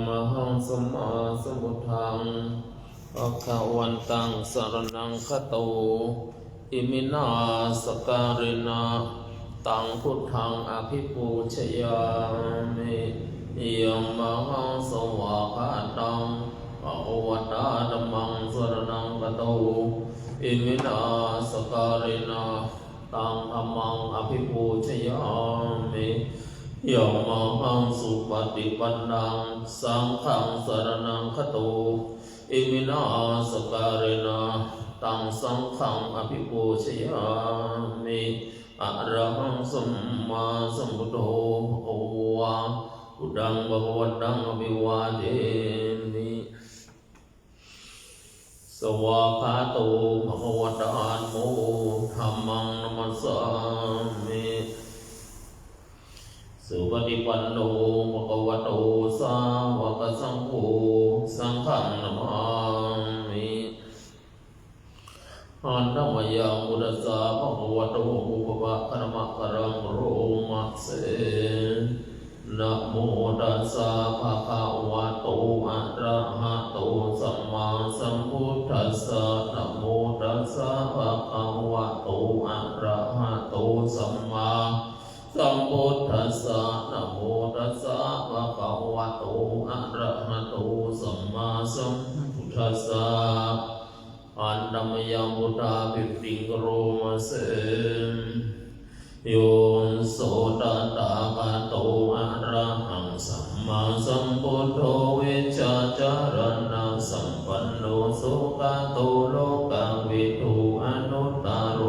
มหังสัมมาสัมพุทธังอะคะวันตังสรณังคโตอิมินาสการินาตังพุทธังอภิปูชยามิยมหังสวากขาตังภควตาธัมมังสรณังคโตอิมินาสการินาตังธัมมังอภิปูชยามิยมหังสุปฏิปันนังสังฆังสรณังคโตอิมินาสการินาตังสังฆังอภิปูชยามิอะระหังสัมมาสัมพุทโธภควะพุทธังภควตังอภิวาเทมิสวากขาโตภควตาโมธัมมังนัมสสามิสุปฏิปันโนภควโตสาวกสังโฆสังฆังนะมามิอันธัมมยังพุทธัสสะภควโตอุปปะคะนะมะคะรังโรมะเสนะโมตัสสะภะคะวะโตอะระหะโตสัมมาสัมพุทธัสสะนะโมตัสสะภะคะวะโตอะระหะโตสัมมาสัมพุทธัสสะนะโมตัสสะภะคะวะโตอะระหะโตสัมมาสัมพุทธัสสะอันธัมมยังพุทธาภิปิงโรมะเสโยโสตตากะโตอะระหังสัมมาสัมพุทโธวิชชาจารณะสัมปันโนสุขโตโลกวิทูอนุตตโร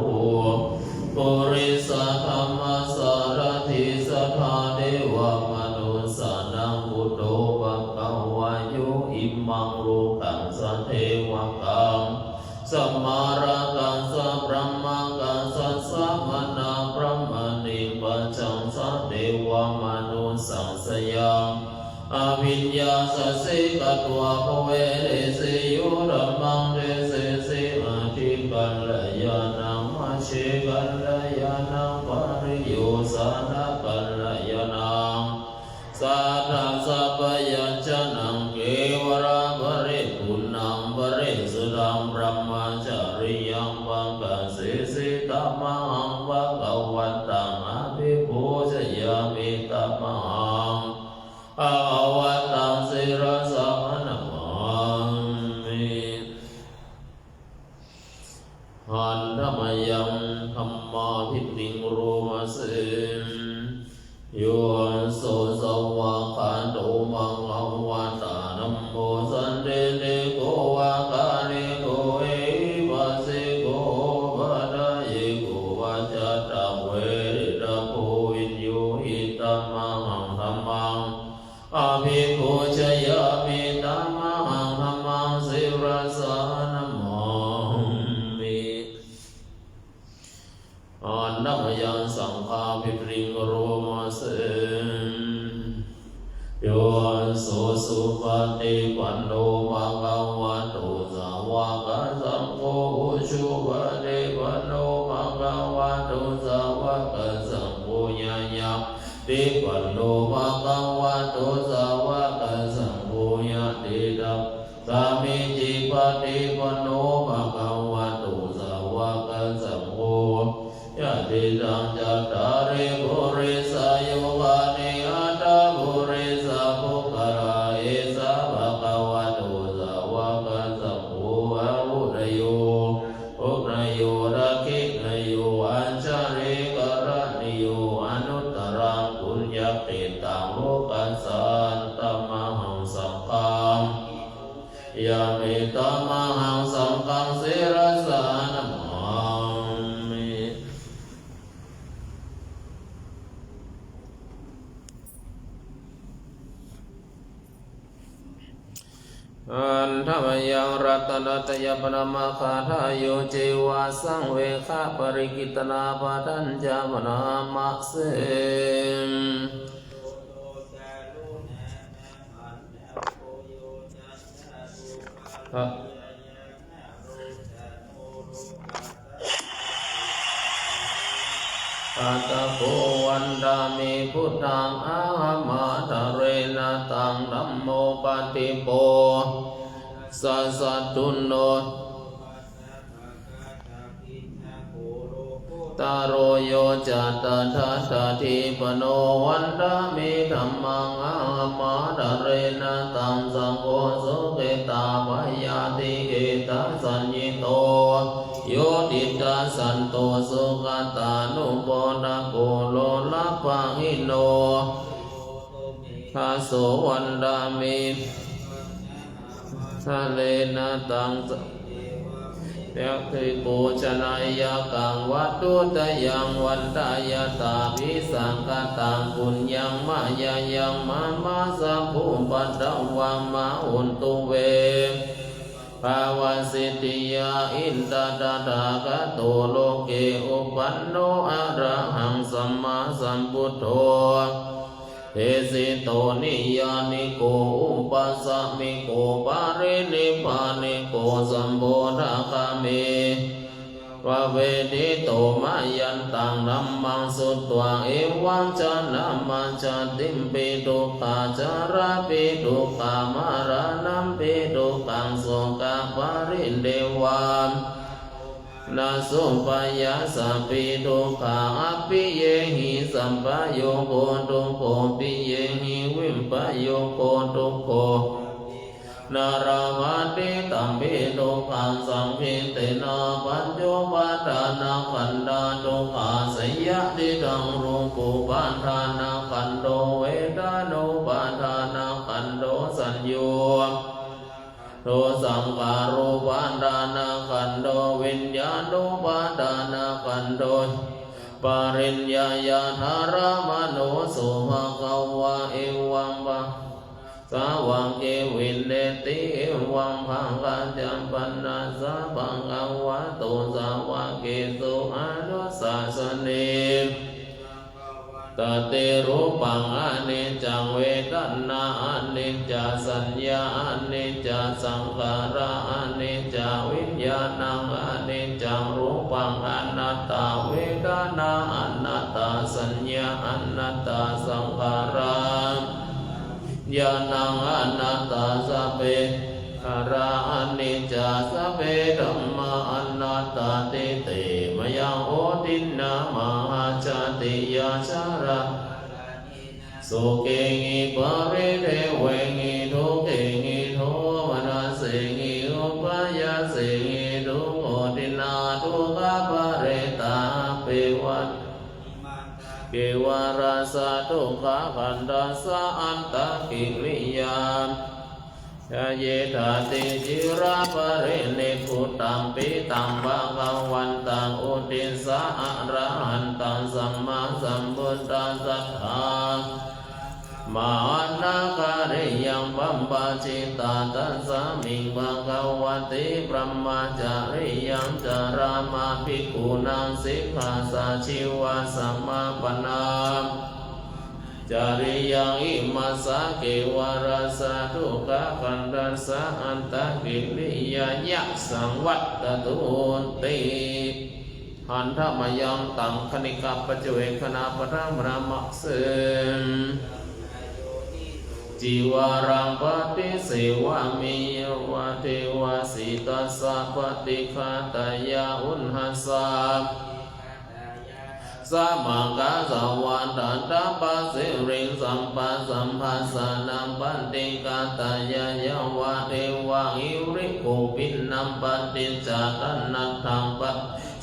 ปุริสธรรมสารถิสัทธาเทวมนุสสานังพุทโธภควายุอิมังโลกังสัทเทวกังสัมมาระกังสัพพะมังกังสัสสะมนาพระมณีปัจจังสัทเทวมนุสสังสยังอภิญญาสัสสิกตัวภเวเรสิยุรัมมังเรสิสิอาทิกัลยานังมัชฌิกัลยานังปริโยสานะกัลยานังสัทธะสัพพยัญชนะเกวราภริปุณังภริสุตังพระมจาริยังวังกสิสิตัมมังภะคะวันตังอภิปูชยามิตัมมังภะคะวันตังศิรสะนะมามิหันธัมมยังธัมมาภิปิงโรมะเสโยโสสวากขาโตมังอวาตานัมโมสันเตเตโกวากาเนโกเอปัสสิโกปะทะเยโกวัจจตะเวริตะโพวินโยหิตัมมังธัมมังอภิปูชยามิตัมมังธัมมังศิรสะนะมามิอันธัมมยังสังฆาภิปริงโรมะเสโยโสสุปฏิปันโนภะคะวะโตสาวกสังโฆอุชุปฏิปันโนภะคะวะโตสาวกสังโฆญาญาติปันโนภะคะวะโตสาวกสังโฆญาติตัสสามิจิปฏิปันโนภะคะวะโตสาวกสังโฆยะติตังจัตตาริปุริสายุกานิอัตตาปุริสาภุคาราเอสะภะคะวะโตสาวกสังโฆอะหุนโยอุปนโยรักขินโยอัญชริกรณิโยอนุตตรังปุญญเกตังโลกัสสันตัมมังสังฆังยามิตัมมังสังฆังศิรสะนะมามิอันธัมมยังรัตนัตยปนามะคาทายโยเจวะสังเวคาปริกิตนาปะทัญจามนามะเสอัตตะโกวันดามิพุทธังอาหามาทะเรนะตังธัม โมปฏิโปสัสสตุโนตารโโยจัตตาทัตถิปโนวันตามิธัมมังอามาดาเรนะตังสังโฆสุเกตาปยาติเกตาสัญญิโตโยติตาสันโตสุขตานุโปนะโกโลละปังหิโนภาโสวันดามิทะเลนะตังเยติโกชนายกังวัตถุตยังวันตายตาภิสังกตังปุญญังมายายังมาสัพพุปัตตวังมาอุนตุเวภาวสิทธิยาอินตตถาคโตโลเกอุปันโนอะระหังสัมมาสัมพุทโธเทสิโตนิยานิโกอุปัสสมิโกปารินิพพานิโกสัมโพธคามิวะเวทิโตมายันตังธัมมังสุตตวะเอวังจะนัมมัจจติมปิทุกขาจาราปิทุกขามารานัมปิทุกขังโสกปาริเดวามนาสุปยาสัพพิทุกขาอภิเยหิสัมปโยโคทุกโขปิเยหิวิมปโยโคทุกโขนาราวาติตัมปิทุกขังสัมภิเตนะปัญโยปาทานาขันธาทุกขาสยติตังรูปุปาทานาขันโตเวทานุปาทานาขันโตสัญโยโตสังขารุปาทานาขันโตวิญญาณุปาทานาขันโตปริญญาญาธารมโนสุภควะเอวังปะสาวังเอวินเดติเอวังภังกัจจัมปันนาสะภังอวะโตสาวะเกตุอนุสาสเนตติรูปังอนิจจังเวทนาอนิจจสัญญาอนิจจสังขาระอนิจจวิญญาณังอนิจจังรูปังอนัตตาเวทนาอนัตตาสัญญาอนัตตาสังขาระญาณังอนัตตาสัพเพขาระอนิจจสัพเพธัมมาอนัตตาติเตมยังโอตินนามหาจติยาชาระสุเกงิปริเทเวงิทุเกงิโทมนัสเสงิอุปายาเสงิทุโอตินาทุกขปะเรตาเปวัตเกวาราสะทุกขขันธัสสะอันตกิริยามยะเยธาติจิราปะเรเนพุตังปิตังภะคะวันตังอุติสะอะระหันตังสัมมาสัมพุทธัสสะมานาคาเรยังบัมปะจิตาตัสสะมิงภะคะวะติพระมจาริยังจารามาภิกขุนังสิกขาสาชิวาสัมมาปนาจาริยังอิมัสสะเกวาราสะทุกขขันธัสสะอันตกิริยายะสังวัตตตุติหันธมยังตังคณิกาปัจเวคณาปทังพระมักเสนจิวารังปฏิเสวามิยวะเทวาสิตัสสะปฏิฆาตายาอุณหัสสะสัมมังกาสวันตันตปัสสิริงสัมปัสสัมภัสสะนัมปันติกาตายายวะเทวังอิริโกปินนัมปันติจาตันนัตถังปะ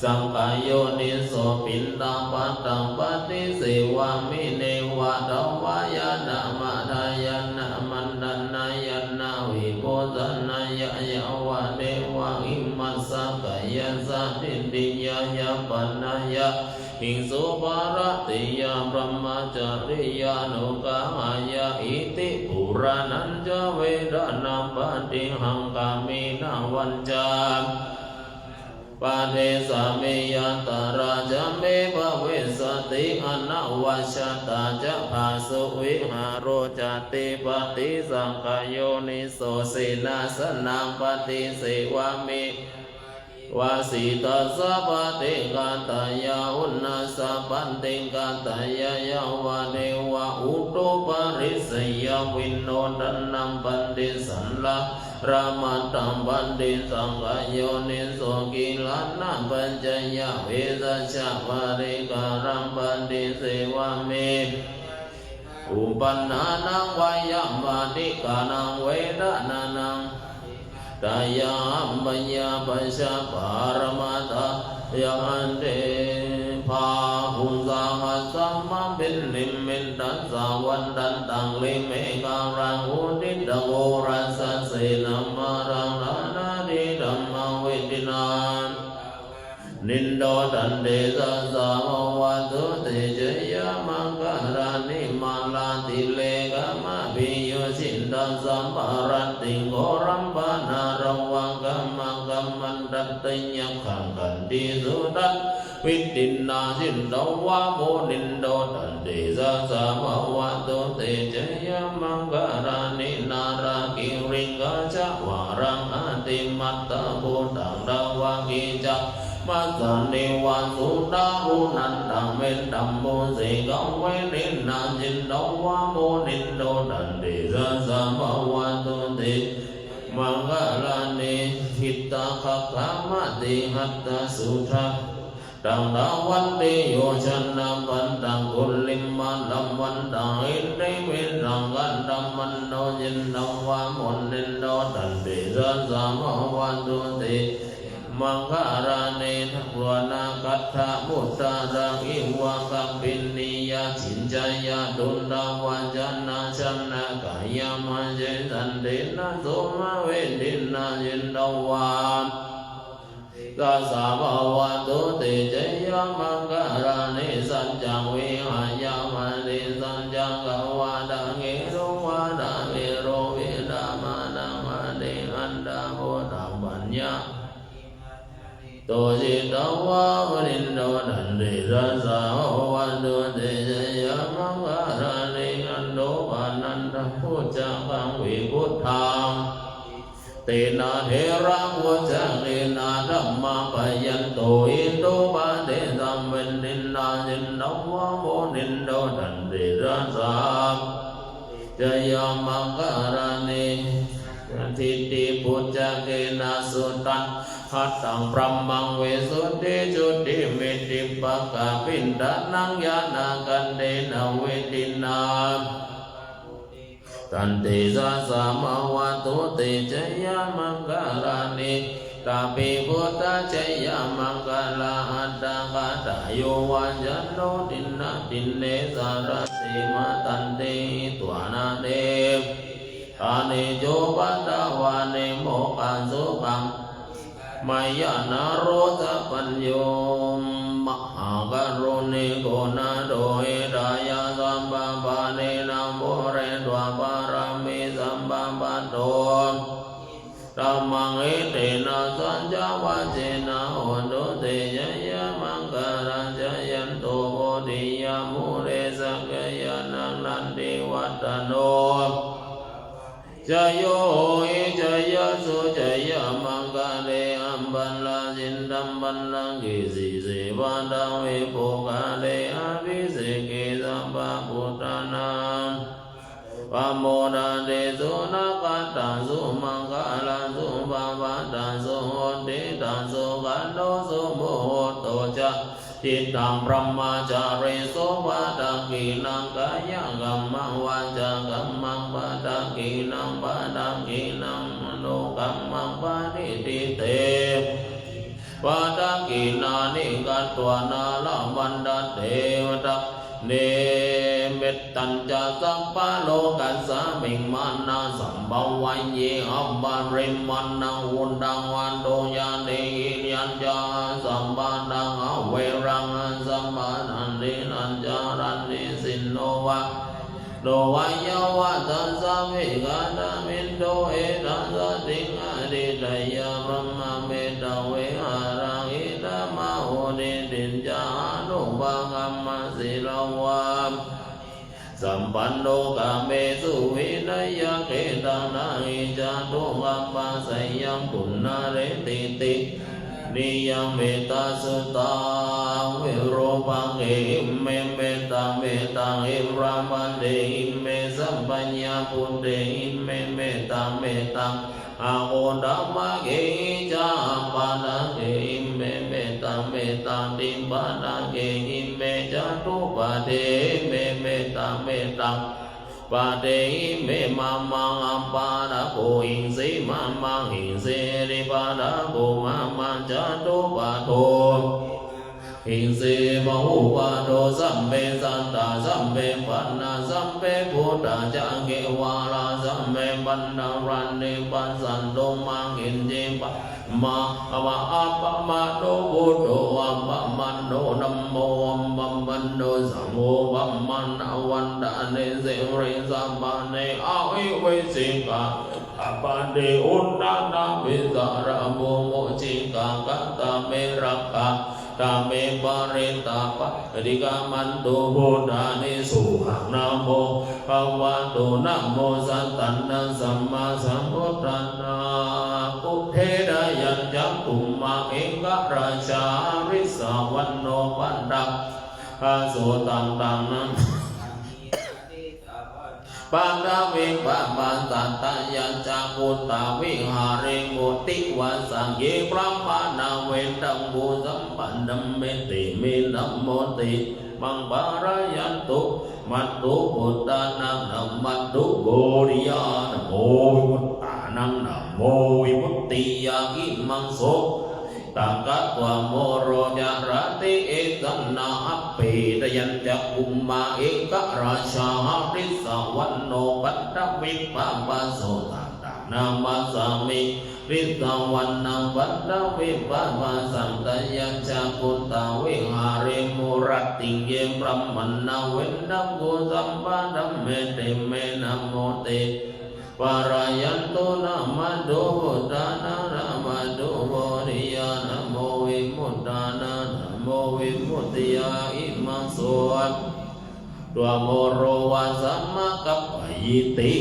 สังกายโยนิโสปินตังปัตตังปฏิเสวามิเนวะดาวายานามะทายานะมันดันนายนาวิโพธันนายะยวะเทวังอิมัสสะกายะสัตติติยายะปันนายะหิงสุปารติยาพระมจาริยานุกามายะอิติปุรานัญจเวดนาปฏิหังกามินาวันจามปาเทสามิยันตราจามิภเวสติอนวัชตาจะภาสุวิหารโรจติปฏิสังขโยนิโสสินาสนังปฏิเสวามิ วาสิตัสสะปะเตกาตายาอุณาสะปันเตกาตายายาวะเดวะอุตโตปาริสยาวินโนดันนังปันเดสันละรามาตังปันเดสังกโยนิโสกิลานะปัญจยะเวสัชะวะเรการังปันเดเสวะเมอุปันนานังวายามาติกานังเวทนานังตายามปัญญาปัญชาปารมาตายังเตภาหุสาหัสสัมมาบินลิมมินตัสสาวันตันตังลิเมการังอุติตโกรัสเสนามารังนานาดิธัมมังเวทินานนินโดตันเดสะสาวะตุเตเจยมังการานิมาลาติเลกามะปิโยชินตัสสัมปารัตติโกรัมปานาระวังกัมมังกัมมันตัตติยักขังกันติสุตัสวิตินนาสินโดวะโมนินโดตันเดสะสาวะตุเตเจยมังการานินารากิริงกาจวารังอติมัตตะโพตังดาวะกิจักมัสสะเนวันสุตาหุนันตังเมตตัมโมเสกังเวนินาจินโดวะโมนินโดตันเดสะสาวะตุเตมังกลานิหิตตาคัคขามะติหัตตาสุทาตังดาวันเตโยชนะปันตังกุลิมมาลัมวันตังอินเดวิรังกันตัมมันโนจินโดวะโมนินโดตันเดสะสาวะตุเตมังคาราเนทักวนาคัตถามุตตารังอิวะกัปปินิยาชินจายาดุนดาวาจนาชันนากายามาเจสันเดนะโสมาเวดินาจินดาวาตาสาวาวะตุเตเจยมังคาราเนสัจจังเวหายามาเดสัจจังกวาดังเอโรวาดังเอโรเวดามานังมาเดอันดาโหตังปัญญาโตจิตวะวรินโดดันเดรัสสาวะตุเตเจยมังคาราเนอันโดปานันทพุจจังวิพุทธังเตนะเทระวุจังเนนะธัมมาปยันโตอินโดปะเตสัมเวนินนาจินโดวะโมนินโดดันเดรัสสาเจยมังคาราเนทิติพุจจังเกนะสุตังหัตตังพรหมังเวสุติจุติเมติปะกะปินดานังยานากันเดนะเวทินาตันติสะสามาวะตุเตเจยมังคารานิตาปิพุทธเจยมังคาลาหัตถะกะตะโยวะจันโนตินะติเนสารติมาตันติตวานาเดอาเนโจปัตตวาเนโมกัสสุขังมายานาโรสะปัญโยมหากรุณิโกนาโดเอดายาสัมปะปะเนนะโมเรตวะปารามิสัมปะปะโตธัมมังเอเตนะสัจจวะเจนะโหตุเตยยะมังคาราจยันโตโพธิยามุเรสักยานังนันติวัตโนจโยหิจยสุจยมังคะเรอัมบัลลาจินตัมบัลลังกิสิเสวะดาเวโภคะเรอภิเสกิสัมปะพุทธานังปะโมดาเตสุนักตังสุมังคะลังสุภะวะตังสุโหติตังสุกันโตสุโมโหโตจะจิตตังพรหมจาริโสปะตะกีนังกายกัมมังวาจากัมมังปะตะกีนังปะตะกีนังมโนกัมมังปะนิติเตปะตะกีนานิกัตตวนาลามันดาเทวตะเนเมตตัญจะสัพพะโลกัสสะมิงมานาสัมภวันเยอัปปะริมันนังวุนดังวันโตยาเนหิยัญจาสัมปะนังอเวรังสัมปะนันตินัญจารันติสินโนวะโนวะยวะตัสสะวิกาตามินโตเอตัสสะติงอดิตยะพรหมเมตเวหารังอิตมะโหติติจจานุภะกัมมะสิรวะสัมปันโนกาเมสุวินัยเกตังนาหิจาตุกัปปะสัยยังปุณณเรติติ นิยังเมตตาสุตังเวโรปังเอเมเมตตาเมตังเอรามันเดอิเมสัมปัญญาปุเตอิเมเมตตาเมตังอาโอดัมมะเกจาปานาเกอิเมเมตตาเมตังติปานาเกอิเมจตุปะเทเมเมตตาเมตังปะเทเมมามังอัปปาระโกอินสีมามังอินสีริปาระโกมามังจตุปะโทอินสีมหุปะโตสัมเปสันตาสัมเปปันนาสัมเปพุทธะจังเกวาราสัมเปปันนารันเนปัสสันโตมังอินเจปะมาอัปปะมะโตพุทโธอัปปะมันโนนัมโมอัมปัมมันโนสัมโฆปัมมันอวันดาเนเสริสัมปันเนอาวิเวสิกาอปันเดอุนนานาวิสารโมโมจิกากัตตาเมรักขะตาเมปะเรตาปะริกามันโตโหดานิสุขังนะโมภวะโตนะโมสัตตันนะสัมมาสัมพุทธัสสะปุเทระยัญจักขุมมาเอกราชาริสาวันโนปันดักอาโสตังตังนังปาดาวิปะปันตันตยัญจักขุตาวิหาริมุติวัสังเยพระมานาเวตังบูสัมปันดัมเมติเมนัมโมติมังบารายันตุมัตตุพุทธานังนัมมัตตุโกริยานะโมวิมุตตานังนะโมวิมุตติยากิมังโสตังกัตวะโมโรจารติเอตันนาอัปปิตยัญจักขุมมาเอกราชาริสาวันโนปัตตวิปะปัสโสตังตังนามัสสามิริสาวันนังปัตตวิปะปัสสังตยัญจักขุตาวิหาริมุรัตติเยปรัมมันนาเวนังโกสัมปันดัมเมติเมนะโมเตปารายันโตนะมัดโดตานะนะมัดโดโมริยานะโมวิมุตตานะนะโมวิมุตติยาอิมังโสตัวโมโรวาสัมมากัปปะยิติ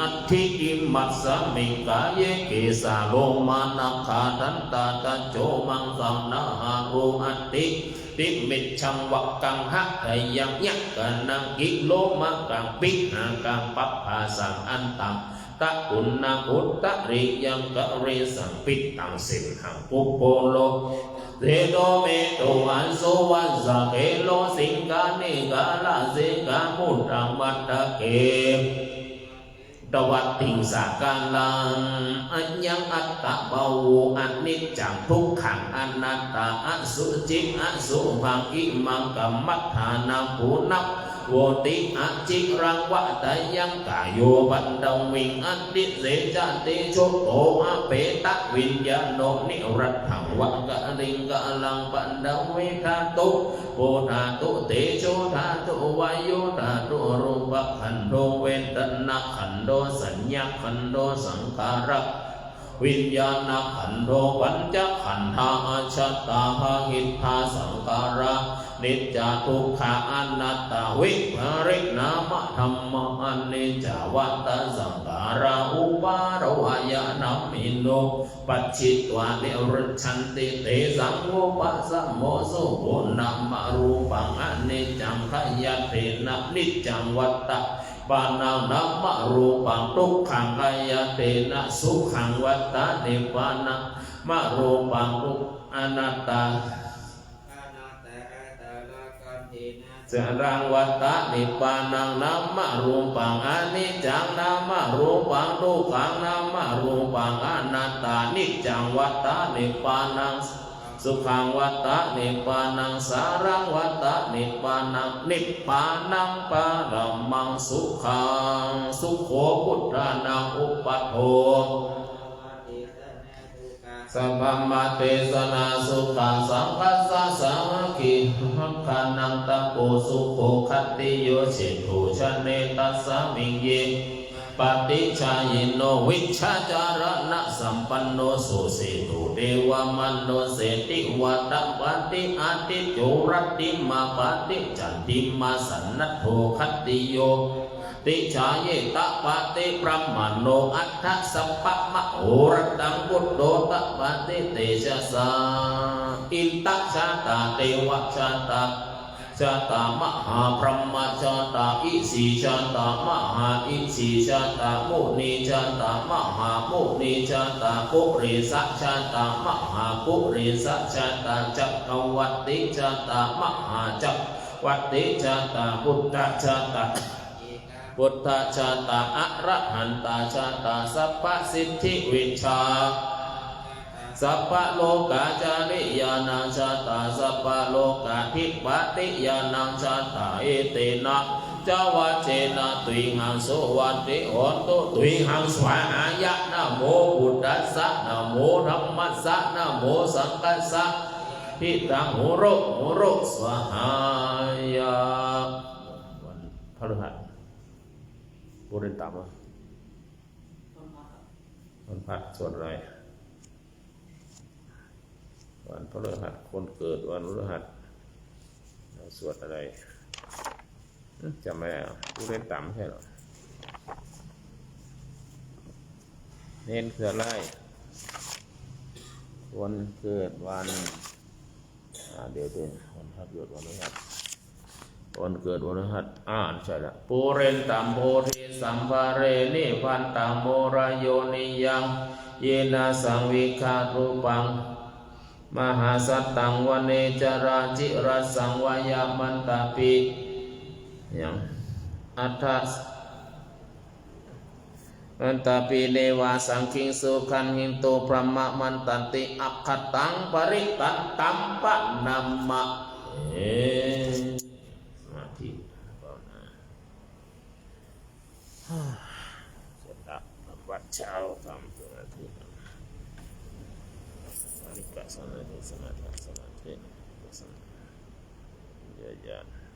อัตถิกิมัสสมิกายเยเกสาโลมานะขาทันตาตะโจมังสัมนาหาโรอัตติติมิชังวักกังหะไทยังยักกันนังกิโลมะกังปิหากังปัปภาสังอันตังตะกุณนังอุตตริยังกะเรสังปิตังสินหังปุปโปโลเทโตเมโตอันโสวันสะเกโลสิงกานิกาลาเสกามุตตังมัตตะเกตวัตติงสากาลังอัญญังอัตตะบาวูอันนิจจังทุกขังอนัตตาอสุจิอสุภังอิมังกัมมัฏฐานังปุนัพโวติอจิรังวะตยังกายโยบันดังวิงอันติเสจันติโชโตอเปตะวิญญาโนนิรัตถังวะกะลิงกะลังปันดังวิธาตุโพธาตุเตโชธาตุวายโยธาตุรูปะขันโดเวทนาขันโดสัญญาขันโดสังขาระวิญญาณขันโดปัญจขันธาอาชัตตาภหิทธาสังขาระนิจจทุกขาอนัตตาวิปริณามะธรรมะอนิจจวัตตสังขาราอุปารวายานัมมิโนปัจฉิตวะเนรชันติเตสังโมปัสสะโมสุโหนัมมะรูปังอนิจจังขยเทนะนิจจังวัตตะปานังนัมมะรูปังทุกขังขยเทนะสุขังวัตตะเนปานังมะรูปังทุกอนัตตาสรังวัตตะนิปานังนัมมะรูปังอนิจจังนัมมะรูปังทุกขังนัมมะรูปังอนัตตานิจจังวัตตะนิปานังสุขังวัตตะนิปานังสารังวัตตะนิปานังนิปานังปารัมมังสุขังสุโขพุทธานังอุปัฏโฐสัมภมเทศนาสุขังสังคัสสะสามัคคีหักขานังตะโกสุโขคัตติโยเชตุชะเนตัสสะมิงเยปฏิชายโนวิชาจารณะสัมปันโนสุเสตุเดวมันโนเสติวัตตะปฏิอาติโจรัตติมาปฏิจันติมาสันนัตโธคัตติโย ติชาเยตปะติพระมโนอัฏฐสัพพะมโหรตังพุทโธตปะติเตชะสาอินตชาตาเทวชาตาชาตามหาพรหมชาตาอิสีชาตามหาอิสีชาตามุนีชาตามหามุนีชาตาปุริสัชาตามหาปุริสัชาตาจักรวัตติชาตามหาจักรวัตติชาตาพุทธชาตาพุทธชาตาอรหันตชาตาสัพพสิทธิวิชาสัพพะโลกาจาริยานังชาตาสัพพะโลกาทิปติยานังชาตาเอเตนะจาวะเจนะตุยหังโสวันติโหตุตุยหังสวายายะนะโมพุทธัสสะนะโมธัมมัสสะนะโมสังคัสสะทิตังโหโรสวหายะวันพฤหัสบุรินตามวันพระสวดอะไรวันพฤหัสคนเกิดวันพฤหัสเราสวดอะไรจำไม่ได้ผู้เล่นต่ำใช่หรอเน้นคืออะไรคนเกิดวันเดี๋ยววันพระเกิดวันพฤหัสคนเกิดวันพฤหัสใช่ละปุเรนตัมโพธิสัมภาเรนิพันตังโมรโยนิยังเยนะสังวิคารูปังมหาสัตตังวเนจราจิรัสสังวายามันตาปิยังอัฏฐมันตาปิเนวาสังคิงสุขันหินโตพระมะมันตันติอัคคตังปริตันตัมปะนัมมะสมาธิภาวนาเสร็จแล้ววัดเช้าทำสมาธินิกะสมาธิสมาธิสมาธิเยอะๆ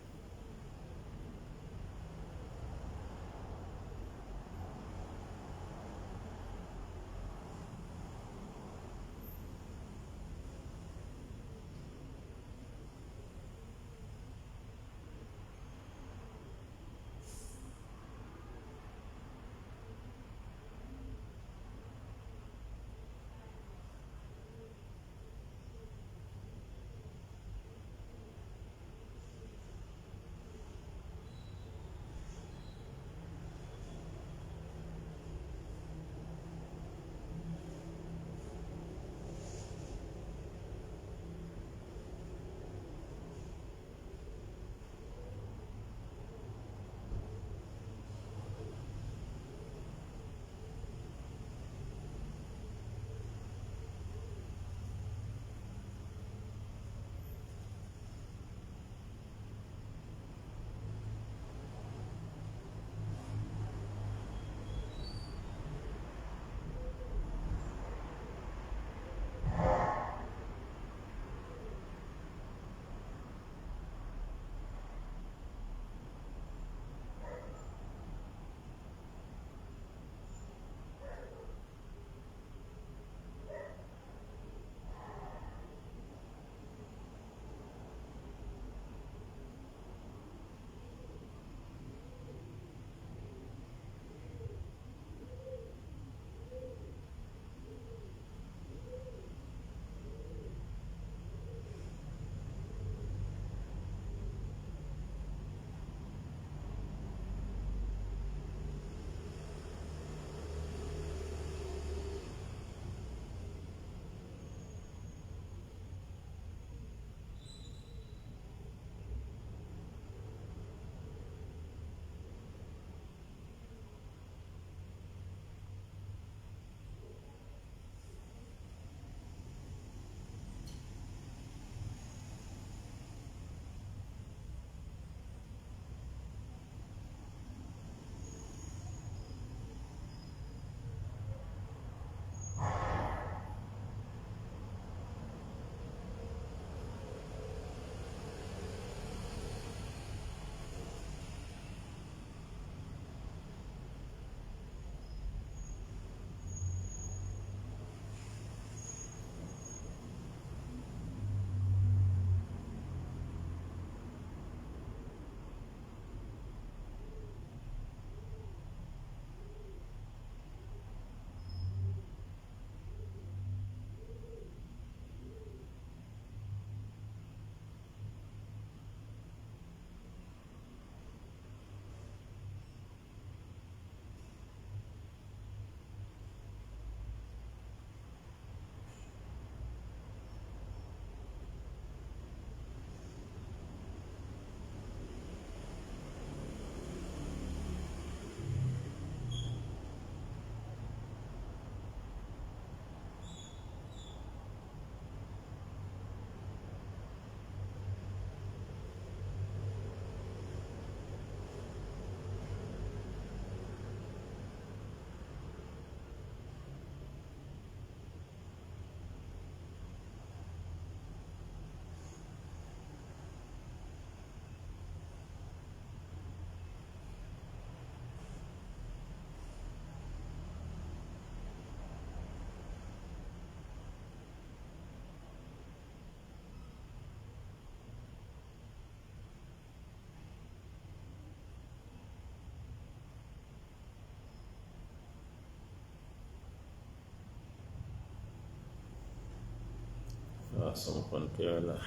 สมควรเกินละ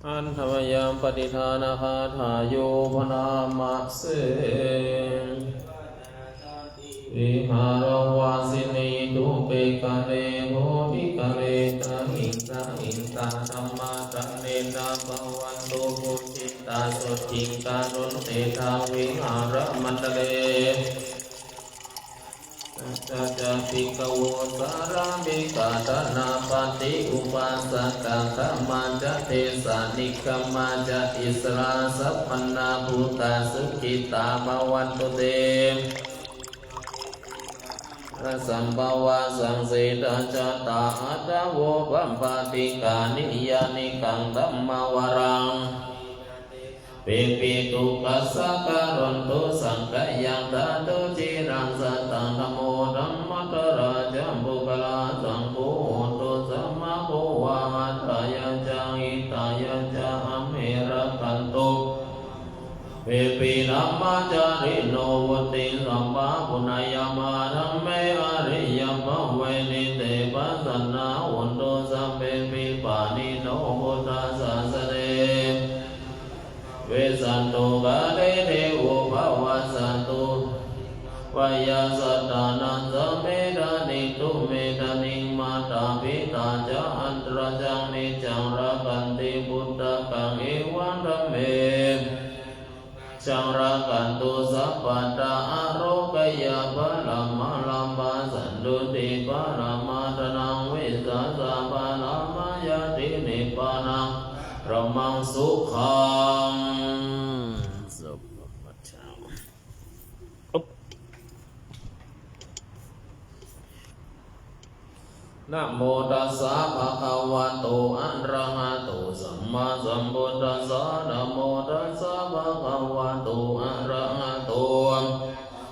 อันธรรมยามปฏิทานาคาถาโยพนามะเสวิหารวาสินีตุเปกะเรโหติกะเรตาหิตาหิตาธรรมะตันเนนะภวันโตปุจิตาสุจิงการุณเตทาวิหารมันตะเลสัจจติกโวสารามิกาตนาปฏิอุปัสสกะธรรมาจะเทสานิกามาจะอิสราสัพพนาภูตาสุขิตาภวันตุเตสัมภวะสังเสตจตาอัตโวปัมปติกานิยานิกังธัมมวรังปิปิตุปัสสะการันตุสังฆยังตาตุจิรังสัตตังนะโมธัมมัตราจัมปุกลาสังโฆตุสัมมาโภวะหัตถยะจังอิตายะจะอเมระกันตุเปปินัมมาจาริโนวติสัมมาปุณยามาธัมเมอริยภเวนิเตปัสสนาวันโตสัมเปปิปานิโนพุทธัสสะสะเนเวสันโตกาเลเทโวภวะสันตุวายาสัตตานันสเมธานิตุเมธานิมาตาปิตาจาอันตรจังนิจังรักันติพุทธกังเอวังธัมเมจังรักันตุสัพพตาอโรกยาภลัมมาลัมปะสันตุติปะรามาตนังวิสัสสะภะลัมมายาตินิพพานังพระมังสุขังสุภะเจ้านะโมตัสสะภะคะวะโตอะระหะโตสัมมาสัมพุทธัสสะนะโมตัสสะภะคะวะโตอะระหะโต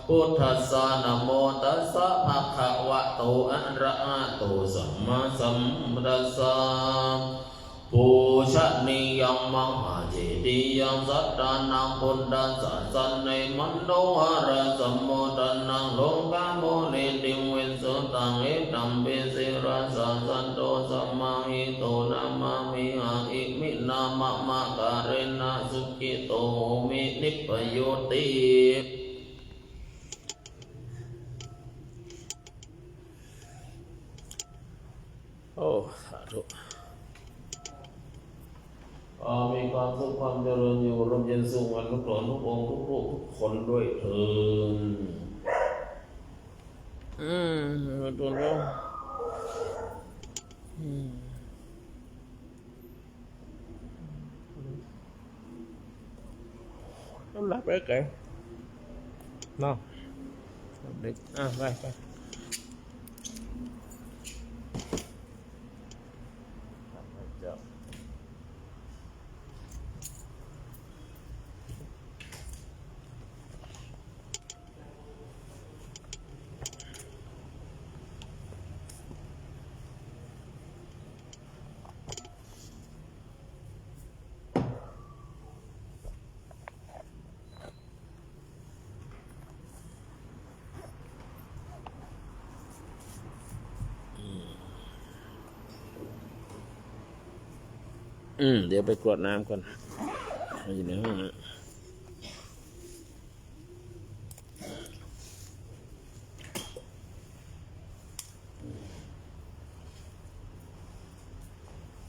พุทธัสสะนะโมตัสสะภะคะวะโตอะระหะโตสัมมาสัมพุทธัสสะปูชนียังมหาเจดีย์ยังสัตตานังพุทธัสสะสันในมันโนหะระสัมโมทนังโลกาโมนิติเวสุตังเอตัมเปสิราสันสันโตสัมมาหิโตนามามิหะอิมินามะมะการเรนะสุขิโตมินิปโยติโอ้สาธุมีความสุขความเจริญอยู่ร่มเย็นสุขวันทุกหลนทุกองค์ทุกรูปทุกคนด้วยเถิดตัวเราต้องรับไปไกลเนาะเด็กไปเดี๋ยวไปกรวดน้ำก่อนอยู่ในห้องนะ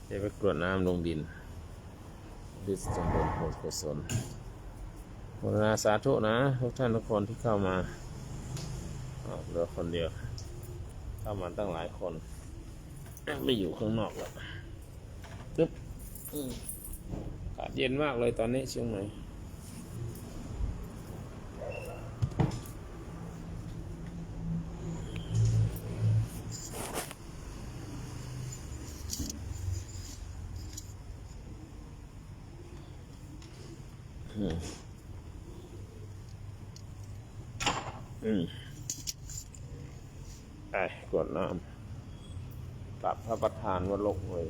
เดี๋ยวไปกรวดน้ำลงดินดิสจังบนโพธิ์กุศลโมทนาสาธุนะทุกท่านทุกคนที่เข้ามาเหลือคนเดียวเข้ามาตั้งหลายคนไม่อยู่ข้างนอกแล้วปึ๊บอากาศเย็นมากเลยตอนนี้เชียงใหม่ไปกดน้ำกลับพระประธานวัดโลกเลย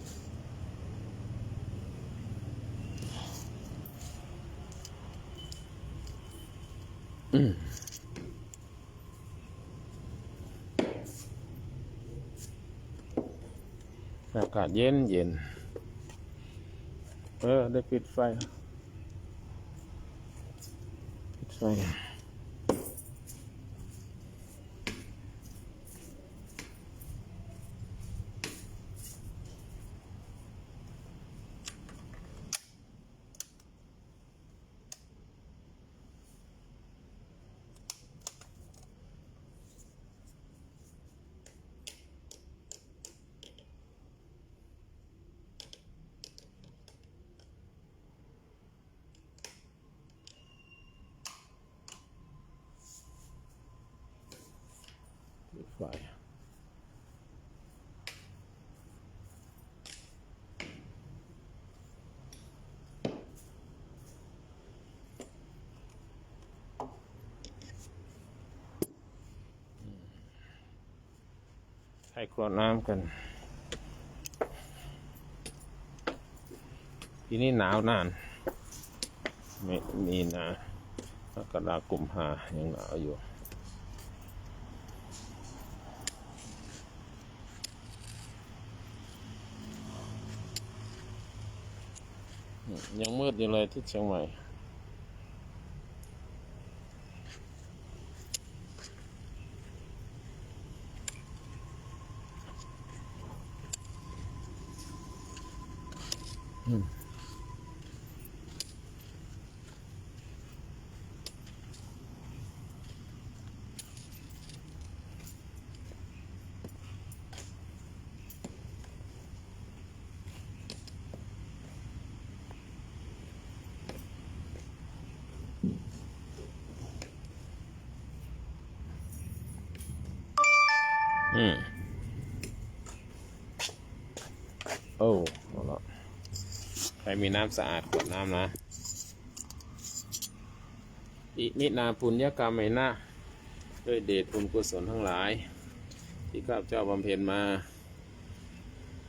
อากาศเย็นเย็นได้ปิดไฟปิดไฟปิดไฟให้กรวดน้ำกันทีนี้หนาวนานไม่มีนากรกฎาคมกุมภายังหนาวอยู่ยังมืดอยู่เลยที่เชียงใหม่โอ้เอาละใครมีน้ำสะอาดกดน้ำนะอินินาปุญญกรรมไมนะด้วยเดชบุญกุศลทั้งหลายที่ข้าพเจ้าบำเพ็ญมา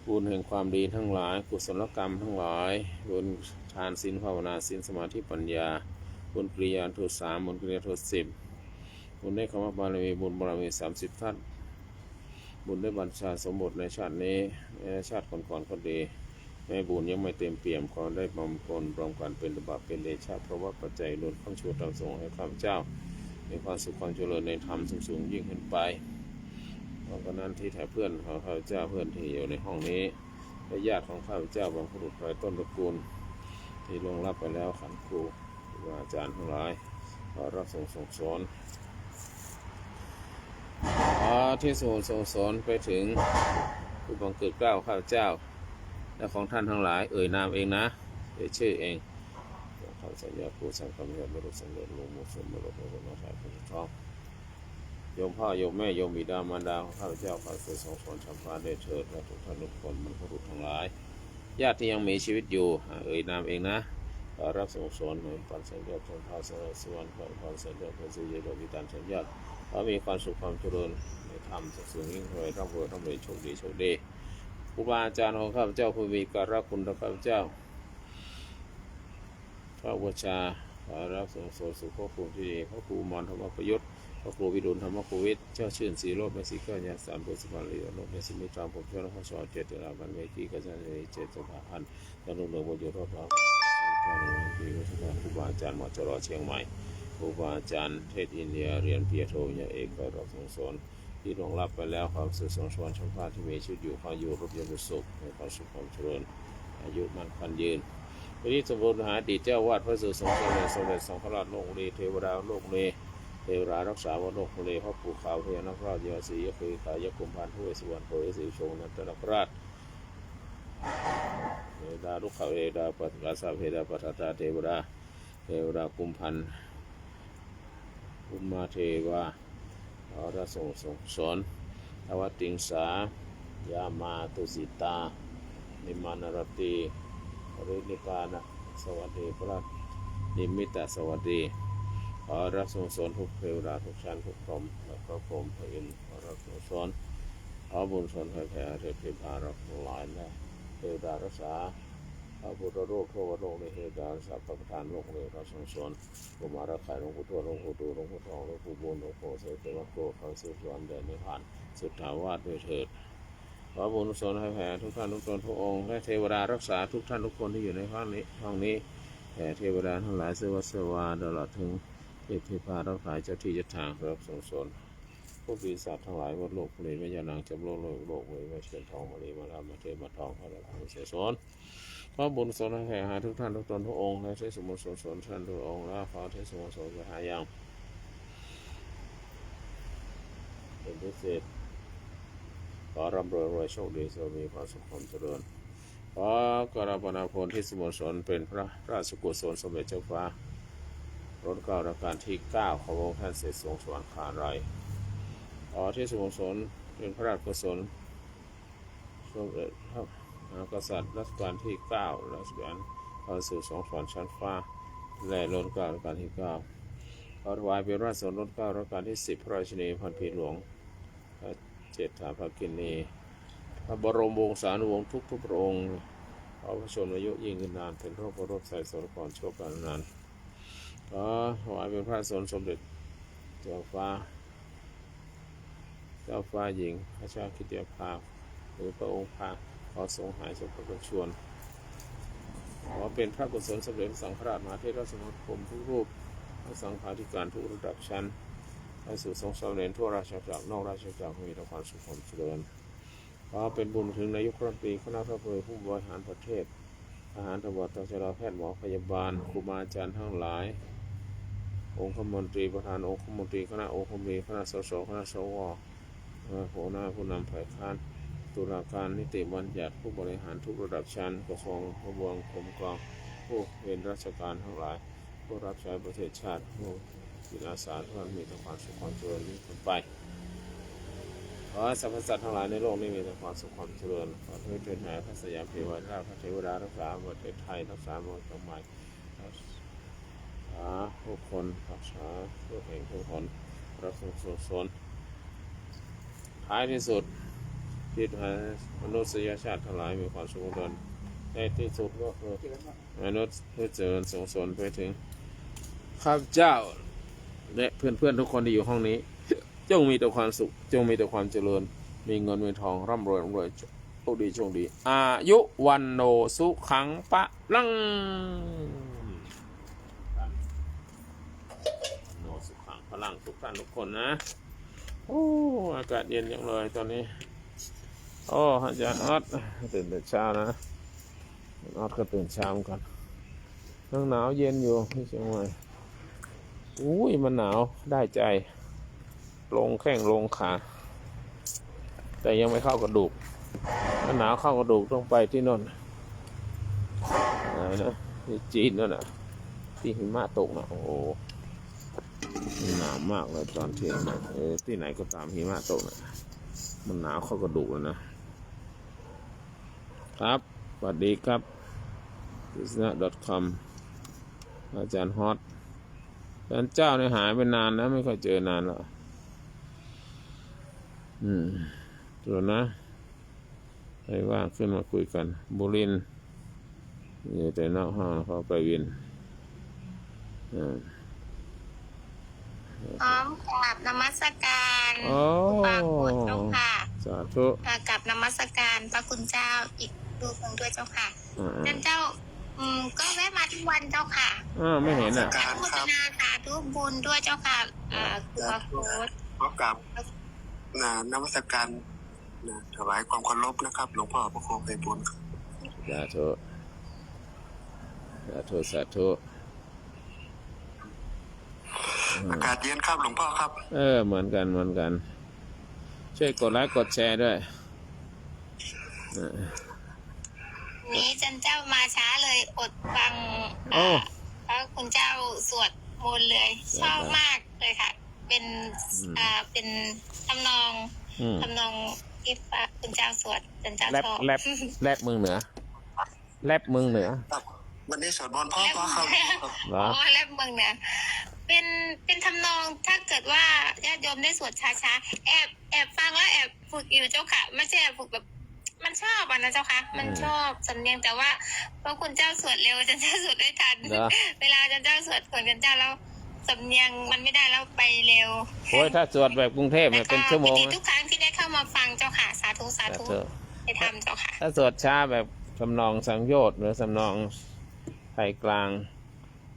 บุญแห่งความดีทั้งหลายกุศลกรรมทั้งหลายบุญทานศีลภาวนาศีลสมาธิปัญญาบุญกิริยาโทษ3บุญกิริยาโทษ10บุญได้คำว่าบารมีบุญบารมี30ทัศบุญได้บัญชาสมบทในชาตินี้ในชาติก่อนๆก็ดีแม้บุญยังไม่เต็มเปี่ยมขอได้บำเพ็ญรวมกันเป็นบาปเป็นเดชะเพราะว่าปัจจัยล้นข้างชั่วทางสงฆ์ให้ข้าพเจ้ามีความสุขความเจริญในธรรมสูงยิ่งขึ้นไปเพราะนั้นที่แท้เพื่อนของข้าพเจ้าเพื่อนที่อยู่ในห้องนี้และญาติของข้าพเจ้าบางผู้ดุจไร้ต้นตระกูลที่ล่วงลับไปแล้วขันครูอาจารย์ทั้งหลายขอรับส่งสอนที่ส่งสอนไปถึงผู้บังเกิดเกล้าข้าพเจ้าและของท่านทั้งหลายเอ่ยนามเองนะเอ่ยชื่อเองข้าพเจ้าญาติผู้สังฆมิตรบริสุทธิ์ลงมุสลิมบริสุทธิ์มาถ่ายผู้ท้องโยมพ่อโยมแม่โยมบิดามารดาของข้าพเจ้าขอช่วยส่งสอนชำระได้เถิดและทุกท่านทุกคนบรรพบุรุษทั้งหลายญาติที่ยังมีชีวิตอยู่เอ่ยนามเองนะขอรับส่งสอนในปัญญาญาติชนพาสนาสวรรค์ขอความสันติความสุขเย็นโดยวิตานสัญญาติขอมีความสุขความเจริญในธรรมสูงยิ่งรวยร่ำรวยโชคดีครูบาอาจารย์ของข้าพเจ้าผู้มีการะคุณต่อข้าพเจ้าพระวชาขอรับส่งสอนสุขภาพภูมิที่ดีพระครูมรธรรมประยุทธ์พระครูวิดุลธรรมโควิทเจ้าชื่นสีโรจน์เมสิกาญาสามปุสุภาลีโรจน์เมสิมิตรามผมเจ้าหน้าที่เจตนาบันเมกีกัจจานีเจตนาพันธ์จันทร์เหนือบนยอดพระครูบาอาจารย์มจรเชียงใหม่ครูบาอาจารย์เทศอินเดียเรียนเปียโทยาเอกขอรับส่งสอนที่ล่วงลับไปแล้วความสุขสมสวรรค์ชมพาที่มีชีวิตอยู่ขออยู่รบยมสุขในความสุขความเจริญอายุมั่นขวัญยืนวันนี้สมบูรณ์หาดีเจ้าวาดพระสุสงฆ์สมเด็จสังฆราชโลกลีเทวดาโลกลีเทวรารักษาวโลกลีพระปู่ขาวพญานาคราชยาสียคือกายกุมพันธ์ผู้เวสสุวรรณโพธิสีโชนันตนาคราชเทวดาลุกขเวดาปัตตาสาเพดาปัตตาเทวดากุมพันธ์อุมมาเทวาขอรับส่งสอนทวติงสายามาตุสิตานิมานรติรินิพานะสวัสดีพระนิมิตสวัสดีขอรับส่งสอนทุกเทวดาทุกชั้นทุกพรหมและพระพรหมพระอินทร์ขอรับส่งสอนขอบุญส่วนแผ่เทพารักทั้งหลายและเทวดารักษาพระพุทธโลกทั่วโลกในเหตุการณ์สัพพะประธานโลกเลยเราส่งสอนกุมารไข่หลวงปู่ทวดหลวงปู่ดูหลวงปู่ทองหลวงปู่บุญหลวงปู่เสด็จวัดโกเขาสืบสอนเดินในผ่านสุดถาวาสด้วยเถิด ขอบุญกุศลให้แผ่ทุกท่านทุกตนทุกองค์และเทวดารักษาทุกท่านทุกคนที่อยู่ในห้องนี้แผ่เทวดาทั้งหลายเสวสวาตลอดถึงเทพเทพารักษาเจ้าที่เจ้าทางรับส่งสนพวกปีศาจทั้งหลายวัดโลกผลิตวิญญาณังจำโลกเวยมาเชิญทองมาลีมาลามาเทมาทองพระราชาเสสนขอบุญกุศลให้แผ่หาทุกท่านทุกตนทุกองค์และเทศสมุทรสนท่านทุกองค์และขอเทศสมุทรสนไปหายังเป็นพิเศษขอร่ำรวยโชคดีสวัสดีความสุขความเจริญขอกราบนาพลที่สมุทรสนเป็นพระราชกุศลสมเด็จเจ้าฟ้ารัชกาลรัชกาลที่9ของพระองค์ท่านเสด็จทรงสวรรคาลัยขอที่สมุทรสนเป็นพระราชกุศลสมเด็จพระมหากษัตริย์รัชกาลที่9รัชกาลเข้าสู่สวรรค์ชั้นฟ้าและรัชกาลที่9ขอถวายเป็นราชสนรัชกาลรัชกาลที่10พระราชินีพันปีหลวงเจษฐาภคินีพระบรมวงศานุวงศ์ทุกพระองค์ขอพระชนอายุยิ่งขึ้นนานเป็นโรคประโรคใส่สรกรโชคกันนานขอถวายเป็นพระสนสมเด็จเจ้าฟ้าหญิงพระชาคิตยภาหรือพระองค์พาขอทรงหายจากพระประชวรขอเป็นพระกุศลสมเด็จพระสังฆราชมหาเถรสมาคมทุกรูปพระสังฆาธิการทุกระดับชั้นไปสู่ทรงสำเร็จทั่วราชอาณาจักรนอกราชอาณาจักรมีแต่ความสุขความเจริญขอเป็นบุญถึงนายกรัฐมนตรีคณะรัฐมนตรีผู้บริหารประเทศทหารตำรวจตชดแพทย์หมอพยาบาลครูบาอาจารย์ทั้งหลายองคมนตรีประธานองคมนตรีคณะองคมนตรีคณะสสคณะสวหัวหน้าผู้นำฝ่ายค้านตุลาการนิติบัญญัติผู้บริหารทุกระดับชั้นกระทรวงทบวงกรมกองผู้เป็นราชการทั้งหลายผู้รับใช้ประเทศชาติผู้จิตอาสาทุกท่านมีแต่ความสุขความเจริญยิ่งขึ้นไปขอให้สรรพสัตว์ทั้งหลายในโลกนี้มีแต่ความสุขความเจริญขอให้เป็นแห่พระสยามเทวราชพระเทวดารักษาประเทศไทยรักษาเมืองเชียงใหม่รักษาผู้คนรักษาผู้แห่งผู้คนรักษาสนท้ายที่สุดที่มนุษยชาติทั้งหลายมีความสุขความเจริญในที่สุดก็คือมนุษย์ได้เจริญส่งสนไปถึงข้าพเจ้าและเพื่อนๆทุกคนที่อยู่ห้องนี้จงมีแต่ความสุขจงมีแต่ความเจริญมีเงินมีทองร่ำรวยโชคดีอายุวันโนสุขังปะลังโนสุขังพลังทุกท่านทุกคนนะโอ้อากาศเย็นจังเลยตอนนี้โอ้อาจารย์ออดตื่นแต่เช้านะออดก็ตื่นเช้ากันนั่งหนาวเย็นอยู่ที่เชียงใหม่อุ้ยมันหนาวได้ใจลงแข้งลงขาแต่ยังไม่เข้ากระดูกถ้าหนาวเข้ากระดูกต้องไปที่นนอะไรนะที่จีนนั่นน่ะที่หิมะตกนะโอ้โหหนาวมากเลยตอนเที่ยงที่ไหนก็ตามหิมะตกนะมันหนาวเข้ากระดูกแล้วนะครับสวัสดีครับ krisna.com อาจารย์ฮอตอาจารย์เจ้าเนี่ยหายไปนานนะไม่ค่อยเจอนานแล้วตัวนะใครว่างขึ้นมาคุยกันบุรินอยู่แต่นอกห้องเขาไปวินพร้อมกราบนมัสการปากบทเจ้าค่ะสาธุกราบนมัสการพระคุณเจ้าอีกรูปหนึ่งด้วยเจ้าค่ะเจ้าก็แวะมาทุกวันเจ้าค่ะไม่เห็นอ่ะโฆษณาสาธุบุญด้วยเจ้าค่ะตัวโค้ดขอกราบนมัสการถวายความเคารพนะครับหลวงพ่อพระโคไพบูลย์ครับสาธุอากาศเย็นครับหลวงพ่อครับเหมือนกันช่วยกดไลค์กดแชร์ด้วยนี้เจ้ามาช้าเลยอดฟังพระคุณเจ้าสวดมนต์เลยชอบมากเลยค่ะเป็นทำนองที่พระคุณเจ้าสวดเจ้าชอบแรปเมืองเหนือวันนี้สวดมนต์พ่อครับแรปเมืองเหนือเป็นทำนองถ้าเกิดว่าญาติโยมได้สวดช้าๆแอบฟังแล้วแอบฝึกอยู่เจ้าค่ะไม่ใช่ฝึกแบบมันชอบนะเจ้าค่ะมันชอบสำเนียงแต่ว่าพระคุณเจ้าสวดเร็วเจ้าสวดได้ทันเวลาเจ้าสวดของเจ้าแล้วสำเนียงมันไม่ได้แล้วไปเร็วโอ้ยถ้าสวดแบบกรุงเทพเนี่ยเป็นชั่วโมงทุกครั้งที่ได้เข้ามาฟังเจ้าค่ะสาธุ ไปทำเจ้าค่ะ ถ้าสวดช้าแบบสำนองสังโยชน์หรือสำนองไทยกลาง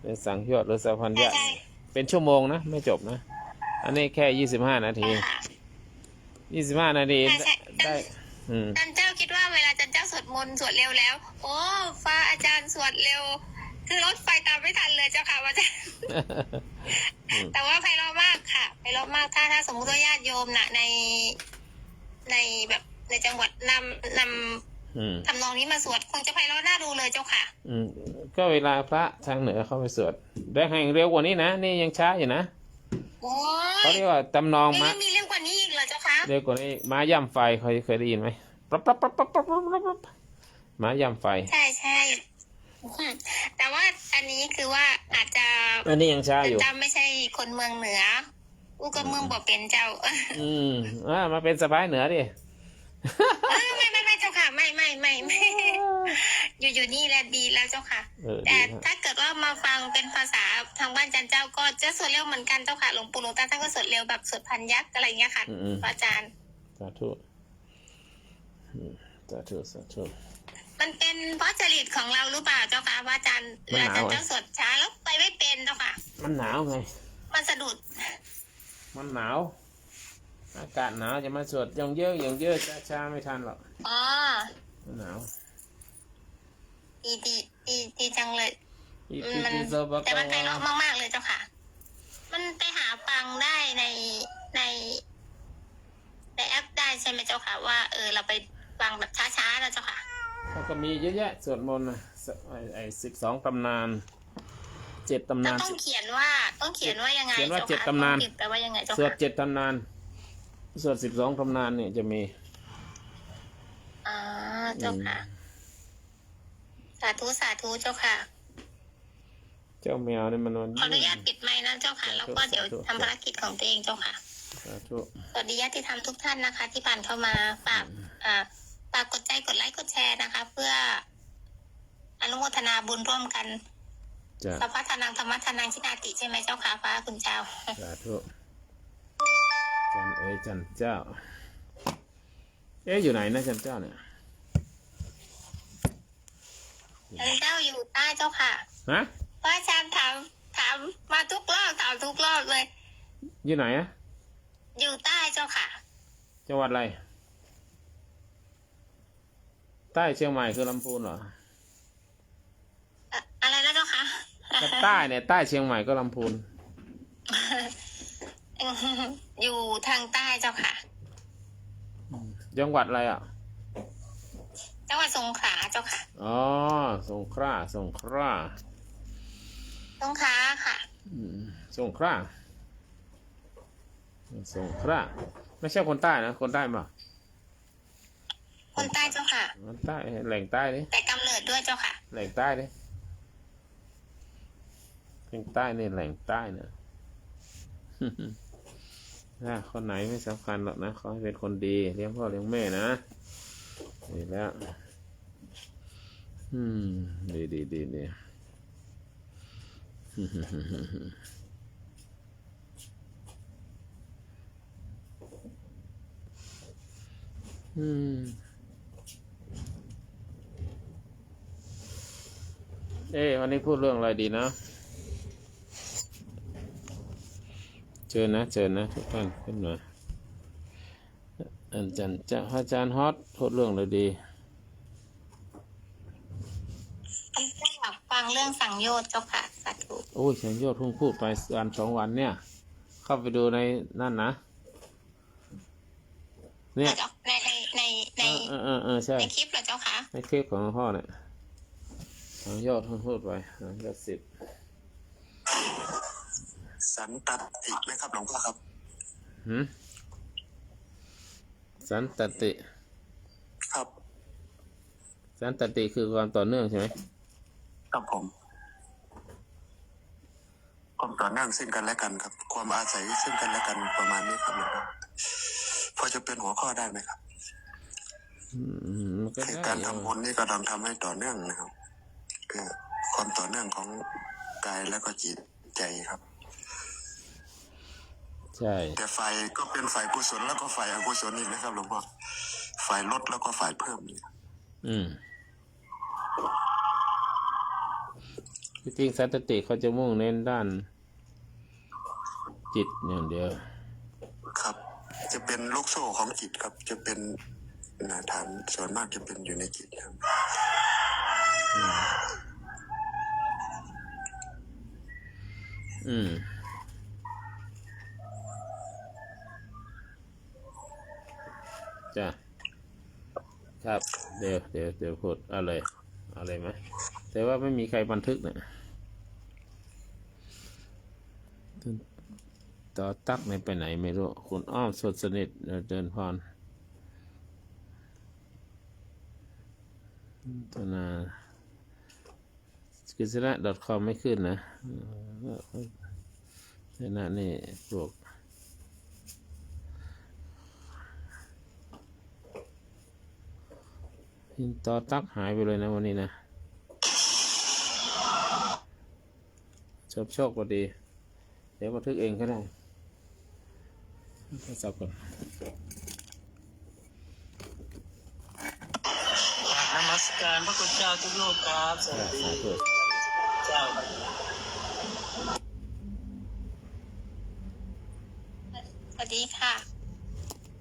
หรือสังโยชน์หรือสัพพัญญะ ใช่ เป็นชั่วโมงนะไม่จบนะ อันนี้แค่25 นาที ค่ะ 25 นาที ใช่ ได้อืม จันเจ้าคิดว่าเวลาจันเจ้าสวดมนต์สวดเร็วแล้ว โอ้ฟ้าอาจารย์สวดเร็ว คือรถไฟตามไม่ทันเลยเจ้าค่ะอาจารย์ แต่ว่าไพเราะมากค่ะไพเราะมากถ้าสมมติว่าญาติโยมนะในแบบในจังหวัดนำทำนองนี้มาสวดคงจะไพเราะน่าดูเลยเจ้าค่ะ ก็เวลาพระทางเหนือเข้าไปสวดได้แห่งเร็วกว่านี้นะนี่ยังช้าอยู่นะ โอ้ย เขาเรียกว่าตำนองม้า ยังมีเรื่องกว่านี้อีกเหรอเจ้าคะ เร็วกว่านี้ม้าย่ำไฟเคยได้ยินไหมปั๊บปั๊บปั๊บปั๊บปั๊บปั๊บม้าย่ำไฟ ใช่แต่ว่าอันนี้คือว่าอาจจะ อันนี้ยังช้าอยู่ จำไม่ใช่คนเมืองเหนืออู้ก็เมืองบ่เป็นเจ้า มาเป็นสะพ้ายเหนือดิ ไม่เจ้าค่ะไม่อยู่นี่แหละดีแล้วเจ้าค่ะ แต่ ดี ถ้าเกิดว่ามาฟังเป็นภาษาทางบ้านจันเจ้าก็จะสวดเร็วเหมือนกันเจ้าค่ะหลวงปู่หลวงตาท่านก็สวดเร็วแบบสวดพันยักษ์อะไรเงี้ยค่ะพระอาจารย์ สาธุสาธุสาธุ มันเป็นเพราะจริตของเราหรือเปล่าเจ้าค่ะพระอาจารย์เวลาจันเจ้าสวดช้าแล้วไปไม่เป็นเจ้าค่ะ มันหนาวไง มันสะดุด มันหนาวอากาศหนาวจะมาสวดอย่างเยอะช้าไม่ทันหรอก อ๋อ มันหนาว ดีจังเลย อี มัน โซบะ แต่มันไพเราะมากๆเลยเจ้าค่ะ มันไปหาฟังได้ในแอปได้ใช่ไหมเจ้าค่ะว่าเราไปฟังแบบช้าๆนะเจ้าค่ะ เขาก็มีเยอะแยะสวดมนต์นะไอ้12 ตำนาน 7 ตำ แล้ว นาน ต้องเขียนว่ายังไง เขียนว่า เจ้าค่ะ 7 ตำนาน ต้องแปลว่ายังไงเจ้า สวด ค่ะ 7 ตำนานสวด12 ตำนานเนี่ยจะมี อ๋อเจ้าค่ะ สาธุเจ้าค่ะ เจ้าแมวนี่มัน ขออนุญาตปิดไมค์นะเจ้าค่ะ แล้วก็เดี๋ยวทำภารกิจของตัวเองเจ้าค่ะ สาธุ สวัสดีญาติธรรมทุกท่านนะคะ ที่ผ่านเข้ามาฝากกดใจกดไลค์กดแชร์นะคะ เพื่ออนุโมทนาบุญร่วมกัน จ้ะ สัพพะทานังธรรมะทานังชินาติใช่ไหมเจ้าค่ะพระคุณเจ้า สาธุจันจันเจ้าอยู่ไหนนะจันเจ้าเนี่ย เจ้าอยู่ใต้เจ้าค่ะ ฮะ พระอาจารย์ถามมาทุกรอบถามทุกรอบเลย อยู่ไหนอะ อยู่ใต้เจ้าค่ะ จังหวัดอะไรใต้เชียงใหม่คือลำพูนเหรอ อะไรนะเจ้าค่ะ ถ้าใต้เนี่ยใต้เชียงใหม่ก็ลำพูน อยู่ทางใต้เจ้าค่ะ จังหวัดอะไรอ่ะ จังหวัดสงขลาเจ้าค่ะ อ๋อสงขลาสงขลาค่ะ สงขลาไม่ใช่คนใต้นะคนใต้มา คนใต้เจ้าค่ะ คนใต้แหล่งใต้ดิ แต่กำเนิดด้วยเจ้าค่ะ แหล่งใต้ดิแหล่งใต้เนี่ยแหล่งใต้เนี่ย ถ้าคนไหนไม่สำคัญหรอกนะขอให้เป็นคนดีเลี้ยงพ่อเลี้ยงแม่นะดีแล้วดีวันนี้พูดเรื่องอะไรดีนะเชิญนะทุกท่านขึ้นมาอาจารย์ฮอตพูดเรื่องอะไรดี อยากฟังเรื่องสังโยชน์เจ้าค่ะสาธุ โอ้ยฉันยอดเพิ่งพูดไป2 วันเนี่ยเข้าไปดูในนั่นนะเนี่ยในใช่ ในคลิปเหรอเจ้าค่ะ ในคลิปของพ่อเนี่ยยอดเพิ่งพูดไปยอด10 สันตติไหมครับหลวงพ่อครับ สันตติ ครับ สันตติคือความต่อเนื่องใช่ไหม ครับผมความต่อเนื่องซึ่งกันและกันครับ ความอาศัยซึ่งกันและกันประมาณนี้ครับหลวงพ่อพอจะเป็นหัวข้อได้ไหมครับ มันก็ คือ ได้ การทำบุญนี่ก็ต้องทำให้ต่อเนื่องนะครับคือความต่อเนื่องของกายและก็จิตใจครับ ใช่ แต่ฝ่ายก็เป็นฝ่ายกุศลแล้วก็ฝ่ายอกุศลอีกนะครับหลวงพ่อ ฝ่ายลดแล้วก็ฝ่ายเพิ่มเนี่ย จริงๆสันติเขาจะมุ่งเน้นด้านจิตอย่างเดียวครับ จะเป็นลูกโซ่ของจิตครับ จะเป็นฐานส่วนมากจะเป็นอยู่ในจิตครับจ้ะครับเดี๋ยวพูดอะไรไหมแต่ว่าไม่มีใครบันทึกเนี่ยต่อตักในไปไหนไม่รู้คุณอ้อมสดสนิทเดินพรธนากิษณะ .com ไม่ขึ้นนะธนานี่พวกต่อตักหายไปเลยนะวันนี้นะโชคพอดีเดี๋ยวบันทึกเองก็ได้ทดสอบก่อนนมัสการพระคุณเจ้าทุกรูปครับสวัสดีเจ้าสวัสดีค่ะ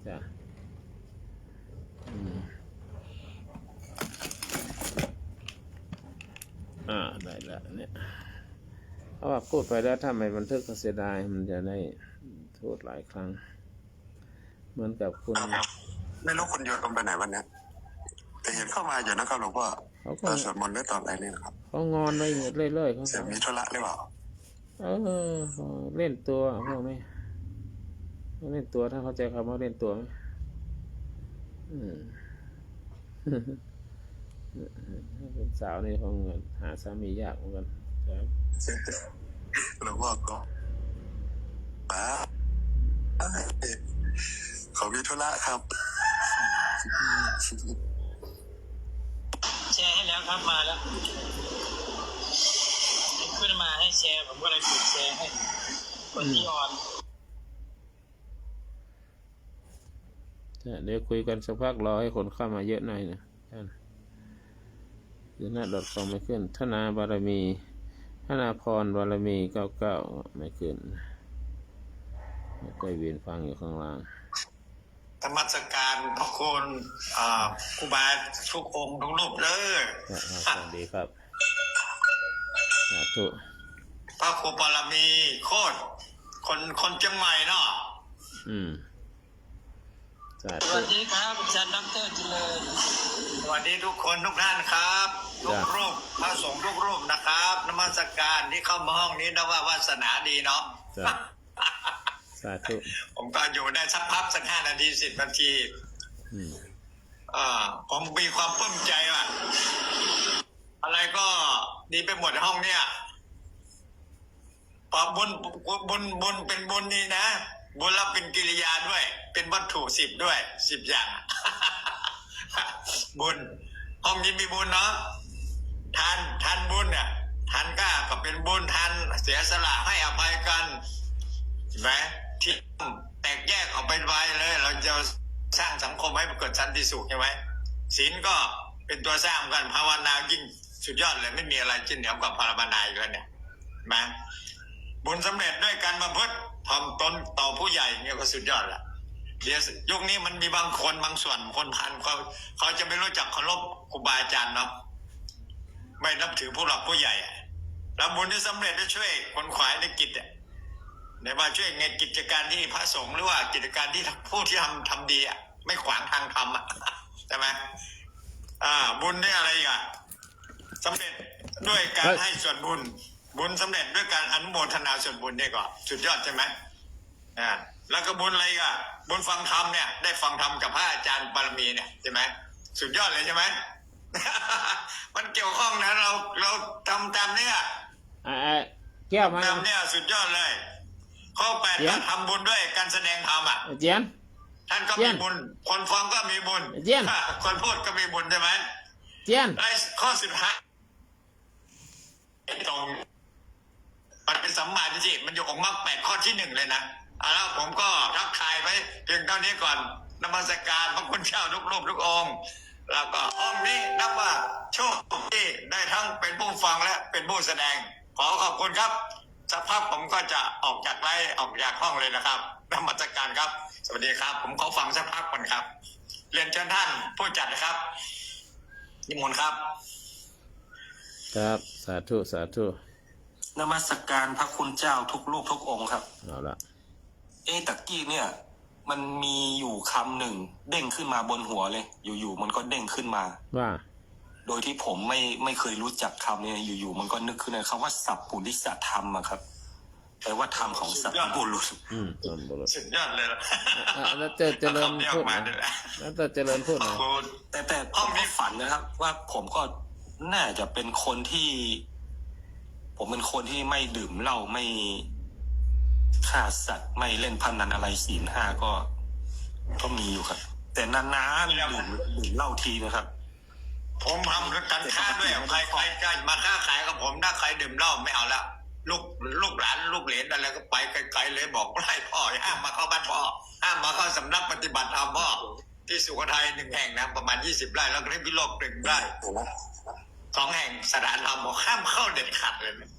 จ้ะได้แล้วเนี่ยเพราะว่าพูดไปแล้วถ้าไม่บันทึกก็เสียดายมันจะได้โทษหลายครั้งเหมือนกับคุณไม่รู้คุณโยนลงไปไหนวันนี้แต่เห็นเข้ามาอยู่นะครับหลวงพ่อตอนสวดมนต์หรือตอนอะไรนี่นะครับเขางอนไปหมดเรื่อยๆเขามีธุระหรือเปล่าเล่นตัวพวกนี้เล่นตัวถ้าเข้าใจคำว่าเล่นตัวไหมเป็นสาวนี่คงหาสามียากเหมือนกันครับหลวงพ่อก็เขามีธุระครับแชร์ให้แล้วครับมาแล้วขึ้นมาให้แชร์ผมก็เลยกดแชร์ให้คนที่ออนเดี๋ยวคุยกันสักพักรอให้คนเข้ามาเยอะหน่อยนะเดี๋ยวหน้า.com ไม่ขึ้นธนาบารมีธนาพรบารมี99ไม่ขึ้นก็เวียนฟังอยู่ข้างล่างธรรมสการพระคุณครูบาทุกองค์ทุกรูปเลยสวัสดีครับสาธุพระครูบารมีโคตรคนเชียงใหม่เนาะสวัสดีครับอาจารย์ดร.เจริญสวัสดีทุกคนทุกท่านครับทุกรูปพระสงฆ์ทุกรูปนะครับนมัสการที่เข้ามาห้องนี้นะว่าวาสนาดีเนาะสาธุผมก็อยู่ได้สักพักสัก5 นาที10 นาทีผมมีความปลื้มใจว่าอะไรก็ดีไปหมดห้องเนี้ยพอบุญเป็นบุญนี่นะบุญรับเป็นกิริยาด้วยเป็นวัตถุ10ด้วย10อย่างบุญห้องนี้มีบุญเนาะทานบุญเนี่ยทานก็เป็นบุญทานเสียสละให้อภัยกันเห็นไหมที่แตกแยกออกไปเลยเราจะสร้างสังคมให้เกิดสันติสุขใช่ไหมศีลก็เป็นตัวสร้างกันภาวนายิ่งสุดยอดเลยไม่มีอะไรจิ้นเหนียวกับภาวนาอีกแล้วเนี่ยมาบุญสำเร็จด้วยการประพฤติถ่อมตนต่อผู้ใหญ่เนี่ยก็สุดยอดละเดี๋ยวยุคนี้มันมีบางคนบางส่วนคนพันเขาจะไม่รู้จักเคารพครูบาอาจารย์เนาะไม่นับถือผู้หลักผู้ใหญ่แล้วบุญที่สำเร็จได้ช่วยคนขวายในกิจในว่าช่วยในกิจการที่พระสงฆ์หรือว่ากิจการที่ผู้ที่ทำดีไม่ขวางทางธรรมใช่ไหมบุญได้อะไรอ่ะสำเร็จด้วยการให้ส่วนบุญสำเร็จด้วยการอนุโมทนาส่วนบุญนี่ก็สุดยอดใช่ไหมแล้วก็บุญอะไรอ่ะบุญฟังธรรมเนี่ยได้ฟังธรรมกับพระอาจารย์บารมีเนี่ยใช่ไหมสุดยอดเลยใช่ไหม มันเกี่ยวข้องนะเราทำตามเนี่ยแก้วมาตามเนี่ยสุดยอดเลยข้อ8การทำบุญด้วยการแสดงธรรมเจียนท่านก็มีบุญคนฟังก็มีบุญคนพูดก็มีบุญใช่ไหมเจียนไอ้ข้อสุดท้ายตรงมันเป็นสัมมาทิฏฐิมันอยู่ของมรรค8 ข้อที่ 1เลยนะแล้วผมก็ทักทายไว้เพียงเท่านี้ก่อน นมัสการพระคุณเจ้าทุกรูปทุกองค์แล้วก็ห้องนี้นับว่าโชคดีได้ทั้งเป็นผู้ฟังและเป็นผู้แสดงขอขอบคุณครับสักพักผมก็จะออกจากไลฟ์ออกจากห้องเลยนะครับนมัสการครับสวัสดีครับผมขอฟังสักพักก่อนครับเรียนเชิญท่านผู้จัดนะครับนิมนต์ครับ ครับสาธุสาธุ นมัสการพระคุณเจ้าทุกรูปทุกองค์ครับ เอาละ ตะกี้เนี่ย มันมีอยู่คำหนึ่งเด้งขึ้นมาบนหัวเลย อยู่ๆมันก็เด้งขึ้นมา ว่า โดยที่ผมไม่เคยรู้จักคำนี้อยู่ๆมันก็นึกขึ้นในคำว่าสัพพุริสธรรมอะครับแปลว่าธรรมของสัพพุรุษ ตอนบร สุดยอดเลยนะ แล้วเจริญพูดนะแล้วเจริญพูดนะ แต่ผมไม่ฝันนะครับ ว่าผมก็น่าจะเป็นคนที่ ผมเป็นคนที่ไม่ดื่มเหล้าไม่ฆ่าสัตว์ไม่เล่นพนันอะไรศีลห้าก็มีอยู่ครับ แต่นานๆดื่มเหล้าทีนะครับ ผมทำกันค้าด้วยใครจะมาค้าขายกับผมถ้าใครดื่มเหล้าไม่เอาละลูกหลานลูกเหลนอะไรก็ไปไกลๆเลยบอกไล่พ่อห้ามมาเข้าบ้านพ่อห้ามมาเข้าสำนักปฏิบัติธรรมพ่อที่สุโขทัย1 แห่งนะประมาณ20 ไร่แล้วก็ที่พิโลก1 ไร่2 แห่งสถานธรรมบอกห้ามเข้าเด็ดขาดเลยนะ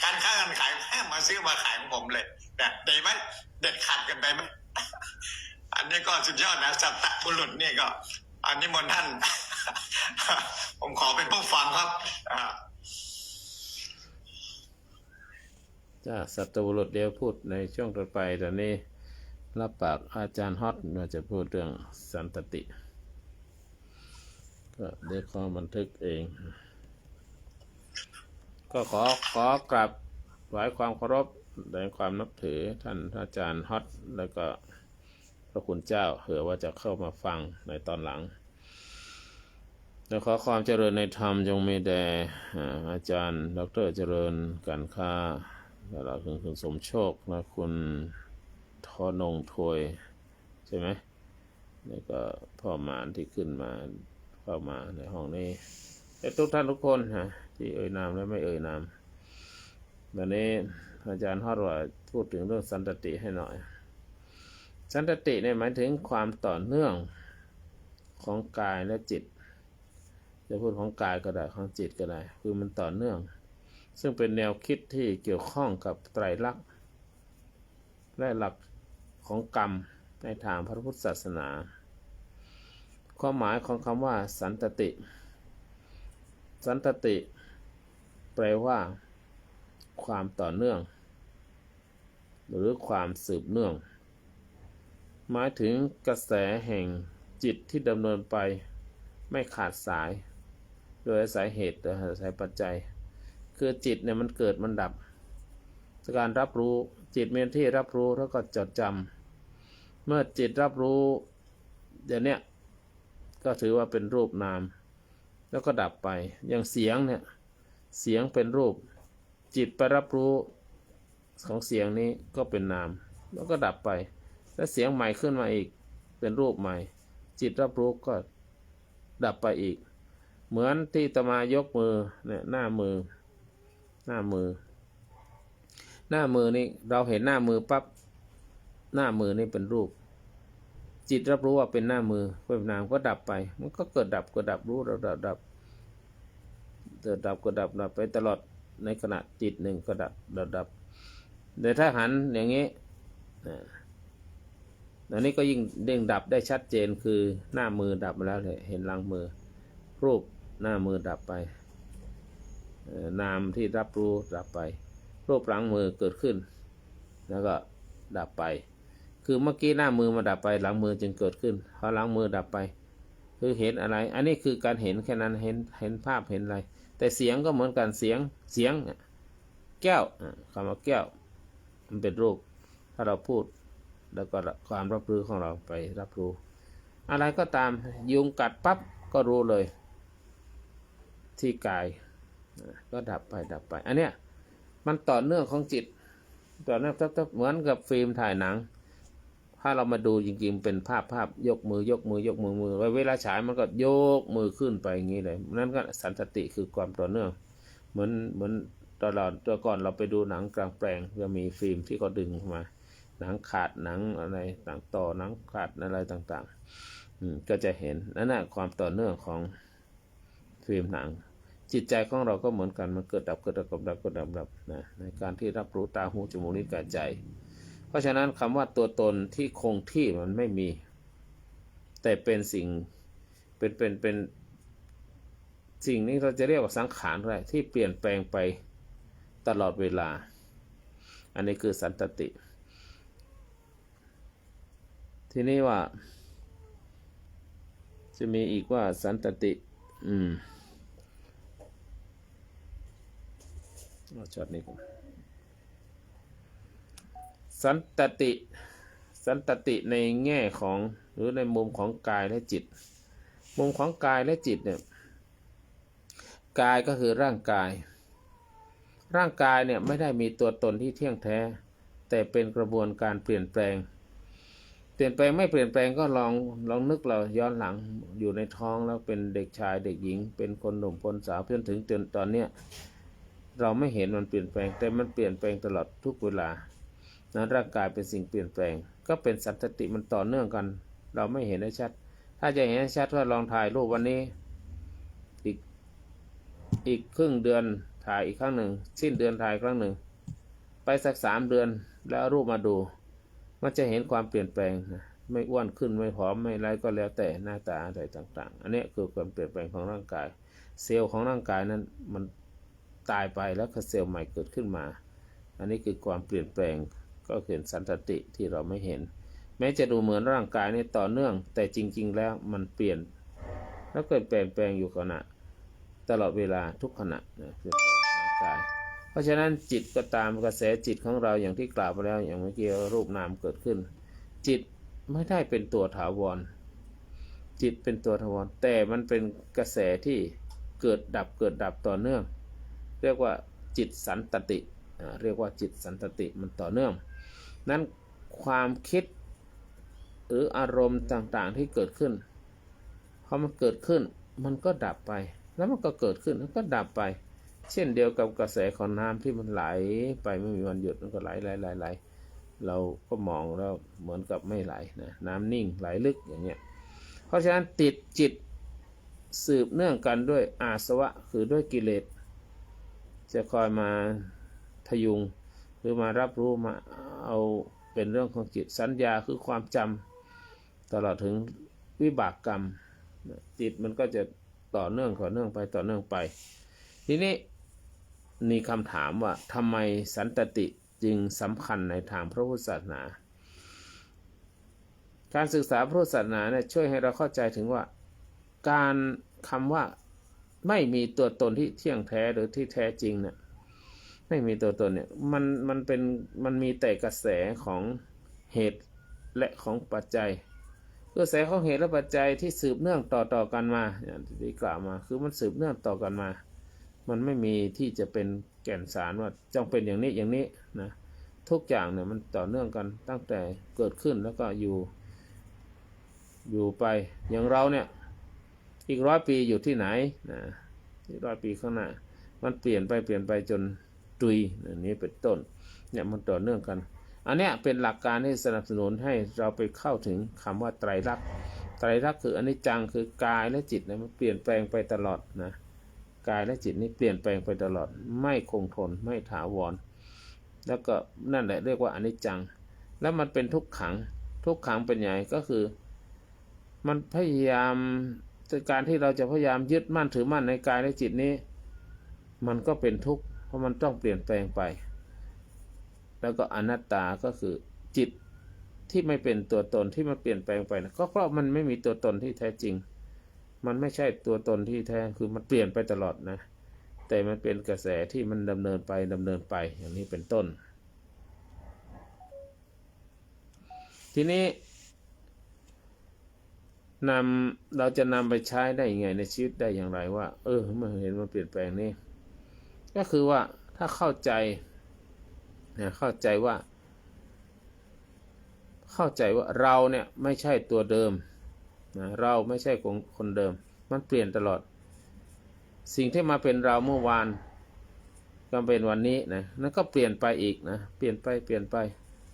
การค้าการขายห้ามมาซื้อมาขายของผมเลยเนี่ยดีไหมเด็ดขาดกันไปไหมอันนี้ก็สุดยอดนะสัตตบุรุษนี่ก็อันนี้มนต์ท่าน ผมขอเป็นผู้ฟังครับจ้าสัตว์บุรุษเดี๋ยวพูดในช่วงต่อไปตอนนี้รับปากอาจารย์ฮอตว่าจะพูดเรื่องสันตติก็ได้ข้อบันทึกเองก็ขอกราบถวายความเคารพในความนับถือท่านอาจารย์ฮอตแล้วก็พระคุณเจ้าเผื่อว่าจะเข้ามาฟังในตอนหลังแล้วขอความเจริญในธรรมจงมีแด่อาจารย์ดร.เจริญกันค่าแล้วคุณสมโชคและคุณทอนงถวยใช่ไหมแล้วก็พ่อหมานที่ขึ้นมาเข้ามาในห้องนี้และทุกท่านทุกคนที่เอ่ยนามและไม่เอ่ยนามวันนี้อาจารย์ฮอดว่าพูดถึงเรื่องสันตติให้หน่อยสันตติเนี่ยหมายถึงความต่อเนื่องของกายและจิตจะพูดของกายก็ได้ของจิตก็ได้คือมันต่อเนื่องซึ่งเป็นแนวคิดที่เกี่ยวข้องกับไตรลักษณ์และหลักของกรรมในทางพระพุทธศาสนาความหมายของคำว่าสันตติสันตติแปลว่าความต่อเนื่องหรือความสืบเนื่องหมายถึงกระแสแห่งจิตที่ดำเนินไปไม่ขาดสายโดยอาศัยเหตุโดยอาศัยปัจจัยคือจิตเนี่ยมันเกิดมันดับการรับรู้จิตมีหน้าที่รับรู้แล้วก็จดจำเมื่อจิตรับรู้อย่างเนี้ยก็ถือว่าเป็นรูปนามแล้วก็ดับไปอย่างเสียงเนี่ยเสียงเป็นรูปจิตไปรับรู้ของเสียงนี้ก็เป็นนามแล้วก็ดับไปแล้วเสียงใหม่ขึ้นมาอีกเป็นรูปใหม่จิตรับรู้ก็ดับไปอีกเหมือนที่ตมายกมือเนี่ยหน้ามือนี่เราเห็นหน้ามือปั๊บหน้ามือนี่เป็นรูปจิตรับรู้ว่าเป็นหน้ามือเป็นนามก็ดับไปมันก็เกิดดับก็ดับรู้ดับเกิดดับก็ดับไปตลอดในขณะจิตหนึ่งก็ดับแต่ถ้าหันอย่างนี้อันนี้ก็ยิ่งเด้งดับได้ชัดเจนคือหน้ามือดับมาแล้วเลยเห็นหลังมือรูปหน้ามือดับไปนามที่รับรู้ดับไปรูปหลังมือเกิดขึ้นแล้วก็ดับไปคือเมื่อกี้หน้ามือมาดับไปหลังมือจึงเกิดขึ้นพอหลังมือดับไปคือเห็นอะไรอันนี้คือการเห็นแค่นั้นเห็นภาพเห็นอะไรแต่เสียงก็เหมือนกันเสียงแก้วคำว่าแก้วมันเป็นรูปถ้าเราพูดแล้วก็ความรับรู้ของเราไปรับรู้อะไรก็ตามยุงกัดปั๊บก็รู้เลยที่กายก็ดับไปอันเนี้ยมันต่อเนื่องของจิตต่อเนื่องเหมือนกับฟิล์มถ่ายหนังถ้าเรามาดูจริงๆเป็นภาพยกมืเวลาฉายมันก็ยกมือขึ้นไปอย่างนี้เลยนั่นก็สันตติคือความต่อเนื่องเหมือนตลอดตัวก่อนเราไปดูหนังกลางแปลงจะมีฟิล์มที่เขาดึงมา หนังขาดหนังอะไรต่างต่อหนังขาดอะไรต่างๆก็จะเห็นนั่นแหละความต่อเนื่องของฟิล์มหนังจิตใจของเราก็เหมือนกันมันเกิดดับเกิดดับเกิดดับเกิดดับดับนะในการที่รับรู้ตาหูจมูกลิ้นกายใจเพราะฉะนั้นคำว่าตัวตนที่คงที่มันไม่มีแต่เป็นสิ่งเป็นสิ่งนี้เราจะเรียกว่าสังขารอะไรที่เปลี่ยนแปลงไปตลอดเวลาอันนี้คือสันตติ ทีนี้ว่าจะมีอีกว่าสันตติเอาช็อตนี้ก่อนสันตติในแง่ของหรือในมุมของกายและจิตมุมของกายและจิตเนี่ยกายก็คือร่างกายเนี่ยไม่ได้มีตัวตนที่เที่ยงแท้แต่เป็นกระบวนการเปลี่ยนแปลงไม่เปลี่ยนแปลงก็ลองนึกเราย้อนหลังอยู่ในท้องแล้วเป็นเด็กชายเด็กหญิงเป็นคนหนุ่มคนสาวจนถึงตอนเนี้ยเราไม่เห็นมันเปลี่ยนแปลงแต่มันเปลี่ยนแปลงตลอดทุกเวลานั้นร่างกายเป็นสิ่งเปลี่ยนแปลงก็เป็นสันตติมันต่อเนื่องกันเราไม่เห็นได้ชัดถ้าจะเห็นได้ชัดว่าลองถ่ายรูปวันนี้อีกครึ่งเดือนถ่ายอีกครั้งหนึ่งสิ้นเดือนถ่ายครั้งหนึ่งไปสัก3 เดือนแล้วเอารูปมาดูมันจะเห็นความเปลี่ยนแปลงนะไม่อ้วนขึ้นไม่ผอมไม่อะไรก็แล้วแต่หน้าตาอะไรต่างๆอันนี้คือความเปลี่ยนแปลงของร่างกายเซลล์ของร่างกายนั้นมันตายไปแล้วก็เซลล์ใหม่เกิดขึ้นมาอันนี้คือความเปลี่ยนแปลงก็คือสันตติที่เราไม่เห็นแม้จะดูเหมือนร่างกายนี้ต่อเนื่องแต่จริงๆแล้วมันเปลี่ยนแล้วเกิดเปลี่ยนแปลงอยู่ขณะตลอดเวลาทุกขณะนะเปลี่ยนแปลงร่างกายเพราะฉะนั้นจิตก็ตามกระแสจิตของเราอย่างที่กล่าวไปแล้วอย่างเมื่อกี้รูปนามเกิดขึ้นจิตไม่ได้เป็นตัวถาวรจิตเป็นตัวถาวรแต่มันเป็นกระแสที่เกิดดับต่อเนื่องเรียกว่าจิตสันตติเรียกว่าจิตสันตติมันต่อเนื่องนั้นความคิดหรืออารมณ์ต่างๆที่เกิดขึ้นพอมันเกิดขึ้นมันก็ดับไปแล้วมันก็เกิดขึ้นแล้วก็ดับไปเช่นเดียวกับกระแสของน้ำที่มันไหลไปไม่มีวันหยุดมันก็ไหลเราก็มองแล้วเหมือนกับไม่ไหลนะน้ำนิ่งไหลลึกอย่างเงี้ยเพราะฉะนั้นติดจิตสืบเนื่องกันด้วยอาสวะคือด้วยกิเลสจะคอยมาทยุงหรือมารับรู้มาเอาเป็นเรื่องของจิตสัญญาคือความจำตลอดถึงวิบากกรรมจิตมันก็จะต่อเนื่องไปทีนี้มีคำถามว่าทำไมสันตติจึงสำคัญในทางพระพุทธศาสนาการศึกษาพระพุทธศาสนาเนี่ยช่วยให้เราเข้าใจถึงว่าการคำว่าไม่มีตัวตนที่เที่ยงแท้หรือที่แท้จริงเนี่ยไม่มีตัวตนเนี่ยมันมีแต่กระแสของเหตุและของปัจจัยกระแสของเหตุและปัจจัยที่สืบเนื่องต่อกันมาอย่างที่กล่าวมาคือมันสืบเนื่องต่อกันมามันไม่มีที่จะเป็นแก่นสารว่าจงเป็นอย่างนี้นะทุกอย่างเนี่ยมันต่อเนื่องกันตั้งแต่เกิดขึ้นแล้วก็อยู่ไปอย่างเราเนี่ยอีก100 ปีอยู่ที่ไหนนะอีก100 ปีข้างหน้ามันเปลี่ยนไปจนตุยอย่างนี้เป็นต้นเนี่ยมันต่อเนื่องกันอันเนี้ยเป็นหลักการที่สนับสนุนให้เราไปเข้าถึงคำว่าไตรลักษณ์คืออนิจจังคือกายและจิตเนี่ยมันเปลี่ยนแปลงไปตลอดนะกายและจิตนี่เปลี่ยนแปลงไปตลอดไม่คงทนไม่ถาวรแล้วก็นั่นแหละเรียกว่าอนิจจังแล้วมันเป็นทุกขังเป็นไงก็คือมันพยายามการที่เราจะพยายามยึดมั่นถือมั่นในกายและจิตนี้มันก็เป็นทุกข์เพราะมันต้องเปลี่ยนแปลงไปแล้วก็อนัตตาก็คือจิตที่ไม่เป็นตัวตนที่มันเปลี่ยนแปลงไปนะก็เพราะมันไม่มีตัวตนที่แท้จริงมันไม่ใช่ตัวตนที่แท้คือมันเปลี่ยนไปตลอดนะแต่มันเป็นกระแสที่มันดำเนินไปอย่างนี้เป็นต้นทีนี้เราจะนำไปใช้ได้ยังไงในชีวิตได้อย่างไรว่าเมื่อเห็นมันเปลี่ยนแปลงนี่ก็คือว่าถ้าเข้าใจว่าเราเนี่ยไม่ใช่ตัวเดิมนะเราไม่ใช่คนเดิมมันเปลี่ยนตลอดสิ่งที่มาเป็นเราเมื่อวานก็เป็นวันนี้นะนั่นก็เปลี่ยนไปอีกนะเปลี่ยนไป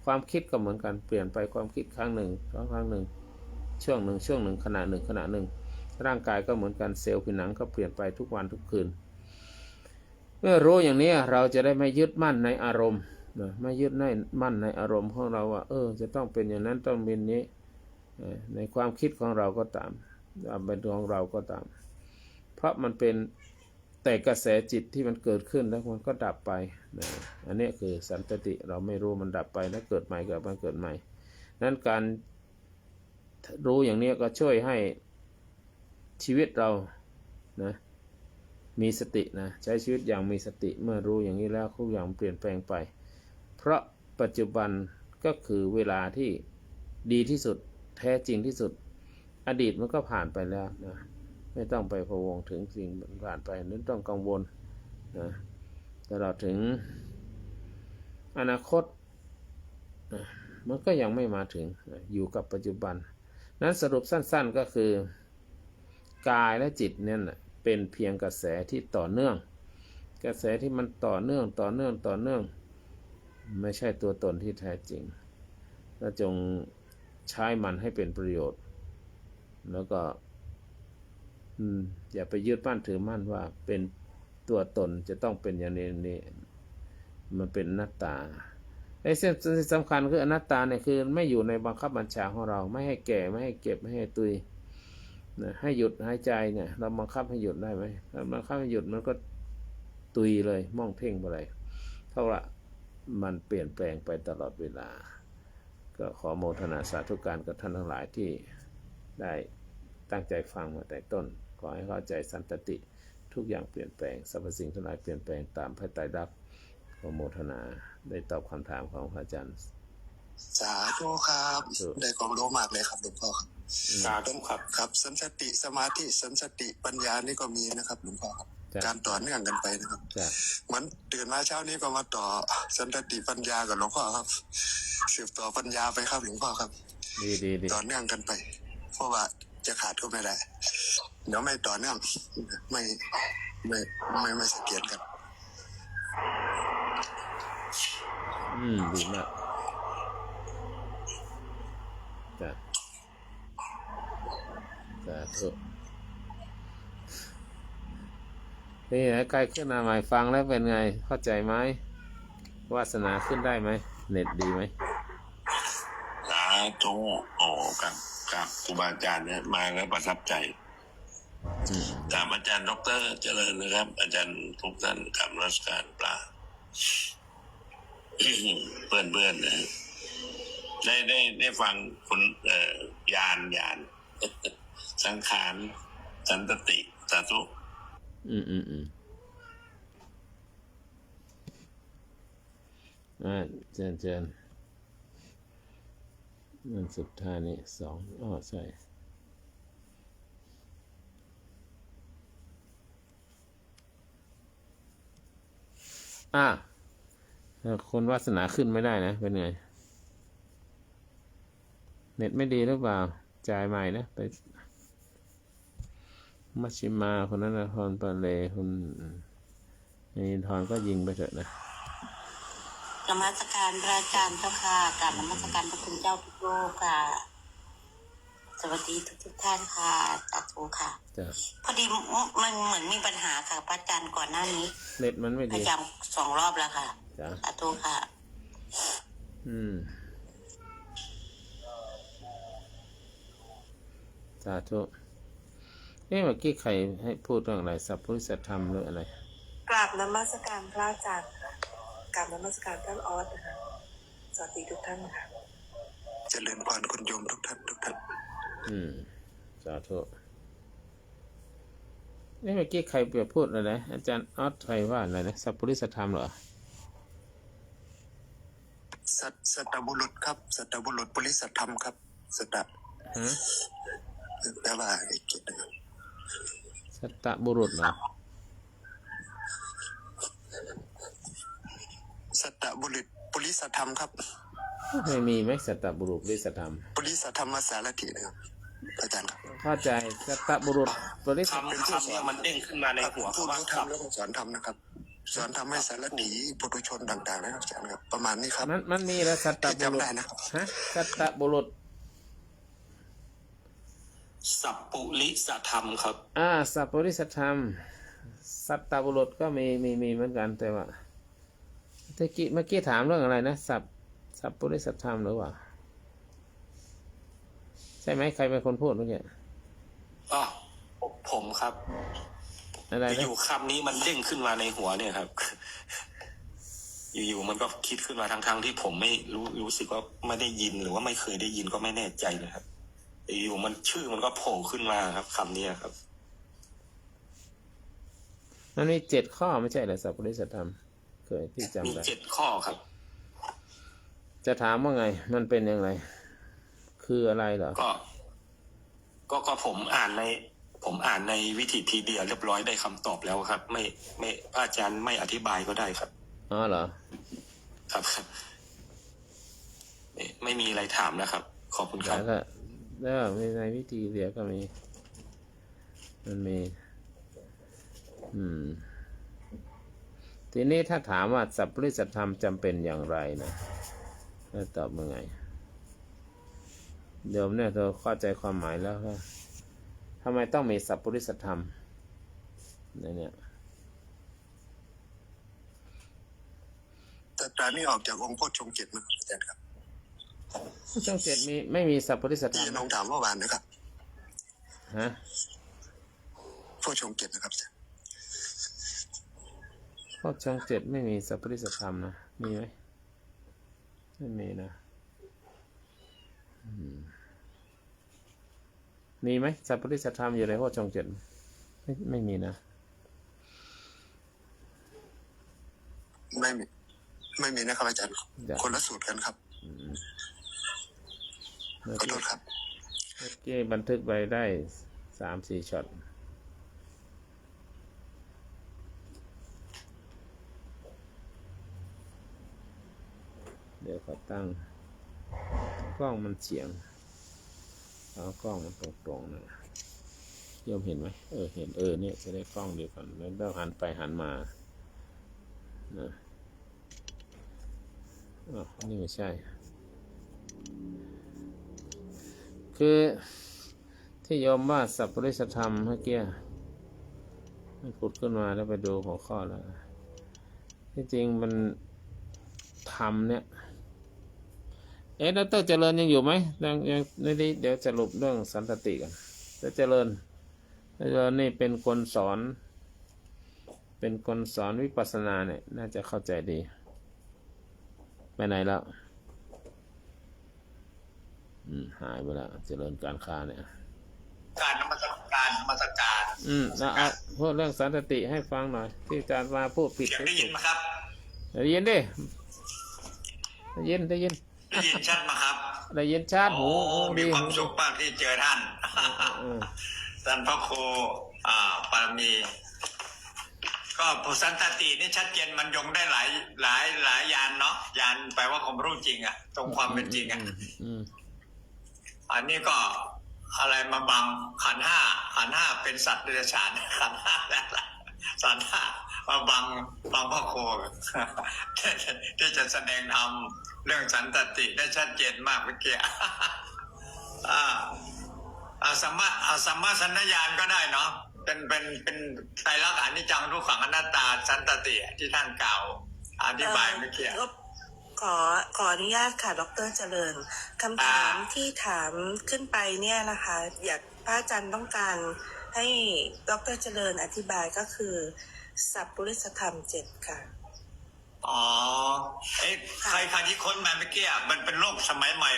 ความคิดก็เหมือนกันเปลี่ยนไปความคิดครั้งหนึ่งครั้งหนึ่งช่วงหนึ่งขณะหนึ่งร่างกายก็เหมือนกันเซลล์ผิวหนังก็เปลี่ยนไปทุกวันทุกคืนเมื่อรู้อย่างนี้เราจะได้ไม่ยึดมั่นในอารมณ์ไม่ยึดมั่นในอารมณ์ของเราว่าจะต้องเป็นอย่างนั้นต้องเป็นนี้ในความคิดของเราก็ตามเป็นของเราก็ตามเพราะมันเป็นแต่กระแสจิตที่มันเกิดขึ้นแล้วมันก็ดับไปอันนี้คือสันตติเราไม่รู้มันดับไปแล้วเกิดใหม่เกิดใหม่นั้นการรู้อย่างนี้ก็ช่วยให้ชีวิตเรานะมีสตินะใช้ชีวิตอย่างมีสติเมื่อรู้อย่างนี้แล้วทุกอย่างเปลี่ยนแปลงไปเพราะปัจจุบันก็คือเวลาที่ดีที่สุดแท้จริงที่สุดอดีตมันก็ผ่านไปแล้วนะไม่ต้องไปพะวงถึงสิ่งผ่านไปนั้นต้องกังวลนะตลอดถึงอนาคตนะมันก็ยังไม่มาถึงอยู่กับปัจจุบันนั้นสรุปสั้นๆก็คือกายและจิตเนี่ยเป็นเพียงกระแสที่ต่อเนื่องกระแสที่มันต่อเนื่องไม่ใช่ตัวตนที่แท้จริงและจงใช้มันให้เป็นประโยชน์แล้วก็อย่าไปยึดมั่นถือมั่นว่าเป็นตัวตนจะต้องเป็นอย่างนี้มันเป็นอนัตตาไอ้เส้นที่สำคัญคืออนัตตาเนี่ยคือไม่อยู่ในบังคับบัญชาของเราไม่ให้แก่ไม่ให้เก็บไม่ให้ตุยให้หยุดหายใจเนี่ยเราบังคับให้หยุดได้ไหมถ้าบังคับให้หยุดมันก็ตุยเลยมองเพ่งไปเลยเท่าละมันเปลี่ยนแปลงไปตลอดเวลาก็ขอโมทนาสาธุการกับท่านทั้งหลายที่ได้ตั้งใจฟังมาแต่ต้นขอให้เข้าใจสันตติทุกอย่างเปลี่ยนแปลงสรรพสิ่งทั้งหลายเปลี่ยนแปลงตามพระไตรลักษณ์ขอโมทนาได้ตอบคำถามของพระอาจารย์สาธุครับได้ความรู้มากเลยครับหลวงพ่อครับสาธุครับครับสัมสติสมาธิสัมสติปัญญานี่ก็มีนะครับหลวงพ่อครับการต่อเนื่องกันไปนะครับเหมือนตื่นมาเช้านี้ก็มาต่อสันสติปัญญากับหลวงพ่อครับสืบต่อปัญญาไปครับหลวงพ่อครับดีต่อเนื่องกันไปเพราะว่าจะขาดก็ไม่ได้เดี๋ยวไม่ต่อเนื่องไม่เสถียรกันดีมากสาธุนี่นะใครขึ้นมาใหม่ฟังแล้วเป็นไงเข้าใจไหมวาสนาขึ้นได้ไหมเน็ตดีไหมสาธุกับครูบาอาจารย์เนี่ยมาแล้วประทับใจตามอาจารย์ดร.เจริญนะครับอาจารย์ทุกท่านกับรัชการปลาเพื่อนนะได้ฟังคุณยานสังขารสันตติสาธุเชิญนั่นสุดท้ายนี่2ใช่คนวาสนาขึ้นไม่ได้นะเป็นไงเน็ตไม่ดีหรือเปล่าจ่ายใหม่นะไปมัชชิมาคนนั้นนะทอนปาเลคุณนี่ทอนก็ยิงไปเถอะนะนมัสการพระอาจารย์เจ้าค่ะกราบนมัสการพระคุณเจ้าทุกโลกค่ะสวัสดีทุกท่านค่ะสาธุค่ะพอดีมันเหมือนมีปัญหาค่ะพระอาจารย์ก่อนหน้านี้เน็ตมันไม่ดีพยายาม2 รอบแล้วค่ะสาธุค่ะสาธุเมื่อกี้ใครให้พูดเรื่องอะไรสัพพุริสธรรมหรืออะไรกราบนมัสการพระอาจารย์กราบนมัสการท่านออสนะคะสวัสดีทุกท่านค่ะเจริญพรคุณโยมทุกท่านสาธุเมื่อกี้ใครเปรียบพูดอะไรนะอาจารย์ออสใครว่าอะไรนะสัพพุริสธรรมเหรอสัตบุรุษครับสัตบุรุษปุริสธรรมครับสัตแปลว่าไอ้เกียรติสัตบุรุษเหรอสัตบุรุษปุริสธรรมครับไม่มีไหมสัตบุรุษปุริสธรรมปุริสธรรมสารถินะครับอาจารย์ครับเข้าใจสัตบุรุษปุริสธรรมคำเนี่ยมันเด้งขึ้นมาในหัวพูดทำแล้วก็สอนทำนะครับ สอนทำให้สารถีปุถุชนต่างๆนะครับอาจารย์ครับประมาณนี้ครับมันมีแล้วสัตตบุรุษ จำได้นะครับ ฮะสัตตบุรุษ สัพปุริสธรรมครับ สัพปริสธรรมสัตตบุรุษก็มีเหมือนกันแต่ว่าเมื่อกี้ถามเรื่องอะไรนะสัพปริสธรรมหรือเปล่าใช่ไหมใครเป็นคนพูดเมื่อกี้ผมครับอะไรนะอยู่คำนี้มันเด้งขึ้นมาในหัวเนี่ยครับ อยู่ๆมันก็คิดขึ้นมาทั้งที่ผมไม่รู้สึกว่าไม่ได้ยินหรือว่าไม่เคยได้ยินก็ไม่แน่ใจเลยครับอยู่มันชื่อมันก็โผล่ขึ้นมาครับคำนี้ครับมันมี7 ข้อไม่ใช่เหรอสัพปริสธรรมเคยที่จำได้มี7 ข้อครับจะถามว่าไงมันเป็นอย่างไรคืออะไรเหรอก็ผมอ่านในวิกิพีเดียเรียบร้อยได้คำตอบแล้วครับไม่อาจารย์ไม่อธิบายก็ได้ครับเหรอครับไม่มีอะไรถามนะครับขอบคุณครับแล้วในวิธีเดียก็มีมันมีทีนี้ถ้าถามว่าสัพปริสธรรมจำเป็นอย่างไรนะจะตอบยังไงเดิมเนี่ยเราเข้าใจความหมายแล้วว่าทำไมต้องมีสัพปริสธรรมเนี่ยแต่ตรานี้ออกจากองค์โพชฌงค์ 7นะครับอาจารย์ครับโพชฌงค์ 7ไม่มีสัพปริสธรรมที่น้องถามเมื่อวานนะครับโพชฌงค์ 7นะครับอาจารย์โพชฌงค์ 7ไม่มีสัพปริสธรรมนะมีไหมไม่มีนะมีไหมสัพปริสธรรมอยู่ในโพชฌงค์ 7ไม่มีนะไม่มีนะครับอาจารย์คนละสูตรกันครับขอโทษครับเมื่อกี้บันทึกไปได้ 3-4 ช็อตเดี๋ยวขอตั้งกล้องมันเฉียงเอากล้องมันตรงๆนะโยมเห็นไหมเห็นเนี่ยจะได้กล้องเดียวกันแล้วเราหันไปหันมานะนี่ไม่ใช่คือที่โยมว่าสัพปริสธรรมเมื่อกี้มันขุดขึ้นมาแล้วไปดูหัวข้อแล้วที่จริงมันธรรมเนี่ยดร.เจริญยังอยู่ไหมยังนี่เดี๋ยวจะสรุปเรื่องสันตติกันเจริญนี่เป็นคนสอนวิปัสสนาเนี่ยน่าจะเข้าใจดีไปไหนแล้วหายไปแล้วเจริญการค้าเนี่ยการนมัสการแล้วพูดเรื่องสันตติให้ฟังหน่อยที่อาจารย์มาพูดผิดได้ยินไหมครับได้ยินดิได้ยินชัดไหมครับได้ยินชัดหูมีความสุขมากที่เจอท่านท่านพระครูปารมีก็ผู้สันตตินี่ชัดเจนมันยงได้หลายยานเนาะยานแปลว่าความรู้จริงอ่ะตรงความเป็นจริงอ่ะอันนี้ก็อะไรมาบังขันธ์ห้าเป็นสัตว์เดรัจฉานขันธ์ห้าแล้วสัตว์ห้ามาบังพระโคที่จะแสดงธรรมเรื่องสันตติได้ชัดเจนมากเมื่อกี้สัมมาสัญญาณก็ได้เนาะเป็นไตรลักษณ์อนิจจังทุกขังอนัตตาสันตติที่ท่านกล่าวอธิบายเมื่อกี้ขออนุญาตค่ะดร.เจริญคำถามที่ถามขึ้นไปเนี่ยนะคะอยากพระอาจารย์ต้องการให้ดร.เจริญอธิบายก็คือสัพปริสธรรม 7ค่ะใครที่ค้นมาเมื่อกี้มันเป็นโลกสมัยใหม่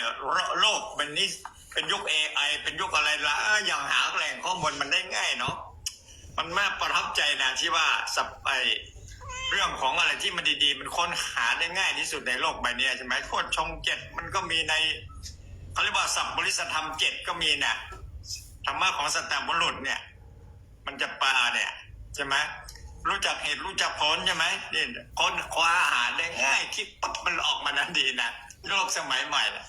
โลกมันนี่เป็นยุค AI เป็นยุคอะไรละอย่างหาแหล่งข้อมูลมันได้ง่ายเนาะมันน่าประทับใจนะที่ว่าเรื่องของอะไรที่มันดีๆมันค้นหาได้ง่ายที่สุดในโลกใบนี้ใช่ไหมโพชฌงค์ 7มันก็มีในเขาเรียกว่าสัพปริสธรรม 7ก็มีเนี่ยธรรมะของสัตตบุรุษเนี่ยมันจะปาเนี่ยใช่ไหมรู้จักเหตุรู้จักผลใช่ไหมนี่ค้นคว้าหาได้ง่ายคิดปั๊บมันออกมาทันทีนะโลกสมัยใหม่นะ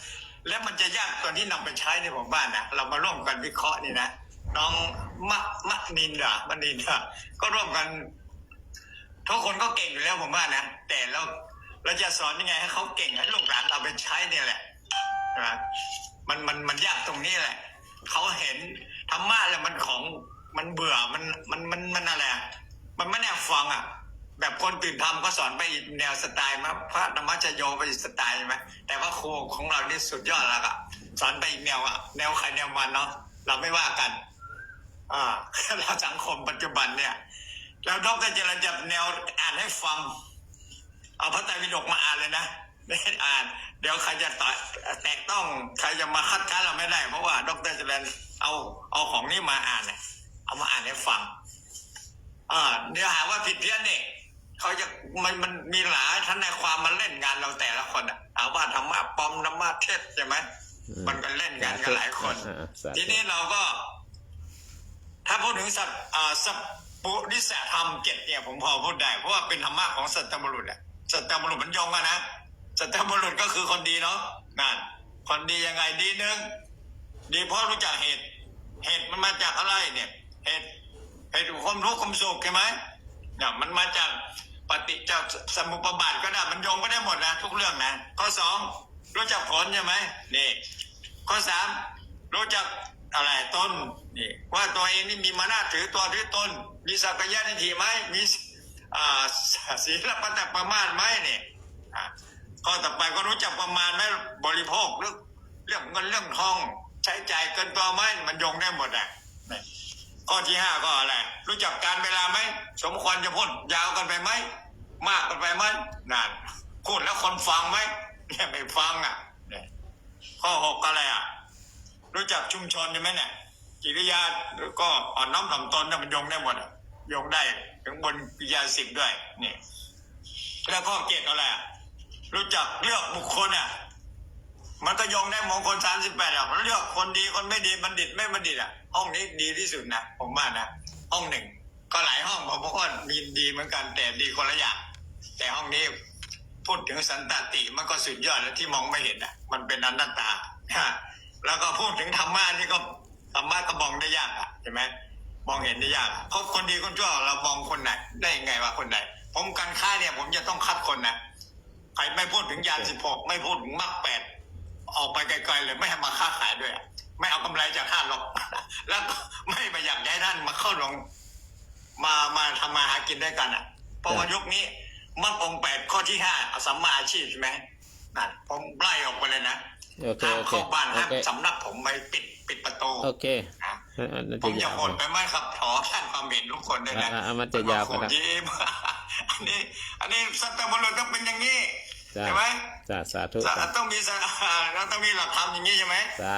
แล้วมันจะยากตอนที่นำไปใช้ในหมู่บ้านนะเรามาร่วมกันวิเคราะห์นี่นะน้องมะนินดาก็ร่วมกัน ทุกคนก็เก่งอยู่แล้วผมว่านะแต่เราจะสอนยังไงให้เขาเก่งให้ลูกหลานเอาไปใช้เนี่ยแหละนะมันยากตรงนี้แหละเขาเห็นธรรมะแล้วมันเบื่อมันอะไรมันไม่แน่ฟังอ่ะแบบคนตื่นทำก็สอนไปอีกแนวสไตล์มาพระธรรมชโยไปอีกสไตล์ใช่ไหมแต่ว่าครูของเรานี่สุดยอดแล้วก็สอนไปอีกแนวอ่ะแนวใครแนวมันเนาะเราไม่ว่ากันเราสังคมปัจจุบันเนี่ยแล้วดร.เจริญจะแนวอ่านให้ฟังเอาพระไตรปิฎกมาอ่านเลยนะไม่อ่านเดี๋ยวใครจะแตะต้องใครจะมาคัดค้านเราไม่ได้เพราะว่าดร.เจริญเอาของนี้มาอ่านเนี่ยเอามาอ่านให้ฟังเดี๋ยวหาว่าผิดเพี้ยนเนี่ยเขาจะมันมีหลายท่านในความมาเล่นงานเราแต่ละคนเอาว่าธรรมะปลอมธรรมะเทศใช่ไหมมันก็เล่นกันหลายคนทีนี้เราก็ถ้าพูดถึงสัพปุริสธรรม7เนี่ยผมพอพูดได้เพราะว่าเป็นธรรมะของสัตตบุรุษสัตตบุรุษมันยงนะสัตตบุรุษก็คือคนดีเนาะนั่นคนดียังไงดีหนึ่งดีเพราะรู้จักเหตุมันมาจากอะไรเนี่ยเหตุความรู้ความสุขใช่ไหมเนี่ยมันมาจากปฏิจจสมุปบาทก็ได้มันโยงก็ได้หมดนะทุกเรื่องนะข้อ2รู้จักผลใช่ไหมนี่ข้อ3รู้จักอะไรต้นนี่ว่าตัวเองนี่มีมานะถือตัวถือตนมีสักกายทิฏฐิไหมมีศีลปฏิปมาสไหมเนี่ยข้อต่อไปก็รู้จักประมาณไหมบริโภคเรื่องเงินเรื่องทองใช้จ่ายเกินตัวไหมมันโยงได้หมดข้อที่5ก็อะไรรู้จักการเวลาไหมสมควรจะพูดยาวกันไปไหมมากกันไปไหมนั่นพูดแล้วคนฟังไหมเนี่ยไม่ฟังข้อ6อะไรรู้จักชุมชนใช่ไหมเนี่ยกิริยาก็อ่อนน้อมถ่อมตนเนี่ยมันโยงได้หมดโยงได้ถึงบนกิริยา10ด้วยนี่แล้วข้อ7อะไรรู้จักเลือกบุคคลมันก็โยงได้มงคล38เลือกคนดีคนไม่ดีบัณฑิตไม่บัณฑิตห้องนี้ดีที่สุดนะผมว่านะห้อง1ก็หลายห้องเพราะว่ามีดีเหมือนกันแต่ดีคนละอย่างแต่ห้องนี้พูดถึงสันตติมันก็สุดยอดแล้วที่มองไม่เห็นมันเป็นอนัตตาแล้วก็พูดถึงธรรมะนี่ก็ธรรมะก็มองได้ยากใช่ไหมมองเห็นได้ยากเพราะคนดีคนชั่วเรามองคนไหนได้ยังไงว่าคนไหนผมการค้าเนี่ยผมจะต้องคัดคนนะใครไม่พูดถึงญาณ16ไม่พูดถึงมรรค8ออกไปไกลๆเลยไม่ให้มาค้าขายด้วยไม่เอากำไรจากข้าหรอกแล้วก็ไม่ไปอยากให้ท่านมาเข้าลงมาทำมาหากินด้วยกันเพราะว่ายุคนี้มรรคองค์8ข้อที่5สัมมาอาชีพใช่ไหมนั่นผมไล่ออกไปเลยนะห้ามเข้าบ้านห้ามสำนักผมไปปิดประตูโอเคผมจะหมดไปไหมครับขอท่านความเห็นทุกคนด้วยนะมันจะยาวกันอันนี้สัตตบุรุษต้องเป็นอย่างนี้ใช่ไหมสาธุต้องมีหลักธรรมอย่างนี้ใช่ไหมสา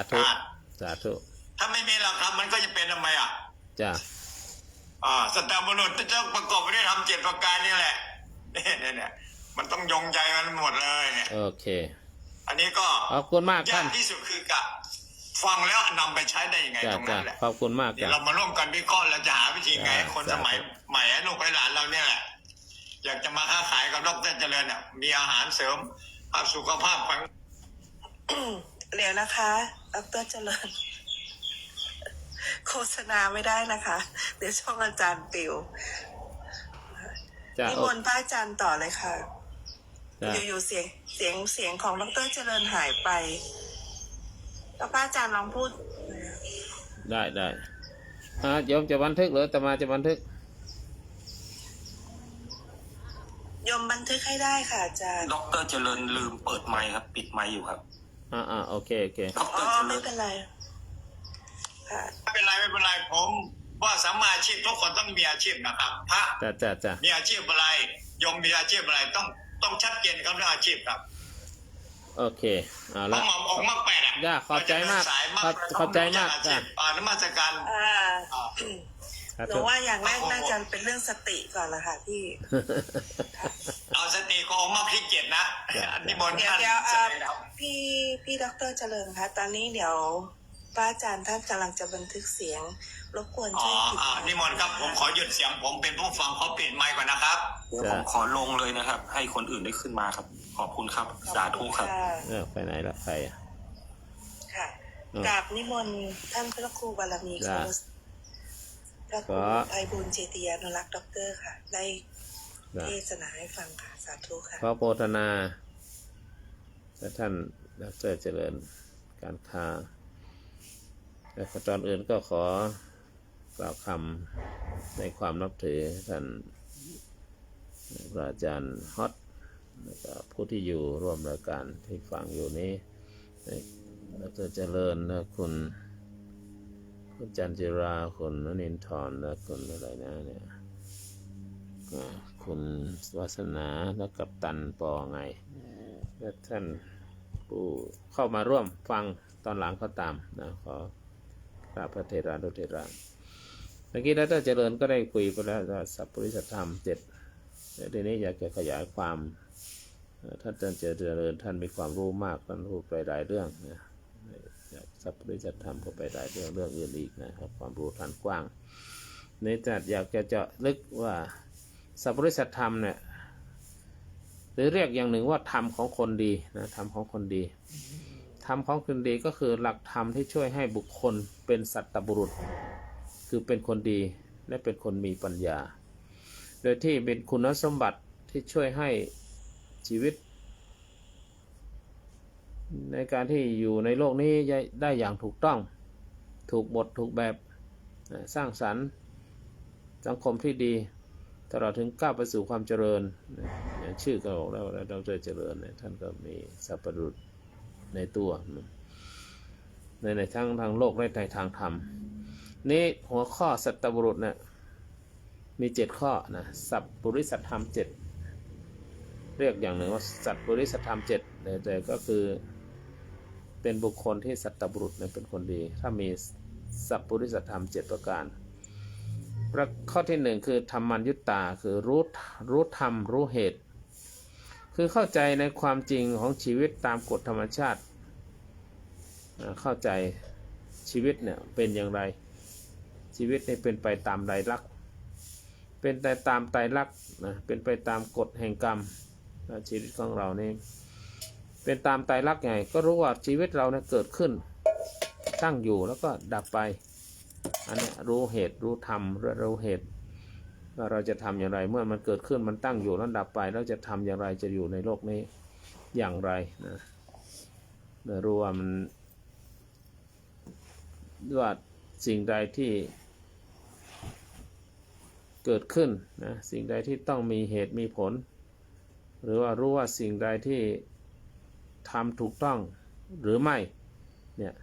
ธุถ้าไม่มีหลักธรรมมันก็จะเป็นทำไมจ้ะสัตตบุรุษจะประกอบไปด้วยธรรม7ประการนี่แหละเนี่ยมันต้องยงใจมันหมดเลยเนี่ยโอเคอันนี้ก็ขอบคุณมากท่านที่สุดคือกับฟังแล้วนำไปใช้ได้ยังไงตรงนั้นแหละขอบคุณมากเรามาร่วมกันวิเคราะห์แล้วจะหาวิธีไงคนสมัยใหม่ให้ลูกให้หลานเราเนี่ยแหละอยากจะมาค้าขายกับดร.เจริญมีอาหารเสริมสุขภาพของเดี๋ยวนะคะดร.เจริญโฆษณาไม่ได้นะคะเดี๋ยวช่องอาจารย์ปิวนิมนต์พระอาจารย์ต่อเลยค่ะอยู่เสียงของดร.เจริญหายไปแล้วพระอาจารย์ลองพูดได้โยมจะบันทึกหรืออาตมาจะบันทึกโยมบันทึกให้ได้ค่ะอาจารย์ดร.เจริญลืมเปิดไมค์ครับปิดไมค์อยู่ครับโอเคไม่เป็นไรค่ะไม่เป็นไรผมว่าสัมมาอาชีพทุกคนต้องมีอาชีพนะครับพระมีอาชีพอะไรโยมมีอาชีพอะไรต้องชัดเจนครับเรื่องอาชีพครับโอเคแล้วหม่อมองค์มรรค8ย่าขอบใจมากขอบใจมากจ้ะนมัสการหนูว่าอย่างแรกน่าจะเป็นเรื่องสติก่อนละค่ะพี่เอาสติขององค์มรรคที่7นะนิมนต์ท่านพี่ดร.เจริญคะตอนนี้เดี๋ยวพระอาจารย์ท่านกำลังจะบันทึกเสียงรบกวนช่วยปิดนิมนต์ครับผมขอหยุดเสียงผมเป็นผู้ฟังขอปิดไมค์ก่อนนะครับผมขอลงเลยนะครับให้คนอื่นได้ขึ้นมาครับขอบคุณครับสาธุครับไปไหนละใครค่ะกราบนิมนต์ท่านพระครูบารมีพระครูไพบูลย์เจติยานุรักษ์ด็อกเตอร์ค่ะได้ เทศนาให้ฟังค่ะสาธุค่ะขอโปรทนาและท่านดร.เจริญการค้าและตอนอื่นก็ขอกล่าวคำในความนับถือท่านพระอาจารย์ฮอตและก็ผู้ที่อยู่ร่วมรายการที่ฟังอยู่นี้ดร.เจริญและคุณจันจิราคุณนนินทร์และคุณอะไรนะเนี่ยคุณวาสนาและกัปตันปอไงและท่านผู้เข้ามาร่วมฟังตอนหลังก็ตามนะขอกราบพระเถระดุเถระเมื่อกี้ดร.เจริญก็ได้คุยไปแล้วว่าสัพปริสัทธรรม7ทีนี้อยากจะขยายความท่านอาจารย์เจริญท่านมีความรู้มากท่านรู้ไปหลายเรื่องนะสัพปริสัทธรรมก็ไปหลายเรื่องอื่นอีกนะครับความรู้ท่านกว้างในจัดอยากจะเจาะลึกว่าสัพปริสัทธรรมเนี่ยหรือเรียกอย่างหนึ่งว่าธรรมของคนดีนะธรรมของคนดีธรรมของคนดีก็คือหลักธรรมที่ช่วยให้บุคคลเป็นสัตตบุรุษคือเป็นคนดีและเป็นคนมีปัญญาโดยที่เป็นคุณสมบัติที่ช่วยให้ชีวิตในการที่อยู่ในโลกนี้ได้อย่างถูกต้องถูกบทถูกแบบสร้างสรรค์สังคมที่ดีตลอดถึงก้าวไปสู่ความเจริญอย่างชื่อก็บอกแล้วดร.เจริญท่านก็มีสัพพะบุรุษในตัวในทางโลกและในทางธรรมนี้หัวข้อสัตตบุรุษเนี่ยมี7ข้อนะสัพปุริสัทธรรม7เรียกอย่างหนึ่งว่าสัตปุริสัทธรรม7แต่ก็คือเป็นบุคคลที่สัตตบุรุษเป็นคนดีถ้ามีสัพปุริสัทธรรม7ประการข้อที่1คือธรรมัญญุตตาคือรู้ธรรมรู้เหตุคือเข้าใจในความจริงของชีวิตตามกฎธรรมชาติเข้าใจชีวิตเนี่ยเป็นอย่างไรชีวิตนี่เป็นไปตามไตรลักษณ์เป็นไปตามไตรลักษณ์นะเป็นไปตามกฎแห่งกรรมชีวิตของเรานี่เป็นตามไตรลักษณ์ไงก็รู้ว่าชีวิตเราเนี่ยเกิดขึ้นตั้งอยู่แล้วก็ดับไปอันนี้รู้เหตุรู้ธรรมรู้เหตุว่าเราจะทำอย่างไรเมื่อมันเกิดขึ้นมันตั้งอยู่แล้วดับไปแล้วจะทำอย่างไรจะอยู่ในโลกนี้อย่างไรนะรู้ว่ามันว่าสิ่งใดที่เกิดขึ้นนะสิ่งใดที่ต้องมีเหตุมีผลหรือว่ารู้ว่าสิ่งใดที่ทำถูกต้องหรือไม่เนี่ย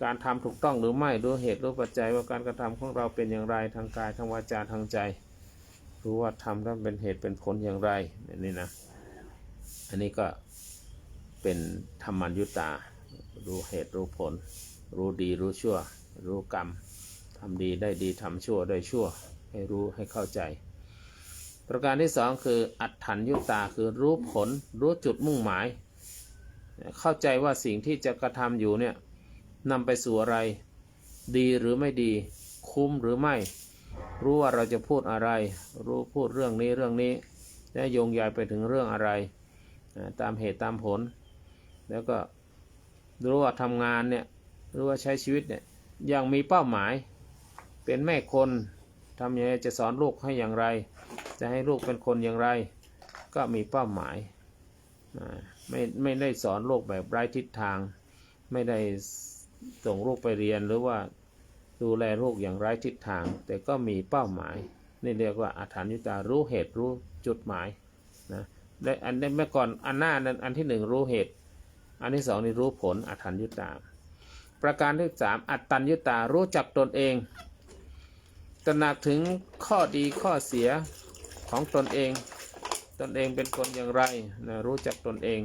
การทำถูกต้องหรือไม่รู้เหตุรู้ปัจจัยว่าการกระทำของเราเป็นอย่างไรทางกายทางวาจาทางใจรู้ว่าทำแล้วเป็นเหตุเป็นผลอย่างไรนี่นะอันนี้ก็เป็นธรรมัญญุตารู้เหตุรู้ผลรู้ดีรู้ชั่วรู้กรรมทำดีได้ดีทำชั่วได้ชั่วให้รู้ให้เข้าใจประการที่2คืออัตถัญญุตาคือรู้ผลรู้จุดมุ่งหมายเข้าใจว่าสิ่งที่จะกระทำอยู่เนี่ยนำไปสู่อะไรดีหรือไม่ดีคุ้มหรือไม่รู้ว่าเราจะพูดอะไรรู้พูดเรื่องนี้และโยงใยไปถึงเรื่องอะไรตามเหตุตามผลแล้วก็รู้ว่าทำงานเนี่ยรู้ว่าใช้ชีวิตเนี่ยอย่างมีเป้าหมายเป็นแม่คนทำยังไงจะสอนลูกให้อย่างไรจะให้ลูกเป็นคนอย่างไรก็มีเป้าหมายไม่ได้สอนลูกแบบไร้ทิศทางไม่ได้ส่งลูกไปเรียนหรือว่าดูแลลูกอย่างไร้ทิศทางแต่ก็มีเป้าหมายนี่เรียกว่าอัตถัญญุตารู้เหตุรู้จุดหมายนะและอันนี้เมื่อก่อนอันหน้านั้นอันที่1รู้เหตุอันที่2นี่รู้ผลอัตถัญญุตาประการที่3อัตตัญญุตารู้จักตนเองตระหนักถึงข้อดีข้อเสียของตนเองเป็นคนอย่างไรนะรู้จักตนเอง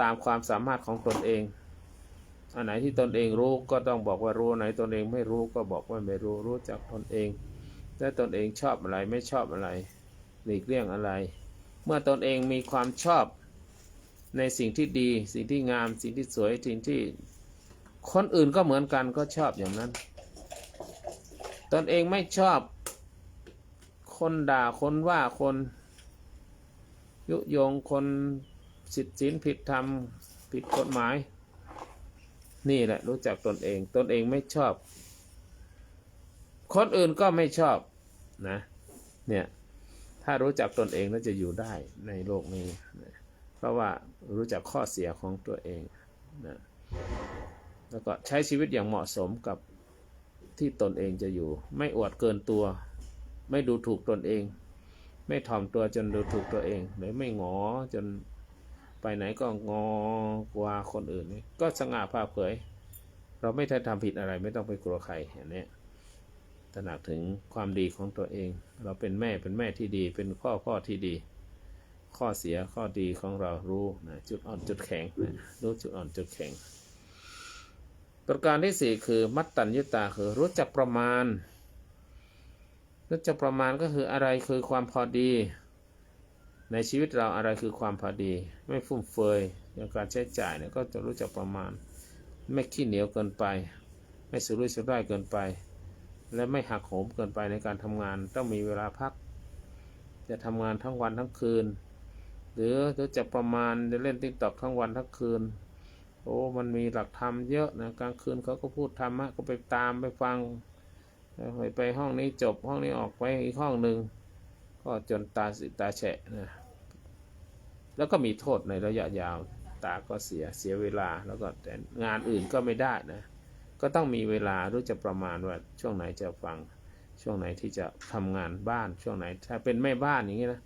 ตามความสามารถของตนเองอันไหนที่ตนเองรู้ก็ต้องบอกว่ารู้ไหนตนเองไม่รู้ก็บอกว่าไม่รู้รู้จักตนเองและตนเองชอบอะไรไม่ชอบอะไรหลีกเลี่ยงอะไรเมื่อตนเองมีความชอบในสิ่งที่ดีสิ่งที่งามสิ่งที่สวยสิ่งที่คนอื่นก็เหมือนกันก็ชอบอย่างนั้นตนเองไม่ชอบคนด่าคนว่าคนยุยงคนศีลผิดธรรมผิดกฎหมายนี่แหละรู้จักตนเองไม่ชอบคนอื่นก็ไม่ชอบนะเนี่ยท ถ้ารู้จักตนเองแล้วจะอยู่ได้ในโลกนี้นะเพราะว่ารู้จักข้อเสียของตัวเองนะแล้วก็ใช้ชีวิตอย่างเหมาะสมกับที่ตนเองจะอยู่ไม่อวดเกินตัวไม่ดูถูกตนเองไม่ถ่อมตัวจนดูถูกตัวเองหรือไม่หงอจนไปไหนก็งอกว่าคนอื่นก็สง่าผ่าเผยเราไม่ได้ทำผิดอะไรไม่ต้องไปกลัวใครอย่างนี้ตระหนักถึงความดีของตัวเองเราเป็นแม่ที่ดีเป็นพ่อที่ดีข้อเสียข้อดีของเรารู้นะจุดอ่อนจุดแข็งนะรู้จุดอ่อนจุดแข็งประการที่สี่คือมัตตัญญุตาคือรู้จักประมาณรู้จักประมาณก็คืออะไรคือความพอดีในชีวิตเราอะไรคือความพอดีไม่ฟุ่มเฟือยในการใช้จ่ายเนี่ยก็จะรู้จักประมาณไม่ขี้เหนียวเกินไปไม่สุรุ่ยสุร่ายเกินไปและไม่หักโหมเกินไปในการทำงานต้องมีเวลาพักจะทำงานทั้งวันทั้งคืนหรือรู้จักประมาณจะเล่นTikTokทั้งวันทั้งคืนโอ้มันมีหลักธรรมเยอะนะกลางคืนเขาก็พูดธรรมะก็ไปตามไปฟังไปห้องนี้จบห้องนี้ออกไปอีกห้องหนึ่งก็จนตาแฉะนะแล้วก็มีโทษในระยะยาวตาก็เสียเวลาแล้วก็แต่งานอื่นก็ไม่ได้นะก็ต้องมีเวลารู้จักประมาณว่าช่วงไหนจะฟังช่วงไหนที่จะทำงานบ้านช่วงไหนถ้าเป็นแม่บ้านอย่างนี้นะ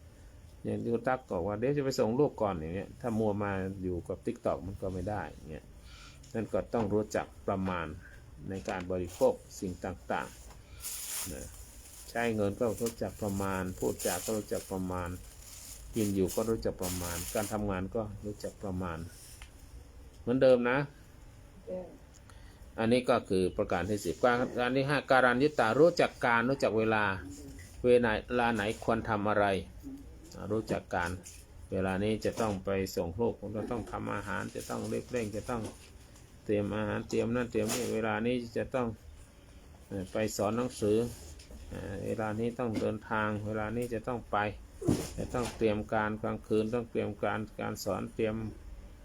อย่างที่ตั๊กบอกว่าเดี๋ยวจะไปส่งลูกก่อนอย่างเงี้ยถ้ามัวมาอยู่กับ TikTok มันก็ไม่ได้อย่างเงี้ยนั่นก็ต้องรู้จักประมาณในการบริโภคสิ่งต่างๆนะใช้เงินก็รู้จักประมาณพูดจาก็รู้จักประมาณกินอยู่ก็รู้จักประมาณการทำงานก็รู้จักประมาณเหมือนเดิมนะอันนี้ก็คือประการที่10การที่5การัญญิตารู้จักการรู้จักเวลาไหนควรทำอะไรรู้จักการเวลานี้จะต้องไปส่งลูกจะต้องทำอาหารจะต้องเร่งจะต้องเตรียมอาหารเตรียมนั่นเตรียมนี่เวลานี้จะต้องไปสอนหนังสือเวลานี้ต้องเดินทางเวลานี้จะต้องไปจะต้องเตรียมการกลางคืนต้องเตรียมการสอนเตรียม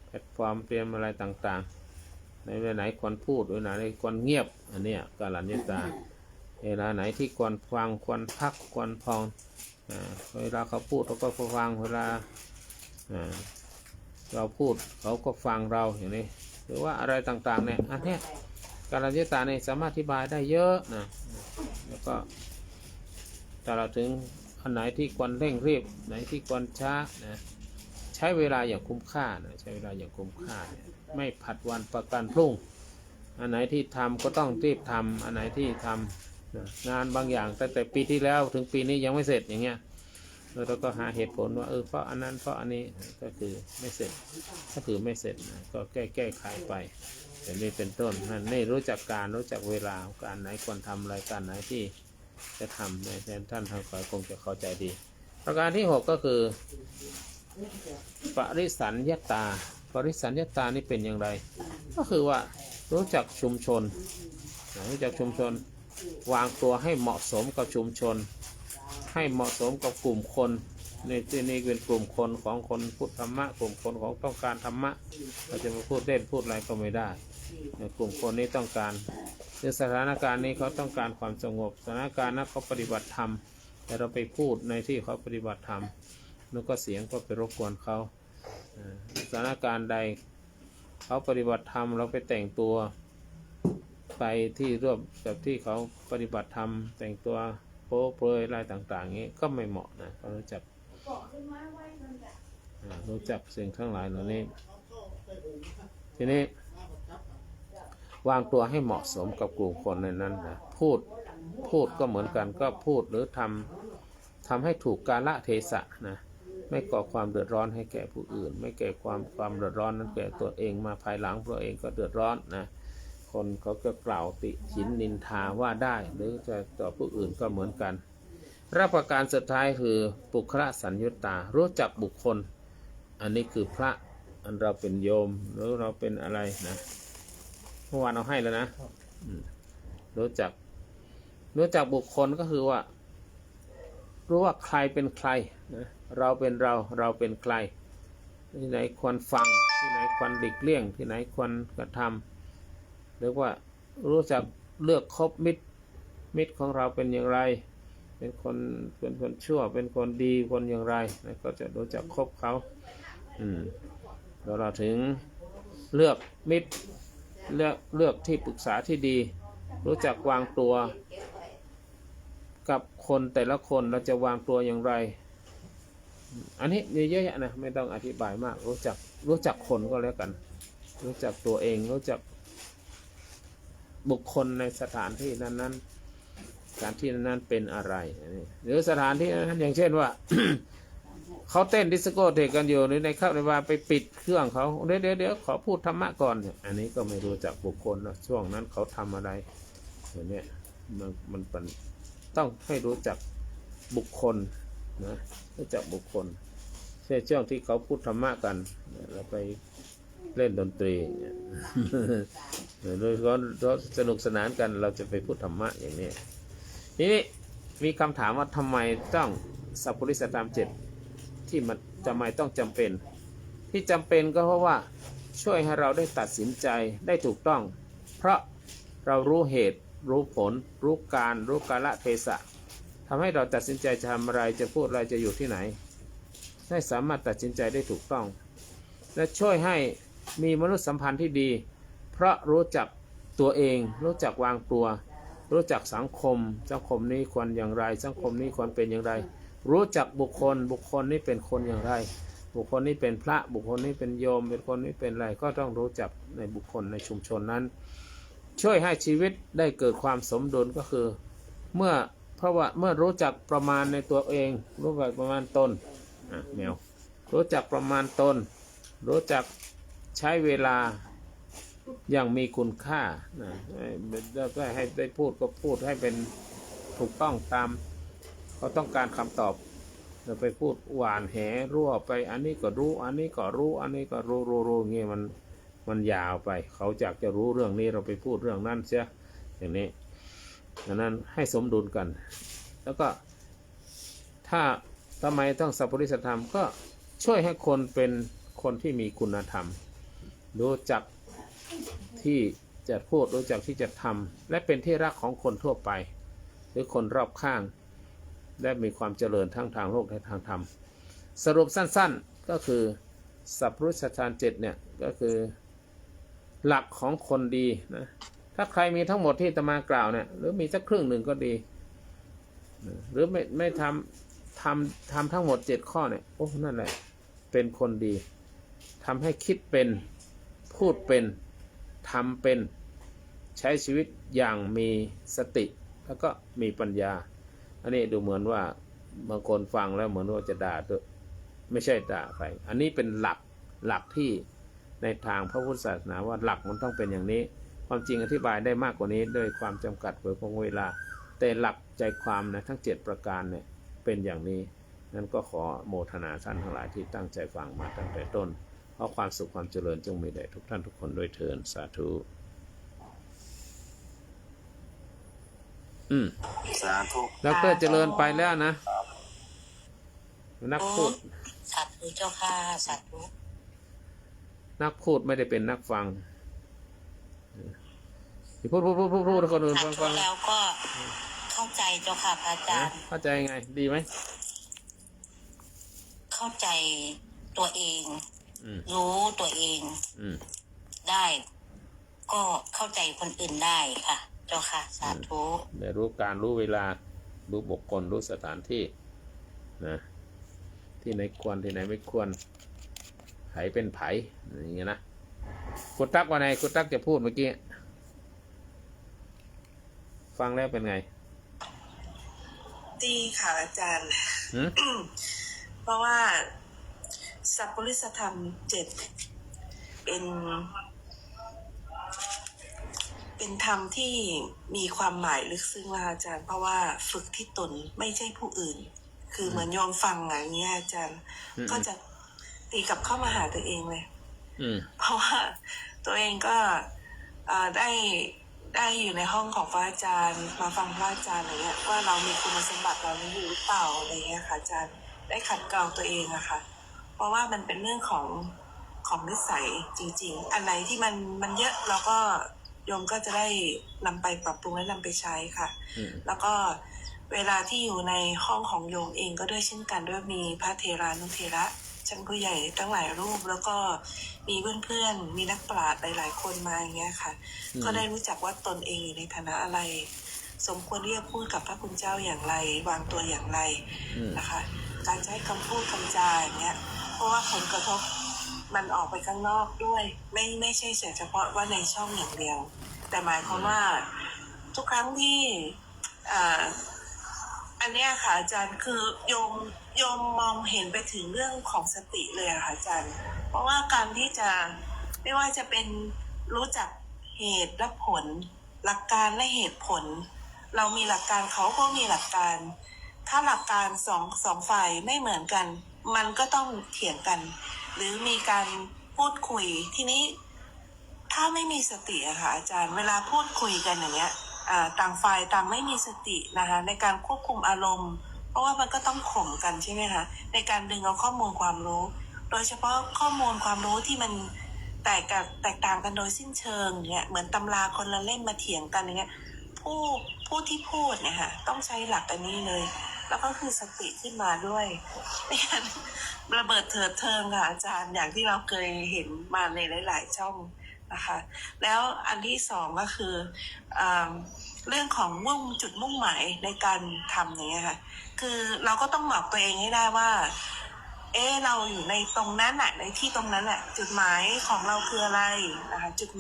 แพลตฟอร์มเตรียมอะไรต่างๆในเวลาไหนควรพูดเวลาไหนควรเงียบอันนี้การัญญิตาเวลาไหนที่ควรฟังควรพักควรพองเวลาเขาพูดเราก็ฟังเวลาเราพูดเขาก็ฟังเราอย่างนี้หรือว่าอะไรต่างๆเนี่ยอันนี้การัญญิตาเนี่ยสามารถอธิบายได้เยอะนะแล้วก็ถ้าเราถึงอันไหนที่ควรเร่งรีบไหนที่ควรช้านะใช้เวลาอย่างคุ้มค่านะใช้เวลาอย่างคุ้มค่าไม่ผัดวันประกันพรุ่งอันไหนที่ทำก็ต้องรีบทำอันไหนที่ทำงานบางอย่างตั้งแต่ปีที่แล้วถึงปีนี้ยังไม่เสร็จอย่างเงี้ยเราก็หาเหตุผลว่าเพราะอันนั้นเพราะอันนี้ก็คือไม่เสร็จก็คือไม่เสร็จนะก็แก้ไขไปอย่างนี้เป็นต้นนั่นนี่รู้จักการรู้จักเวลาการไหนควรทำอะไรการไหนที่จะทำในท่านทางฝ่ายคงจะเข้าใจดีประการที่6ก็คือปริสัญญตาปริสัญญตานี่เป็นอย่างไรก็คือว่ารู้จักชุมชนรู้จักชุมชนวางตัวให้เหมาะสมกับชุมชนให้เหมาะสมกับกลุ่มคนในที่นี้เป็นกลุ่มคนของคนพุทธธรรมะกลุ่มคนของต้องการธรรมะเราจะมาพูดเล่นพูดอะไรก็ไม่ได้กลุ่มคนนี้ต้องการในสถานการณ์นี้เขาต้องการความสงบสถานการณ์นั้นเขาปฏิบัติธรรมแต่เราไปพูดในที่เขาปฏิบัติธรรมแล้วก็เสียงก็ไปรบกวนเขาสถานการณ์ใดเขาปฏิบัติธรรมเราไปแต่งตัวไปที่ร่วมกับที่เขาปฏิบัติธรรมแต่งตัวโป๊เปลือยอะไรต่างๆนี้ก็ไม่เหมาะนะเขารู้จักสิ่งทั้งหลายเหล่านี้ทีนี้วางตัวให้เหมาะสมกับกลุ่มคนในนั้นนะพูดก็เหมือนกันก็พูดหรือทำให้ถูกกาลเทศะนะไม่ก่อความเดือดร้อนให้แก่ผู้อื่นไม่แก่ความเดือดร้อนนั้นแก่ตัวเองมาภายหลังตัวเองก็เดือดร้อนนะคนเขาก็กล่าวติฉินนินทาว่าได้หรือจะต่อผู้อื่นก็เหมือนกันรับประการสุดท้ายคือปุคละสัญญตารู้จักบุคคลอันนี้คือพระอันเราเป็นโยมหรือเราเป็นอะไรนะเมื่อวานเราให้แล้วนะรู้จักบุคคลก็คือว่ารู้ว่าใครเป็นใครนะเราเป็นเราเป็นใครที่ไหนควรฟังที่ไหนควรหลีกเลี่ยงที่ไหนควรกระทำหรือว่ารู้จักเลือกคบมิตรของเราเป็นอย่างไร เป็นคนชั่วเป็นคนดีคนอย่างไรนะก็จะรู้จักคบเขาเราถึงเลือกมิตรเลือกที่ปรึกษาที่ดีรู้จักวางตัวกับคนแต่ละคนเราจะวางตัวอย่างไรอันนี้มีเยอะแยะนะไม่ต้องอธิบายมากรู้จักคนก็แล้วกันรู้จักตัวเองรู้จักบุคคลในสถานที่นั้นสถานที่นั้นเป็นอะไรหรือสถานที่นั้นอย่างเช่นว่า เขาเต้นดิสโก้เทกกันอยู่หรือในเข้าในว่าไปปิดเครื่องเขาเดี๋ยวขอพูดธรรมะก่อนอันนี้ก็ไม่รู้จักบุคคลนะช่วงนั้นเขาทำอะไรอย่างนี้มันเป็นต้องให้รู้จักบุคคลนะรู้จักบุคคลเช่นช่วงที่เขาพูดธรรมะกันเราไปเล่นดนตรีโดยเขาสนุกสนานกันเราจะไปพูดธรรมะอย่างนี้นี่มีคำถามว่าทำไมต้องสัพพุริสธรรม7ที่มันทำไมต้องจำเป็นที่จำเป็นก็เพราะว่าช่วยให้เราได้ตัดสินใจได้ถูกต้องเพราะเรารู้เหตุรู้ผลรู้การรู้กาลเทศะทำให้เราตัดสินใจจะทำอะไรจะพูดอะไรจะอยู่ที่ไหนได้สามารถตัดสินใจได้ถูกต้องและช่วยให้มีมนุษยสัมพันธ์ที่ดีเพราะรู้จักตัวเองรู้จักวางตัวรู้จักสังคมนี้ควรอย่างไรสังคมนี้ควรเป็นอย่างไรรู้จักบุคคลนี้เป็นคนอย่างไรบุคคลนี้เป็นพระบุคคลนี้เป็นโยมเป็นคนนี้เป็นอะไรก็ต้องรู้จักในบุคคลในชุมชนนั้นช่วยให้ชีวิตได้เกิดความสมดุลก็คือเมื่อรู้จักประมาณในตัวเองรู้จักประมาณตนแมวรู้จักประมาณตนรู้จักใช้เวลาอย่างมีคุณค่าให้ได้พูดก็พูดให้เป็นถูกต้องตามเขาต้องการคำตอบเราไปพูดหวานแหรั่วไปอันนี้ก็รู้อันนี้ก็รู้อันนี้ก็รู้เงี้ยมันยาวไปเขาอยากจะรู้เรื่องนี้เราไปพูดเรื่องนั้นเสียอย่างนี้ดังนั้นให้สมดุลกันแล้วก็ถ้าทำไมต้องสัพพุริสธรรมก็ช่วยให้คนเป็นคนที่มีคุณธรรมรู้จักที่จะพูดรู้จักที่จะทำและเป็นที่รักของคนทั่วไปหรือคนรอบข้างและมีความเจริญทั้งทางโลกและทางธรรมสรุปสั้นๆก็คือสัพพุริสธรรม7เนี่ยก็คือหลักของคนดีนะถ้าใครมีทั้งหมดที่อาตมากล่าวเนี่ยหรือมีสักครึ่งหนึ่งก็ดีหรือไม่ทำทั้งหมด7ข้อเนี่ยโอ้นั่นแหละเป็นคนดีทำให้คิดเป็นพูดเป็นทำเป็นใช้ชีวิตอย่างมีสติแล้วก็มีปัญญาอันนี้ดูเหมือนว่าบางคนฟังแล้วเหมือนว่าจะด่าตัวไม่ใช่ด่าใครอันนี้เป็นหลักที่ในทางพระพุทธศาสนาว่าหลักมันต้องเป็นอย่างนี้ความจริงอธิบายได้มากกว่านี้ด้วยความจำกัดของเวลาแต่หลักใจความนะทั้ง7ประการเนี่ยเป็นอย่างนี้นั้นก็ขอโมทนาท่านทั้งหลายที่ตั้งใจฟังมาตั้งแต่ต้นเพราะความสุขความเจริญจงมีแด่ทุกท่านทุกคนด้วยเถิดสาธุสาธุดร.เจริญไปแล้วนะนักพูดสาธุเจ้าค่ะสาธุนักพูดไม่ได้เป็นนักฟังพูดคนอื่นฟังแล้วก็เข้าใจเจ้าค่ะพระอาจารย์เข้าใจไงดีไหมเข้าใจตัวเองรู้ตัวเองได้ก็เข้าใจคนอื่นได้ค่ะเจ้าค่ะสาธุได้รู้การรู้เวลารู้บุคคลรู้สถานที่นะที่ไหนควรที่ไหนไม่ควรไผเป็นไผอย่างเงี้ยนะคุณตั๊กว่าไงคุณตั๊กจะพูดเมื่อกี้ฟังแล้วเป็นไงดีค่ะอาจารย์ เพราะว่าสัพพุริสธรรม7เป็นธรรมที่มีความหมายลึกซึ้งนะอาจารย์เพราะว่าฝึกที่ตนไม่ใช่ผู้อื่นคือเหมือนโยมฟังอย่างนี้อาจารย์ก็จะตีกลับเข้ามาหาตัวเองเลยเพราะว่าตัวเองก็ได้อยู่ในห้องของพระอาจารย์มาฟังพระอาจารย์อะไรเงี้ยว่าเรามีคุณสมบัติเรานี้อยู่หรือเปล่าอะไรเงี้ยค่ะอาจารย์ได้ขัดเกลาตัวเองอะค่ะเพราะว่ามันเป็นเรื่องของนิสัยจริงๆอันไหนที่มันเยอะเราก็โยมก็จะได้นำไปปรับปรุงและนำไปใช้ค่ะแล้วก็ เวลาที่อยู่ในห้องของโยมเองก็ด้วยเช่นกันด้วยมีพระเถรานุเถระชั้นผู้ใหญ่ตั้งหลายรูปแล้วก็มีเพื่อนๆมีนักปราชญ์หลายๆคนมาอย่างเงี้ยค่ะก็ได้รู้จักว่าตนเองอยู่ในฐานะอะไรสมควรที่จะพูดกับพระคุณเจ้าอย่างไรวางตัวอย่างไรนะคะการใช้คำพูดคำจาอย่างเงี้ยเพราะว่าผลกระทบมันออกไปข้างนอกด้วยไม่ใช่เฉพาะว่าในช่องอย่างเดียวแต่หมายความว่าทุกครั้งที่อันเนี้ยค่ะอาจารย์คือโยมมองเห็นไปถึงเรื่องของสติเลยค่ะอาจารย์เพราะว่าการที่จะไม่ว่าจะเป็นรู้จักเหตุและผลหลักการและเหตุผลเรามีหลักการเขาก็มีหลักการถ้าหลักการสองฝ่ายไม่เหมือนกันมันก็ต้องเถียงกันหรือมีการพูดคุยทีนี้ถ้าไม่มีสติอะค่ะอาจารย์เวลาพูดคุยกันอย่างเงี้ยต่างฝ่ายต่างไม่มีสตินะคะในการควบคุมอารมณ์เพราะว่ามันก็ต้องข่มกันใช่ไหมคะในการดึงเอาข้อมูลความรู้โดยเฉพาะข้อมูลความรู้ที่มันแตกต่างกันโดยสิ้นเชิงเนี่ยเหมือนตำราคนละเล่มมาเถียงกันอย่างเงี้ยผู้ที่พูดเนี่ยค่ะต้องใช้หลักอันนี้เลยแล้วก็คือสติขึ้นมาด้วยไม่งั้นระเบิดเถิดเทิงค่ะอาจารย์อย่างที่เราเคยเห็นมาในหลายๆช่องนะคะแล้วอันที่สองก็คือเรื่องของจุดมุ่งหมายในการทำอย่างเงี้ยค่ะคือเราก็ต้องบอกตัวเองให้ได้ว่าเราอยู่ในตรงนั้นในที่ตรงนั้นจุดหมายของเราคืออะไรนะคะจุด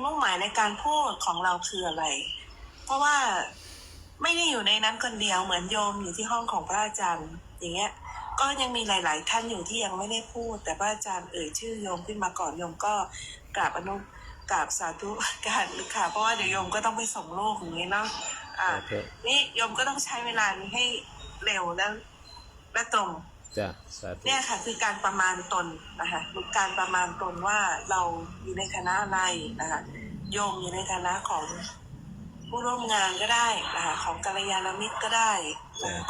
มุ่งหมายในการพูดของเราคืออะไรเพราะว่าไม่ได้อยู่ในนั้นคนเดียวเหมือนโยมอยู่ที่ห้องของพระอาจารย์อย่างเงี้ยก็ยังมีหลายๆท่านอยู่ที่ยังไม่ได้พูดแต่พระอาจารย์ชื่อโยมขึ้นมาก่อนโยมก็กราบสาธุการค่ะเพราะว่าเดี๋ยวโยมก็ต้องไปส่งลูกอย่างนี้เนาะนี่โยมก็ต้องใช้เวลานี้ให้เร็วและตรงเนี่ยค่ะคือการประมาณตนนะคะการประมาณตนว่าเราอยู่ในฐานะอะไรนะคะโยมอยู่ในฐานะของผู้ร่วมงานก็ได้นะคะของกัลยาณมิตรก็ได้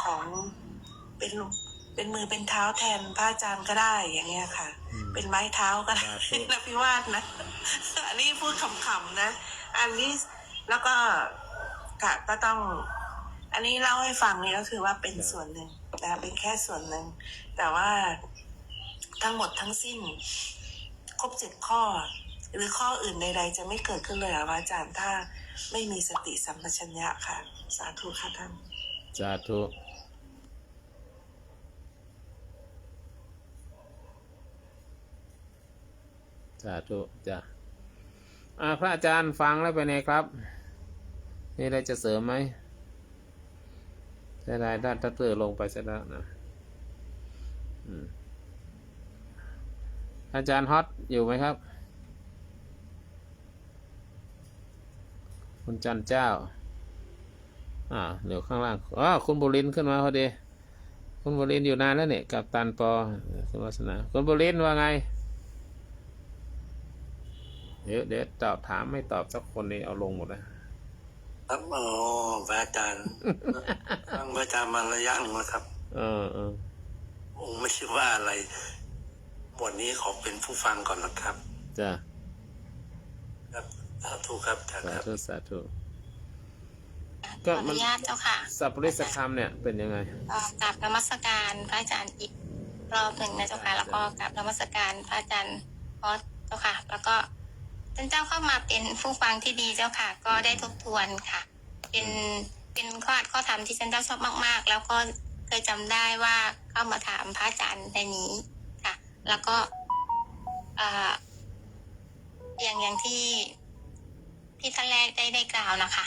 ของเป็นมือเป็นเท้าแทนพระอาจารย์ก็ได้อย่างเงี้ยค่ะเป็นไม้เท้าก็ได้นะพี่วาดนะอันนี้พูดขำๆนะอันนี้แล้วก็ก็ต้องอันนี้เล่าให้ฟังนี่ก็คือว่าเป็นส่วนหนึ่งนะเป็นแค่ส่วนหนึ่งแต่ว่าทั้งหมดทั้งสิ้นครบ7ข้อหรือข้ออื่นใดๆจะไม่เกิดขึ้นเลยอาจารย์ถ้าไม่มีสติสัมปชัญญะค่ะสาธุค่ะท่านสาธุสาธุจ้ะพระอาจารย์ฟังแล้วเป็นไงครับมีอะไรจะเสริมไหมได้ด้านตัดเตอร์ลงไปเสร็จแล้วนะอาจารย์ฮอตอยู่ไหมครับคุณจันเจ้าเดี๋ยวข้างล่างคุณบุรินทร์ขึ้นมาพอดีคุณบุรินทร์อยู่นานแล้วเนี่ยกับตันปอคุณวัฒนาคุณบุรินทร์ว่าไงเดี๋ยวตอบถามไม่ตอบสักคนนี้เอาลงหมดนะครับพระอาจารย์ฟังพระอาจารย์มาระยะหนึ่งแล้วครับองค์ไม่ใช่ว่าอะไรบทนี้ขอเป็นผู้ฟังก่อนนะครับจ้ะครับสาธุครับสาธุสาธุก็อนุญาตเจ้าค่ะสัพปริสคำเนี่ยเป็นยังไงกราบนมัสการพระอาจารย์อีกรอบหนึ่งนะเจ้าค่ะแล้วก็กราบนมัสการพระอาจารย์พอสเจ้าค่ะแล้วก็ท่านเจ้าเข้ามาเป็นผู้ฟังที่ดีเจ้าค่ะก็ได้ทบทวนค่ะเป็นข้อธรรมที่ท่านเจ้าชอบมากๆแล้วก็เคยจำได้ว่าเข้ามาถามพระอาจารย์ในนี้ค่ะแล้วก็อย่างที่ท่านแรกได้กล่าวนะคะ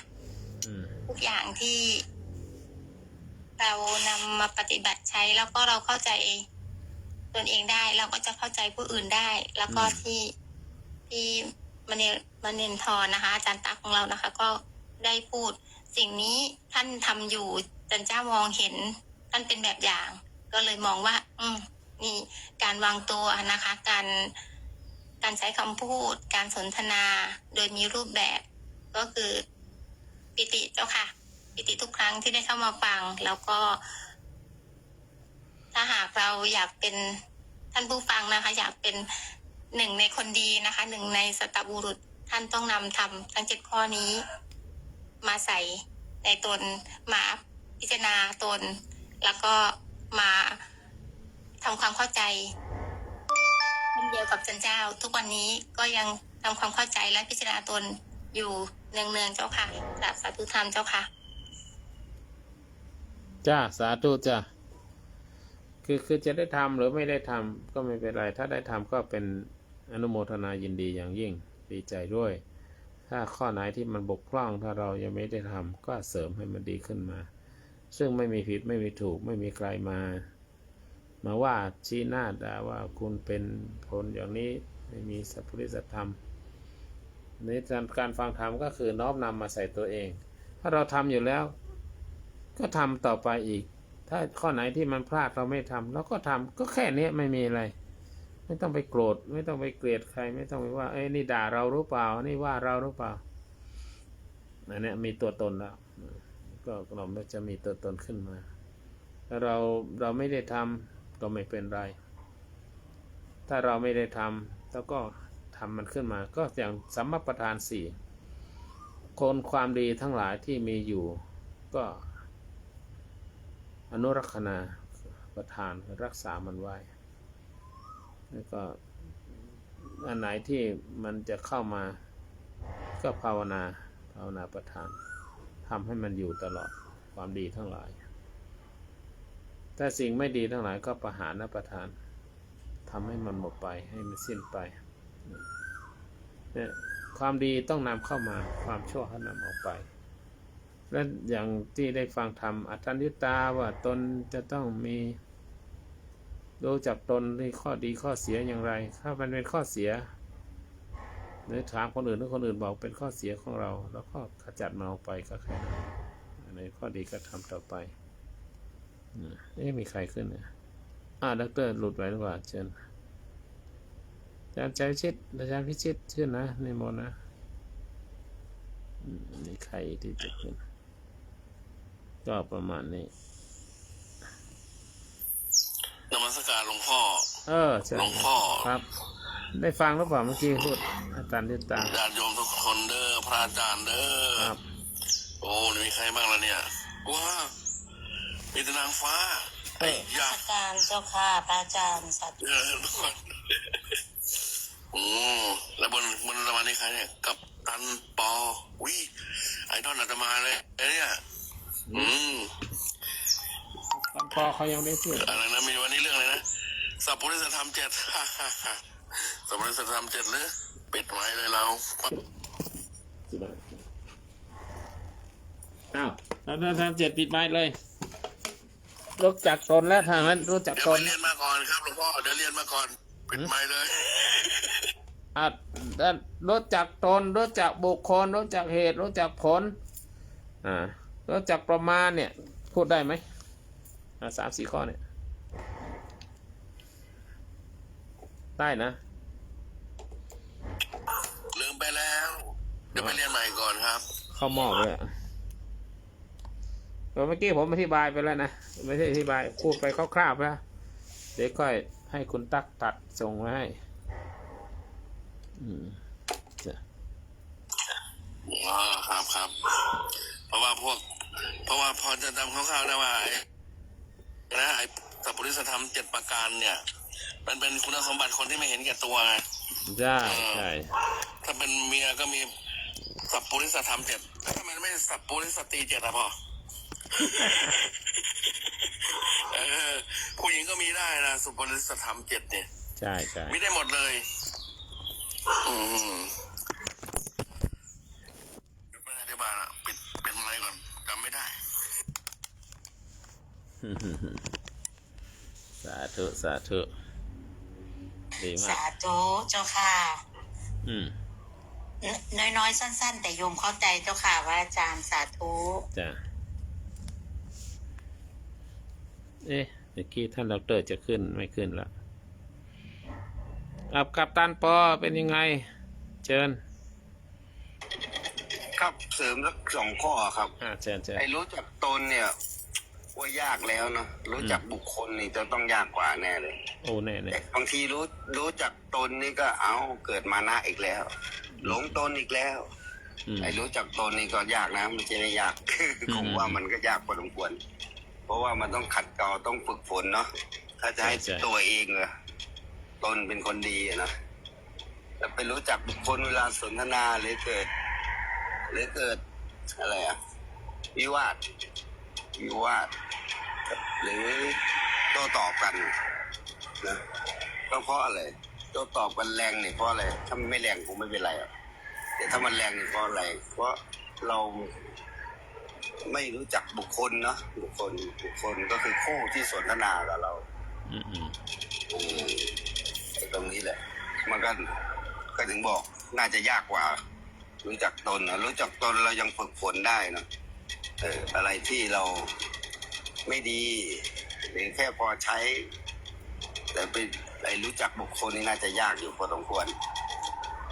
ทุกอย่างที่เรานำมาปฏิบัติใช้แล้วก็เราเข้าใจตนเองได้เราก็จะเข้าใจผู้อื่นได้แล้วก็ที่มณีธรนะคะอาจารย์ตั๊กของเรานะคะก็ได้พูดสิ่งนี้ท่านทำอยู่ท่านเจ้ามองเห็นท่านเป็นแบบอย่างก็เลยมองว่านี่การวางตัวนะคะการใช้คำพูดการสนทนาโดยมีรูปแบบก็คือปิติเจ้าค่ะปิติทุกครั้งที่ได้เข้ามาฟังแล้วก็ถ้าหากเราอยากเป็นท่านผู้ฟังนะคะอยากเป็นหนึ่งในคนดีนะคะหนึ่งในสัตบุรุษท่านต้องนำธรรมทั้ง7ข้อนี้มาใส่ ในตนมาพิจารณาตน แล้วก็มาทำความเข้าใจเช่นเดียวกับจันเจ้า ทุกวันนี้ก็ยังทำความเข้าใจและพิจารณาตนอยู่เนืองๆเจ้าค่ะกราบสาธุธรรมเจ้าค่ะ จ้าสาธุจ้าคือจะได้ทำหรือไม่ได้ทำก็ไม่เป็นไรถ้าได้ทำก็เป็นอนุโมทนายินดีอย่างยิ่งดีใจด้วย ถ้าข้อไหนที่มันบกพร่องถ้าเรายังไม่ได้ทำก็เสริมให้มันดีขึ้นมาซึ่งไม่มีผิดไม่มีถูกไม่มีใครมาว่าชี้หน้าด่าว่าคุณเป็นคนอย่างนี้ไม่มีสัพพุริสธรรมในการฟังธรรมก็คือน้อมนำมาใส่ตัวเองถ้าเราทำอยู่แล้วก็ทำต่อไปอีกถ้าข้อไหนที่มันพลาดเราไม่ทำเราก็ทำก็แค่นี้ไม่มีอะไรไม่ต้องไปโกรธไม่ต้องไปเกลียดใครไม่ต้องไปว่าเอ้ยนี่ด่าเราหรือเปล่านี่ว่าเราหรือเปล่าอันนี้มีตัวตนแล้วก็เราจะมีตัวตนขึ้นมาถ้าเราไม่ได้ทำก็ไม่เป็นไรถ้าเราไม่ได้ทำแล้วก็ทำมันขึ้นมาก็อย่างสัมมาประธานสี่คนความดีทั้งหลายที่มีอยู่ก็อนุรักษณาประทานรักษามันไว้แล้วก็อันไหนที่มันจะเข้ามาก็ภาวนาประทานทำให้มันอยู่ตลอดความดีทั้งหลายแต่สิ่งไม่ดีทั้งหลายก็ประหารประทานทำให้มันหมดไปให้มันสิ้นไปเนี่ยความดีต้องนำเข้ามาความชั่วให้นำออกไปและอย่างที่ได้ฟังธรรมอัตตัญญุตาว่าตนจะต้องมีรู้จักตนในข้อดีข้อเสียอย่างไรถ้ามันเป็นข้อเสียหรือถามคนอื่นหรือคนอื่นบอกเป็นข้อเสียของเราแล้วก็ขจัดมันออกไปก็แค่นั้นในข้อดีก็ทำต่อไปมีใครขึ้นเนี่ยดร.หลุดไปหรือเปล่าเชิญอาจารย์ใจชิดอาจารย์พิชิตชื่อนะในโมนะนี่ใครที่จะขึ้นก็ประมาณนี้นมัสการหลวงพ่อใช่ หลวงพ่อครับได้ฟังหรือเปล่าเมื่อกี้พูดอาจารย์ดิตาญาติโยมทุกคนเด้อพระอาจารย์เด้อครับโอ้มีใครบ้างล่ะเนี่ยว้ามีแต่นางฟ้าไอ้ยาอาจารย์เจ้าค่ะพระอาจารย์สัตว์แล้วบนรางวัลนี้ใครเนี่ยกับตันปอวิไอดอลอาตมาเลยเนี่ยพอเขายังไม่พูดอะไรนะมีวันนี้เรื่องอะไรนะสัพพุริสธรรม 7สัพพุริสธรรม 7หรือปิดไว้เลยเราแล้วทำ7ปิดไม้เลยรู้จักตนแล้วทางนั้นรู้จักตนเรียนมาก่อนครับหลวงพ่อเดี๋ยวเรียนมาก่อนปิดไม้เลยรู้จักตนรู้จักบุคคลรู้จักเหตุรู้จักผลรู้จักประมาณเนี่ยพูดได้ไหม3-4 ข้อเนี่ยได้นะลืมไปแล้วเดี๋ยวไปเรียนใหม่ก่อนครับเข้ามอบเลยเมื่อกี้ผมอธิบายไปแล้วนะไม่ใช่อธิบายพูดไปคร่าวๆแล้วเดี๋ยวค่อยให้คุณตั๊กตัดส่งมาให้ครับเพราะว่าพอจะจำคร่าวๆได้ว่าไอ้สัพพุริสธรรม 7ประการเนี่ยมันเป็นคุณสมบัติคนที่ไม่เห็นแก่ตัวไงใช่ถ้าเป็นเมียก็มีสัพพุริสธรรม 7ถ้ามันไม่สัพพุริสตรี 7อะพอผู้หญิงก็มีได้นะสัพพุริสธรรม 7เนี่ยใช่มีได้หมดเลยไม่ได้บ้างอะปิดเป็นอะไรก่อนจำไม่ได้สาธุดีมากสาธุเจ้าค่ะน้อยๆสั้นๆแต่โยมเข้าใจเจ้าค่ะว่าอาจารย์สาธุจ้ะเมื่อกี้ท่านดร.จะขึ้นไม่ขึ้นแล้วกับตันปอเป็นยังไงเชิญครับเสริมสัก2 ข้อครับเชิญไอ้รู้จักตนเนี่ยว่ายากแล้วเนาะรู้จักบุคคลนี่จะต้องยากกว่าแน่เลยโอ้แน่แต่บางทีรู้จักตนนี่ก็เกิดมานะอีกแล้วหลงตนอีกแล้ว ไอ้รู้จักตนนี่ก็ยากนะมันจะไม่ยากผมว่ามันก็ยากพอสมควรเพราะว่ามันต้องขัดเกลาต้องฝึกฝนเนาะถ้าจะให้ตัวเองตนเป็นคนดีนะแต่ไปรู้จักบุคคลเวลาสนทนาหรือเกิดอะไรวิวาทหรือโต้ตอบกันนะก็เพราะอะไรโต้ตอบกันแรงเนี่ยเพราะอะไรถ้ามันไม่แรงคงไม่เป็นไรแต่ถ้ามันแรงเนี่ยเพราะอะไรเพราะเราไม่รู้จักบุคคลเนาะบุคคลก็คือคู่ที่สนทนากับเราไอ้ตรงนี้แหละมันก็ถึงบอกน่าจะยากกว่ารู้จักตนนะรู้จักตนเรายังฝึกฝนได้นะอะไรที่เราไม่ดีหรือแค่พอใช้แต่ไปรู้จักบุคคลนี่น่าจะยากอยู่พอสมควร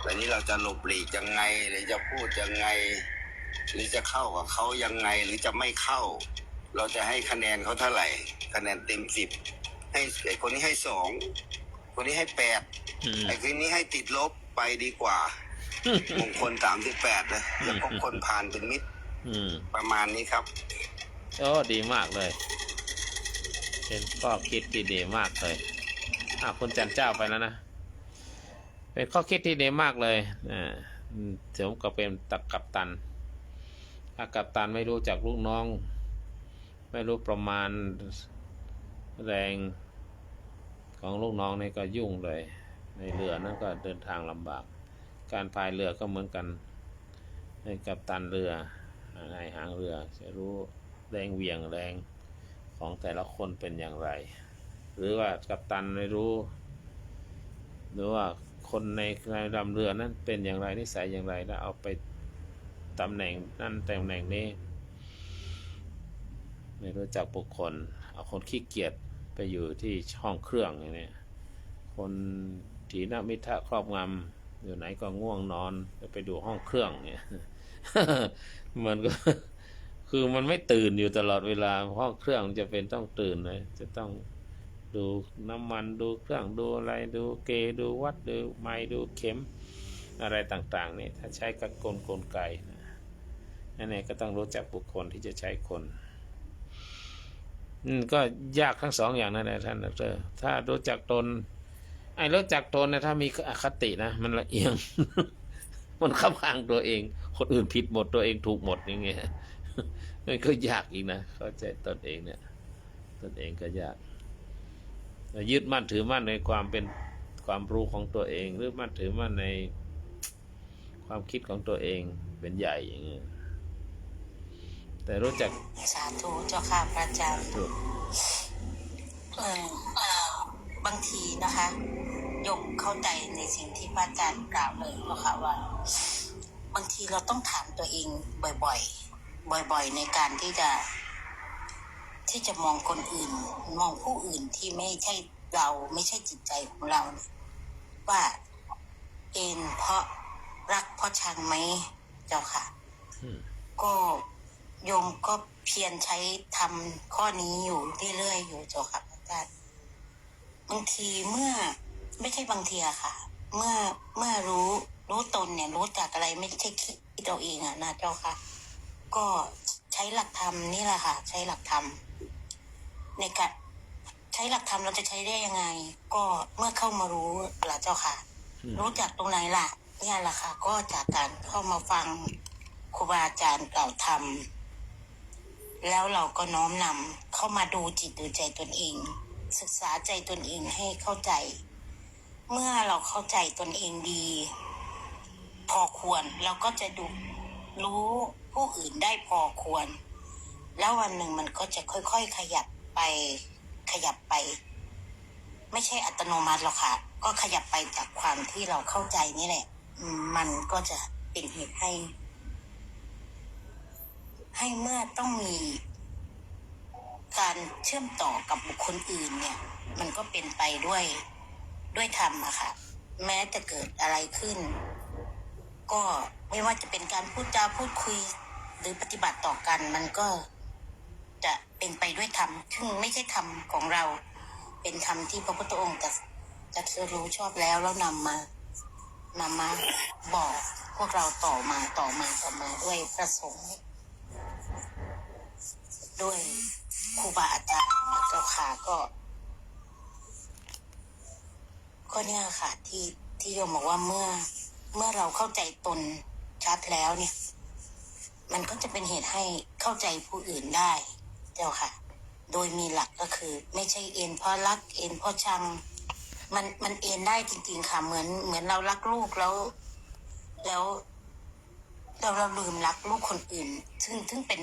แต่นี้เราจะหลบหลีกยังไงหรือจะพูดยังไงหรือจะเข้ากับเขายังไงหรือจะไม่เข้าเราจะให้คะแนนเขาเท่าไหร่คะแนนเต็ม10ให้ไอ้คนนี้ให้2คนนี้ให้8ไอ้คนนี้ให้ติดลบไปดีกว่ามงคล38นะแล้วก็คนผ่านเป็นมิตรประมาณนี้ครับดีมากเลยเป็นข้อคิดที่ดีมากเลยคุณจันเจ้าไปแล้วนะเป็นข้อคิดที่ดีมากเลยผมก็เป็นกัปตันถ้ากัปตันไม่รู้จักลูกน้องไม่รู้ประมาณแรงของลูกน้องนี่ก็ยุ่งเลยในเรือนั้นก็เดินทางลำบากการพายเรือก็เหมือนกันในกัปตันเรือในหางเรือจะรู้แรงเหวี่ยงแรงของแต่ละคนเป็นอย่างไรหรือว่ากัปตันไม่รู้หรือว่าคนในลำเรือนั้นเป็นอย่างไรนิสัยอย่างไรแล้วเอาไปตำแหน่งนั้นตำแหน่งนี้ไม่รู้จักบุคคลเอาคนขี้เกียจไปอยู่ที่ห้องเครื่องอย่างนี้คนถีนมิทะครอบงำอยู่ไหนก็ง่วงนอนไปดูห้องเครื่องเนี่ย มันก็คือมันไม่ตื่นอยู่ตลอดเวลาห้องเครื่องจะเป็นต้องตื่นเลยจะต้องดูน้ำมันดูเครื่องดูอะไรดูเกดูวัดดูไม้ดูเข็มอะไรต่างๆนี่ถ้าใช้กับกลไกนั่นเองก็ต้องรู้จักบุคคลที่จะใช้คนก็ยากทั้งสองอย่างนั่นแหละท่านดร.ถ้ารู้จักตนรู้จักตนนะถ้ามีอคตินะมันละเอียง มันเข้าข้างตัวเองคนอื่นผิดหมดตัวเองถูกหมดอย่างเงี้ยมันก็ยากอีกนะเข้าใจตนเองเนี่ยตนเองก็ยากยึดมั่นถือมั่นในความเป็นความรู้ของตัวเองหรือมั่นถือมั่นในความคิดของตัวเองเป็นใหญ่อย่างเงี้ยแต่รู้จักสาธุเจ้าค่ะพระอาจารย์บางทีนะคะยกเข้าใจในสิ่งที่พระอาจารย์กล่าวเลยนะคะว่าบางทีเราต้องถามตัวเองบ่อยๆในการที่จะมองคนอื่นมองผู้อื่นที่ไม่ใช่เราไม่ใช่จิตใจของเราว่าเพราะรักเพราะชังไหมเจ้าค่ะก็โยมก็เพียรใช้ทำข้อนี้อยู่เรื่อยๆอยู่เจ้าค่ะอาจารย์บางทีเมื่อไม่ใช่บางทีอะค่ะเมื่อรู้ตนเนี่ยรู้จากอะไรไม่ใช่คิดเราเองอะนะเจ้าค่ะก็ใช้หลักธรรมนี่แหละค่ะใช้หลักธรรมในการใช้หลักธรรมเราจะใช้ได้ยังไงก็เมื่อเข้ามารู้ล่ะเจ้าค่ะรู้จากตรงไหนล่ะเนี่ยแหละค่ะก็จากการเข้ามาฟังครูบาอาจารย์กล่าวธรรมแล้วเราก็น้อมนำเข้ามาดูจิตดูใจตนเองศึกษาใจตนเองให้เข้าใจเมื่อเราเข้าใจตนเองดีพอควรเราก็จะรู้ผู้อื่นได้พอควรแล้ววันหนึ่งมันก็จะค่อยๆขยับไปไม่ใช่อัตโนมัติหรอกค่ะก็ขยับไปจากความที่เราเข้าใจนี่แหละมันก็จะเป็นเหตุให้เมื่อต้องมีการเชื่อมต่อกับบุคคลอื่นเนี่ยมันก็เป็นไปด้วยธรรมอะค่ะแม้จะเกิดอะไรขึ้นก็ไม่ว่าจะเป็นการพูดจาพูดคุยหรือปฏิบัติต่อกันมันก็จะเป็นไปด้วยธรรมซึ่งไม่ใช่ธรรมของเราเป็นธรรมที่พระพุทธองค์จะรู้ชอบแล้วนำมาบอก พวกเราต่อมาด้วยประสงค์ด้วยครูบาอาจารย์เจ้าค่ะก็เนี่ยค่ะที่โยมบอกว่าเมื่อเราเข้าใจตนชัดแล้วเนี่ยมันก็จะเป็นเหตุให้เข้าใจผู้อื่นได้เจ้าค่ะโดยมีหลักก็คือไม่ใช่เอ็นเพราะรักเอ็นเพราะชังมันเอ็นได้จริงๆค่ะเหมือนเรารักลูกแล้วเราลืมรักลูกคนอื่นซึ่งเป็น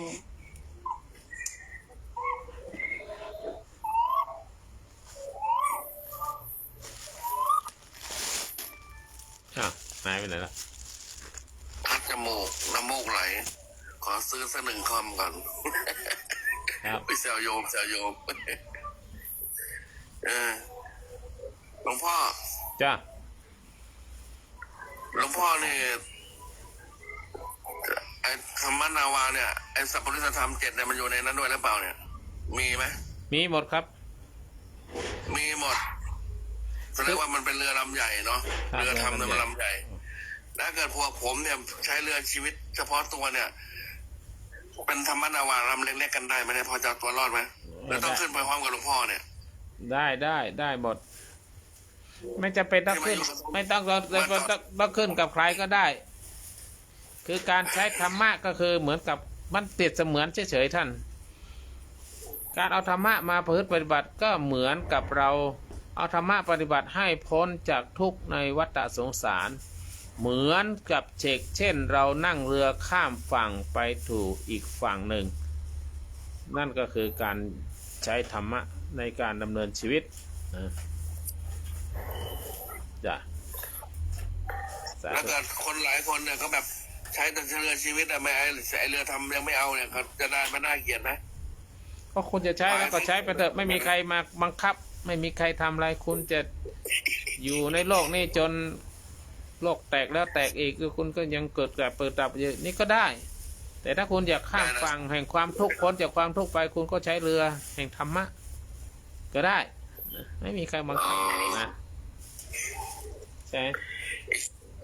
หายไปไหนละ ทัดจมูกน้ำมูกไหลขอซื้อสักหนึ่งคอมก่อน ครับ ไปแซวโยมหลวงพ่อ จ้า หลวงพ่อนี่ไอ้ธรรมนาวาเนี่ยไอ้สัพพุริสธรรม7เนี่ยมันอยู่ในนั้นด้วยหรือเปล่าเนี่ยมีไหม มีหมดครับ มีหมดแสดงว่ามันเป็นเรือลำใหญ่เนาะเรือทำเนี่ยมันลำใหญ่ถ้าเกิดพวกผมเนี่ยใช้เรือชีวิตเฉพาะตัวเนี่ยเป็นธรรมนาวาลำเล็กๆกันได้ไหมเนี่ยพอจะเอาตัวรอดไหมแล้วต้องขึ้นไปพร้อมกับหลวงพ่อเนี่ยได้หมดไม่จะเป็นต้องขึ้นไม่ต้องขึ้นกับใครก็ได้คือการใช้ธรรมะก็คือเหมือนกับมันเปรียบเสมือนเฉยๆท่านการเอาธรรมะมาประพฤติปฏิบัติก็เหมือนกับเราเอาธรรมะปฏิบัติให้พ้นจากทุกข์ในวัฏสงสารเหมือนกับเช่นเรานั่งเรือข้ามฝั่งไปถูกอีกฝั่งหนึ่งนั่นก็คือการใช้ธรรมะในการดำเนินชีวิตจ้ะแล้วก็คนหลายคนเนี่ยก็แบบใช้แต่เรือชีวิตอะไม่ไอเรือทำยังไม่เอาเนี่ยเขาจะได้ไม่น่าเกลียดไหมก็คุณจะใช้แล้วก็ใช้ไปเถอะไม่มีใครมาบังคับไม่มีใครทำอะไรคุณจะอยู่ในโลกนี้จนโลกแตกแล้วแตกอีกคุณก็ยังเกิดแบบเปิดดับอยู่นี่ก็ได้แต่ถ้าคุณอยากข้ามฝั่งแห่งความทุกข์พ้นจากความทุกข์ไปคุณก็ใช้เรือแห่งธรรมะก็ได้ไม่มีใครบังคับนะใช่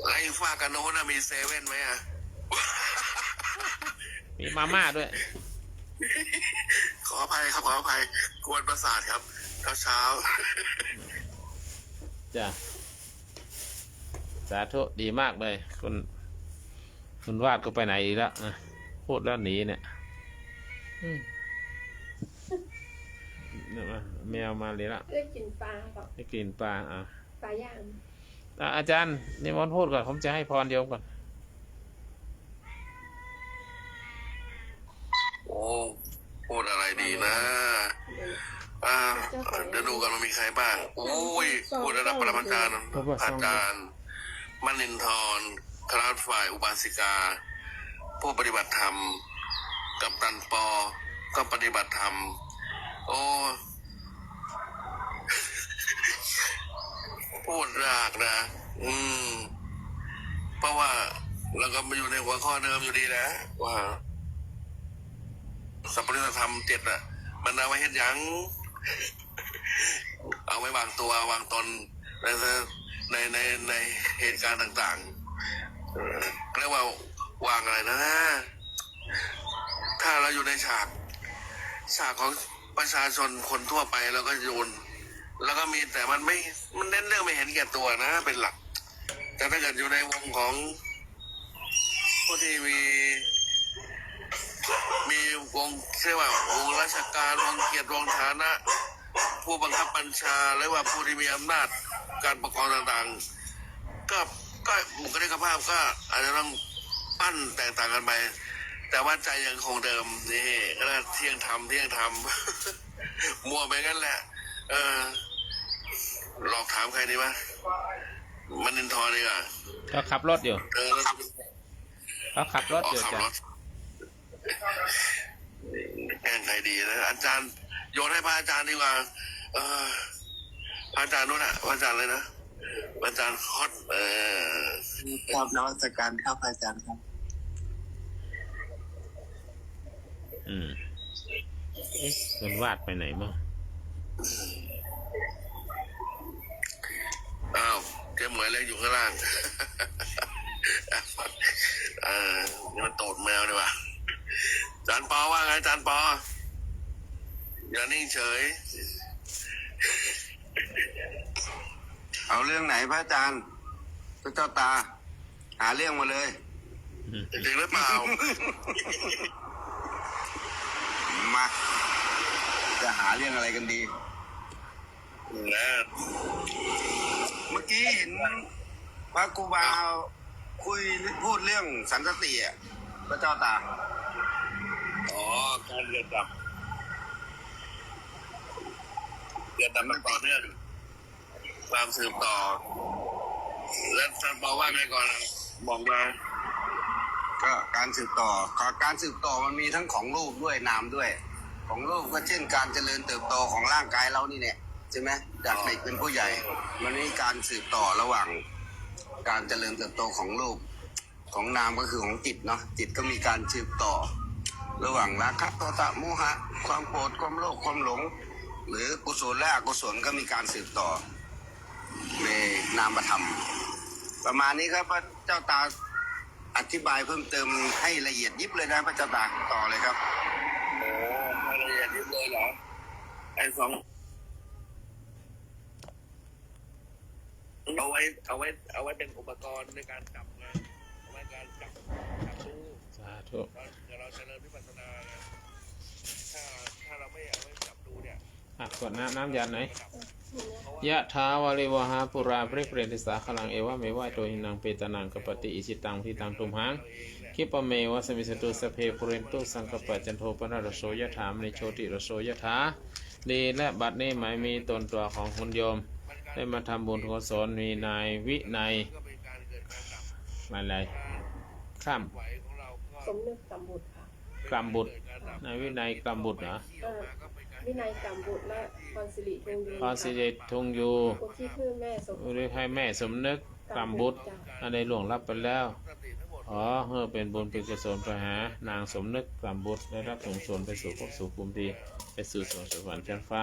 ไอ้ฝ้ากันโน้นมีเซเว่นไหมอ่ะมีมาม่าด้วยขออภัยครับขออภัยกวนประสาทครับเช้าจ้ะสาธุดีมากเลยคุณวาดก็ไปไหนอีกแล้วพูดแล้วหนีเนี่ยแมวมาเลยละได้กินปลาก่อนได้กินปลาปลาย่างอาจารย์นิมนต์พูดก่อนผมจะให้พรโยมก่อนโอ้พูดอะไรดีนะเดี๋ยวดูกันว่ามีใครบ้างโอ้ยพูดระดับปรมาจารย์อาจารย์มณินทร์คณะฝ่ายอุบาสิกาผู้ปฏิบัติธรรมกัปตันปอก็ปฏิบัติธรรมโอ้พูดยากนะเพราะว่าเราก็มาอยู่ในหัวข้อเดิมอยู่ดีนะว่าสัพพุริสธรรม7อ่ะมันเอาไว้เห็นยังเอาไว้วางตัววางตนในเหตุการณ์ต่างๆเรียกว่าวางอะไรนะถ้าเราอยู่ในฉากของประชาชนคนทั่วไปเราก็โยนแล้วก็มีแต่มันเน้นเรื่องไม่เห็นแก่ตัวนะเป็นหลักแต่ถ้าเกิดอยู่ในวงของผู้ที่มีวงเรียกว่าวงราชการวงเกียรติวงฐานะผู้บังคับบัญชาหรือว่าผู้ที่มีอำนาจการปกครองต่างๆก็บุคลิกภาพก็อาจจะต้องปั้นแตกต่างกันไปแต่ว่าใจยังคงเดิมนี่ก็เที่ยงธรรมมัวไปงั้นแหละหลอกถามใครดีวะมณินทร์ดีกว่าเขาขับรถอยู่เขาขับรถอยู่จ้ะแกล้งใครดีนะอาจารย์โยนให้พระอาจารย์ดีกว่าพระอาจารย์นู้นน่ะพระอาจารย์เลยนะพระอาจารย์ฮอตครับนวัตการครับอาจารย์ครับมันวาดไปไหนมั้งอ้าวเจ๊หมวยเล็กอยู่ข้างล่าง นี่มันโตดแมวดีกว่าจานปอว่าไงจานปออย่านิ่งเฉย เอาเรื่องไหนพระอาจารย์พระเจ้าตา หาเรื่องมาเลย จริงหรือเปล่า มาจะหาเรื่องอะไรกันดี นะ เมื่อกี้เห็นพระครูบาคุยพูดเรื่องสันสติอ่ะพระเจ้าตา อ๋อการเรียนดำมันต่อเนื่องความสืบต่อแล้วท่านบอกว่าไงก่อนบอกมา ก็การสืบต่อมันมีทั้งของรูปด้วยนามด้วย ของรูปก็เช่นการเจริญเติบโตของร่างกายเรานี่เนี่ยใช่ไหมจากเด็กเป็นผู้ใหญ่มันมีการสืบต่อระหว่างการเจริญเติบโตของรูปของนามก็คือของจิตเนาะจิตก็มีการสืบต่อระหว่างราคะโทสะโมหะความโกรธความโลภความหลงหรือกุศลและอกุศลก็มีการสืบต่อในนามธรรมประมาณนี้ครับพระเจ้าตาอธิบายเพิ่มเติมให้ละเอียดยิบเลยนะพระเจ้าตาต่อเลยครับ โอ้ให้ละเอียดยิบเลยเหรอไอ้สองเอาไว้เป็นอุปกรณ์ในการจับไงเอาไว้การจับดู สาธุ เราเจริญวิปัสสนาไงถ้าเราไม่เอาไว้จับดูเนี่ย กดน้ำยันไหนยะทาวาลิวหาปุราปริเปรติสาขลังเอวะเมวะโตหินังเปตนังกปติอิจิตังทิตังตุมหังคิปะเมวะสมิสตุสเพปุเรนตุสังกปะจันโทปนะระโสยถามในโชติระโสยถาดีและบัดนี้หมายมีตนตัวของคุณโยมได้มาทำบุญกุศลมีนายวินัยอะไรข้าม สมนึกกำบุตรค่ะ กรรมบุตรนายวินัยกรรมบุตรเหรอ วินัยกำบุตรและพรสิริทงยู พรสิริทงยู อุทิศเพื่อแม่สม อุทิศให้แม่สมนึกกรรมบุตรอันใดหลวงรับไปแล้วเพื่อเป็นบุญเป็นกุศลไปหานางสมนึกกรรมบุตรได้รับส่งส่วนไปสู่ภพสู่ภูมิดีไปสู่สวงสวรรค์ชั้นฟ้า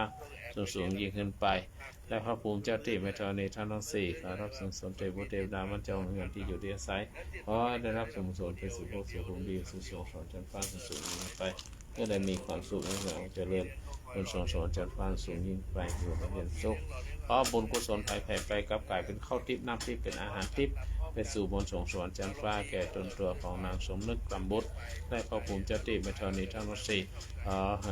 สูงยิ่งขึ้นไปและพระภูมิเจ้าที่เมตตาในท่านทั้งสี่ขอรับส่งส่วนเทวเทวดามันเจ้าเงินที่อยู่ที่อาศัยขอได้รับส่งส่วนไปสู่ภพสู่ภูมิดีสู่สวงสวรรค์ชั้นฟ้าสูงยิ่งขึ้นไปเพื่อได้มีความสุขในเมืองเจริญบนสวงสวรรค์ชั้นฟ้าสูงยิ่งไปอยู่ในเย็นสุขขอบุญกุศลแผ่ไปกับกายเป็นข้าวทิพย์น้ำทิพย์เป็นอาหารทิพย์ไปสู่บนสวงสวรรค์ชั้นฟ้าแก่ตนตัวของนางสมนึกกรรมบุตรได้พระภูมิเจ้าที่เมตตาในท่านทั้งสี่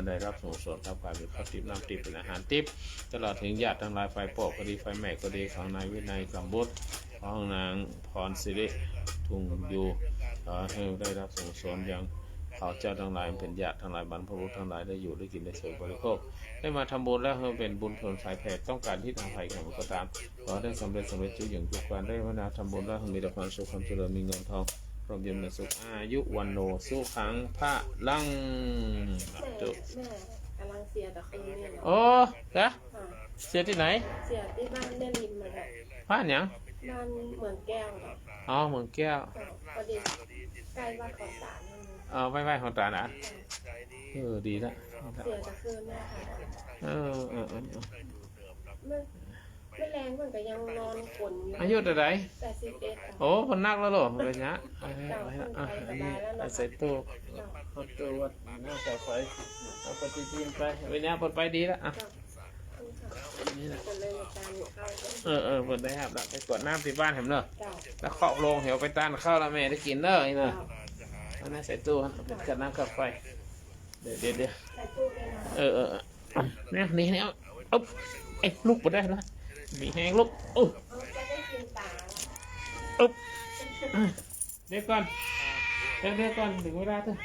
ได้รับส่งส่วนกับกายเป็นข้าวทิพย์น้ำทิพย์เป็นอาหารทิพย์ตลอดถึงญาติทั้งหลายไฟปอกก็ดีไฟแม่ก็ดีของนายวินัยกรรมบุตรของนางพรสิริทุงยูให้ได้รับส่งส่วนอย่างเขาเจ้าทั้งหลายเป็นญาติทั้งหลายบรรพบุรุษทั้งหลายได้อยู่ได้กินได้เสวยบริโภคได้มาทำบุญแล้วเพื่อเป็นบุญผลสายแผ่ต้องการที่ทางไทยแข่งก็ตามขอได้สำเร็จจุอย่างทุกการได้มาทำบุญแล้วมีแต่ความสุขความเจริญมีเงินทองพร้อมเย็นเป็นสุขอายุวันโนสุขังพระลัง แม่กำลังเสียแต่คืนเนี่ย โอ้กะเสียที่ไหน เสียที่บ้านแม่ริมมาค่ะ บ้านหยัง บ้านเหมือนแก้วค่ะ อ๋อเมืองแก้ว พอดีใกล้วัดขอนตาลนั่นเอง ไหว้ของตานะดีละ เสียแต่คืนแม่ค่ะไม่แรงมันก็ยังนอนขน อายุเท่าไหร่ 81 โอ้คนนักแล้วหรอเป็นเนี้ยใส่ตู้ตู้วัดหน้าสายไฟเอาปฏิทินไปเป็นเนี้ยปลดไปดีแล้วอ่ะเปิดได้ครับไปกดน้ำที่บ้านเห็นเนอะแล้วเคาะลงเหวไปต้านข้าวแล้วแม่ได้กินเนอะไอ้เนอะอันนั้นใส่ตู้เป็นกระน้ำกับไฟเดี๋ยวเนี่ยนี่เอาไอ้ลูกไปได้แล้วมีแห้งลูกเดี๋ยวก่อนถึงเวลาเถอะ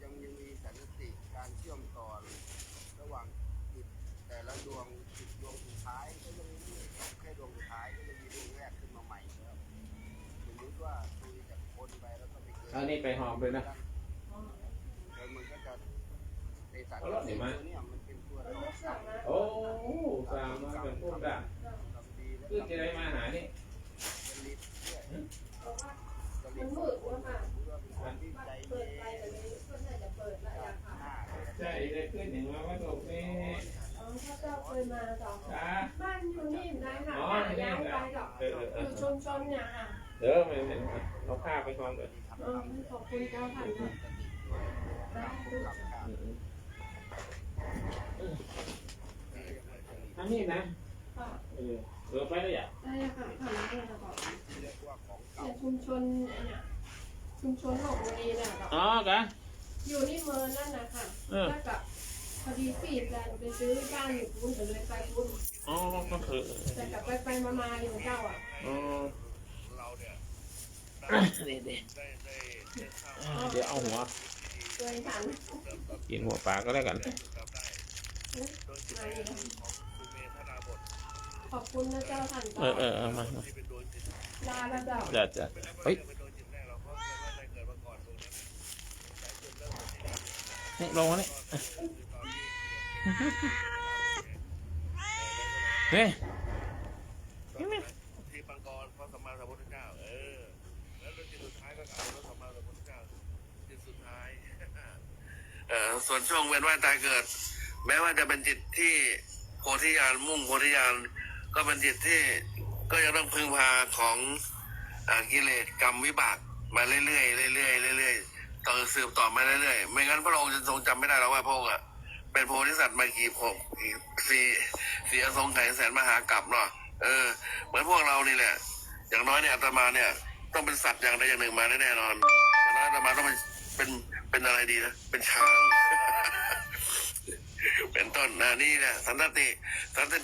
ยังมีสันติการเชื่อมต่อระหว่างจิตแต่ละดวงจิตดวงสุดท้ายก็ยังมีแค่ดวงสุดท้ายก็จะมีดวงแรกขึ้นมาใหม่ครับสมมติว่าคุยจากคนไปแล้วก็ไปเกิดอันนี้ไปหอมเลยนะแล้วมันก็จะในสัตว์ตัวนี้มันเป็นตัวโอ้สามมาเป็นพวกด่าคือจะได้มาหานี่ นเนี่ยค่ะ ไม่เราฆ่าไปก่อนเลย ขอบคุณเจ้าท่านค่ะ อันนี้นะ ค่ะ ไปได้ยัง ได้ค่ะผ่านมาเลยค่ะเนี่ยชุมชนเนี่ยชุมชนหนองบุรีเนี่ยค่ะ อ๋อกะ อยู่ที่เมืองนั่นนะคะแล้วกับพอดีปีแฟนไปซื้อบ้านอยู่พุ้นแต่เลยไปพุ้น อ๋อก็คือ แต่กลับไปมาอยู่เจ้าอ่ะ อ๋อเดี๋ยวเอาหัว เคยทาน กินหัวปลาก็แล้วกัน ขอบคุณนะเจ้าท่าน มา ลาแล้วเจ้า จัดเฮ้ยนี่ลงมาเนี่ยนี่ที่ปังกรพระสัมมาสัมพุทธเจ้าแล้วจิตสุดท้ายก็กล่าวพระสัมมาสัมพุทธเจ้าจิตสุดท้าย ส่วนช่วงเวียนว่ายตายเกิด แม้ว่าจะเป็นจิตที่โพธิญาณมุ่งโพธิญาณก็เป็นจิตที่ก็ยังต้องพึ่งพาของกิเลสกรรมวิบากมาเรื่อยๆต่อสืบต่อมาเรื่อยๆไม่งั้นพระองค์จะทรงจำไม่ได้หรอกว่าพระองค์เป็นโพธิสัตว์มากี่สี่อสงไขยแสนมหากาพย์เนาะเหมือนพวกเรานี่แหละอย่างน้อยเนี่ยอาตมาเนี่ยต้องเป็นสัตว์อย่างใดอย่างหนึ่งมาแน่นอนอย่างน้อยอาตมาต้องเป็นอะไรดีนะเป็นช้าง เป็นต้นนี่แหละสันต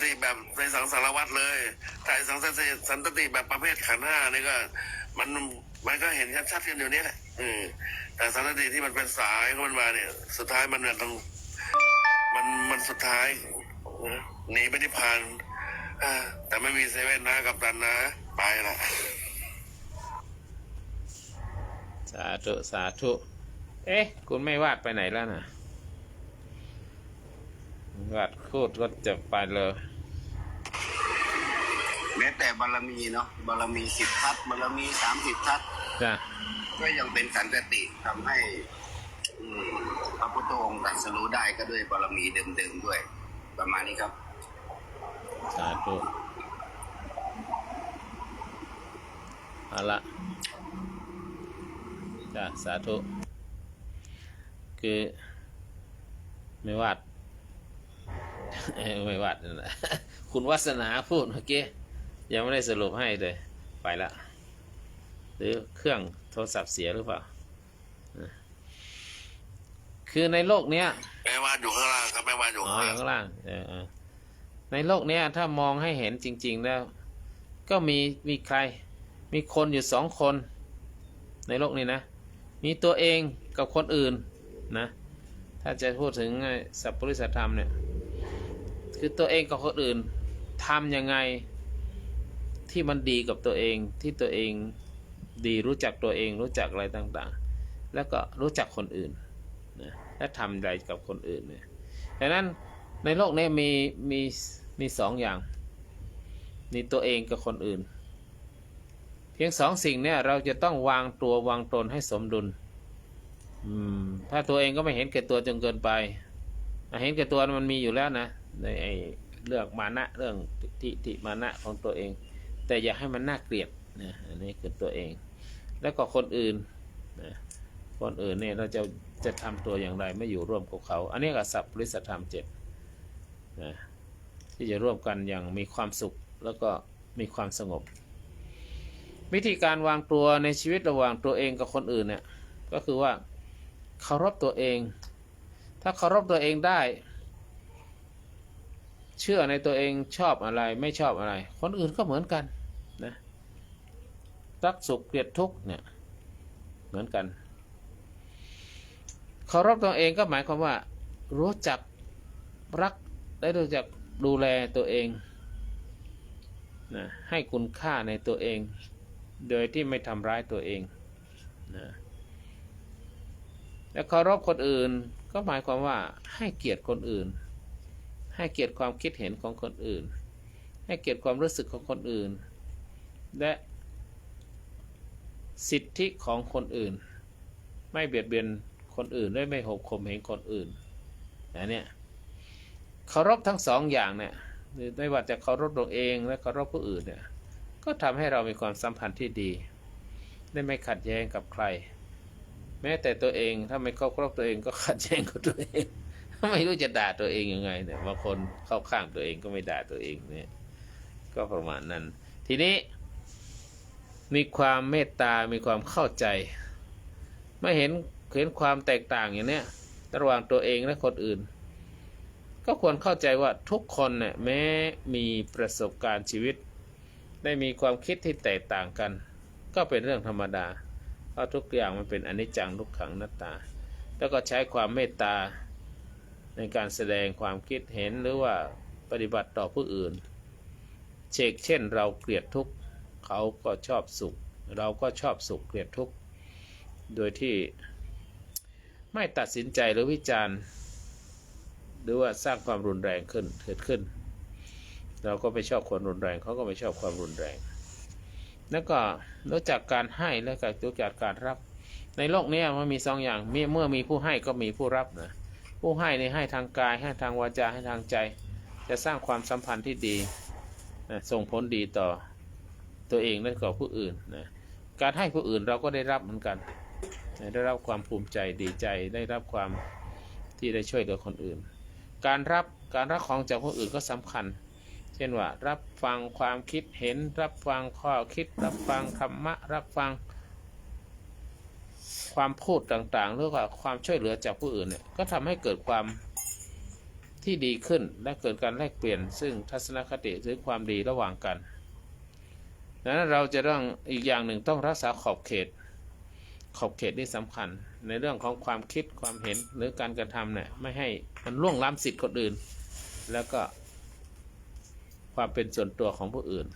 ติแบบในสังสารวัฏเลยแต่สันตติแบบประเภทขันธ์ห้านี่ก็มันก็เห็นชัดๆกันอยู่นี่แหละแต่สันตติที่มันเป็นสายของมันมาเนี่ยสุดท้ายมันต้องมันสุดท้ายหนีไปนิพพานแต่ไม่มีเซเว่นนะกับตันนะไปละ สาธุคุณไม่วาดไปไหนแล้วนะวาดโคตรก็จะไปเลยแม้แต่บารมีเนาะบารมี10 ทัศบารมี30 ทัศ จ้ะ ก็ยังเป็นสันติทำให้พระพุทธองค์ตรัสรู้ได้ก็ด้วยบารมีเดิมๆด้วยประมาณนี้ครับ สาธุเอาละจ้ะสาธุคือไม่วาดไม่วาดนั่นแหละคุณวัฒนาพูดเมื่อกี้ยังไม่ได้สรุปให้เลยไปละหรือเครื่องโทรศัพท์เสียหรือเปล่าคือในโลกเนี้ยแม่วาดอยู่ข้างล่างครับแม่วาดอยู่ข้างล่างในโลกเนี้ยถ้ามองให้เห็นจริงๆแล้วก็มีใครมีคนอยู่2 คนในโลกนี้นะมีตัวเองกับคนอื่นนะถ้าจะพูดถึงสัพพุริสธรรมเนี่ยคือตัวเองกับคนอื่นทำยังไงที่มันดีกับตัวเองที่ตัวเองดีรู้จักตัวเองรู้จักอะไรต่างๆแล้วก็รู้จักคนอื่นนะและทำอะไรกับคนอื่นเนี่ยดังนั้นในโลกนี้มี2 อย่างมีตัวเองกับคนอื่นเพียง2 สิ่งเนี่ยเราจะต้องวางตัววางตนให้สมดุลถ้าตัวเองก็ไม่เห็นแก่ตัวจนเกินไปเห็นแก่ตัวมันมีอยู่แล้วนะในเรื่องมานะเรื่องทิฏฐิมานะของตัวเองแต่อย่าให้มันน่าเกลียดนะอันนี้คือตัวเองแล้วก็คนอื่นนะคนอื่นเนี่ยเราจะทำตัวอย่างไรไม่อยู่ร่วมกับเขาอันนี้ก็สัพพุริสธรรม7นะที่จะร่วมกันอย่างมีความสุขแล้วก็มีความสงบวิธีการวางตัวในชีวิตระหว่างตัวเองกับคนอื่นเนี่ยก็คือว่าเคารพตัวเองถ้าเคารพตัวเองได้เชื่อในตัวเองชอบอะไรไม่ชอบอะไรคนอื่นก็เหมือนกันนะรักสุขเกลียดทุกข์เนี่ยเหมือนกันเคารพตัวเองก็หมายความว่ารู้จักรักและรู้จักดูแลตัวเองนะให้คุณค่าในตัวเองโดยที่ไม่ทำร้ายตัวเองนะและเคารพคนอื่นก็หมายความว่าให้เกียรติคนอื่นให้เกียรติความคิดเห็นของคนอื่นให้เกียรติความรู้สึกของคนอื่นและสิทธิของคนอื่นไม่เบียดเบียนคนอื่นและไม่หกข่มเหงคนอื่นเนี่ยเคารพทั้ง2 อย่างเนี่ยไม่ว่าจะเคารพตัวเองและเคารพผู้อื่นเนี่ย ก็ทำให้เรามีความสัมพันธ์ที่ดีได้ไม่ขัดแย้งกับใครแม้แต่ตัวเองถ้าไม่เคารพตัวเองก็ขัดแย้งกับตัวเองไม่รู้จะด่าตัวเองยังไงเนี่ยบางคนเข้าข้างตัวเองก็ไม่ด่าตัวเองเนี่ยก็ประมาณนั้นทีนี้มีความเมตตามีความเข้าใจไม่เห็นความแตกต่างอย่างเนี้ยระหว่างตัวเองและคนอื่นก็ควรเข้าใจว่าทุกคนเนี่ยแม้มีประสบการณ์ชีวิตได้มีความคิดที่แตกต่างกันก็เป็นเรื่องธรรมดาเพราะทุกอย่างมันเป็นอนิจจังทุกขังอนัตตาแล้วก็ใช้ความเมตตาในการแสดงความคิดเห็นหรือว่าปฏิบัติต่อผู้อื่นเช่นเราเกลียดทุกข์เขาก็ชอบสุขเราก็ชอบสุขเกลียดทุกข์โดยที่ไม่ตัดสินใจหรือวิจารณ์หรือว่าสร้างความรุนแรงเกิดขึ้นเราก็ไม่ชอบความรุนแรงเขาก็ไม่ชอบความรุนแรงแล้วก็รู้จักการให้และก็รู้จักการรับในโลกนี้มันมี2 อย่างเมื่อมีผู้ให้ก็มีผู้รับนะผู้ให้นี่ให้ทางกายให้ทางวาจาให้ทางใจจะสร้างความสัมพันธ์ที่ดีนะส่งผลดีต่อตัวเองและต่อผู้อื่นนะการให้ผู้อื่นเราก็ได้รับเหมือนกันได้รับความภูมิใจดีใจได้รับความที่ได้ช่วยเหลือคนอื่นการรับของจากผู้อื่นก็สำคัญเช่นว่ารับฟังความคิดเห็นรับฟังข้อคิดรับฟังธรรมะรับฟังความพูดต่างๆหรือว่าความช่วยเหลือจากผู้อื่นเนี่ยก็ทำให้เกิดความที่ดีขึ้นและเกิดการแลกเปลี่ยนซึ่งทัศนคติหรือความดีระหว่างกันดังนั้นเราจะต้องอีกอย่างหนึ่งต้องรักษาขอบเขตที่สำคัญในเรื่องของความคิดความเห็นหรือการกระทำเนี่ยไม่ให้มันล่วงล้ำสิทธิคนอื่นแล้วก็ความเป็นส่วนตัวของผู้อื่น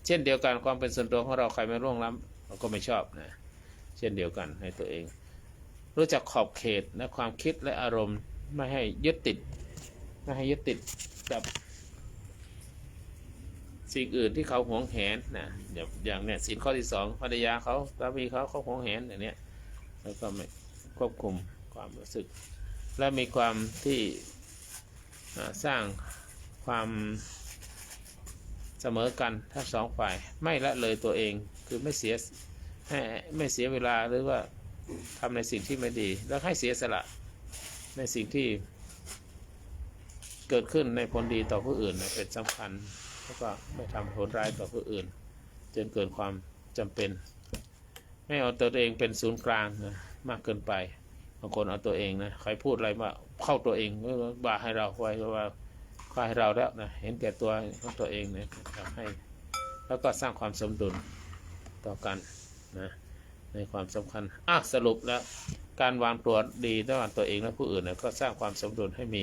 เช่นเดียวกันความเป็นส่วนตัวของเราใครไม่ล่วงล้ำเราก็ไม่ชอบนะเช่นเดียวกันให้ตัวเองรู้จักขอบเขตและความคิดและอารมณ์ไม่ให้ยึดติดกับสิ่งอื่นที่เขาหวงแหนนะอย่างเนี่ยศีลข้อที่2ภรรยาเขาสามีเขาหวงแหนอย่างเนี้ยแล้วก็ไม่ควบคุมความรู้สึกและมีความที่สร้างความเสมอกันทั้ง2 ฝ่ายไม่ละเลยตัวเองคือไม่เสียเวลาหรือว่าทำในสิ่งที่ไม่ดีแล้วให้เสียสละในสิ่งที่เกิดขึ้นในผลดีต่อผู้อื่นเป็นสำคัญแล้วก็ไม่ทำผลร้ายต่อผู้อื่นจนเกินความจำเป็นไม่เอาตัวเองเป็นศูนย์กลางนะมากเกินไปบางคนเอาตัวเองนะใครพูดอะไรมาเข้าตัวเองว่าให้เราไว้ว่าให้เราแล้วนะเห็นแก่ตัวของตัวเองนะทำให้แล้วก็สร้างความสมดุลต่อกันนะในความสำคัญสรุปแล้วการวางตัวดีระหว่างตัวเองและผู้อื่นนะก็สร้างความสมดุลให้มี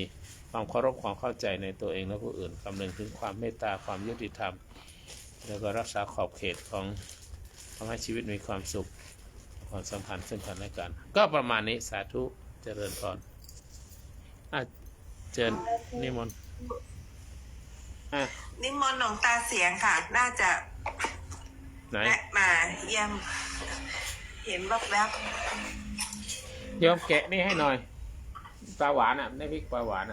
ความเคารพความเข้าใจในตัวเองและผู้อื่นคำนึงถึงความเมตตาความยุติธรรมแล้วก็รักษาขอบเขตของทำให้ชีวิตมีความสุขความสัมพันธ์ซึ่งกันและกันก็ประมาณนี้สาธุเจริญพรเชิญนิมนต์นิมนต์หลวงตาเสียงค่ะน่าจะแวะมาเยี่ยมเห็นแบบแบบโยมแกะนี่ให้หน่อยปลาหวานได้พริกปลาหวาน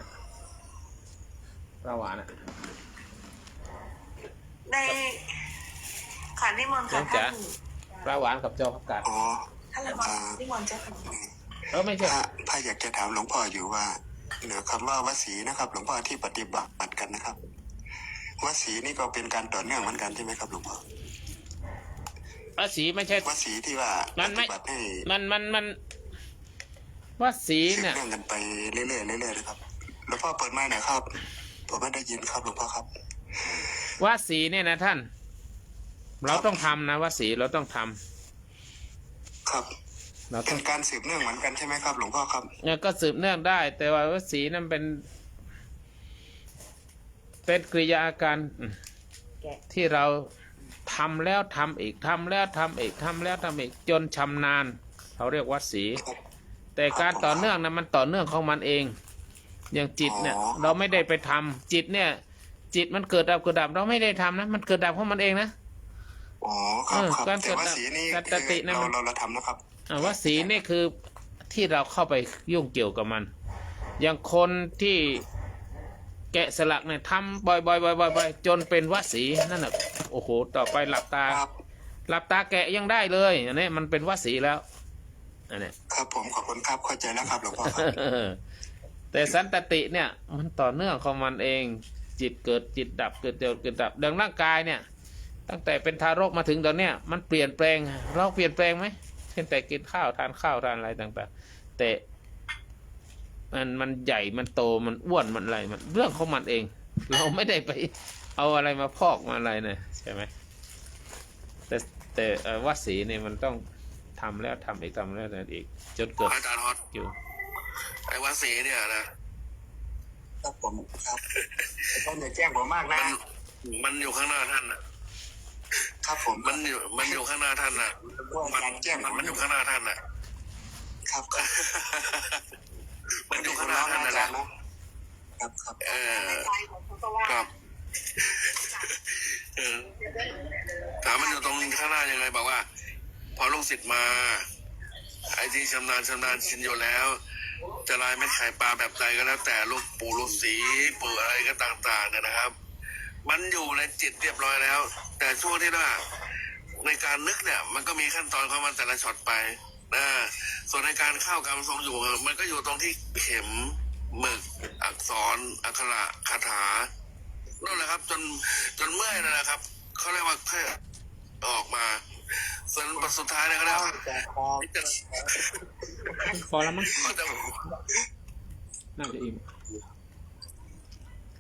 ในค่ะนิมนต์ค่ะท่านปลาหวานกับจอผักกาดท่านนิมนต์จะไม่ใช่ถ้าอยากจะถามหลวงพ่ออยู่ว่าเหนือคำว่าวสีนะครับหลวงพ่อที่ปฏิบัติกันนะครับวสีนี่ก็เป็นการต่อเนื่องเหมือนกันใช่ไหมครับหลวงพ่อวสีไม่ใช่วสีที่ว่าปฏิบัติให้มันวสีเนี่ยเรื่องกันไปเรื่อยๆนะครับหลวงพ่อเปิดไมค์หน่อยครับผมไม่ได้ยินครับหลวงพ่อครับวสีเนี่ยนะท่านเราต้องทำนะวสีเราต้องทำครับเป็นการสืบเนื่องเหมือนกันใช่ไหมครับหลวงพ่อครับเนี่ยก็สืบเนื่องได้แต่ว่าวสีนั้นเป็นกริยาอาการที่เราทำแล้วทำอีกทำแล้วทำอีกทำแล้วทำอีกจนชำนาญเขาเรียกวสีแต่การต่อเนื่องนะมันต่อเนื่องของมันเองอย่างจิตเนี่ยเราไม่ได้ไปทำจิตเนี่ยจิตมันเกิดดับเราไม่ได้ทำนะมันเกิดดับของมันเองนะการเกิดดับสตินะเราทำนะครับวสีนี่คือที่เราเข้าไปยุ่งเกี่ยวกับมันอย่างคนที่ แกะสลักเนี่ยทำบ่อยจนเป็นวสีนั่นน่ะโอ้โหต่อไปหลับตาแกะยังได้เลยอันนี้มันเป็นวสีแล้วอันนี้ครับผมขอบคุณครับเข้าใจแล้วครับหลวงพ่อครับ แต่สันตติเนี่ยมันต่อเนื่องของมันเองจิตเกิดจิตดับเกิดดับดังร่างกายเนี่ยตั้งแต่เป็นทารกมาถึงตอนเนี้ยมันเปลี่ยนแปลงเราเปลี่ยนแปลงไหมเช่นแต่กินข้าวทานข้าวทานอะไรต่างๆแต่มันใหญ่มันโตมันอ้วนมันอะไรมันเรื่องของมันเองเราไม่ได้ไปเอาอะไรมาพอกมาอะไรเนี่ยใช่ไหมแต่วสีเนี่ยมันต้องทำแล้วทำอีกทำแล้วทำอีกจนเกิด อาจารย์ฮอต อยู่ ไอ้วสีเนี่ยนะครับ ผมครับต้องอย่าแจ้งผมมากนะ มันอยู่ข้างหน้าท่านน่ะ ครับผม มันอยู่ข้างหน้าท่านน่ะมันอยู่ข้างหน้าท่านน่ะ ครับ มันอยู่ข้างหน้าท่านน่ะนะครับครับถามมันอยู่ตรงข้างหน้ายังไงบอกว่า พอลูกศิษย์มาไอ้ที่ชำนาญชินอยู่แล้ว จะลายไม่ไข่ปลาแบบใดก็แล้วแต่ลูกปู่ลูกศรีปู่อะไรก็ต่างๆเนี่ยนะครับ มันอยู่ในจิตเรียบร้อยแล้ว แต่ช่วงที่ว่าในการนึกเนี่ยมันก็มีขั้นตอนของมันแต่ละช็อตไปนะส่วนในการเข้ากรรมทรงอยู่มันก็อยู่ตรงที่เข็มหมึกอักษรอักขระคาถานั่นแหละครับจนเมื่อยนะครับเขาเรียกว่าค่อยออกมาส่วนสุดท้ายเนี่ยก็แล้วพอแล้วมั้งน่าจะอิ่ม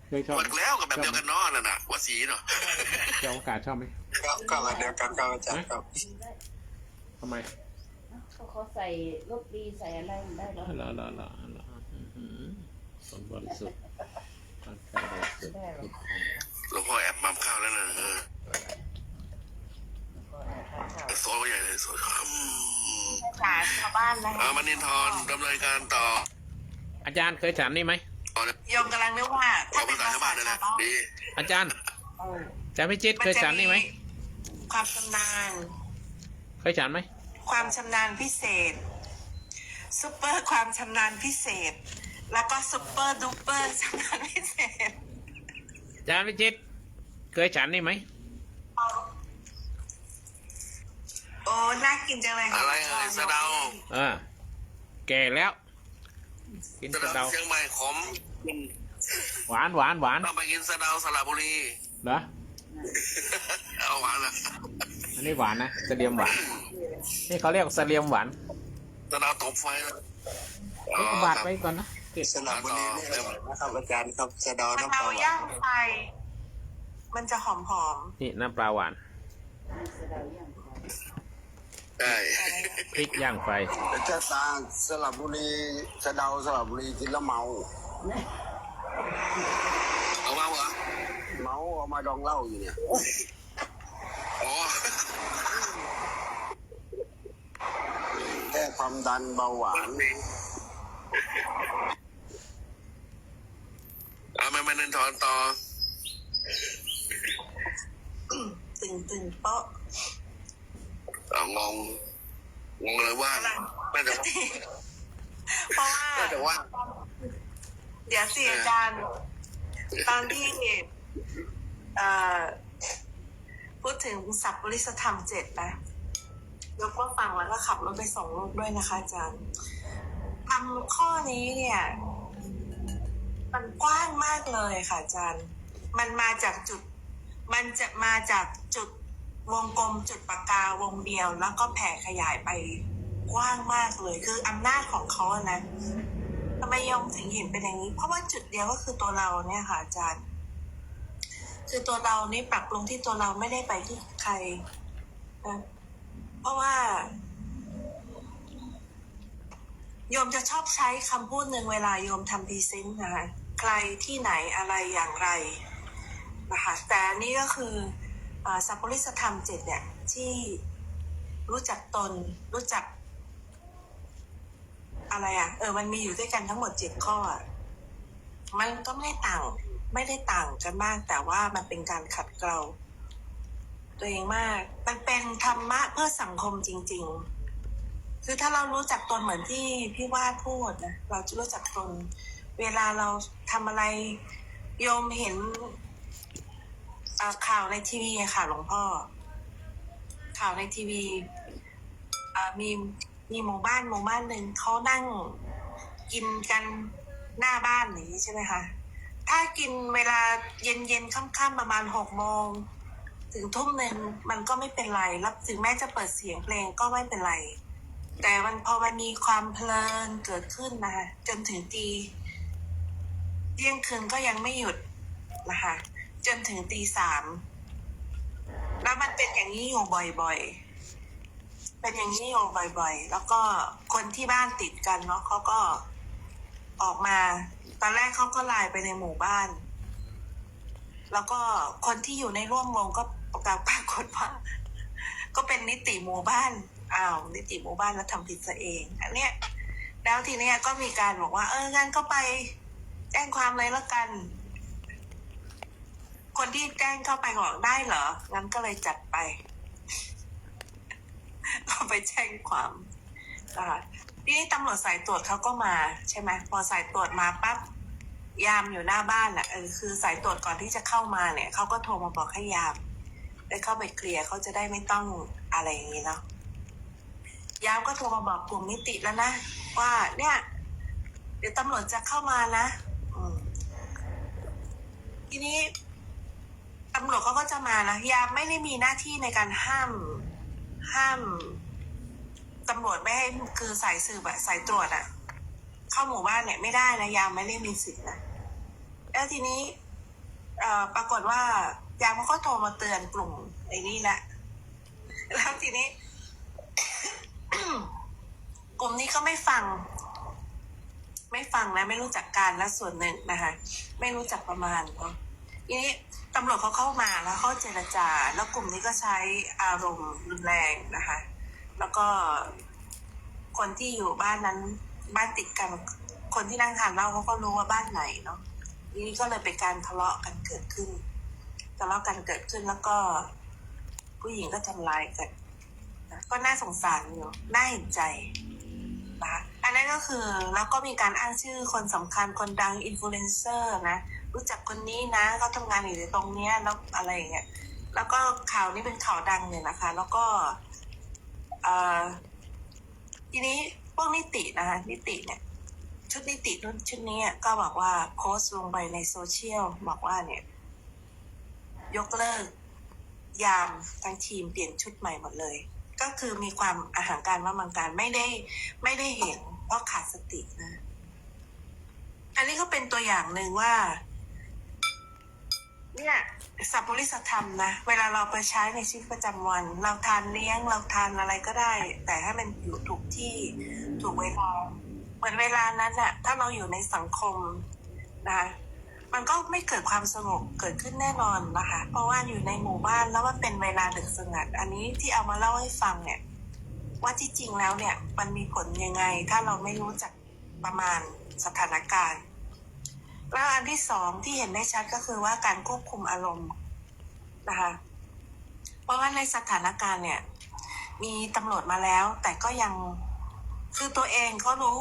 เคยชอบแล้วกับแบบเดียวกันเนาะนั่นน่ะวสีเนาะเจ้าโอกาสชอบไหมก็แบบเดียวกันก็อาจารย์ครับทำไมเขาใส่รสดีใส่อะไรได้แล้วส่วนบริสุทธิ์หลวงพ่อแอบมัมข้าวแล้วนะโซ่ใหญ่เลยโซ่ชาวบ้านนะมานินทรดำเนินการต่ออาจารย์เคยฉันนี่ไหมโยมกำลังนึกว่าถ้าเป็นภาษาชาวบ้านเลยนะดีอาจารย์พิจิตรเคยฉันนี่ไหมความชำนาญเคยฉันไหมความชำนาญพิเศษซุปเปอร์ความชำนาญพิเศษแล้วก็ซุปเปอร์ดูเปอร์ชำนาญพิเศษอาจารย์พิจิตรเคยฉันนี่ไหมโอ้น่ากินจังเลยอะไรสะเดาแก่แล้วกินสะเดาเชียงใหม่ขมหวานต้องไปกินสะเดาสระบุรีเหรอเอาหวานนะอันนี้หวานนะสะเลียมหวานนี่เขาเรียกสะเลียมหวานสะเดาตบไฟนะบาดไปก่อนนะสระบุรีนี่นะครับอาจารย์ครับสะเดาน้ำปลาย่างไฟมันจะหอมนี่น้ำปลาหวานใช่พริกย่างไฟจะตาสระบุรีสะเดาสระบุรีกินแล้วเมาเอาเหรอเมาเอามาดองเหล้าอยู่เนี่ยแค่ความดันเบาหวานเอามาเดินถอนต่อตึงเปาะงงเลยว่าไม่แต่เพราะว่าเดี๋ยวสิอาจารย์ตอนที่พูดถึงสัพปริสธรรม7นะยกว่าฟังแล้วก็ขับรถไปส่งลูกด้วยนะคะอาจารย์ทำข้อนี้เนี่ยมันกว้างมากเลยค่ะอาจารย์มันมาจากจุดวงกลมจุดปากกาวงเดียวแล้วก็แผ่ขยายไปกว้างมากเลยคืออำนาจของเขานะทำไมยอมถึงเห็นเป็นอย่างนี้เพราะว่าจุดเดียวก็คือตัวเราเนี่ยค่ะอาจารย์คือตัวเรานี่ปรับลงที่ตัวเราไม่ได้ไปที่ใครนะเพราะว่าโยมจะชอบใช้คำพูดหนึ่งเวลาโยมทำพรีเซนต์นะคะใครที่ไหนอะไรอย่างไรนะคะแต่นี่ก็คือสัพปริสธรรม7เนี่ยที่รู้จักตนรู้จักอะไรมันมีอยู่ด้วยกันทั้งหมด7ข้อมันก็ไม่ได้ต่างกันมากแต่ว่ามันเป็นการขัดเกลาตัวเองมากมันเป็นธรรมะเพื่อสังคมจริงๆคือถ้าเรารู้จักตนเหมือนที่พี่วาดพูดนะเราจะรู้จักตนเวลาเราทำอะไร โยมเห็นข่าวในทีวีค่ะหลวงพ่อข่าวในทีวีมีหมู่บ้านหนึ่งเขานั่งกินกันหน้าบ้านอย่างนี้ใช่ไหมคะถ้ากินเวลาเย็นค่ำๆประมาณ6 โมงถึงทุ่มหนึ่งมันก็ไม่เป็นไรแล้วถึงแม้จะเปิดเสียงเพลงก็ไม่เป็นไรแต่พอมันมีความเพลินเกิดขึ้นนะคะจนถึงตีเที่ยงคืนก็ยังไม่หยุดนะคะจนถึงตี 3แล้วมันเป็นอย่างนี้อยู่บ่อยๆเป็นอย่างนี้อยู่บ่อยๆแล้วก็คนที่บ้านติดกันเนาะเขาก็ออกมาตอนแรกเขาก็ไลน์ไปในหมู่บ้านแล้วก็คนที่อยู่ในร่วมวงก็ปรากฏว่าก็เป็นนิติหมู่บ้านนิติหมู่บ้านแล้วทำผิดซะเองอันเนี้ยแล้วทีเนี้ยก็มีการบอกว่างั้นก็ไปแจ้งความเลยละกันคนที่แจ้งเข้าไปบอกได้เหรองั้นก็เลยจัดไปก็ไปแจ้งความทีนี้ตำรวจสายตรวจเขาก็มาใช่ไหมพอสายตรวจมาปั๊บยามอยู่หน้าบ้านคือสายตรวจก่อนที่จะเข้ามาเนี่ยเขาก็โทรมาบอกให้ยามได้เข้าไปเคลียร์เขาจะได้ไม่ต้องอะไรอย่างนี้เนาะยามก็โทรมาบอกกลุ่มนิติแล้วนะว่าเนี่ยเดี๋ยวตำรวจจะเข้ามานะทีนี้ตำรวจเขาก็จะมานะยามไม่ได้มีหน้าที่ในการห้ามตำรวจไม่ให้คือสายสืบสายตรวจเข้าหมู่บ้านเนี่ยไม่ได้นะยามไม่ได้มีสิทธินะแล้วทีนี้ปรากฏว่ายามก็โทรมาเตือนกลุ่มไอ้นี่แหละแล้วทีนี้ กลุ่มนี้ก็ไม่ฟังนะไม่รู้จักการและส่วนหนึ่งนะคะไม่รู้จักประมาณเนาะทีนี้ตำรวจเขาเข้ามาแล้วเขาเจรจาแล้วกลุ่มนี้ก็ใช้อารมณ์รุนแรงนะคะแล้วก็คนที่อยู่บ้านนั้นบ้านติดกันคนที่นั่งทานเหล้าเขาก็รู้ว่าบ้านไหนเนาะทีนี้ก็เลยเป็นการทะเลาะกันเกิดขึ้นแล้วก็ผู้หญิงก็ทำลายกันก็น่าสงสารอยู่น่าเห็นใจนะคะอันนั้นก็คือแล้วก็มีการอ้างชื่อคนสำคัญคนดังอินฟลูเอนเซอร์นะรู้จักคนนี้นะเขาทำงานอยู่ตรงเนี้ยแล้วอะไรอย่างเงี้ยแล้วก็ข่าวนี้เป็นข่าวดังเลยนะคะแล้วก็ทีนี้พวกนิตินะคะนิติเนี่ยชุดนิติชุดนี้ก็บอกว่าโพสต์ลงไปในโซเชียลบอกว่าเนี่ยยกเลิกยามทั้งทีมเปลี่ยนชุดใหม่หมดเลยก็คือมีความอาหารการว่ามังการไม่ได้เห็นเพราะขาดสตินะอันนี้ก็เป็นตัวอย่างหนึ่งว่าเนี่ยสัพพุริสธรรมนะเวลาเราไปใช้ในชีวิตประจำวันเราทานเลี้ยงเราทานอะไรก็ได้แต่ให้มันอยู่ถูกที่ถูกเวลาเหมือนเวลานั้นน่ะถ้าเราอยู่ในสังคมนะมันก็ไม่เกิดความสงบเกิดขึ้นแน่นอนนะคะเพราะว่าอยู่ในหมู่บ้านแล้วมันเป็นเวลาดึกสงัดอันนี้ที่เอามาเล่าให้ฟังเนี่ยว่าที่จริงแล้วเนี่ยมันมีผลยังไงถ้าเราไม่รู้จักประมาณสถานการณ์แล้วอันที่สองที่เห็นได้ชัดก็คือว่าการควบคุมอารมณ์นะคะเพราะว่าในสถานการณ์เนี่ยมีตำรวจมาแล้วแต่ก็ยังคือตัวเองก็รู้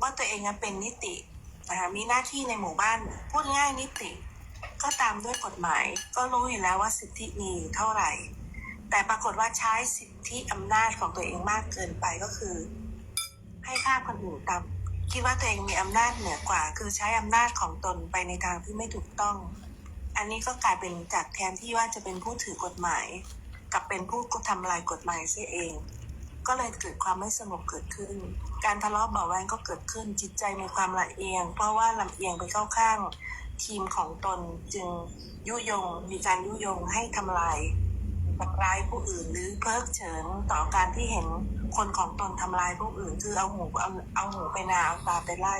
ว่าตัวเองเป็นนิตินะคะมีหน้าที่ในหมู่บ้านพูดง่ายนิติก็ตามด้วยกฎหมายก็รู้อยู่แล้วว่าสิทธิมีเท่าไหร่แต่ปรากฏว่าใช้สิทธิอำนาจของตัวเองมากเกินไปก็คือให้ค่าคนอื่นตามคิดว่าตัวเองมีอำนาจเหนือกว่าคือใช้อำนาจของตนไปในทางที่ไม่ถูกต้องอันนี้ก็กลายเป็นจากแทนที่ว่าจะเป็นผู้ถือกฎหมายกับเป็นผู้ทำลายกฎหมายเสียเองก็เลยเกิดความไม่สงบเกิดขึ้นการทะเลาะเบาะแว้งก็เกิดขึ้นจิตใจมีความละเอียงเพราะว่าลำเอียงไปเข้าข้างทีมของตนจึงยุยงมีการยุยงให้ทำลายทำร้ายผู้อื่นหรือเพิกเฉินต่อการที่เห็นคนของตนทำลายผู้อื่นคือเอาหูไปนาเอาตาไปไล่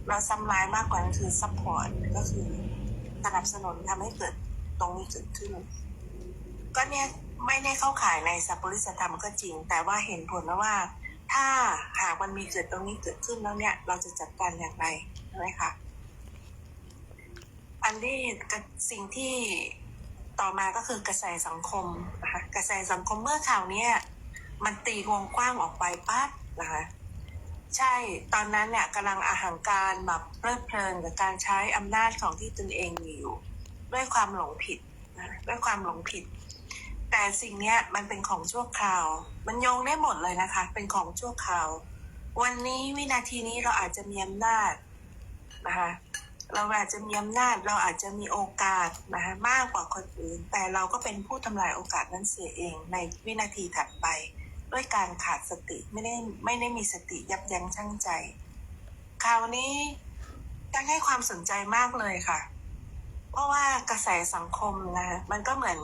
เราซ้ำร้ายมากกว่านั้นคือซัพพอร์ตก็คือสนับสนุนทำให้เกิดตรงนี้เกิดขึ้นก็เนี่ยไม่ได้เข้าข่ายในสัพพุริสธรรมก็จริงแต่ว่าเห็นผลแล้วว่าถ้าหากมันมีเกิดตรงนี้เกิดขึ้นแล้วเนี่ยเราจะจัดการอย่างไรใช่ไหมคะอันที่สิ่งที่ต่อมาก็คือกระแสสังคมนะคะกระแสสังคมเมื่อข่าวนี้มันตีวงกว้างออกไปปั๊บนะคะ ใช่ตอนนั้นเนี่ยกำลังอาหังการแบบเพลิดเพลินกับการใช้อำนาจของที่ตนเองมีอยู่ด้วยความหลงผิดนะด้วยความหลงผิดแต่สิ่งเนี้ยมันเป็นของชั่วคราวมันโยงได้หมดเลยนะคะเป็นของชั่วคราววันนี้วินาทีนี้เราอาจจะมีอำนาจนะคะเราอาจจะมีอำนาจเราอาจจะมีโอกาสนะคะมากกว่าคนอื่นแต่เราก็เป็นผู้ทำลายโอกาสนั้นเสียเองในวินาทีถัดไปด้วยการขาดสติไม่ได้มีสติยับยั้งชั่งใจคราวนี้ตั้งให้ความสนใจมากเลยค่ะเพราะว่ากระแสสังคมนะคะมันก็เหมือน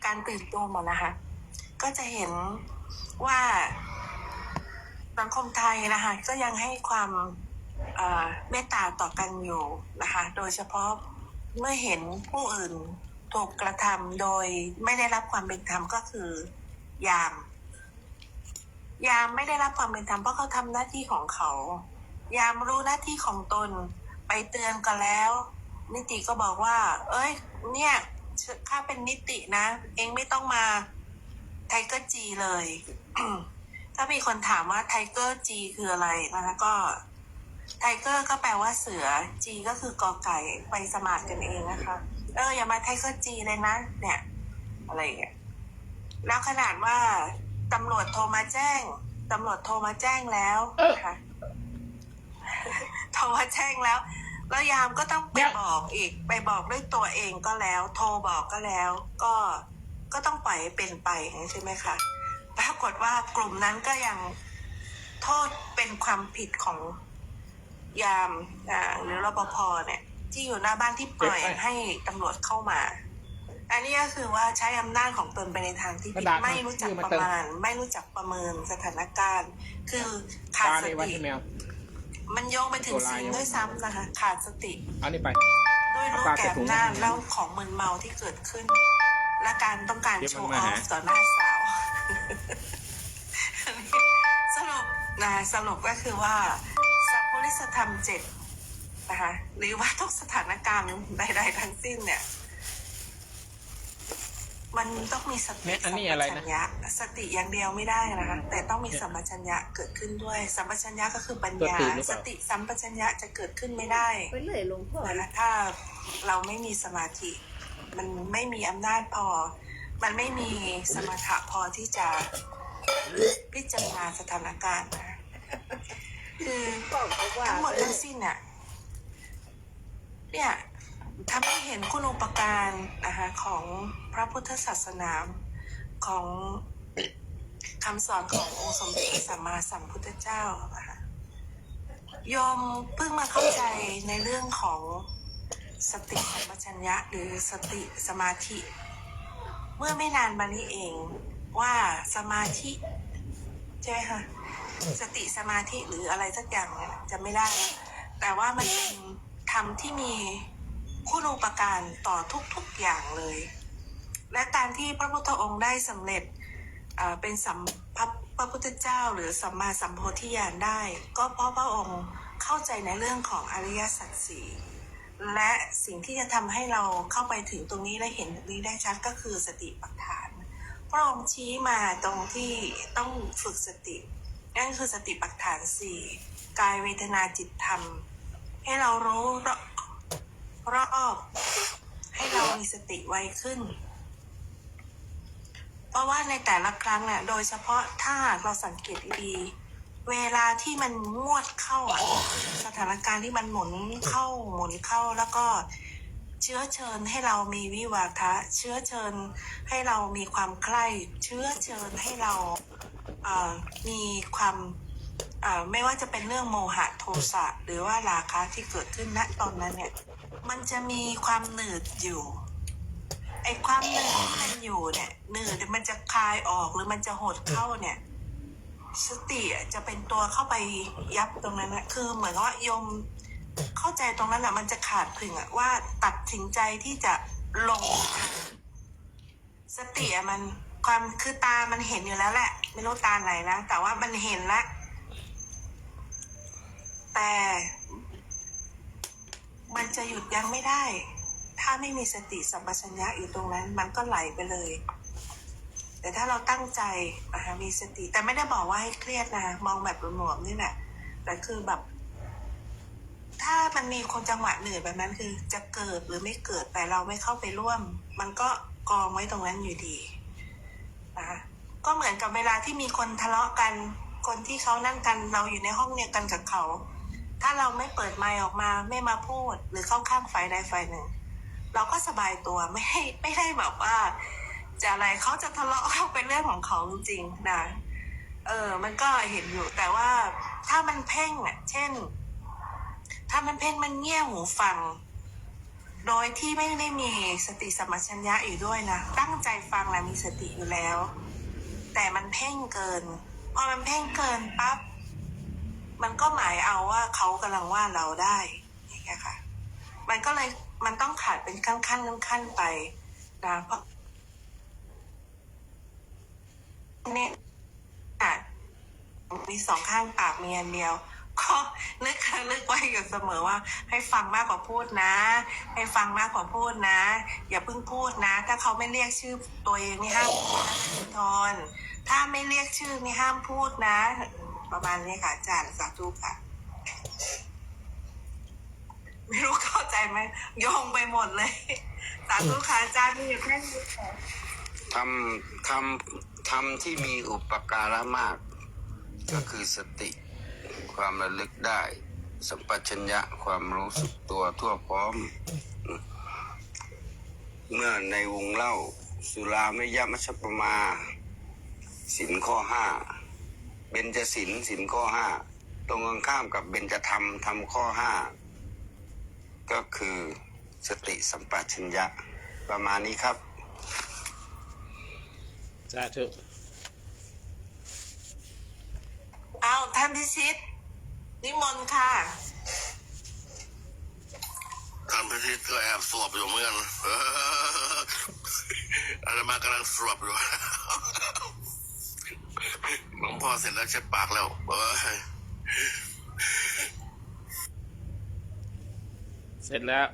การตื่นตัวหมดนะคะก็จะเห็นว่าสังคมไทยนะคะก็ยังให้ความเมตตาต่อกันอยู่นะคะโดยเฉพาะเมื่อเห็นผู้อื่นถูกกระทำโดยไม่ได้รับความเป็นธรรมก็คือยามไม่ได้รับความเป็นธรรมเพราะเขาทำหน้าที่ของเขายามรู้หน้าที่ของตนไปเตือนกันแล้วนิติก็บอกว่าเอ้ยเนี่ยข้าเป็นนิตินะเองไม่ต้องมาไทเกอร์จีเลย ถ้ามีคนถามว่าไทเกอร์จีคืออะไรนะคะก็ไทเกอร์ก็แปลว่าเสือจีก็คือกอไก่ไปสมัครกันเองนะคะอย่ามาไทเกอร์จีเลยนะเนี่ยอะไรอย่างเงี้ยแล้วขนาดว่าตำรวจโทรมาแจ้งแล้วนะคะ โทรมาแจ้งแล้วยามก็ต้องไปบอกอีกไปบอกด้วยตัวเองก็แล้วโทรบอกก็แล้วก็ต้องปล่อยให้เป็นไปใช่ไหมคะปรากฏว่ากลุ่มนั้นก็ยังโทษเป็นความผิดของยามหรือรปภเนี่ยที่อยู่หน้าบ้านที่ปล่อยให้ตำรวจเข้ามาอันนี้ก็คือว่าใช้อำนาจของตนไปในทางที่ผิดไม่รู้จักประมาณไม่รู้จักประเมินสถานการณ์คือขาดสติมันโยงไปถึงสิ่งด้วยซ้ำนะคะขาดสติเอานี่ไปด้วยรู้แก่อำนาจแล้วของมึนเมาที่เกิดขึ้นและการต้องการโชว์ออฟต่อหน้าสาวสรุปก็คือว่าสัพพุริสธรรม7นะคะหรือว่าทุกสถานการณ์ใดๆทั้งสิ้นเนี่ยมันต้องมีสติสัมปชัญญะสติอย่างเดียวไม่ได้นะคะแต่ต้องมีสัมปชัญญะเกิดขึ้นด้วยสัมปชัญญะก็คือปัญญาสติสัมปชัญญะจะเกิดขึ้นไม่ได้ถ้าเราไม่มีสมาธิมันไม่มีอำนาจพอมันไม่มีสมถะพอที่จะพิจารณาสถานการณ์นะคือทั้งหมดทั้งสิ้นเนี่ยทำให้เห็นคุณูปการนะคะของพระพุทธศาสนาของคำสอนขององค์สมเด็จพระสัมมาสัมพุทธเจ้านะคะโยมเพิ่งมาเข้าใจในเรื่องของสติสัมปชัญญะหรือสติสมาธิเมื่อไม่นานมานี้เองว่าสมาธิใช่ไหมคะสติสมาธิหรืออะไรสักอย่างเนี่ยจะไม่ได้แต่ว่ามันเป็นธรรมที่มีคุณูปการต่อทุกๆอย่างเลยและการที่พระพุทธองค์ได้สำเร็จเป็นพระพุทธเจ้าหรือสัมมาสัมโพธิญาณได้ก็เพราะพระองค์เข้าใจในเรื่องของอริยสัจสี่และสิ่งที่จะทำให้เราเข้าไปถึงตรงนี้และเห็นตรงนี้ได้ชัดก็คือสติปัฏฐานพระองค์ชี้มาตรงที่ต้องฝึกสตินั่นคือสติปัฏฐาน4กายเวทนาจิตธรรมให้เรารู้รอบให้เรามีสติไวขึ้นเพราะว่าในแต่ละครั้งเนี่ยโดยเฉพาะถ้าเราสังเกตดีเวลาที่มันงวดเข้าสถานการณ์ที่มันหมุนเข้าแล้วก็เชื้อเชิญให้เรามีวิวาทะเชื้อเชิญให้เรามีความใคร่เชื้อเชิญให้เรามีความไม่ว่าจะเป็นเรื่องโมหะโทสะหรือว่าราคะที่เกิดขึ้นณตอนนั้นเนี่ยมันจะมีความหนืดอยู่ไอ้ความหนืดที่มันอยู่เนี่ยหนืดมันจะคลายออกหรือมันจะหดเข้าเนี่ยสติจะเป็นตัวเข้าไปยับตรงนั้นนะคือเหมือนว่าโยมเข้าใจตรงนั้นมันจะขาดผึ่งว่าตัดสินใจที่จะลงสติมันความคือตามันเห็นอยู่แล้วแหละไม่รู้ตาไหนนะแต่ว่ามันเห็นแล้วแต่มันจะหยุดยั้งไม่ได้ถ้าไม่มีสติสัมปชัญญะอยู่ตรงนั้นมันก็ไหลไปเลยแต่ แต่ถ้าเราตั้งใจมีสติแต่ไม่ได้บอกว่าให้เครียดนะมองแบบหลวมๆนี่แหละแต่คือแบบถ้ามันมีคนจังหวะเหนื่อยแบบนั้นคือจะเกิดหรือไม่เกิดแต่เราไม่เข้าไปร่วมมันก็กองไว้ตรงนั้นอยู่ดีนะคะก็เหมือนกับเวลาที่มีคนทะเลาะกันคนที่เขานั่งกันเราอยู่ในห้องเนี่ยกันกับเขาถ้าเราไม่เปิดไมค์ออกมาไม่มาพูดหรือเข้าข้างฝ่ายใดฝ่ายหนึ่งเราก็สบายตัวไม่ได้แบบว่าจะอะไรเขาจะทะเลาะเขาเป็นเรื่องของเขาจริงๆนะมันก็เห็นอยู่แต่ว่าถ้ามันเพ่งเช่นถ้ามันเพ่งมันเงี่ยหูฟังโดยที่ไม่ได้มีสติสัมปชัญญะอยู่ด้วยนะตั้งใจฟังและมีสติอยู่แล้วแต่มันเพ่งเกินพอมันเพ่งเกินปั๊บมันก็หมายเอาว่าเขากำลังว่าเราได้อย่างเงี้ยค่ะมันก็เลยมันต้องขาดเป็นขั้นไปนะเพราะเนี่ยมีสองข้างปากมีอันเดียวก็นึกไว้อยู่เสมอว่าให้ฟังมากกว่าพูดนะให้ฟังมากกว่าพูดนะอย่าเพิ่งพูดนะถ้าเขาไม่เรียกชื่อตัวเองนี่ห้ามพูดนะคุณทอนถ้าไม่เรียกชื่อนี่ห้ามพูดนะประมาณนี้ค่ะอาจารย์สาธุค่ะไม่รู้เข้าใจไหมโยงไปหมดเลยสาธุค่ะอาจารย์มีอยู่แค่นี้ค่ะทำที่มีอุปการะมากก็คือสติความระลึกได้สัมปชัญญะความรู้สึกตัวทั่วพร้อมเมื่อในวงเล่าสุราเมยมัชฌปมาศีลข้อ5เบญจศีลศีลข้อ5ตรงกันข้ามกับเบญจธรรมธรรมข้อ5ก็คือสติสัมปชัญญะประมาณนี้ครับสาธุเอาท่านพิชิตนิมนต์ค่ะท่านพิชิตก็แอบสวบอยู่เหมือนกันอาตมากำลังสวบอยู่หลวงพ่อเสร็จแล้วเช็ดปากแล้วเสร็จแล้ว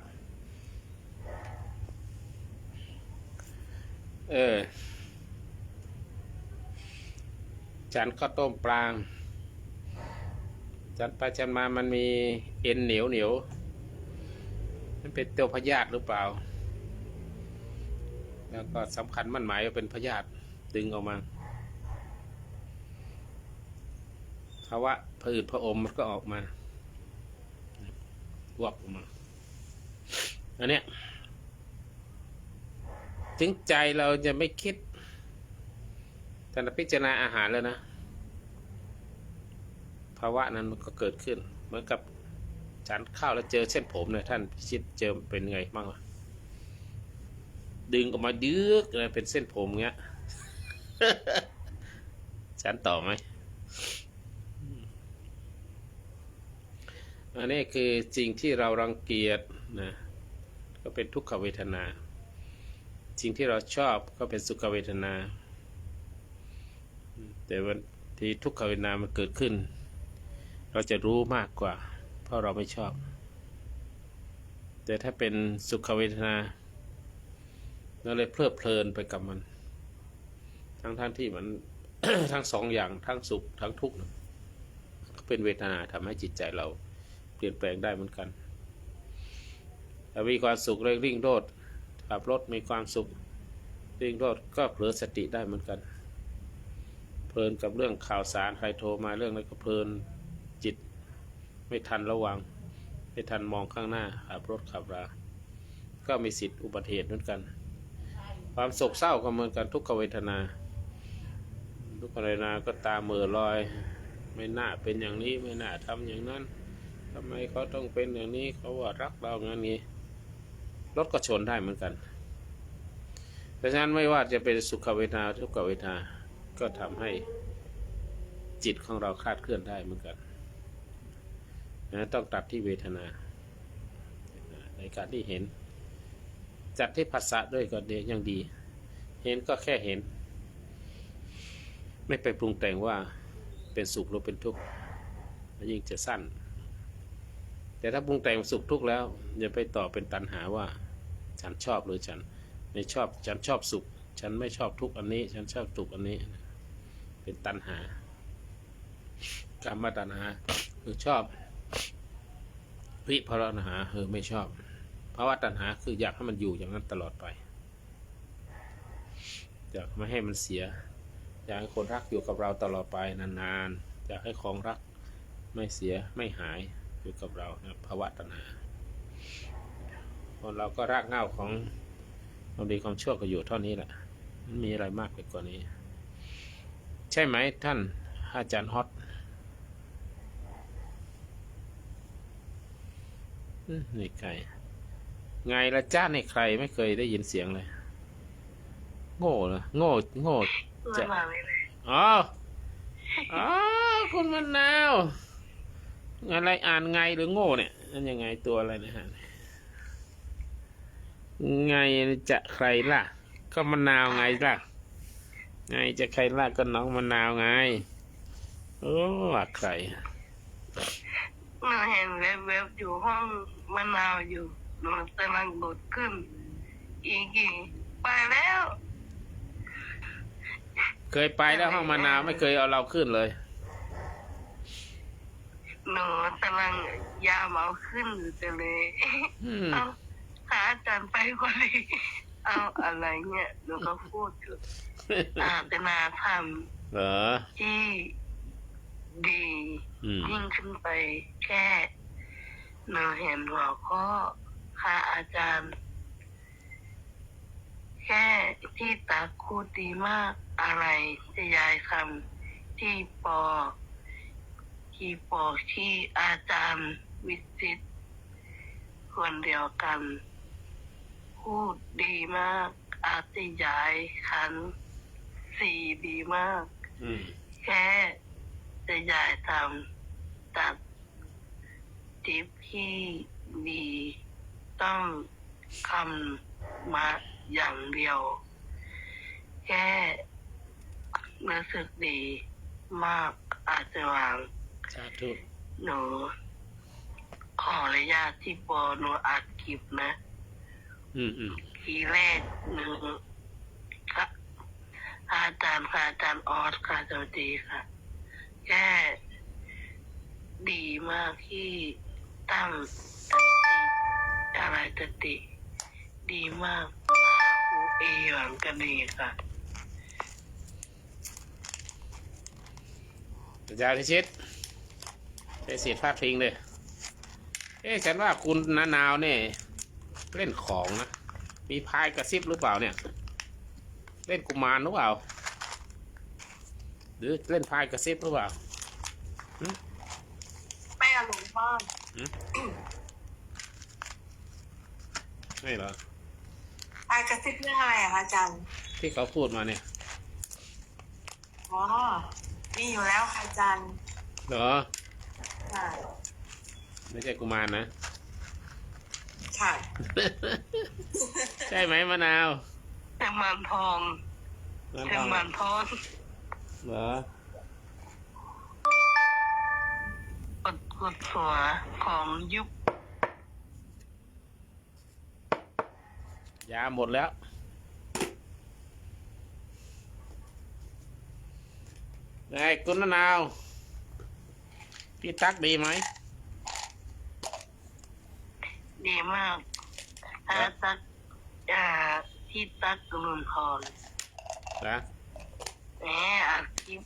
ฉันข้าวต้มปลางจันไปจันมามันมีเอ็นเหนียวมันเป็นตัวพยาธิหรือเปล่าแล้วก็สำคัญมันหมายว่าเป็นพยาธิดึงออกมาภาวะผืดพระอมมันก็ออกมาวับออกมาอันเนี้ยถึงใจเราจะไม่คิดแต่พิจารณาอาหารแล้วนะภาวะนั้นมันก็เกิดขึ้นเหมือนกับฉันข้าวแล้วเจอเส้นผมเนี่ยท่านพิชิตเจอเป็นไงบ้างวะดึงออกมาดึกเลยเป็นเส้นผมเงี้ย ฉันต่อไหมอันนี้คือสิ่งที่เรารังเกียจนะก็เป็นทุกขเวทนาสิ่งที่เราชอบก็เป็นสุขเวทนาแต่วันที่ทุกขเวทนามันเกิดขึ้นเราจะรู้มากกว่าเพราะเราไม่ชอบแต่ถ้าเป็นสุขเวทนาเราเลยเพลิดเพลินไปกับมันทั้งที่มัน ทั้งสองอย่างทั้งสุขทั้งทุกข์ก็เป็นเวทนาทำให้จิตใจเราเปลี่ยนแปลงได้เหมือนกันถ้ามีความสุขเร่งริ่งโรดขับรถมีความสุขริ่งโรดก็เผลอสติได้เหมือนกันเพลินกับเรื่องข่าวสารใครโทรมาเรื่องอะไรก็เพลินจิตไม่ทันระวังไม่ทันมองข้างหน้าขับรถขับราก็มีสิทธิอุบัติเหตุเหมือนกันความโศกเศร้าก็เหมือนกันทุกขเวทนาทุกขเวทนาก็ตาเหม่อลอยไม่น่าเป็นอย่างนี้ไม่น่าทำอย่างนั้นทำไมเขาต้องเป็นอย่างนี้เขาว่ารักเรางั้นนี้รถก็ชนได้เหมือนกันเพราะฉะนั้นไม่ว่าจะเป็นสุขเวทนาทุกขเวทนาก็ทำให้จิตของเราคลาดเคลื่อนได้เหมือนกันต้องตัดที่เวทนาในการที่เห็นจัดที่ภาษาด้วยก็ดียังดีเห็นก็แค่เห็นไม่ไปปรุงแต่งว่าเป็นสุขหรือเป็นทุกข์ยิ่งจะสั้นแต่ถ้าปรุงแต่งสุขทุกข์แล้วอย่าไปต่อเป็นตัณหาว่าฉันชอบหรือฉันไม่ชอบฉันชอบสุข ฉันไม่ชอบทุกอันนี้ฉันชอบทุกอันนี้เป็นตัณหาการมาตัณหาคือชอบวิภวตัณหาไม่ชอบภาวะตัณหาคืออยากให้มันอยู่อย่างนั้นตลอดไปอยากไม่ให้มันเสียอยากให้คนรักอยู่กับเราตลอดไปนานๆอยากให้ของรักไม่เสียไม่หายอยู่กับเรานะภาวะตัณหาคนเราก็รากเหง้าของความดีความชั่วก็อยู่เท่านี้แหละมันมีอะไรมากไปกว่านี้ใช่ไหมท่านอาจารย์ฮอตนี่ไงละจ้าในใครไม่เคยได้ยินเสียงเลยโง่เหรอโง่จะอ๋อคุณมะนาวอะไรอ่านไงหรือโง่เนี่ยนั่นยังไงตัวอะไรนะฮะไงจะใครล่ะก็มะนาวไงล่ะไงจะใครล่ะก็น้องมะนาวไงว่าใครเราเห็นเว็บอยู่ห้องมะนาวอยู่หนูกำลังกดขึ้นอีกไปแล้ว เคยไปแล้วห้องมะนาวไม่เคยเอาเราขึ้นเลยหนูกำลังยาเมาขึ้นอยู่จะเลยเอาหาอาจารย์ไปกว่านี้เอาอะไรเนี่ยหนูก็พูดอยู่เป็นนาธรรมที่ดียิ่งขึ้นไปแค่หนูเห็นหัวข้อค่ะอาจารย์แค่ที่ตาคูดดีมากอะไรจะยายทำที่ปอที่อาจารย์วิจิตรคนเดียวกันพูดดีมากอาติยายขันสี่ดีมากแค่จะยายทำตัดทิปที่ดีต้องคำมาอย่างเดียวแค่รู้สึกดีมากอาจจะวางหนูขออนุญาตที่ปอหนูอัดคลิปนะทีแรกหนูค่ะอาจารย์ออสค่ะสวัสดีค่ะแค่ดีมากที่ตั้งสติอะไรสติดีมากครูเอหวังกันดีค่ะอาจารย์พิชิตใช้เสียดฟาดทิ้งเลยฉันว่าคุณนาวเนี่ยเล่นของนะมีพายกระซิบหรือเปล่าเนี่ยเล่นกุมารหรือเปล่าหรือเล่นพายกระซิบหรือเปล่าไม่อารมณ์บ้างไม่เหรอพายกระซิบเรื่องอะไรอะคะอาจารย์ที่เขาพูดมาเนี่ยอ๋อมีอยู่แล้วค่ะอาจารย์เหรอไม่ใช่กุมารนะค่ะใช่ไหมมะนาวแต่มันทองแต่มันทองเหรอกดหัวของยุบยาหมดแล้วไงคุณมะนาวพี่ตักดีไหมดีมากถ้าตักที่ตักกรุณพรนะอัดคลิป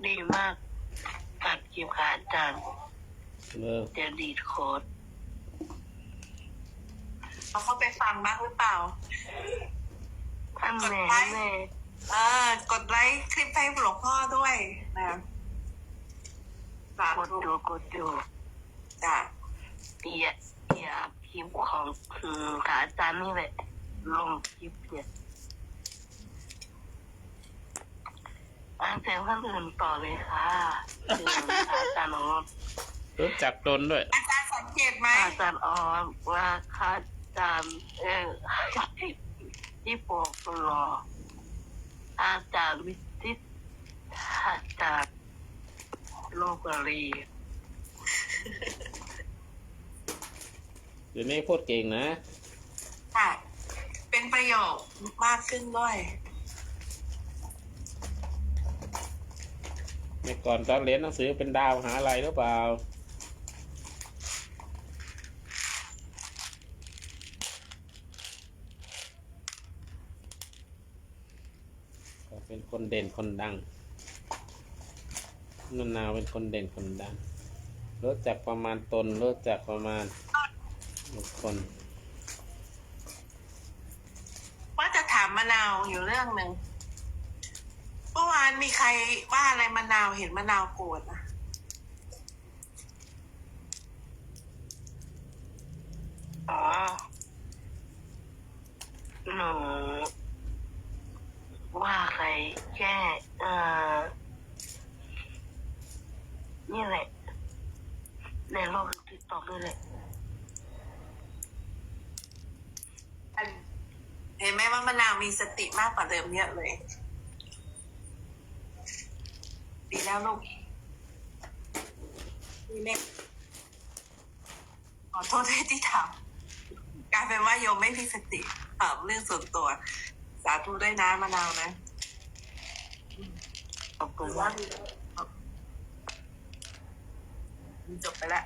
ดีมากอัดคลิปค่ะอาจารย์จะดีดโค้ดเอาเข้าไปฟังบ้างหรือเปล่าท่านแม่กดไลค์คลิปให้หลวงพ่อด้วยนะกดดูจ้ะอย่าคลิปของขาอาจารย์นี่แหละลงคลิปเนี่ยแต่ท่านอื่นต่อเลยค่ะขาอาจารย์อ๋อรู้จักตนด้วยอาจารย์สังเกตไหมอาจารย์อ๋อว่าขาอาจารย์ที่ปกรออาจารย์วิจิตรอาจารย์โลกรีเดี๋ยวนี้พูดเก่งนะค่ะเป็นประโยชน์มากขึ้นด้วย มื่อก่อนตอนเรียนหนังสือเป็นดาวมหาลัยหรือเปล่าเป็นคนเด่นคนดังนนาวเป็นคนเด่นคนดังรู้จักประมาณตนรู้จักประมาณบุคคล ว่าจะถามมะนาวอยู่เรื่องหนึ่งเมื่อวานมีใครว่าอะไรมะนาวเห็นมะนาวโกรธนะอ๋อหนูว่าใครแค่นี่แหละในโลกติ๊กต็อกด้วยแหละเห็นไหมว่ามะนาวมีสติมากกว่าเดิมเยอะเลยดีแล้วลูกนี่แม่ขอโทษที่ถามกลายเป็นว่าโยมไม่มีสติถามเรื่องส่วนตัวสาธุด้วยนะมะนาวนะขอบคุณว่าจบไปแล้ว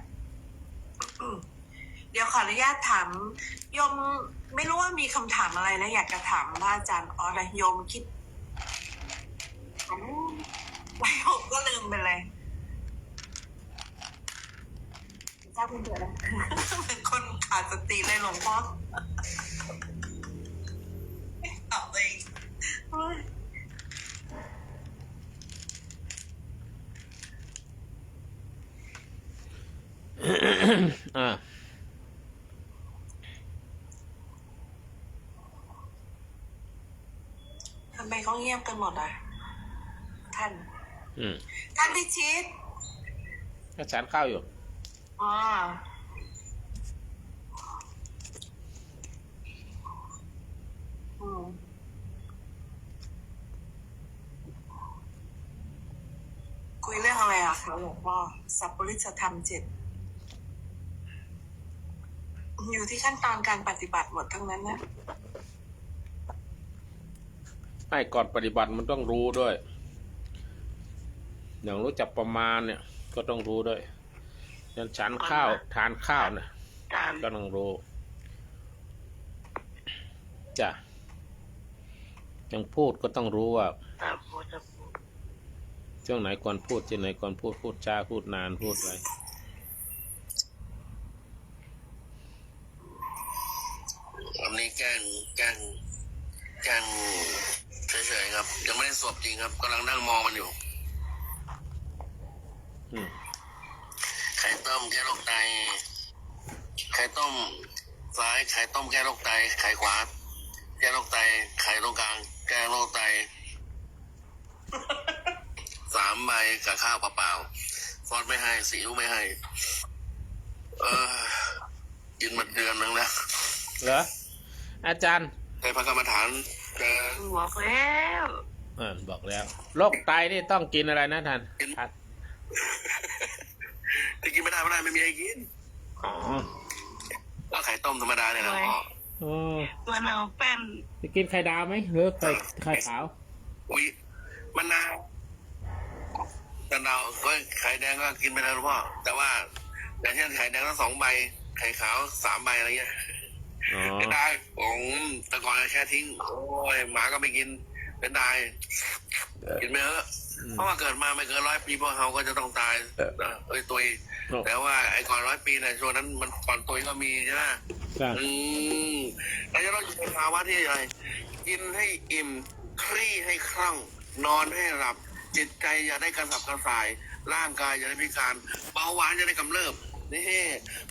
เดี๋ยวขออนุญาตถามโยมไม่รู้ว่ามีคำถามอะไรนะอยากจะถามพระอาจารย์อ๋อนะโยมคิดไม่ผมก็ลืมไปเลยเจ้าคุณเดือดนะเป็นคนขาดสติเลยหลวงพ่อตอบเองทำไมเขาเงียบกันหมดอ่ะท่านพิชิตก็ฉันข้าวอยู่อ๋อคุยเรื่องอะไรอ่ะคะหลวงพ่อสัพปริสธรรม 7อยู่ที่ขั้นตอนการปฏิบัติหมดทั้งนั้นนะไม่ก่อนปฏิบัติมันต้องรู้ด้วยอย่างรู้จักประมาณเนี่ยก็ต้องรู้ด้วยอย่างฉันข้าวทานข้าวเนี่ยก็ต้องรู้จ้ะอย่างพูดก็ต้องรู้ว่าช่วงไหนก่อนพูดช่วงไหนก่อนพูดช้าพูดนานพูดอะไรวันนี้แกล้งเฉยๆครับยังไม่ได้สวบจริงครับกำลังนั่งมองมันอยู่ไข่ต้มแก้โรคไตไข่ต้มซ้ายไข่ต้มแก้โรคไตไข่ขวาแก้โรคไตไข่ตรงกลางแก้โรคไต3 ใบกับข้าวเปล่าๆซอสไม่ให้ซีอิ๊วไม่ให้กินมาเดือนนึงแล้วเหรออาจารย์ในพระกรรมฐานบอกแล้วบอกแล้วโรคไตนี่ต้องกินอะไรนะท่านถ้ากินไม่ได้ไม่มีอะไรกินก็ไข่ต้มธรรมดาเนี่ยนะพ่อมะนาวแป้นจะกินไข่ดาวไหมหรือไข่ขาวมะนาวก็ไข่แดงก็กินไปแล้วพ่อแต่ว่าอย่างเช่นไข่แดงก็2 ใบไข่ขาว3 ใบอะไรเงี้ยเป็นได้ของแต่ก่อนแค่ทิ้งโอ้ยหมาก็ไม่กินเป็นได้กินไม่เยอะเพราะว่าเกิดมาไม่เกิน100 ปีพวกเขาก็จะต้องตายตุยแต่ว่าไอ้ก่อน100 ปีเนี่ยช่วงนั้นมันก่อนตุยก็มีใช่ไหมแล้วจะต้องอยู่ในภาวะที่อะไรกินให้อิ่มคลี่ให้คล่องนอนให้หลับจิตใจอย่าได้กระสับกระส่ายร่างกายอย่าได้พิการเบาหวานอย่าได้กำเริบนี่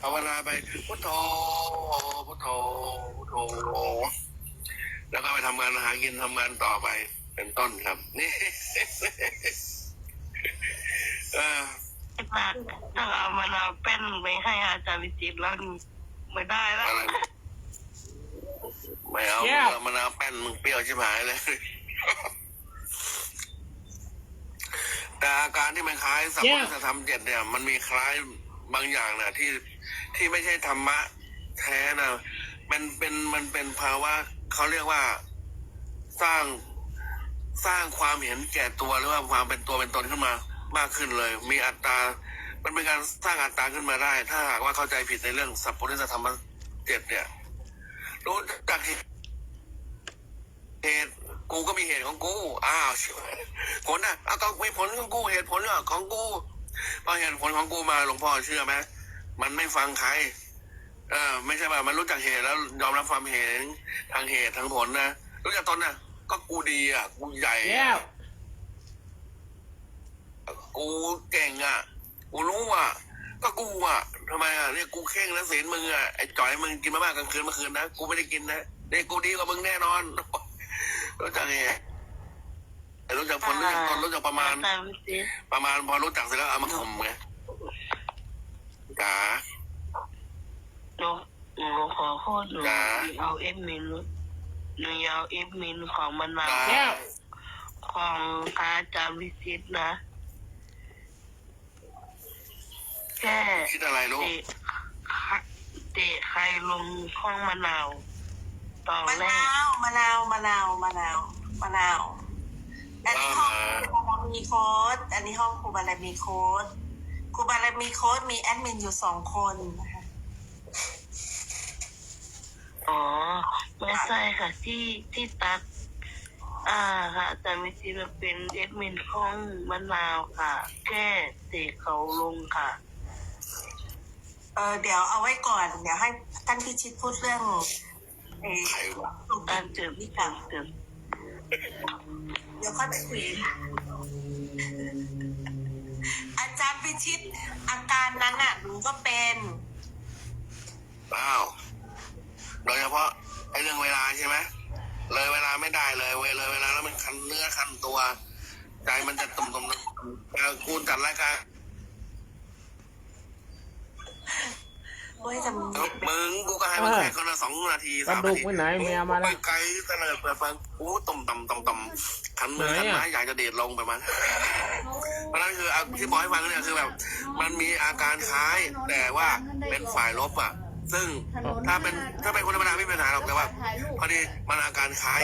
ภาวนาไปพุทโธพุทโธพุทโธแล้วก็ไปทำงานหากินทำงานต่อไปเป็นต้นครับนี่ต้องเอามะนาวแป้นไปให้อาจารย์วิจิตรแล้วไม่ได้แล้วไม่เอามะนาวแป้นมึงเปรี้ยวชิบหายเลยแต่อาการที่มันคล้ายสัพพะธรรม 7เนี่ยมันมีคล้ายบางอย่างนะที่ไม่ใช่ธรรมะแท้นะมันเป็นภาวะเขาเรียกว่าสร้างความเห็นแก่ตัวหรือว่าความเป็นตัวเป็นตนขึ้นมา มากขึ้นเลย มีอัตรามันเป็นการสร้างอัตราขึ้นมาได้ ถ้าหากว่าเข้าใจผิดในเรื่องสัพพุริสธรรม7เนี่ยรู้จักเหตุกูก็มีเหตุของกูผลนะเอาก็มีผลของกูเหตุผลของกูพอเหตุผลของกูมาหลวงพ่อเชื่อไหมมันไม่ฟังใครไม่ใช่ว่ามันรู้จักเหตุแล้วยอมรับความเห็นทางเหตุทางผลนะรู้จักตนนะก็กูดีกูใหญ่กูเก่งกูรู้ก็กูทำไมเนี่ยกูเข่งนะศีลมึงไอ้จ่อยมึงกินมากๆกลางคืนเมื่อคืนนะกูไม่ได้กินนะเนี่ยกูดีกว่ามึงแน่นอนรู้จักเหตุรู้จักผลรู้จักตนรู้จักประมาณพอรู้จักเสร็จแล้วเอามาข่มไงจ๋าหนูขอโทษหนูเอาเอฟมินหนูเอาเอฟมินของมะนาวของพระอาจารย์วิจิตรนะแค่คิดอะไรลูกเตะใครลงห้องมะนาวตอนแรกมะนาวอันนี้ห้องครูบารมีโค้ดอันนี้ห้องครูบารมีโค้ดมีแอดมินอยู่2 คนนะคะอ๋อไม่ใช่ค่ะที่ตักค่ะแต่ไม่ใช่แบบเป็นแอดมินห้องมะนาวค่ะแค่เตะเขาลงค่ะเดี๋ยวเอาไว้ก่อนเดี๋ยวให้ท่านพิชิตพูดเรื่องการเติมนี่การเติมเดี๋ยวค่อยไปคุยอาจารย์พิชิตอาการนั้นหนูก็เป็นโดยเฉพาะไอ้เรื่องเวลาใช่ไหมเลยเวลาไม่ได้เลยเวลาแล้วมันคันเนื้อคันตัวใจมันจะตุ่มกูจัดรายการมึงกูก็ให้มึงแค่คนละ2 นาที3 นาทีไปไหนแมวมาแล้วไกลเตลิดเปิดฟังกูต่อมขันมือขันไม้อยากจะเดดลงไปมันเพราะนั้นคือที่บอกให้ฟังเนี่ยคือแบบมันมีอาการคล้ายแต่ว่าเป็นฝ่ายลบซึ่งถ้าเป็นคนธรรมดาไม่เป็นปัญหาหรอกแต่ว่าพอดีมันอาการคล้าย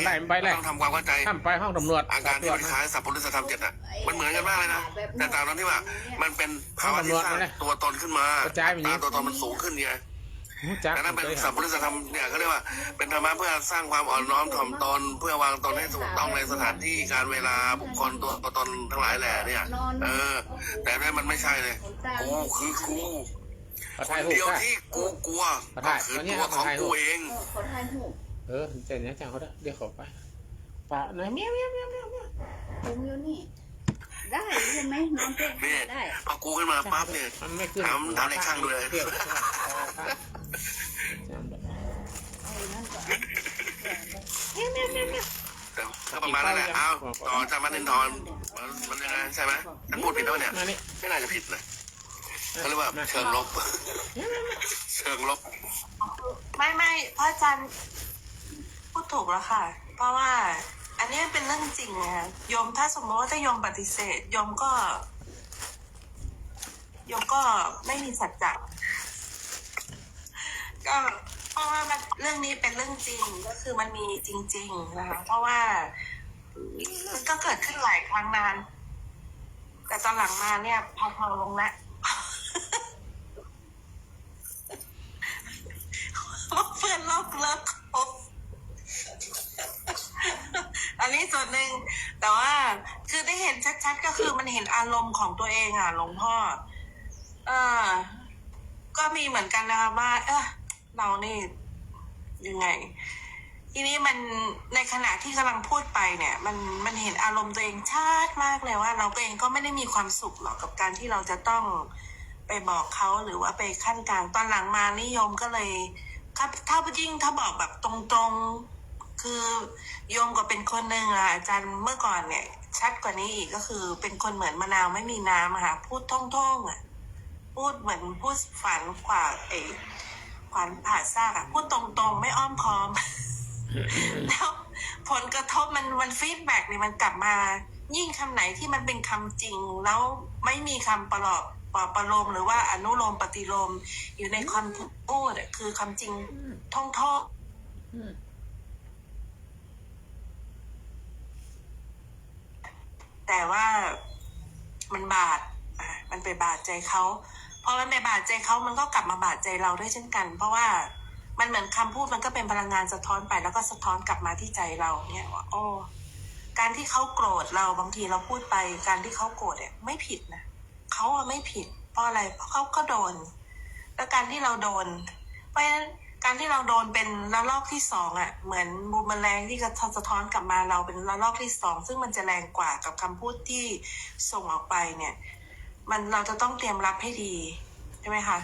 ต้องทำความเข้าใจไปห้องตำรวจอาการที่มันคล้ายสัพพุริสธรรม7มันเหมือนกันมากเลยนะแต่ต่างตรงที่ว่ามันเป็นภาวะที่สร้างตัวตนขึ้นมาตัวตนมันสูงขึ้นไงแต่ถ้าเป็นสัพพุริสธรรมเนี่ยเขาเรียกว่าเป็นธรรมะเพื่อสร้างความอ่อนน้อมถ่อมตนเพื่อวางตนให้ถูกต้องในสถานที่การเวลาบุคคลตัวตนทั้งหลายแหล่เนี่ยแต่เนี่ยมันไม่ใช่เลยกูคือกูคนเดียวที่กูกลัวก็คือตัวของกูเองเจนเนี่ยจังเขาได้เดี๋ยวขอไปปะนะเมียวผมอยู่นี่ได้ใช่ไหมน้องเพื่อนได้พอกูขึ้นมาปั๊บเนี่ยถามในข้างดูเลยก็ประมาณนั้นแหละต่อจากมันนินทรมันยังไงใช่ไหมฉันพูดผิดแล้วเนี่ยไม่น่าจะผิดเลยเขาเรียกว่าเชิงลบไม่พระอาจารย์พูดถูกแล้วค่ะเพราะว่าอันนี้เป็นเรื่องจริงนะคะโยมถ้าสมมติว่าถ้าโยมปฏิเสธโยมก็ไม่มีสัจจะก็เพราะว่าเรื่องนี้เป็นเรื่องจริงก็คือมันมีจริงๆนะคะเพราะว่ามันก็เกิดขึ้นหลายครั้งนานแต่ตอนหลังมาเนี่ยพอลงแล้วเพื่อนเลิกคบอันนี้ส่วนหนึ่งแต่ว่าคือได้เห็นชัดๆก็คือมันเห็นอารมณ์ของตัวเองหลวงพ่อก็มีเหมือนกันนะคะว่าเรานี่ยังไงทีนี้มันในขณะที่กำลังพูดไปเนี่ยมันเห็นอารมณ์ตัวเองชัดมากเลยว่าเราเองก็ไม่ได้มีความสุขหรอกกับการที่เราจะต้องไปบอกเขาหรือว่าไปขั้นกลางตอนหลังมานิยมก็เลยถ้าบอกแบบตรงๆคือโยมก็เป็นคนหนึ่งอาจารย์เมื่อก่อนเนี่ยชัดกว่านี้อีกก็คือเป็นคนเหมือนมะนาวไม่มีน้ำพูดท่องพูดเหมือนพูดฝันขวานผ่าซากพูดตรงๆไม่อ้อมค้อมแล้วผลกระทบมันฟีดแบ็กเนี่ยมันกลับมายิ่งคำไหนที่มันเป็นคำจริงแล้วไม่มีคำปลอบประโลมหรือว่าอนุโลมปฏิโลมอยู่ในคำพูดคือคำจริงท่องแต่ว่า มันบาดมันไปบาดใจเขาพอมันไปบาดใจเขามันก็กลับมาบาดใจเราด้วยเช่นกัน เพราะว่ามันเหมือนคำพูดมันก็เป็นพลังงานสะท้อนไปแล้วก็สะท้อนกลับมาที่ใจเราเนี่ยว่าโอ้การที่เขาโกรธเราบางทีเราพูดไปการที่เขาโกรธเนี่ยไม่ผิดนะเขาไม่ผิดเพราะอะไรเพราะเขาก็โดนแล้วการที่เราโดนเพราะฉะนั้นการที่เราโดนเป็นระลอกที่สองเหมือนบูมเมอแรงที่สะท้อนกลับมาเราเป็นระลอกที่สองซึ่งมันจะแรงกว่ากับคำพูดที่ส่งออกไปเนี่ยเราจะต้องเตรียมรับให้ดีใช่ไหมคะ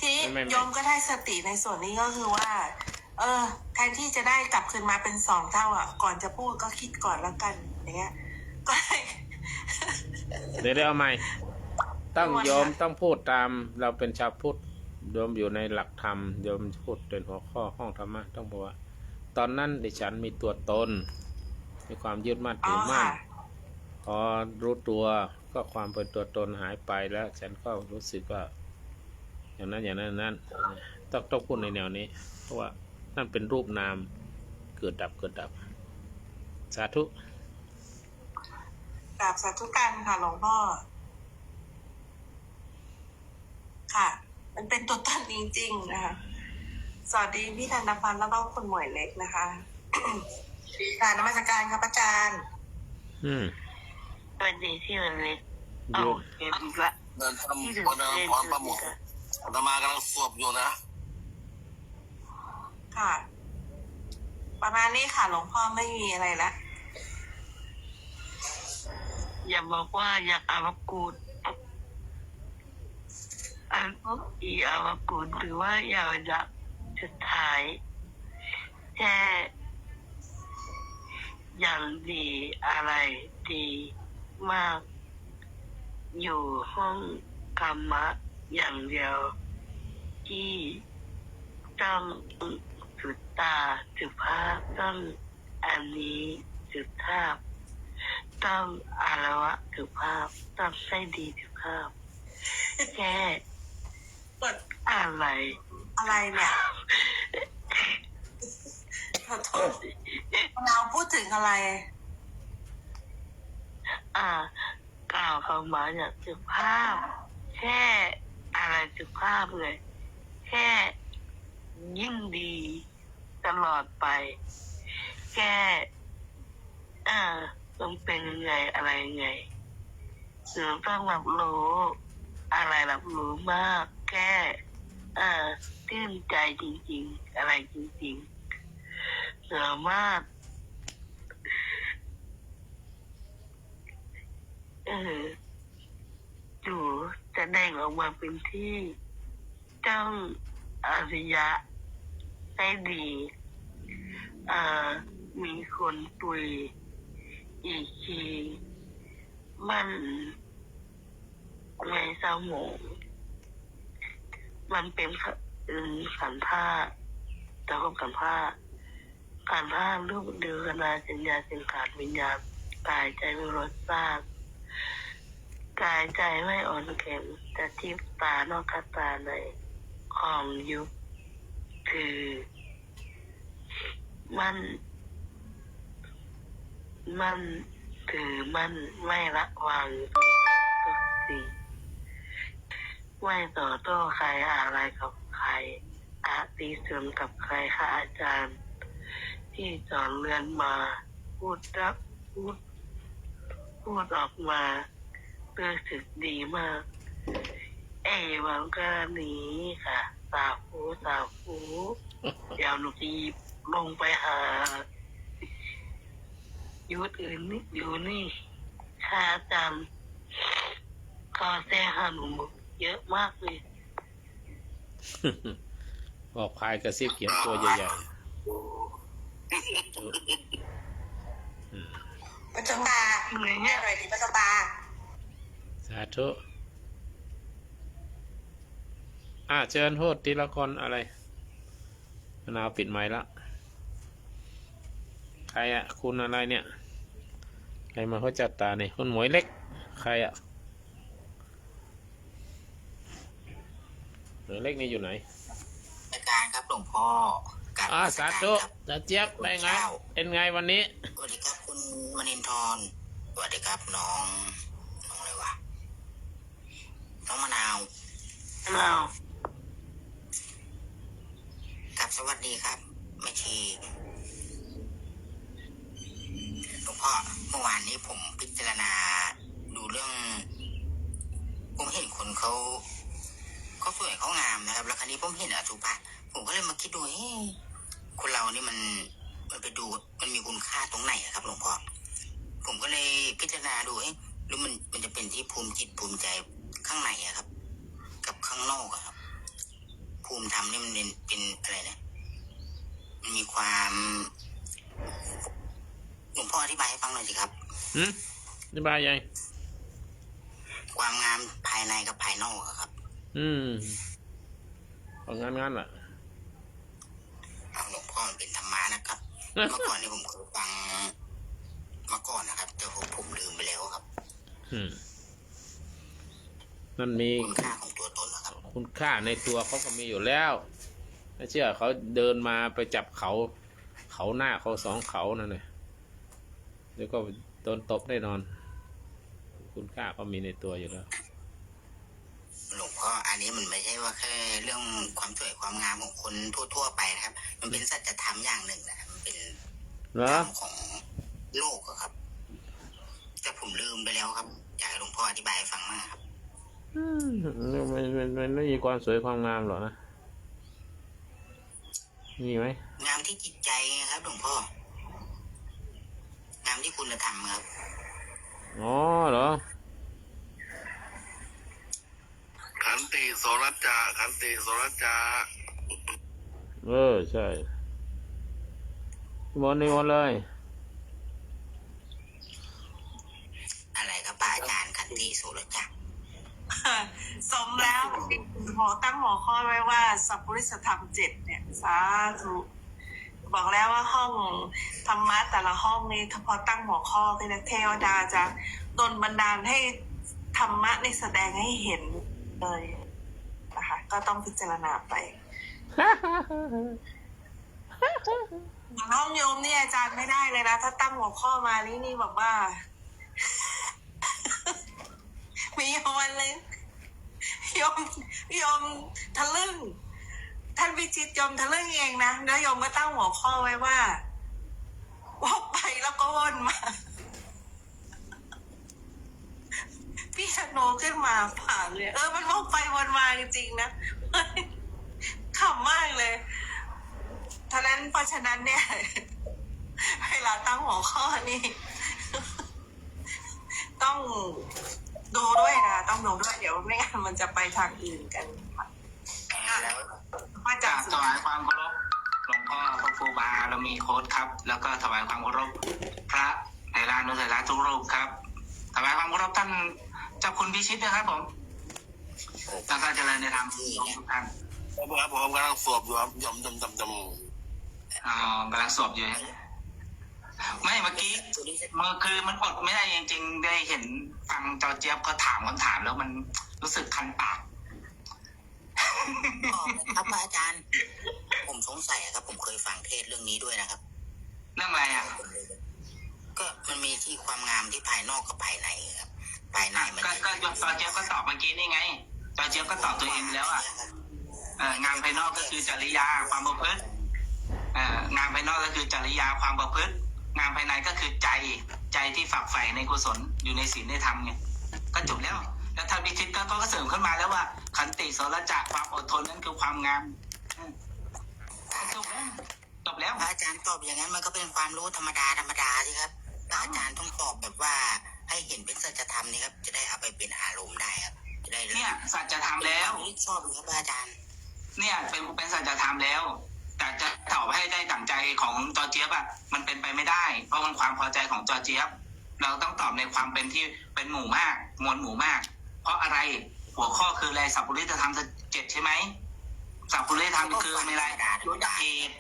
ทีนี้โยมก็ได้สติในส่วนนี้ก็คือว่าแทนที่จะได้กลับคืนมาเป็น2 เท่าก่อนจะพูดก็คิดก่อนแล้วกันอย่างเงี้ยก็เดี๋ยวเอาใหม่ต้องโยมต้องพูดตามเราเป็นชาวพุทธโยมอยู่ในหลักธรรมโยมพูดเป็นหัวข้อห้องธรรมะต้องบอกว่าตอนนั้นดิฉันมีตัวตนมีความยึดมั่นถือมั่นพอรู้ตัวก็ความเป็นตัวตนหายไปแล้วฉันก็รู้สึกว่าอย่างนั้นต้องพูดในแนวนี้เพราะว่านั่นเป็นรูปนามเกิดดับสาธุกราบสาธุการค่ะหลวงพ่อค่ะมันเป็นตัวตนจริงๆนะคะสวัสดีพี่ธนพันธ์แล้วก็คุณหมวยเล็กนะคะค่ะนมัสการครับอาจารย์สวัสดีที่หมวยเล็กเอาเก็บอีกละเดินทำความประมุขอาตมากำลังสวบอยู่นะค่ะประมาณนี้ค่ะหลวงพ่อไม่มีอะไรละอย่าบอกว่าอยากอาวกูดอาวกูดหรือว่าอยากจะสุดท้ายแค่อย่างดีอะไรดีมากอยู่ห้องธรรมะอย่างเดียวที่ต้องสุดตาสุภาพต้องอันนี้สุภาพต้องอารวะสุภาพต้องใช้ดีสุภาพแค่อะไรเนี่ยขอโทษเราพูดถึงอะไรกล่าวคำหมายอย่างสุภาพแค่อะไรสุภาพเลยแค่ยิ่งดีตลอดไปแค่ต้องเป็นยังไงอะไรยังไงหรือต้องรับรู้อะไรรับรู้มากแค่ตื่นใจจริงๆอะไรจริงๆสามารถอยู่แสดงออกมาเป็นที่ต้องอริยะให้ดีมีคนตุยอีกทีมันในสมองมันเป็นขันธ์ท่าแต่ก็ขันธ์ท่ารูปเดือนาสัญญาสังขารวิญญาณกายใจไม่รสชาติกายใจไม่อ่อนแข็งแต่ทิพตานอกตาในของยุคคือมันถือมันไม่ละวางทุกสิ่งไม่ต่อโต้ใครอะไรกับใครอาติส่วนกับใครค่ะอาจารย์ที่สอนเรียนมาพูดออกมารู้สึกดีมากบางกรณีค่ะสาฟูเดี๋ยวหนูจะลงไปหายุทธอื่นนี่อยู่นี่ค่ะอาจารย์ก็แซ่หาหนูเยอะมากเลยบอกพายกระซิบเขียนตัวใหญ่ๆปัจจุบันเนี่ยอะไรดีปัจจุบันสาธุเชิญพูดทีละคนอะไรมะนาวปิดไมค์แล้วใครคุณอะไรเนี่ยใครมาเขาจัดตาเนี่ยคุณหมวยเล็กใครหมวยเล็กนี่อยู่ไหนการครับหลวงพ่อสาธุจะเจี๊ยบไปไงเป็นไงวันนี้สวัสดีครับคุณมณินทร์สวัสดีครับน้องอะไรวะ น้องมะนาว ครับสวัสดีครับแม่ชีหลวงพ่อเมื่อวานนี้ผมพิจารณาดูเรื่องผมเห็นคนเขาสวยเขางามนะครับแล้วคราวนี้ผมเห็นอสุภะผมก็เลยมาคิดดูคนเรานี่มันไปดูมันมีคุณค่าตรงไหนครับหลวงพ่อผมก็เลยพิจารณาดูหรือมันจะเป็นที่ภูมิจิตภูมิใจข้างในครับกับข้างนอกครับภูมิธรรมนี่มันเป็นอะไรนะมันมีความหลวงพ่ออธิบายให้ฟังหน่อยสิครับอธิบายยังความงามภายในกับภายนอกครับของงานล่ะหลวงพ่อมันเป็นธรรมะนะครับ เมื่อก่อนนี่ผมเคยฟังมาก่อนนะครับแต่ผมลืมไปแล้วครับมันมีคุณค่าของตัวตนนะครับคุณค่าในตัวเขาก็มีอยู่แล้วไม่เชื่อเขาเดินมาไปจับเขาหน้าเขาสองเขานั่นเลยเดี๋ยวก็โดนตบแน่นอนคุณค่าก็มีในตัวอยู่แล้วหลวงพ่ออันนี้มันไม่ใช่ว่าแค่เรื่องความสวยความงามของคนทั่วๆไปนะครับมันเป็นสัจธรรมอย่างหนึ่งนะครับมันเป็นธรรมของโลกครับแต่ผมลืมไปแล้วครับอยากให้หลวงพ่ออธิบายให้ฟังมากครับมันไม่มีความสวยความงามหรอกนะมีไหมงามที่จิตใจครับหลวงพ่องามที่คุณธรรมครับอ๋อเหรอขันติโสรัจจาขันติโสรัจจาใช่วนนี่วนเลยอะไรครับป้าอาจารย์ขันติโสรัจจาสมแล้วหมอตั้งหัวข้อไว้ว่าสัพพุริสธรรม7เนี่ยสาธุบอกแล้วว่าห้องธรรมะแต่ละห้องนี้พอตั้งหัวข้อคือเทวดาจะดลบันดาลให้ธรรมะในแสดงให้เห็นเลยนะคะก็ต้องพิจารณาไปห้องโยมนี่อาจารย์ไม่ได้เลยนะถ้าตั้งหัวข้อมานี่แบบว่ามีวันเลยโยมทะลึ่งท่านวิจิตรโยมทะลึ่งเองนะแล้วโยมก็ตั้งหัวข้อไว้ว่าวกไปแล้วก็วนมาพี่ชโนขึ้นมาผ่านเลยมันวกไปวนมาจริงๆนะขำมากเลยเพราะฉะนั้นเนี่ยเวลาตั้งหัวข้อนี่ต้องดูด้วยนะต้องดูด้วยเดี๋ยวไม่งั้นมันจะไปทางอื่นกันแล้วมาจากถวายความเคารพหลวงพ่อพระครูบาเรามีโค้ดครับแล้วก็ถวายความเคารพพระในร้านนุสราทุกรูปครับถวายความเคารพท่านเจ้าคุณพิชิตนะครับผมแล้วก็เจริญในธรรมทุกท่านครับผมกำลังสวบอยู่ครับยำกำลังสวบอยู่ไม่เมื่อกี้คือมันอดไม่ได้จริงๆได้เห็นฟังจอเจี๊ยบเขาถามคำถามแล้วมันรู้สึกคันปากครับอาจารย์ผมสงสัยครับผมเคยฟังเทศเรื่องนี้ด้วยนะครับเรื่องอะไรก็มันมีที่ความงามที่ภายนอกกับภายในครับภายในมันก็จอเจี๊ยบก็ตอบเมื่อกี้นี่ไงจอเจี๊ยบก็ตอบตัวเองแล้วงามภายนอกก็คือจริยาความประพฤติงามภายนอกก็คือจริยาความประพฤติงานภายในก็คือใจที่ฝักใฝ่ในกุศลอยู่ในศีลในธรรมไงก็จบแล้วท่านพิชิตก็เสริมขึ้นมาแล้วว่าขันติโสรจาความอดทนนั่นคือความงามจบแล้วอาจารย์ตอบอย่างนั้นมันก็เป็นความรู้ธรรมดาสิครับอาจารย์ต้องตอบแบบว่าให้เห็นเป็นสัจธรรมนี่ครับจะได้เอาไปเป็นอารมณ์ได้ครับจะได้เนี่ยสัจธรรมแล้วชอบครับอาจารย์เนี่ยเป็นสัจธรรมแล้วแต่จะตอบให้ได้ดั่งใจของจอเจี๊ยบมันเป็นไปไม่ได้เพราะมันความพอใจของจอเจี๊ยบเราต้องตอบในความเป็นที่เป็นหมู่มากมวลหมู่มากเพราะอะไรหัวข้อคืออะไรสัพพุริสธรรม7ใช่ไหมสัพพุริสธรรมคืออะไรรู้จักเหตุ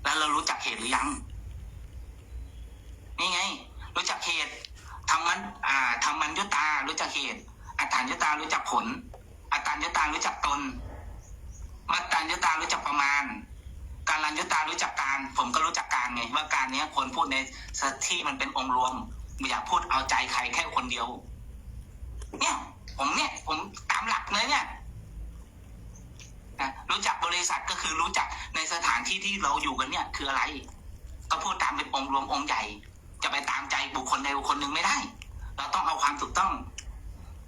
แล้วเรารู้จักเหตุหรือยังนี่ไงรู้จักเหตุธรรมันยุตตารู้จักเหตุอัตถัญญุตารู้จักผลอัตตัญญุตารู้จักตนมัตตัญญุตารู้จักประมาณการัญญุตารู้จักการผมก็รู้จักการไงว่าการนี้ควรพูดในที่มันเป็นองค์รวมไม่อยากพูดเอาใจใครแค่คนเดียวเนี่ย ผมตามหลักเลยเนี่ยรู้จักบริษัทก็คือรู้จักในสถานที่ที่เราอยู่กันเนี่ยคืออะไรก็พูดตามเป็นองค์รวมองค์ใหญ่จะไปตามใจบุคคลใดบุคคลหนึ่งไม่ได้เราต้องเอาความถูกต้อง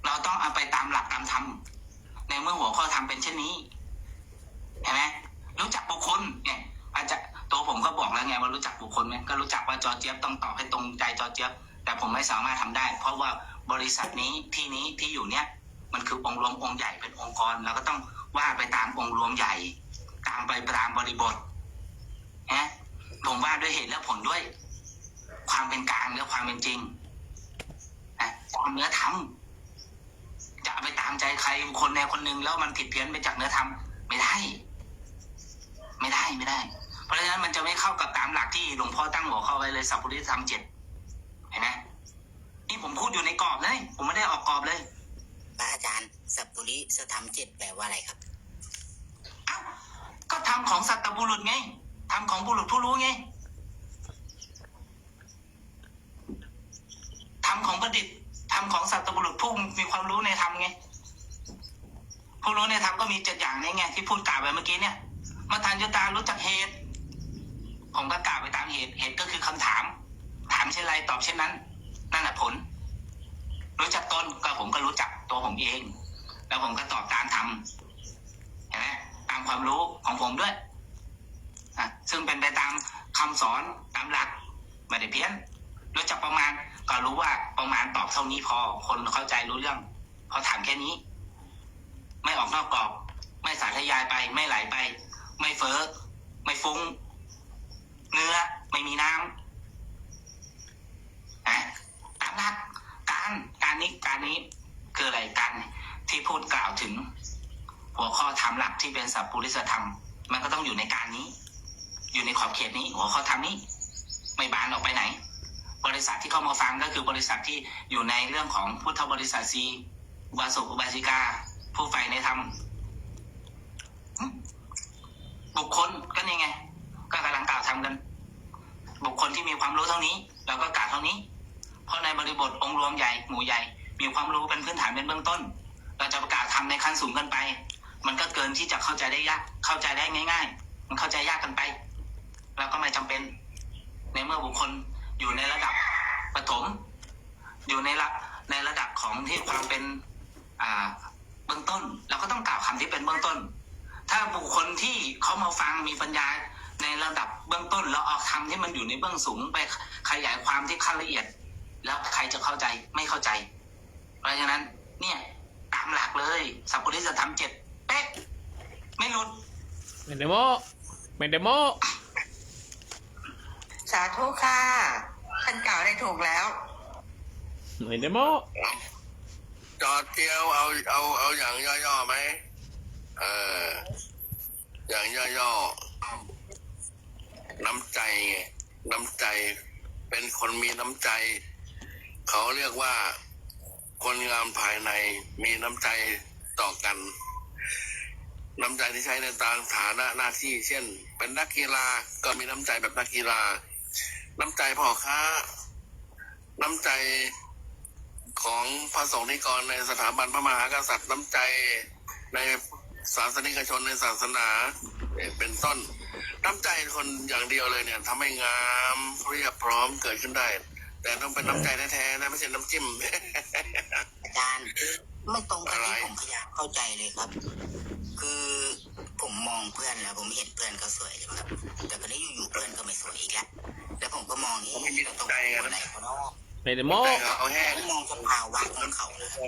เราต้องเอาไปตามหลักตามธรรมในเมื่อหัวข้อธรรมเป็นเช่นนี้เห็นไหมรู้จักบุคคลเนี่ยอาจจะตัวผมก็บอกแล้วไงว่ารู้จักบุคคลไหมก็รู้จักว่าจอเจี๊ยบต้องตอบให้ตรงใจจอเจี๊ยบแต่ผมไม่สามารถทำได้เพราะว่าบริษัทนี้ที่อยู่เนี่ยมันคือองค์รวมองค์ใหญ่เป็นองค์กรเราก็ต้องว่าไปตามองค์รวมใหญ่ตามบริบทนะผมว่าด้วยเหตุและผลด้วยความเป็นกลางและความเป็นจริงตามเนื้อธรรมจะไปตามใจใครคนใดคนหนึ่งแล้วมันผิดเพี้ยนไปจากเนื้อธรรมไม่ได้เพราะฉะนั้นมันจะไม่เข้ากับตามหลักที่หลวงพ่อตั้งหัวข้อไว้เลยสัพพุริสธรรม 7เห็นไหมนี่ผมพูดอยู่ในกรอบเลยผมไม่ได้ออกกรอบเลยพระอาจารย์สัพพุริสธรรม 7แปลว่าอะไรครับก็ธรรมของสัตตบุรุษไงธรรมของบุรุษผู้รู้ไงธรรมของบัณฑิตธรรมของสัตตบุรุษผู้มีความรู้ในธรรมไงผู้รู้ในธรรมก็มี7อย่างนี้ไงที่พูดกล่าวไปเมื่อกี้เนี่ยมัทธัญญตารู้จักเหตุผมก็กล่าวไปตามเหตุก็คือคำถามถามเช่นไรตอบเช่นนั้นนั่นแหละผลรู้จักตนก็ผมก็รู้จักตัวผมเองแล้วผมก็ตอบตามธรรมเห็นไหมตามความรู้ของผมด้วยซึ่งเป็นไปตามคำสอนตามหลักไม่ได้เพี้ยนรู้จักประมาณก็รู้ว่าประมาณตอบเท่านี้พอคนเข้าใจรู้เรื่องพอถามแค่นี้ไม่ออกนอกกรอบไม่สาธยายไปไม่ไหลไปไม่เฟ้อไม่ฟุ้งเนื้อไม่มีน้ำตามหลักการนี้คืออะไรการที่พูดกล่าวถึงหัวข้อธรรมหลักที่เป็นสัพพุริสธรรมมันก็ต้องอยู่ในการนี้อยู่ในขอบเขตนี้หัวข้อธรรมนี้ไม่บานออกไปไหนบริษัทที่เข้ามาฟังก็คือบริษัทที่อยู่ในเรื่องของพุทธบริษัทซีอุบาสกอุบาสิกาผู้ใฝ่ในธรรมบุคคลก็นี่ไงก็กำลังกล่าวทำกันบุคคลที่มีความรู้เท่านี้เราก็กล่าวเท่านี้เพราะในบริบทองค์รวมใหญ่หมู่ใหญ่มีความรู้เป็นพื้นฐานเป็นเบื้องต้นเราจะประกาศทำในขั้นสูงกันไปมันก็เกินที่จะเข้าใจได้ยากเข้าใจได้ง่ายๆมันเข้าใจยากกันไปเราก็ไม่จำเป็นในเมื่อบุคคลอยู่ในระดับประถมอยู่ในระดับของที่ความเป็นเบื้องต้นเราก็ต้องกล่าวคำที่เป็นเบื้องต้นถ้าบุคคลที่เขามาฟังมีปัญญาในระดับเบื้องต้นแล้วออกคำที่มันอยู่ในเบื้องสูงไปขยายความที่ขั้นละเอียดแล้วใครจะเข้าใจไม่เข้าใจเพราะฉะนั้นเนี่ยตามหลักเลยสัพพุริสธรรม 7เป๊ะไม่หลุดไม่ได้โมสาธุค่ะท่านกล่าวได้ถูกแล้วไม่ได้โมจอเจียวเอาอย่างย่อๆไหมอย่างย่อๆน้ำใจเป็นคนมีน้ำใจเขาเรียกว่าคนงามภายในมีน้ำใจต่อกันน้ำใจที่ใช้ในตามฐานะหน้าที่เช่นเป็นนักกีฬาก็มีน้ำใจแบบนักกีฬาน้ำใจพ่อค้าน้ำใจของพระสงฆ์นิกรในสถาบันพระมหากษัตริย์น้ำใจในศาสนิกชนในศาสนาเป็นต้นน้ำใจคนอย่างเดียวเลยเนี่ยทำให้งามเรียบพร้อมเกิดขึ้นได้แต่ต้องเป็นน้ำใจแท้ๆนะไม่ใช่น้ำจิ้มอาจารย์ไม่ตรงกับที่ผมพยายามเข้าใจเลยครับคือผมมองเพื่อนแล้วผมเห็นเพื่อนเขาสวยใช่ไหมครับแต่พอได้อยู่ๆเพื่อนก็ไม่สวยอีกแล้วผมก็มองนี่เราต้องอะไรเขาเนาะไม่ได้โมผมมองสภาวะของเขานะครับ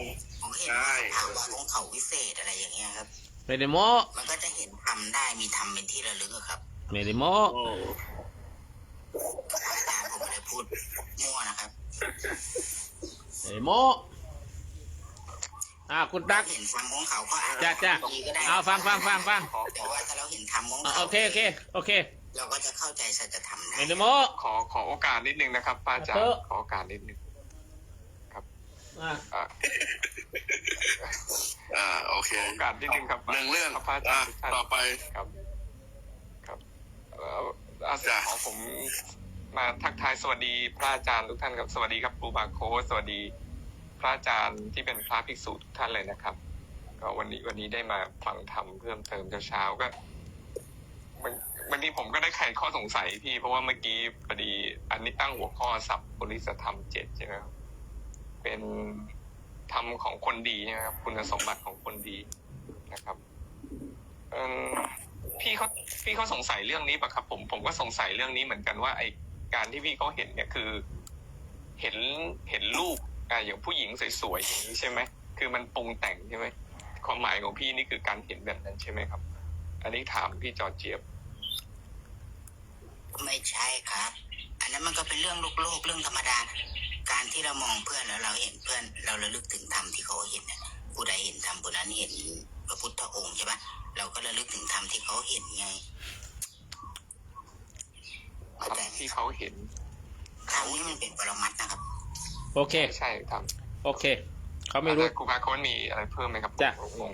ผมเห็นสภาวะของเขาวิเศษอะไรอย่างเงี้ยครับไม่ได้โมมันก็จะเห็นทำได้มีทำเป็นที่ระลึกครับไม่ได้โมอาจารย์ผมไม่ได้พูดมั่วนะครับไม่ได้โมคุณตั๊กเห็นทำของเขาก็จ้าเอาฟังแต่ว่าถ้าเราเห็นทำของเขาโอเคเราก็จะเข้าใจสัจธรรมได้ไม่ได้โมขอโอกาสนิดนึงนะครับป้าจ๋าขอโอกาสนิดนึงครับโอเคโอกาสนิดนึงครับหนึ่งเรื่องป้าจ๋าต่อไปครับอาจารย์ของผมมาทักทายสวัสดีพระอาจารย์ทุกท่านครับสวัสดีครับครูบาโค้ชสวัสดี พระอาจารย์ที่เป็นพระภิกษุทุกท่านเลยนะครับ ก็วันนี้ได้มาฟังธรรมเพิ่มเติมเช้าก็วันนี้ผมก็ได้ไขข้อสงสัยพี่เพราะว่าเมื่อกี้พอดีอันนี้ตั้งหัวข้อสัพปริสธรรม 7ใช่ไหมครับเป็นธรรมของคนดีนะครับคุณสมบัติของคนดีนะครับพี่เขาสงสัยเรื่องนี้ป่ะครับผมก็สงสัยเรื่องนี้เหมือนกันว่าไอการที่พี่เขาเห็นเนี่ยคือเห็นรูปอย่างผู้หญิงสวยๆอย่างนี้ใช่ไหมคือมันปรุงแต่งใช่ไหมความหมายของพี่นี่คือการเห็นแบบนั้นใช่ไหมครับอันนี้ถามพี่จอร์เจี๊ยบไม่ใช่ครับอันนั้นมันก็เป็นเรื่องโลกเรื่องธรรมดาการที่เรามองเพื่อนแล้วเราเห็นเพื่อนเราระลึกถึงธรรมที่เขาเห็นผู้ใดเห็นธรรมผู้นั้นเห็นพระพุทธองค์ใช่ไหมเราก็ระลึกถึงธรรมที่เขาเห็นไงธรรมที่เขาเห็นธรรมนี้มันเป็นปรมัตถ์นะครับโอเคใช่ครับโอเคเขาไม่รู้ครูบาเขามีอะไรเพิ่มไหมครับจ้ะงง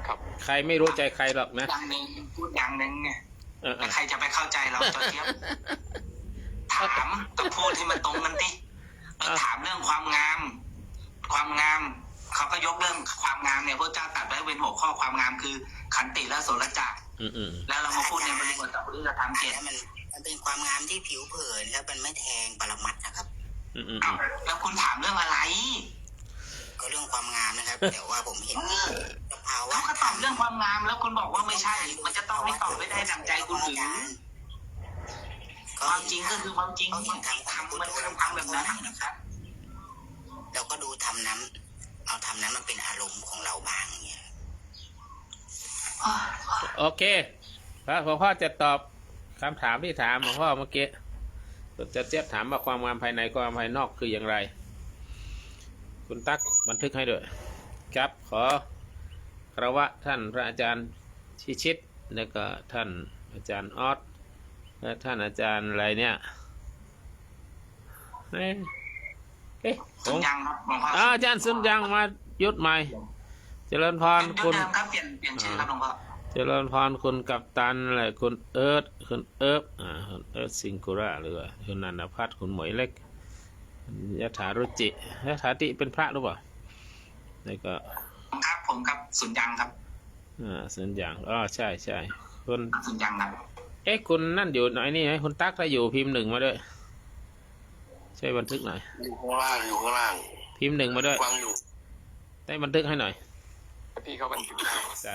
ครับใครไม่รู้ใจใครหรอกนะอย่างนึงพูดอย่างนึงไงแต่ใครจะไปเข้าใจเราจอร์เจี๊ยบถามต้องพูดให้มันตรงกันดิเราถามเรื่องความงามเขาก็ยกเรื่องความงามเนี่ยพระเจ้าตรัสไว้เป็นหัวข้อความงามคือขันติและโสรจะแล้วเรามาพูดในบริบทสัพปริสธรรม 7มันเป็นความงามที่ผิวเผินครับมันไม่แทงปรมัตถ์นะครับแล้วคุณถามเรื่องอะไรก็เรื่องความงามนะครับแต่ว่าผมเห็นสภาวะเขาก็ตอบเรื่องความงามแล้วคุณบอกว่าไม่ใช่มันจะต้องไม่ตอบไม่ได้ดังใจคุณหรือความจริงก็คือความจริงมันทำมันทำแบบนั้นนะครับเราก็ดูทำนั้นเอาทำนั้นมันเป็นอารมณ์ของเราบ้างเนี่ยโอเคแล้วหลวงพ่อจะตอบคำถามที่ถามหลวงพ่อเมื่อกี้จะเจี๊ยบถามว่าความงามภายในความงามภายนอกคืออย่างไรคุณตั๊กบันทึกให้ด้วยครับขอคารวะท่านพระอาจารย์ชิดแล้วก็ท่านอาจารย์ออสและท่านอาจารย์อะไรเนี่ยสุนยังครับอาจารย์สุนยังมายุดใหม่เจริญพรคุณครับเปลี่ยนชื่อครับหลวงพ่อเจริญพรคุณกัปตันอะไรคุณคุณคุณซิงคูระหรือว่าคุณนันทพัฒน์คุณหมวยเล็กยถารุจิยถาติเป็นพระหรือเปล่าแล้วก็ผมครับสุนยังครับสุนยังใช่คุณสุนยังครับคุณนั่นอยู่ไหนนี่ไหมคุณตั๊กถ้าอยู่พิมพ์ 1มาด้วยช่วยบันทึกหน่อยอยู่ข้างล่างพิมพ์ 1มาด้วยได้บันทึกให้หน่อยพี่เขาบันทึกได้จ้ะ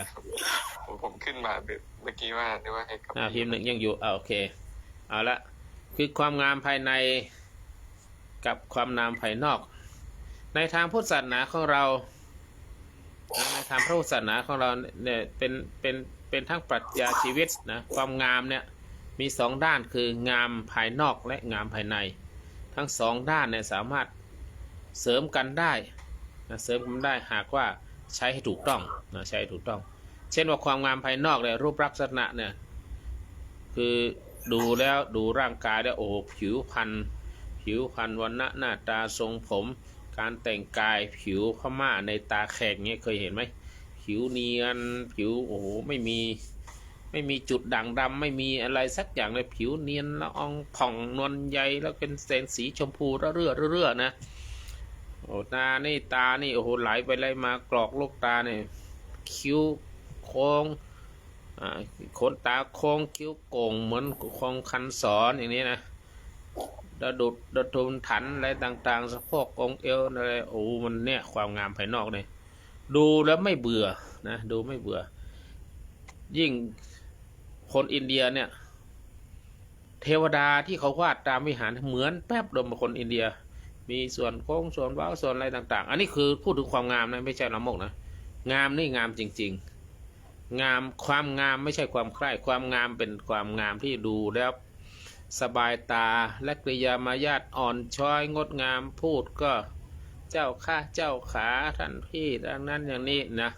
ผมขึ้นมาเมื่อกี้ว่านึกว่าให้กับพิมพ์ 1ยังอยู่โอเคเอาละคือความงามภายในกับความงามภายนอกในทางพุทธศาสนาของเราในทางพระพุทธศาสนาของเราเนี่ยเป็นทั้งปรัชญาชีวิตนะความงามเนี่ยมี2ด้านคืองามภายนอกและงามภายในทั้ง2ด้านเนี่ยสามารถเสริมกันได้นะเสริมกันได้หากว่าใช้ให้ถูกต้องนะใช้ให้ถูกต้องเช่นว่าความงามภายนอกเนี่ยรูปลักษณะเนี่ยคือดูแล้วดูร่างกายแล้วโอ้ผิวพรรณวรรณะหน้าตาทรงผมการแต่งกายผิวพม่าในตาแขกเงี้ยเคยเห็นไหมผิวเนียนผิวโอ้โหไม่มีจุดด่างดำไม่มีอะไรสักอย่างเลยผิวเนียนละอองผ่องนวลใยแล้วเป็นเส้นสีชมพูเรื่อนะโอ้ตานี่โอ้โหไหลไปไหลมากรอกลูกตาเนี่ยคิ้วโค้งขนตาโค้งคิ้วโก่งเหมือนของคันศรอย่างนี้นะดะทุนถันอะไรต่างๆสะโพกองเอวอะไรโอ้มันเนี่ยความงามภายนอกเนี่ยดูแล้วไม่เบื่อนะดูไม่เบื่อยิ่งคนอินเดียเนี่ยเทวดาที่เขาวาดตามวิหารเหมือนแป๊บเดิมคนอินเดียมีส่วนโค้งส่วนเว้าส่วนอะไรต่างๆอันนี้คือพูดถึงความงามนะไม่ใช่ละโมกนะงามนี่งามจริงๆงามความงามไม่ใช่ความใคร่ความงามเป็นความงามที่ดูแล้วสบายตาและกริยามารยาทอ่อนช้อยงดงามพูดก็เจ้าข้าเจ้าขาท่านพี่ดังนั้นอย่างนี้นะ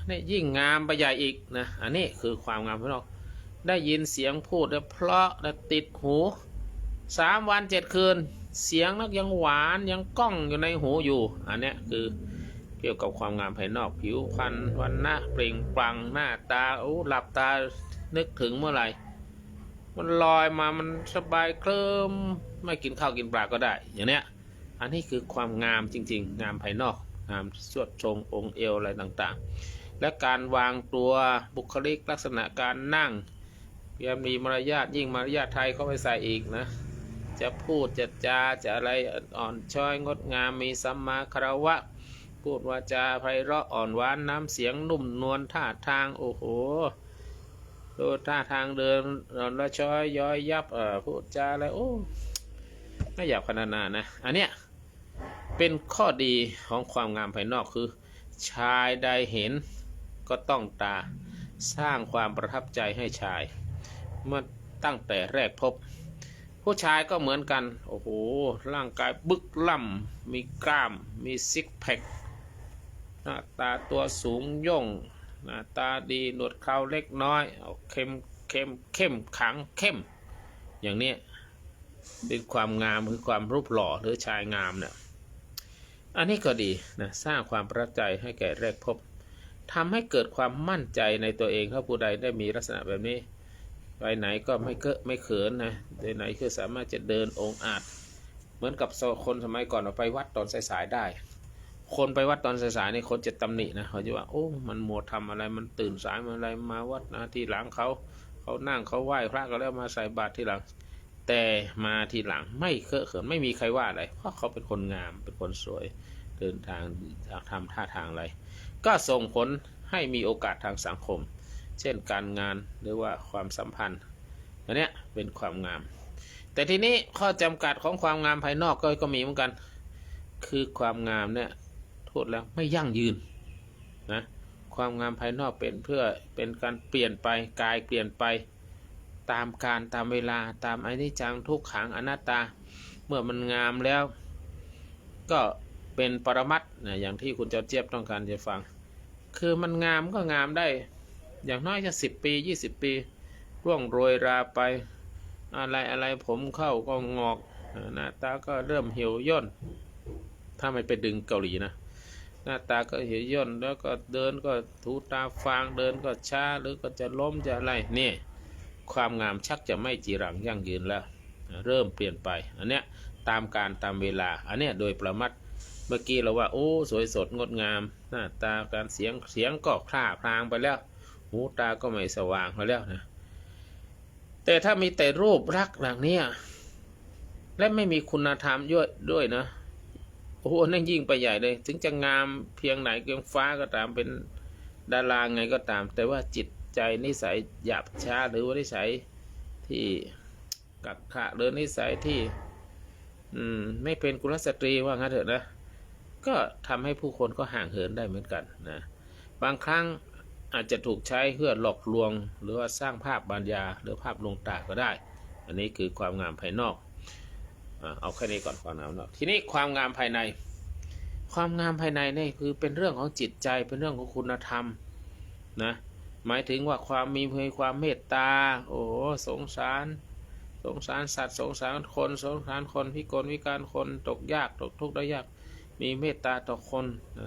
นี่ยิ่งงามไปใหญ่อีกนะอันนี้คือความงามภายนอกได้ยินเสียงพูดแล้วเพราะและติดหู3 วัน 7 คืนเสียงนักยังหวานยังก้องอยู่ในหูอยู่อันนี้คือเกี่ยวกับความงามภายนอกผิวพรรณวรรณะเปล่งปลั่งหน้าตาหลับตานึกถึงเมื่อไหร่มันลอยมามันสบายเคลิ้มไม่กินข้าวกินปลาก็ได้อย่างเนี้ย อันนี้คือความงามจริงๆงามภายนอกงามสวดทรงองค์เอวอะไรต่างๆและการวางตัวบุคลิกลักษณะการนั่งยังมีมารยาทยิ่งมารยาทไทยเข้าไปใส่อีกนะจะพูดจะจาจะอะไรอ่อนช้อยงดงามมีสัมมาคารวะพูดวาจาไพเราะอ่อนหวานน้ำเสียงนุ่มนวลท่าทางโอ้โหดูท่าทางเดินละช้อยย้อยยับพูดจาอะไรโอ้ไม่อยากพรรณนานะอันเนี้ยเป็นข้อดีของความงามภายนอกคือชายใดเห็นก็ต้องตาสร้างความประทับใจให้ชายเมื่อตั้งแต่แรกพบผู้ชายก็เหมือนกันโอ้โหร่างกายบึกล่ำมีกล้ามมีซิกแพคหน้าตาตัวสูงย่งหน้าตาดีหนวดเคราเล็กน้อยเข้มขังเข้มอย่างนี้เป็นความงามคือความรูปหล่อหรือชายงามเนี่ยอันนี้ก็ดีนะสร้างความประทับใจให้แก่แรกพบทำให้เกิดความมั่นใจในตัวเองถ้าผู้ใดได้มีลักษณะแบบนี้ไปไหนก็ไม่เขินนะไปไหนคือสามารถจะเดินองอาจเหมือนกับคนสมัยก่อนไปวัดตอนสายๆได้คนไปวัดตอนสายๆนี่คนจะตำหนินะเขาจะว่าโอ้มันมัวทำอะไรมันตื่นสายมันอะไรมาวัดนะทีหลังเขานั่งเขาไหว้พระก็แล้วมาใส่บาตรทีหลังแต่มาทีหลังไม่เคอะเขินไม่มีใครว่าอะไรเพราะเขาเป็นคนงามเป็นคนสวยเดินทางทำท่าทางอะไรก็ส่งผลให้มีโอกาสทางสังคมเช่นการงานหรือว่าความสัมพันธ์อันนี้เป็นความงามแต่ทีนี้ข้อจำกัดของความงามภายนอกก็มีเหมือนกันคือความงามเนี่ยโทษแล้วไม่ยั่งยืนนะความงามภายนอกเป็นการเปลี่ยนไปกายเปลี่ยนไปตามการตามเวลาตามอนิจจังทุกขังอนัตตาเมื่อมันงามแล้วก็เป็นปรมัตถ์นะอย่างที่คุณเจ้าเจี๊ยบต้องการจะฟังคือมันงามก็งามได้อย่างน้อยจะ10 ปี20 ปีร่วงโรยราไปอะไรผมเข้าก็งอกหน้าตาก็เริ่มเหี่ยวย่นถ้าไม่ไปดึงเกาหลีนะหน้าตาก็เหี่ยวย่นแล้วก็เดินก็ถูตาฟางเดินก็ช้าหรือก็จะล้มจะอะไรนี่ความงามชักจะไม่จีรังยั่งยืนแล้วเริ่มเปลี่ยนไปอันเนี้ยตามการตามเวลาอันเนี้ยโดยประมัดเมื่อกี้เราว่าโอ้สวยสดงดงามหน้าตาการเสียงก็พร่าพรางไปแล้วหูตาก็ไม่สว่างไปแล้วนะแต่ถ้ามีแต่รูปลักษณ์อย่างนี้และไม่มีคุณธรรมด้วยนะโอ้โหนั่นยิ่งไปใหญ่เลยถึงจะงามเพียงไหนเกียงฟ้าก็ตามเป็นดาราไงก็ตามแต่ว่าจิตใจนิสัยหยาบช้าหรือว่านิสัยที่กักขะหรือนิสัยที่ไม่เป็นกุลสตรีว่างั้นเถอะนะก็ทำให้ผู้คนก็ห่างเหินได้เหมือนกันนะบางครั้งอาจจะถูกใช้เพื่อหลอกลวงหรือว่าสร้างภาพบรรยาหรือภาพลวงตาก็ได้อันนี้คือความงามภายนอกเอาแค่นี้ก่อนความงามนอกทีนี้ความงามภายในความงามภายในนี่คือเป็นเรื่องของจิตใจเป็นเรื่องของคุณธรรมนะหมายถึงว่าความมีความเมตตาโอ้สงสารสัตว์สงสารคนพิกลพิการคนตกยากตกทุกข์ได้ยากมีเมตตาต่อคน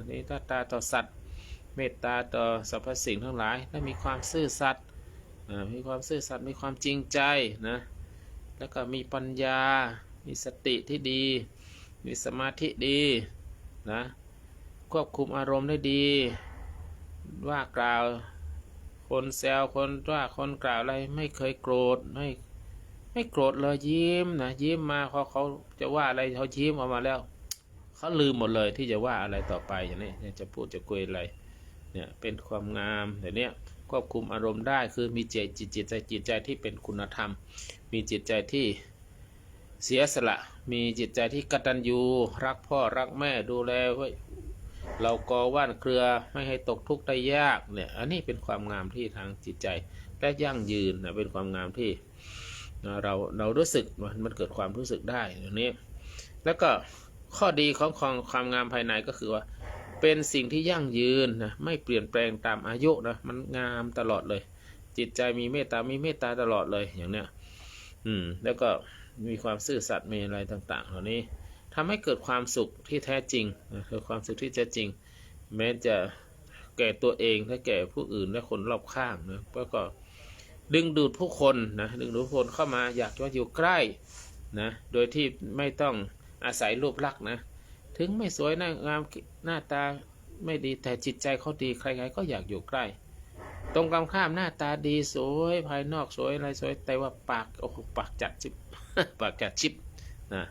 นี่เมตตาต่อสัตว์เมตตาต่อสรรพสิ่งทั้งหลายและมีความซื่อสัตย์มีความซื่อสัตย์มีความจริงใจนะแล้วก็มีปัญญามีสติที่ดีมีสมาธิดีนะควบคุมอารมณ์ได้ดีว่ากล่าวคนแซวคนว่าคนกล่าวอะไรไม่เคยโกรธไม่โกรธเลยยิ้มนะยิ้มมาเขาจะว่าอะไรเขายิ้มออกมาแล้วเขาลืมหมดเลยที่จะว่าอะไรต่อไปอย่างนี้จะพูดจะคุยอะไรเนี่ยเป็นความงามแต่เนี้ยควบคุมอารมณ์ได้คือมีจิตใจที่เป็นคุณธรรมมีจิตใจที่เสียสละมีจิตใจที่กตัญญูรักพ่อรักแม่ดูแลเราก่อว่านเครือไม่ให้ตกทุกข์ได้ยากเนี่ยอันนี้เป็นความงามที่ทางจิตใจและยั่งยืนนะเป็นความงามที่เรารู้สึกมันเกิดความรู้สึกได้อย่างนี้แล้วก็ข้อดีของความงามภายในก็คือว่าเป็นสิ่งที่ยั่งยืนนะไม่เปลี่ยนแปลงตามอายุนะมันงามตลอดเลยจิตใจมีเมตตาตลอดเลยอย่างเนี้ยแล้วก็มีความซื่อสัตย์มีอะไรต่างๆเหล่านี้ทำให้เกิดความสุขที่แท้จริงคือความสุขที่แท้จริงแม้จะแก่ตัวเองและแก่ผู้อื่นและคนรอบข้างนะแล้วก็ดึงดูดผู้คนนะดึงดูดผู้คนเข้ามาอยากจะอยู่ใกล้นะโดยที่ไม่ต้อง อาศัยรูปลักษณ์นะถึงไม่สวยหน้างามหน้าตาไม่ดีแต่จิตใจเขาดีใครๆก็อยากอยู่ใกล้ตรงกันข้ามหน้าตาดีสวยภายนอกสวยอะไรสวยแต่ว่าปากโอ้โหปากจัดชิบ ปากจัดชิบนะ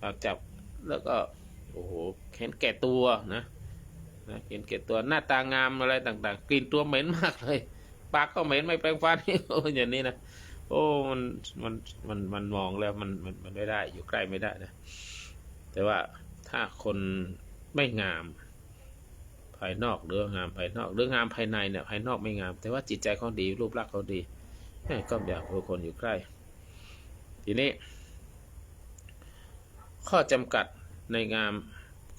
ปากจับแล้วก็โอ้โหเห็นแก่ตัวนะเห็นแก่ตัวหน้าตางามอะไรต่างๆกลิ่นตัวเหม็นมากเลยปากก็เหม็นไม่แปรงฟัน โอ้อย่างนี้นะโอ้มันมองแล้วมันไม่ได้อยู่ใกล้ไม่ได้นะแต่ว่าถ้าคนไม่งามภายนอกหรืองามภายนอกหรืองามภายในเนี่ยภายนอกไม่งามแต่ว่าจิตใจเขาดีรูปลักษณ์เขาดีก็อยากให้คนอยู่ใกล้ทีนี้ข้อจำกัดในงาม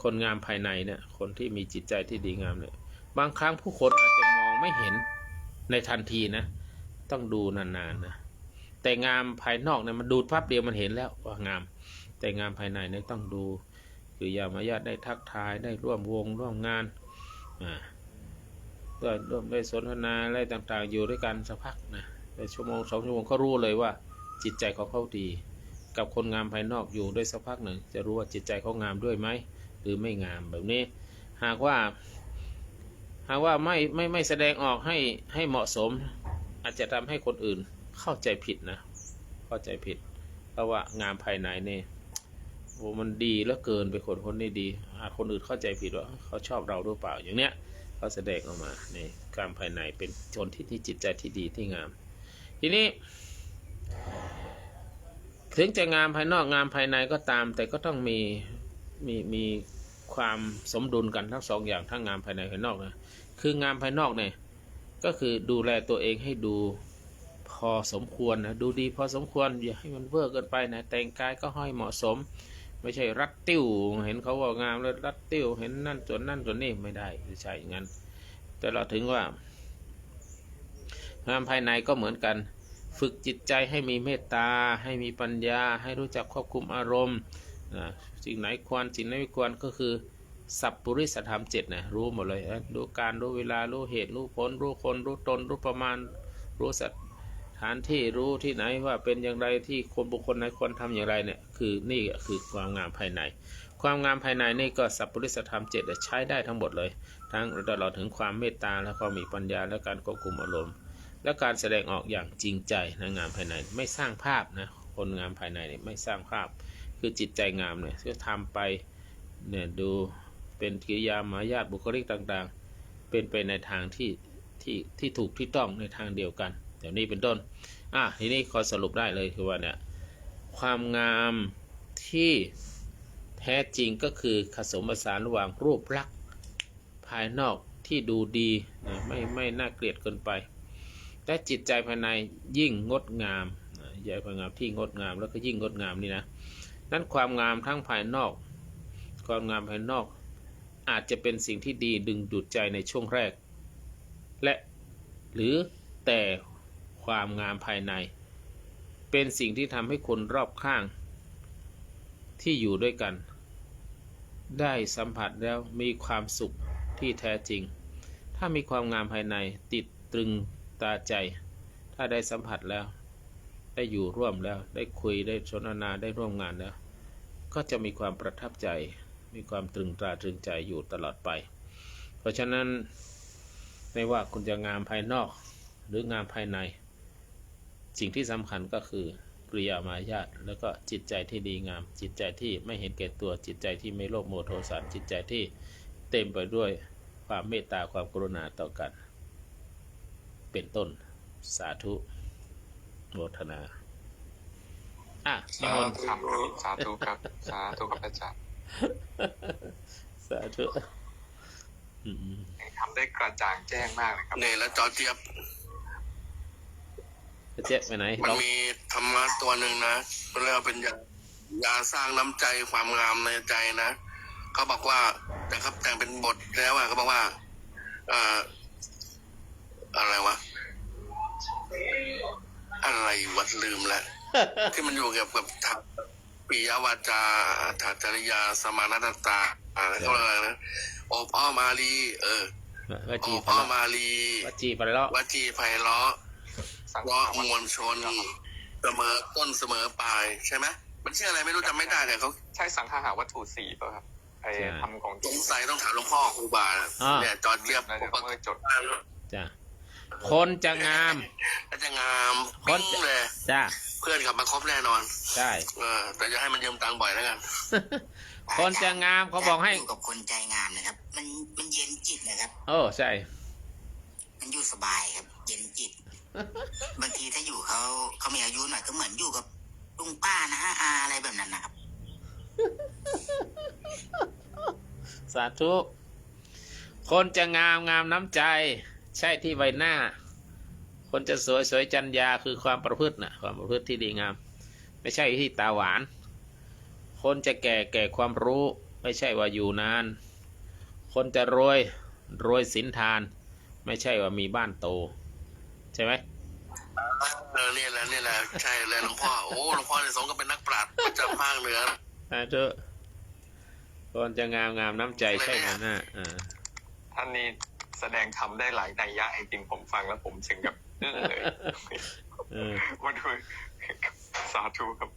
คนงามภายในเนี่ยคนที่มีจิตใจที่ดีงามเนี่ยบางครั้งผู้คนอาจจะมองไม่เห็นในทันทีนะต้องดูนานๆนะแต่งามภายนอกเนี่ยมันดูภาพเดียวมันเห็นแล้วว่างามแต่งามภายในเนี่ยต้องดูกิริยามารยาทได้ทักทายได้ร่วมวงร่วมงานด้วยร่วมได้สนทนาอะไรต่างๆอยู่ด้วยกันสักพักนะในชั่วโมง2 ชั่วโมงก็รู้เลยว่าจิตใจของเขาดีกับคนงามภายนอกอยู่ด้วยสักพักหนึ่งจะรู้ว่าจิตใจเขางามด้วยไหมหรือไม่งามแบบนี้หากว่าไม่แสดงออกให้เหมาะสมอาจจะทำให้คนอื่นเข้าใจผิดนะเข้าใจผิดเพราะว่างามภายในเนี่ยโอ้มันดีเหลือเกินไปคนนี้ดีคนอื่นเข้าใจผิดว่าเขาชอบเราหรือเปล่าอย่างเนี้ยเขาแสดงออกมาในงามภายในเป็นชนที่จิตใจที่ดีที่งามทีนี้ถึงจะงามภายนอกงามภายในก็ตามแต่ก็ต้องมีความสมดุลกันทั้งสองอย่างทั้งงามภายในภายนอกนะคืองามภายนอกเนี่ยก็คือดูแลตัวเองให้ดูพอสมควรนะดูดีพอสมควรอย่าให้มันเวอร์เกินไปนะแต่งกายก็ให้เหมาะสมไม่ใช่รัดติ้วเห็นเขาว่างามแล้วรัดติ้วเห็นนั่นส่วนนี่ไม่ได้ไม่ใช่อย่างนั้นแต่เราถึงว่างามภายในก็เหมือนกันฝึกจิตใจให้มีเมตตาให้มีปัญญาให้รู้จักควบคุมอารมณ์สิ่งไหนควรสิ่งไหนไม่ควรก็คือสัพปุริสธรรม7นะรู้หมดเลยรู้การรู้เวลารู้เหตุรู้ผลรู้คนรู้ตนรู้ประมาณรู้สถานที่รู้ที่ไหนว่าเป็นอย่างไรที่คนบุคคลไหนควรทำอย่างไรเนี่ยคือนี่คือความงามภายในความงามภายในนี่ก็สัพปุริสธรรม7ใช้ได้ทั้งหมดเลยทั้งตลอดถึงความเมตตาแล้วก็มีปัญญาและการควบคุมอารมณ์และการแสดงออกอย่างจริงใจในงามภายในไม่สร้างภาพนะคนงามภายในเนี่ยไม่สร้างภาพคือจิตใจงามเนี่ยก็ทำไปเนี่ยดูเป็นกิริยามารยาทบุคลิกต่างๆเป็นไปในทางที่ถูกที่ต้องในทางเดียวกันเดี๋ยวนี้เป็นต้นทีนี้ขอสรุปได้เลยคือว่าเนี่ยความงามที่แท้จริงก็คือผสมผสานระหว่างรูปลักษณ์ภายนอกที่ดูดีนะไม่น่าเกลียดเกินไปและจิตใจภายในยิ่งงดงามใหญ่ความงามที่งดงามแล้วก็ยิ่งงดงามนี่นะนั้นความงามทั้งภายนอกความงามภายนอกอาจจะเป็นสิ่งที่ดีดึงดูดใจในช่วงแรกและหรือแต่ความงามภายในเป็นสิ่งที่ทำให้คนรอบข้างที่อยู่ด้วยกันได้สัมผัสแล้วมีความสุขที่แท้จริงถ้ามีความงามภายในติดตรึงตาใจถ้าได้สัมผัสแล้วได้อยู่ร่วมแล้วได้คุยได้สนทนาได้ร่วมงานแล้วก็จะมีความประทับใจมีความตรึงตราตรึงใจอยู่ตลอดไปเพราะฉะนั้นไม่ว่าคุณจะงามภายนอกหรืองามภายในสิ่งที่สำคัญก็คือกริยามารยาทแล้วก็จิตใจที่ดีงามจิตใจที่ไม่เห็นแก่ตัวจิตใจที่ไม่โลภโมโทสะจิตใจที่เต็มไปด้วยความเมตตาความกรุณาต่อกันเป็นต้นสาธุโมทนาสาธุครับสาธุครับอาจารย์สาธุทำได้กระจ่างแจ้งมากเลยครับเนี่ยแล้วจอเจี๊ยบไปไหนมันมีธรรมะตัวหนึ่งนะเรียกว่าเป็นยาสร้างน้ำใจความงามในใจนะเขาบอกว่าแต่ครับแต่งเป็นบทแล้วเขาบอกว่าอะไรวะอะไรวัดลืมแล้ว ที่มันอยู่เกี่ยวกับปิยวาจาทัจริยาสมานัตตาอะไรเขาเรียกอะไรนะโอปอ้อมาลีโอปอ้อมาลีวจีไพเราะเพราะมวลชนเสมอต้นเสมอปลายใช่ไหม มันชื่ออะไรไม่รู้จำไม่ได้แต่เขา ใช่สังฆาวัตถุ4ป่ะครับไอ้ทำของ สงสัยต้องถามหลวงพ่อครูบาเนี่ยจอดเรียบ แล้วเดี๋ยวเมื่อจด จ้ะคนจะงาม จะงามปิ้งเลย จ้ะ เพื่อนขับมาครบแน่นอน ใช่ แต่จะให้มันยืมตังค์บ่อยแล้วกัน คนจะงามเขาบอกให้ อยู่กับคนใจงามนะครับ มันเย็นจิตนะครับ โอ้ใช่ มันอยู่สบายครับ เย็นจิต บางทีถ้าอยู่เขามีอายุหน่อยก็เหมือนอยู่กับลุงป้านะอาอะไรแบบนั้นนะครับ สาธุคนจะงามงามน้ำใจ ใช่ที่ใบหน้า คนจะสวยสวยจัญญาคือความประพฤตินะความประพฤติที่ดีงาม ไม่ใช่ที่ตาหวาน คนจะแก่แก่ความรู้ ไม่ใช่ว่าอยู่นาน คนจะรวยศีลทาน ไม่ใช่ว่ามีบ้านโตใช่ไหมเนี่ยแหละใช่เลยหลวงพ่อโอ้หลวงพ่อเนี่ยสมก็เป็นนักปราชญ์ประจำภาคเหนือเถอะคนจะงามงามน้ำใจใช่ไหมนะท่านนี้แสดงธรรมได้หลายนัยยะจริงผมฟังแล้วผมถึงกับเลยมาดูสาธุครับ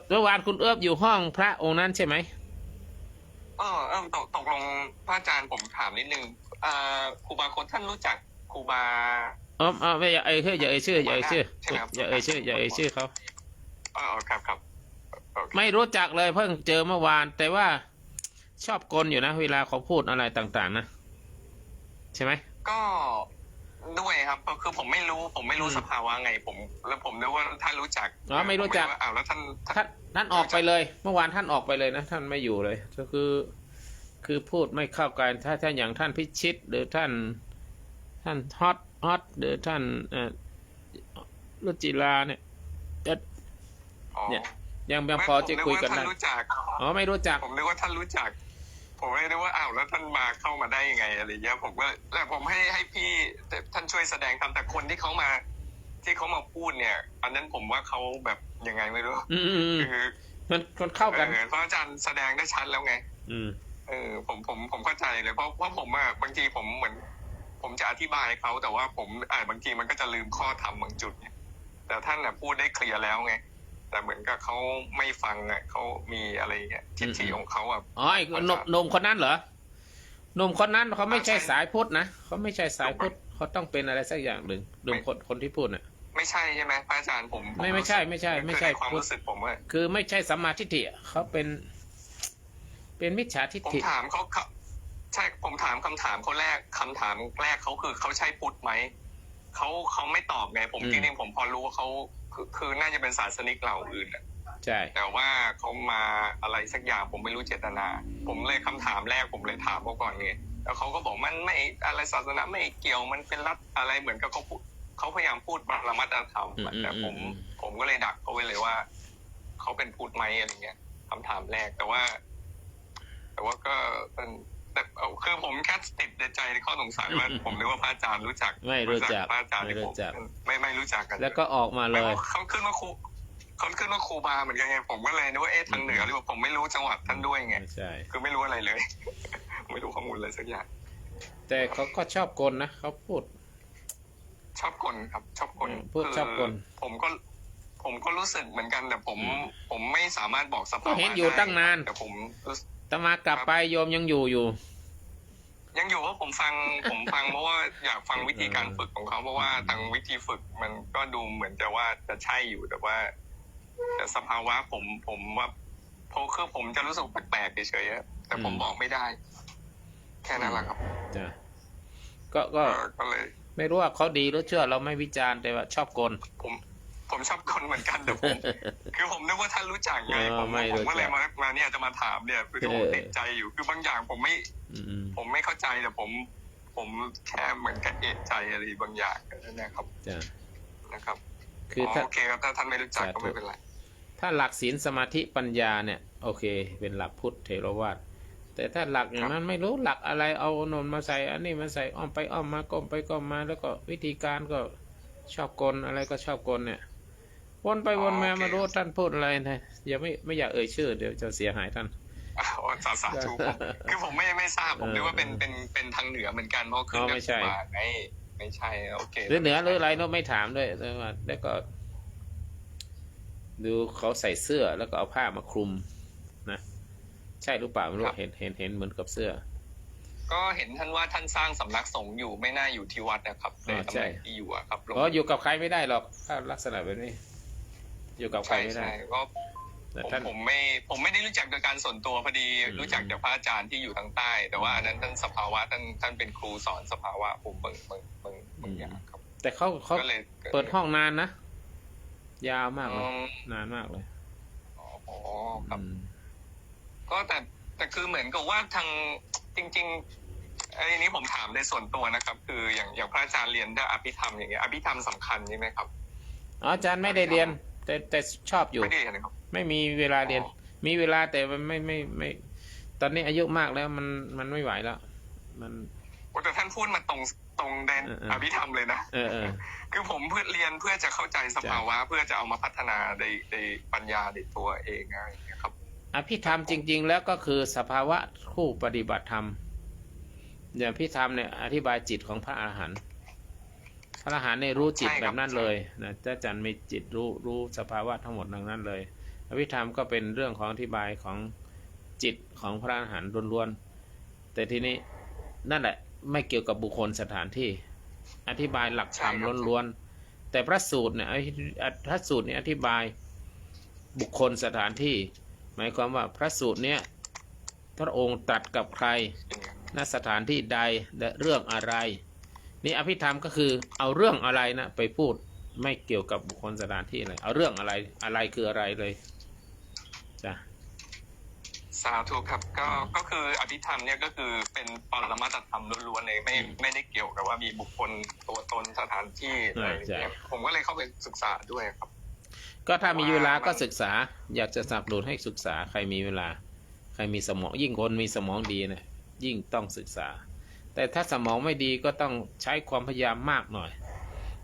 เมื่อวานคุณเอื้อบอยู่ห้องพระองค์นั้นใช่ไหมตกลงพระอาจารย์ผมถามนิดนึงครูบาคนท่านรู้จักครูบาไม่อย่าเอ่ยชื่ออย่าเอ่ยชื่อเขาครับไม่รู้จักเลยเพิ่งเจอเมื่อวานแต่ว่าชอบกลอยู่นะเวลาเขาพูดอะไรต่างๆนะใช่ไหมก็ด้วยครับคือผมไม่รู้สภาวะไงผมนึกว่าท่านรู้จักไม่รู้จักแล้วท่านออกไปเลยเมื่อวานท่านออกไปเลยนะท่านไม่อยู่เลยก็คือพูดไม่เข้ากันถ้าอย่างท่านพิชิตหรือท่านฮอตหรือท่านรุจิลาเนี่ยยังพอจะคุยกันได้ไม่รู้จักผมนึกว่าท่านรู้จักผมไม่ได้ว่าแล้วท่านมาเข้ามาได้ยังไงอะไรเงี้ยผมก็แต่ผมให้พี่ท่านช่วยแสดงธรรมแต่คนที่เขามาพูดเนี่ยอันนั้นผมว่าเขาแบบยังไงไม่รู้คือมันเข้ากันเพราะอาจารย์แสดงได้ชัดแล้วไงผมเข้าใจเลยเพราะผมบางทีผมเหมือนผมจะอธิบายเขาแต่ว่าผมบางทีมันก็จะลืมข้อธรรมบางจุดเนี่ยแต่ท่านพูดได้เคลียร์แล้วไงแต่เหมือนกับเขาไม่ฟังเขามีอะไรเงี้ยทิฏฐิของเขาไอ้หนุ่มคนนั้นเหรอหนุ่มคนนั้นเขาไม่ใช่สายพุทธนะเขาไม่ใช่สายพุทธเขาต้องเป็นอะไรสักอย่างหนึ่งหนุ่มคนที่พูดน่ะไม่ใช่ใช่ไหมพระอาจารย์ผมไม่ใช่ความรู้สึกผมคือไม่ใช่สัมมาทิฏฐิเขาเป็นมิจฉาทิฏฐิผมถามเขาใช่ผมถามคำถามเขาคำถามแรกเขาคือเขาใช่พุทธไหมเขาไม่ตอบไงผมจริงๆผมพอรู้ว่าเขาคือน่าจะเป็นศาสนิกเหล่าอื่นใช่แต่ว่าเขามาอะไรสักอย่างผมไม่รู้เจตนาผมเลยคำถามแรกผมเลยถามเขาก่อนไงแล้วเขาก็บอกมันไม่อะไรศาสนาไม่เกี่ยวมันเป็นรัฐอะไรเหมือนกับเขาพยายามพูดระมัดระวังแต่ผมก็เลยดักเขาไว้เลยว่าเขาเป็นพุทธไหมอะไรเงี้ยคำถามแรกแต่ว่าก็แต่คือผมแค่ติดในใจในข้อสงสัยว่าผมนึกว่าพระอาจารย์รู้จักไม่รู้จักพระอาจารย์ที่ผมไม่รู้จักกันแล้วก็ออกมาเลยเขาขึ้นมาครูบาเหมือนกันไงผมก็เลยนึกว่าทางเหนือหรือว่าผมไม่รู้จังหวัดท่านด้วยไงใช่คือไม่รู้อะไรเลยไม่รู้ข้อมูลอะไรสักอย่างแต่เขาก็ชอบกลนะเขาพูดชอบกลครับชอบกลพูดชอบกลผมก็รู้สึกเหมือนกันแต่ผมไม่สามารถบอกสภาวะเห็นอยู่ตั้งนานแต่ผมตมากลับไปโยมยังอยู่ว่าผมฟังเพราะว่าอยากฟังวิธีการฝึกของเขาเพราะว่าทางวิธีฝึกมันก็ดูเหมือนจะว่าจะใช่อยู่แต่ว่าแต่สภาวะผมว่าคือผมจะรู้สึกแปลกๆเฉยๆแต่ผมบอกไม่ได้แค่นั้นแหละครับก็เลยไม่รู้ว่าเขาดีหรือเชื่อเราไม่วิจารณ์แต่ว่าชอบกลผมชอบคนเหมือนกันแต่ผมคือผมนึกว่าท่านรู้จักไงผมก็เลยมาเนี่ยจะมาถามเนี่ยคือผมติดใจอยู่คือบางอย่างผมไม่เข้าใจแต่ผมแค่เหมือนกับเอะใจอะไรบางอย่างนะครับนะครับคือโอเคครับถ้าท่านไม่รู้จักก็ไม่เป็นไรถ้าหลักศีลสมาธิปัญญาเนี่ยโอเคเป็นหลักพุทธเถรวาทแต่ถ้าหลักอย่างนั้นไม่รู้หลักอะไรเอาโนนมาใส่อันนี้มาใส่อ้อมไปอ้อมมาก้มไปก้มมาแล้วก็วิธีการก็ชอบกลอะไรก็ชอบกลเนี่ยวนไปวนมาไม่รู้ท่านพูดอะไรนะอย่าไม่อยากเอ่ยชื่อเดี๋ยวจะเสียหายท่านสาธุคือผมไม่ทราบผมนึกว่าเป็นทางเหนือเหมือนกันเพราะคือไม่ใช่โอเคหรือเหนือหรืออะไรเนาะไม่ถามด้วยแล้วก็ ดูเขาใส่เสื้อแล้วก็เอาผ้ามาคลุมนะใช่หรือเปล่าไม่รู้เห็นเหมือนกับเสื้อก็เห็นท่านว่าท่านสร้างสำนักสงฆ์อยู่ไม่น่าอยู่ที่วัดนะครับในตำแหน่งที่อยู่ครับอยู่กับใครไม่ได้หรอกถ้าลักษณะแบบนี้อยู่กับใครไม่ได้ก็ผมไม่ได้รู้จักโดยการส่วนตัวพอดีรู้จักจากพระอาจารย์ที่อยู่ทางใต้แต่ว่าอันนั้นท่านสภาวะท่านเป็นครูสอนสภาวะผมบางอย่างครับแต่เขาเปิดห้องนานนะยาวมากเลยนานมากเลยอ๋อครับก็แต่คือเหมือนกับว่าทางจริงๆอันนี้ผมถามในส่วนตัวนะครับคืออย่างพระอาจารย์เรียนได้อภิธรรมอย่างเงี้ยอภิธรรมสำคัญใช่ไหมครับอาจารย์ไม่ได้เรียนแต่ชอบอยู่ไม่มีเวลาเรียนมีเวลาแต่มันไม่ตอนนี้อายุมากแล้วมันไม่ไหวแล้วมันแต่ท่านพูดมาตรงแดนอภิธรรมเลยนะคือผมเพื่อเรียนเพื่อจะเข้าใจสภาวะเพื่อจะเอามาพัฒนาในปัญญาในตัวเองอะไรอย่างเงี้ยครับอภิธรรมจริงๆแล้วก็คือสภาวะผู้ปฏิบัติธรรมอย่างอภิธรรมเนี่ยอธิบายจิตของพระอรหันต์พระอรหันต์เนี่ยรู้จิตแบบนั้นเลยนะอาจารย์มีจิตรู้สภาวะทั้งหมดดังนั้นเลยอภิธรรมก็เป็นเรื่องของอธิบายของจิตของพระอรหันต์ล้วนๆแต่ทีนี้นั่นแหละไม่เกี่ยวกับบุคคลสถานที่อธิบายหลักธรรมล้วนๆแต่พระสูตรเนี่ยพระสูตรเนี่ยอธิบายบุคคลสถานที่หมายความว่าพระสูตรเนี้ยพระองค์ตรัสกับใครณสถานที่ใดและเรื่องอะไรนี่อภิธรรมก็คือเอาเรื่องอะไรนะไปพูดไม่เกี่ยวกับบุคคลสถานที่อะไรเอาเรื่องอะไรคืออะไรเลยจ้ะสาธุครับก็คืออภิธรรมเนี่ยก็คือเป็นปรมัตถธรรมล้วนๆเลยไม่ได้เกี่ยวกับว่ามีบุคคลตัวตนสถานที่อะไรอย่างเงี้ยผมก็เลยเข้าไปศึกษาด้วยครับก็ถ้ามีเวลาก็ศึกษาอยากจะสนับสนุนให้ศึกษาใครมีเวลาใครมีสมองยิ่งคนมีสมองดีนะยิ่งต้องศึกษาแต่ถ้าสมองไม่ดีก็ต้องใช้ความพยายามมากหน่อย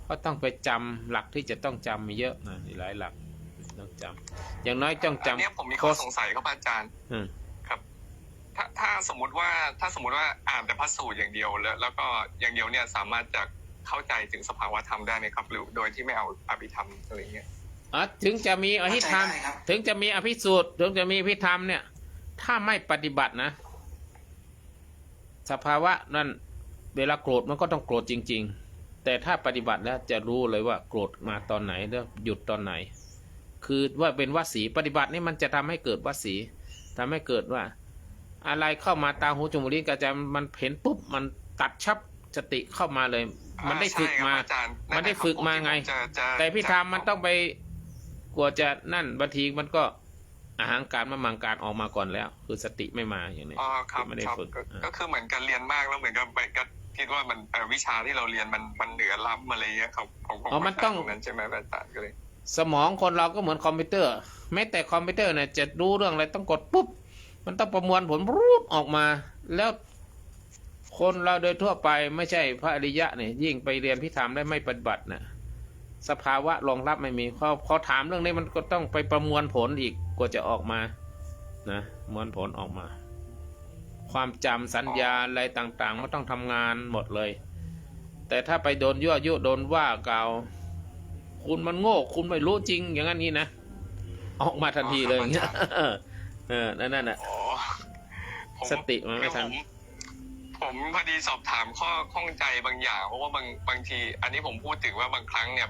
ก็ต้องไปจำหลักที่จะต้องจำมีเยอะนะหลายหลักต้องจำอย่างน้อยต้องจำเนี่ยผมมีข้อสงสัยครับอาจารย์ครับถ้าสมมติว่าอ่านแต่พระสูตรอย่างเดียวแล้วก็อย่างเดียวเนี่ยสามารถจะเข้าใจถึงสภาวะธรรมได้ไหมครับหรือโดยที่ไม่เอาอภิธรรมอะไรเงี้ยถึงจะมีอภิธรรมถึงจะมีอภิสูตรถึงจะมีอภิธรรมเนี่ยถ้าไม่ปฏิบัตินะสภาวะนั่นเวลาโกรธมันก็ต้องโกรธจริงๆแต่ถ้าปฏิบัติแล้วจะรู้เลยว่าโกรธมาตอนไหนแล้วหยุดตอนไหนคือว่าเป็นวสีปฏิบัตินี่มันจะทำให้เกิดวสีทำให้เกิดว่าอะไรเข้ามาตาหูจมูกลิ้นกายใจมันเห็นปุ๊บมันตัดชับสติเข้ามาเลยมันได้ฝึกมาไงแต่พิธามมันต้องไปกลัวจะนั่นบางทีมันก็อาหารการมังการออกมาก่อนแล้วคือสติไม่มาอย่างนี้ไม่ได้ฝึกก็คือเหมือนกันเรียนมากแล้วเหมือนกับคิดว่ามันวิชาที่เราเรียนมันเหนือล้ำอะไรเงี้ยครับมันต้องนั้นใช่ไหมอาจารย์ก็เลยสมองคนเราก็เหมือนคอมพิวเตอร์แม้แต่คอมพิวเตอร์เนี่ยจะรู้เรื่องอะไรต้องกดปุ๊บมันต้องประมวลผลรูปออกมาแล้วคนเราโดยทั่วไปไม่ใช่พระอริยะเนี่ยยิ่งไปเรียนพิธามได้ไม่ปฏิบัตินะสภาวะรองรับไม่มีเขาถามเรื่องนี้มันก็ต้องไปประมวลผลอีกกว่าจะออกมานะมวลผลออกมาความจำสัญญาอะไรต่างๆมันต้องทำงานหมดเลยแต่ถ้าไปโดนยั่วยุโดนว่ากล่าวคุณมันโง่คุณไม่รู้จริงอย่างนั้นนี่นะออกมาทันทีเลยอย่างเงี้ยนั่นน่ะสติมันไม่ทันผมพอดีสอบถามข้อข้องใจบางอย่างเพราะว่าบางทีอันนี้ผมพูดถึงว่าบางครั้งเนี่ย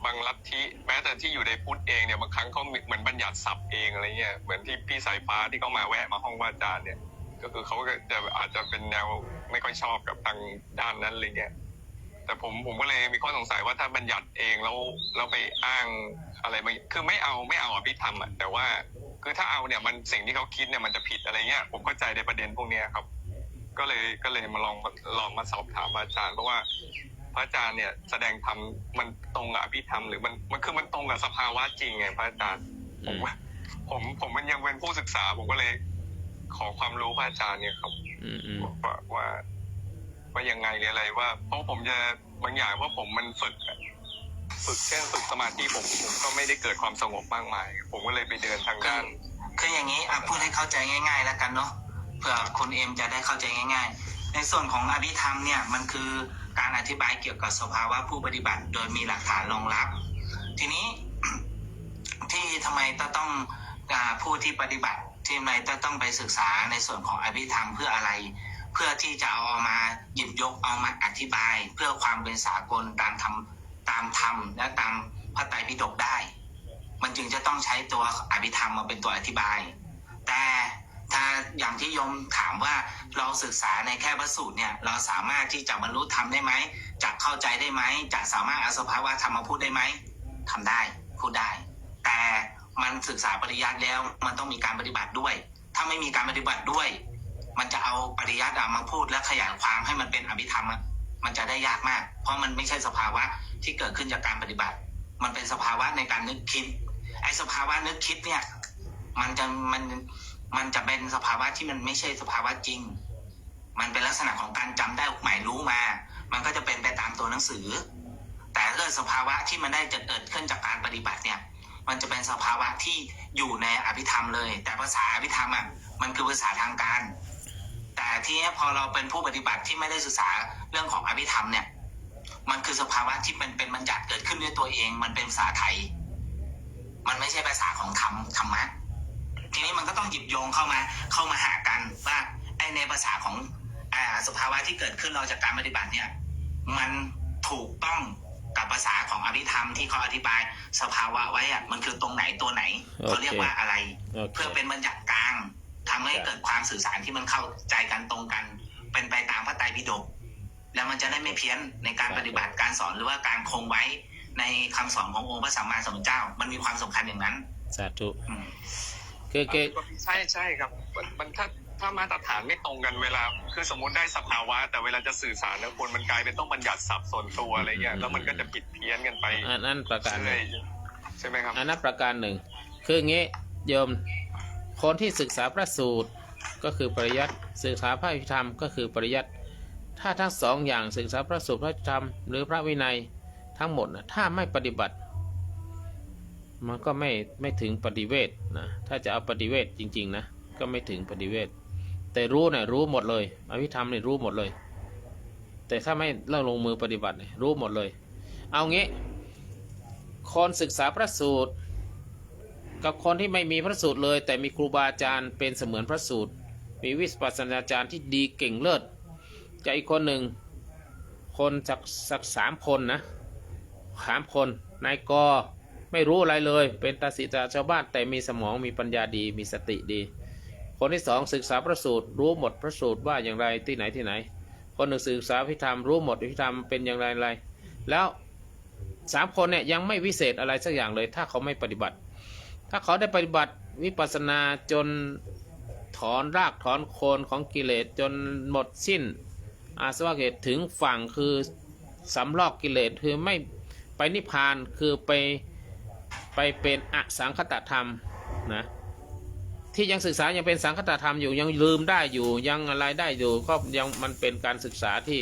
บางลัทธิแม้แต่ที่อยู่ในพุทธเองเนี่ยบางครั้งเขาเหมือนบัญญัติศัพท์เองอะไรเงี้ยเหมือนที่พี่สายฟ้าที่เขามาแวะมาห้องอาจารย์เนี่ยก็คือเขาจะอาจจะเป็นแนวไม่ค่อยชอบกับทางด้านนั้นอะไรเงี้ยแต่ผมก็เลยมีข้อสงสัยว่าถ้าบัญญัติเองแล้วไปอ้างอะไรคือไม่เอาอภิธรรมอ่ะแต่ว่าคือถ้าเอาเนี่ยมันสิ่งที่เขาคิดเนี่ยมันจะผิดอะไรเงี้ยผมเข้าใจในประเด็นพวกนี้ครับก็เลยมาลองมาสอบถามอาจารย์เพราะว่าพระอาจารย์เนี่ยแสดงธรรมมันตรงกับอภิธรรมหรือมันคือมันตรงกับสภาวะจริงไงพระอาจารย์ผมมันยังเป็นผู้ศึกษาผมก็เลยขอความรู้พระอาจารย์เนี่ยครับว่ายังไงหรืออะไรว่าเพราะผมจะบางอย่างว่าผมมันฝึกเช่นฝึกสมาธิผมก็ไม่ได้เกิดความสงบมากมายผมก็เลยไปเดินทางด้านคืออย่างนี้พูดให้เข้าใจง่ายๆแล้วกันเนาะเพื่อคุณเอ็มจะได้เข้าใจง่ายๆในส่วนของอภิธรรมเนี่ยมันคือการอธิบายเกี่ยวกับสภาวะผู้ปฏิบัติโดยมีหลักฐานรองรับทีนี้ ที่ทำไมต้องผู้ที่ปฏิบัติที่ทำไมต้องไปศึกษาในส่วนของอภิธรรมเพื่ออะไร เพื่อที่จะเอามาหยิบยกเอามาอธิบาย เพื่อความเป็นสากลตามธรรมและตามพระไตรปิฎกได้ มันจึงจะต้องใช้ตัวอภิธรรมมาเป็นตัวอธิบาย แต่ถ้าอย่างที่โยมถามว่าเราศึกษาในแค่พระสูตรเนี่ยเราสามารถที่จะบรรลุธรรมได้ไหมจะเข้าใจได้ไหมจะสามารถเอาสภาวะธรรมมาพูดได้ไหมทำได้พูดได้แต่มันศึกษาปริยัติแล้วมันต้องมีการปฏิบัติด้วยถ้าไม่มีการปฏิบัติด้วยมันจะเอาปริยัติมาพูดและขยายความให้มันเป็นอภิธรรมมันจะได้ยากมากเพราะมันไม่ใช่สภาวะที่เกิดขึ้นจากการปฏิบัติมันเป็นสภาวะในการนึกคิดไอ้สภาวะนึกคิดเนี่ยมันจะเป็นสภาวะที่มันไม่ใช่สภาวะจริงมันเป็นลักษณะของการจำได้หมายรู้มามันก็จะเป็นไปตามตัวหนังสือแต่ถ้าสภาวะที่มันได้จะเกิดขึ้นจากการปฏิบัติเนี่ยมันจะเป็นสภาวะที่อยู่ในอภิธรรมเลยแต่ภาษาอภิธรรมมันคือภาษาทางการแต่ทีนี้พอเราเป็นผู้ปฏิบัติที่ไม่ได้ศึกษาเรื่องของอภิธรรมเนี่ยมันคือสภาวะที่เป็นบัญญัติเกิดขึ้นด้วยตัวเองมันเป็นภาษาไทยมันไม่ใช่ภาษาของธรรมะทีนี้มันก็ต้องหยิบโยงเข้ามาหากันว่าไอในภาษาของสภาวะที่เกิดขึ้นเราจากการปฏิบัติเนี่ยมันถูกต้องกับภาษาของอภิธรรมที่เขาอธิบายสภาวะไว้มันคือตรงไหนตัวไหนเขาเรียกว่าอะไรเพื่อเป็นบัญญัติกลางทำให้เกิดความสื่อสารที่มันเข้าใจกันตรงกันเป็นไปตามพระไตรปิฎกแล้วมันจะได้ไม่เพี้ยนในการปฏิบัติการสอนหรือว่าการคงไว้ในคำสอนขององค์พระสัมมาสัมพุทธเจ้ามันมีความสำคัญอย่างนั้นสาธุใช่ครับมันถ้ามาตรฐานไม่ตรงกันเวลาคือสมมติได้สภาวะแต่เวลาจะสื่อสารแล้วคนมันกลายเป็นต้องบัญญัติศัพท์ส่วนตัวอะไรเงี้ยแล้วมันก็จะผิดเพี้ยนกันไปนั่นประการหนึ่งใช่ไหมครับนั่นประการหนึ่งคืองี้โยมคนที่ศึกษาพระสูตรก็คือปริยัติศึกษาพระอภิธรรมก็คือปริยัติถ้าทั้งสองอย่างศึกษาพระสูตรพระอภิธรรมหรือพระวินัยทั้งหมดถ้าไม่ปฏิบัติมันก็ไม่ถึงปฏิเวทนะถ้าจะเอาปฏิเวทจริงๆนะก็ไม่ถึงปฏิเวทแต่รู้เนี่ยรู้หมดเลยอภิธรรมเนี่ยรู้หมดเลยแต่ถ้าไม่เริ่มลงมือปฏิบัติเนี่ยรู้หมดเลยเอางี้คนศึกษาพระสูตรกับคนที่ไม่มีพระสูตรเลยแต่มีครูบาอาจารย์เป็นเสมือนพระสูตรมีวิปัสสนาจารย์ที่ดีเก่งเลิศจะอีกคนหนึ่งคนสัก3 คนนะ3 คนนายกไม่รู้อะไรเลยเป็นตาสีตาชาวบ้านแต่มีสมองมีปัญญาดีมีสติดีคนที่2ศึกษาพระสูตรรู้หมดพระสูตรว่าอย่างไรที่ไหนคนหนึ่งศึกษาอภิธรรมรู้หมดอภิธรรมเป็นอย่างไรแล้ว3 คนเนี่ยยังไม่วิเศษอะไรสักอย่างเลยถ้าเขาไม่ปฏิบัติถ้าเขาได้ปฏิบัติวิปัสสนาจนถอนรากถอนโคนของกิเลสจนหมดสิ้นอาสวะเหตุถึงฝั่งคือสำลอกกิเลสคือไม่ไปนิพพานคือไปเป็นอสังคตธรรมนะที่ยังศึกษายังเป็นสังคตธรรมอยู่ยังลืมได้อยู่ยังอะไรได้อยู่ก็ยังมันเป็นการศึกษาที่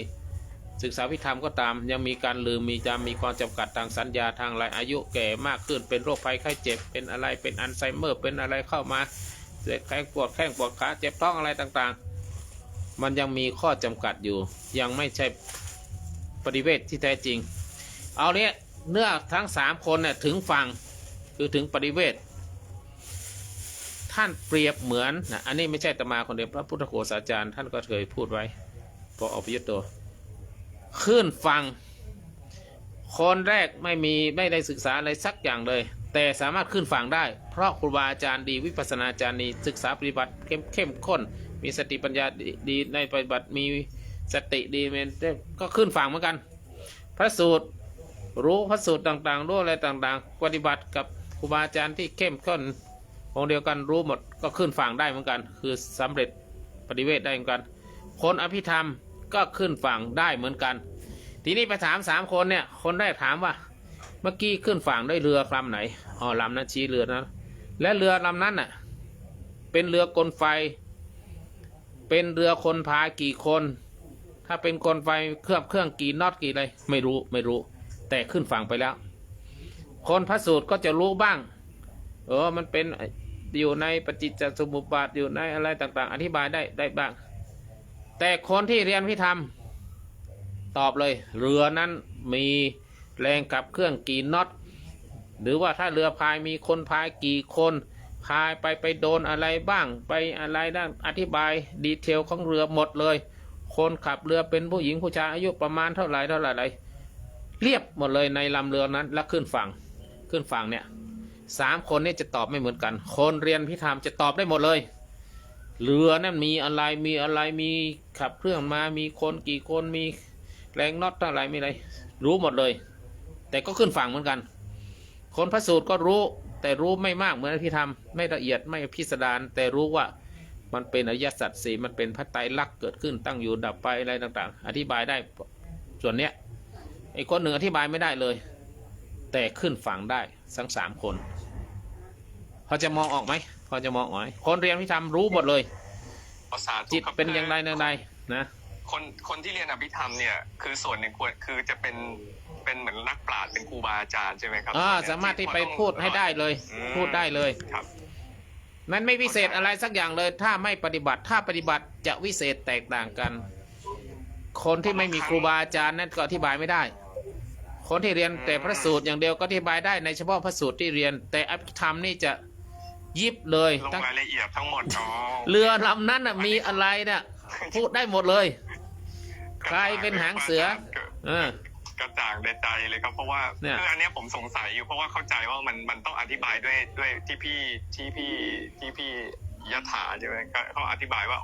ศึกษาวิธรรมก็ตามยังมีการลืมมีความจำกัดทางสัญญาทางอะไรอายุแก่มากขึ้นเป็นโรคภัยไข้เจ็บเป็นอะไรเป็นอัลไซเมอร์เป็นอะไรเข้ามาเจ็บแข้งปวดขาเจ็บท้องอะไรต่างๆมันยังมีข้อจำกัดอยู่ยังไม่ใช่ปฏิเวทที่แท้จริงเอาเนี้ยเนื้อทั้ง3 คนเนี่ยถึงฝั่งคือถึงปฏิเวทท่านเปรียบเหมือนนะอันนี้ไม่ใช่ตมาคนเดียวพระพุทธโฆษาจารย์ท่านก็เคยพูดไว้พออภิยุตโตขึ้นฟังคนแรกไม่ได้ศึกษาอะไรสักอย่างเลยแต่สามารถขึ้นฟังได้เพราะครูบาอาจารย์ดีวิปัสสนาจารย์ดีศึกษาปฏิบัติเข้มข้นมีสติปัญญาดีในปฏิบัติมีสติดีก็ขึ้นฟังเหมือนกันพระสูตรรู้พระสูตรต่างๆรู้อะไรต่างๆปฏิบัติกับครูบาอาจารย์ที่เข้มข้นองค์เดียวกันรู้หมดก็ขึ้นฟังได้เหมือนกันคือสำเร็จปฏิเวทได้เหมือนกันคนอภิธรรมก็ขึ้นฝั่งได้เหมือนกันทีนี้ไปถาม3 คนเนี่ยคนแรกถามว่าเมื่อกี้ขึ้นฝั่งด้วยเรือลำไหนอ๋อลำนั้นชี้เรือนะและเรือลำนั้นน่ะเป็นเรือกลไฟเป็นเรือคนพายกี่คนถ้าเป็นคนไฟเครื่องกี่น็อตกี่อะไรไม่รู้แต่ขึ้นฝั่งไปแล้วคนพระสูตรก็จะรู้บ้างมันเป็นอยู่ในปฏิจจสมุปบาทอยู่ในอะไรต่างๆอธิบายได้บ้างแต่คนที่เรียนวิธรรมตอบเลยเรือนั้นมีแรงขับเครื่องกี่น็อต หรือว่าถ้าเรือพายมีคนพายกี่คนพายไปโดนอะไรบ้างไปอะไรด้านอธิบายดีเทลของเรือหมดเลยคนขับเรือเป็นผู้หญิงผู้ชายอายุประมาณเท่าไหร่เรียบหมดเลยในลำเรือนั้นแล้วขึ้นฝั่งเนี่ย3 คนนี่จะตอบไม่เหมือนกันคนเรียนพิธามจะตอบได้หมดเลยเรือนั้นมีอะไรมีขับเครื่องมามีคนกี่คนมีแรงน็อตเท่าไหร่มีอะไรรู้หมดเลยแต่ก็ขึ้นฝั่งเหมือนกันคนพระสูตรก็รู้แต่รู้ไม่มากเหมือนพิธามไม่ละเอียดไม่พิสดารแต่รู้ว่ามันเป็นอริยสัจสี่มันเป็นพระไตรลักษณ์เกิดขึ้นตั้งอยู่ดับไปอะไรต่างๆอธิบายได้ส่วนเนี้ยไอ้คนหนึ่งอธิบายไม่ได้เลยแต่ขึ้นฝั่งได้ทั้ง3 คนพอจะมองออกไหมคนเรียนพิธามรู้หมดเลยจิตเป็นอย่างไรนะคนที่เรียนอภิธรรมเนี่ยคือส่วนหนึ่งคือจะเป็นเหมือนนักปราชญ์เป็นครูบาอาจารย์ใช่ไหมครับสามารถที่ไปพูดให้ได้เลยพูดได้เลยครับมันไม่วิเศษอะไรสักอย่างเลยถ้าไม่ปฏิบัติถ้าปฏิบัติจะวิเศษแตกต่างกันคนที่ไม่มีครูบาอาจารย์นั่นก็อธิบายไม่ได้คนที่เรียนแต่พระสูตรอย่างเดียวก็อธิบายได้ในเฉพาะพระสูตรที่เรียนแต่อภิธรรมนี่จะยิบเลยลงรายละเอียดทั้งหมดเรือลำนั้นมีอะไรเนี่ยพูดได้หมดเลยใครเป็นหางเสือกระจ่างในใจเลยครับเพราะว่าอันนี้ผมสงสัยอยู่เพราะว่าเข้าใจว่ามันต้องอธิบายด้วยที่พี่ยถาใช่ไหมเขาอธิบายว่า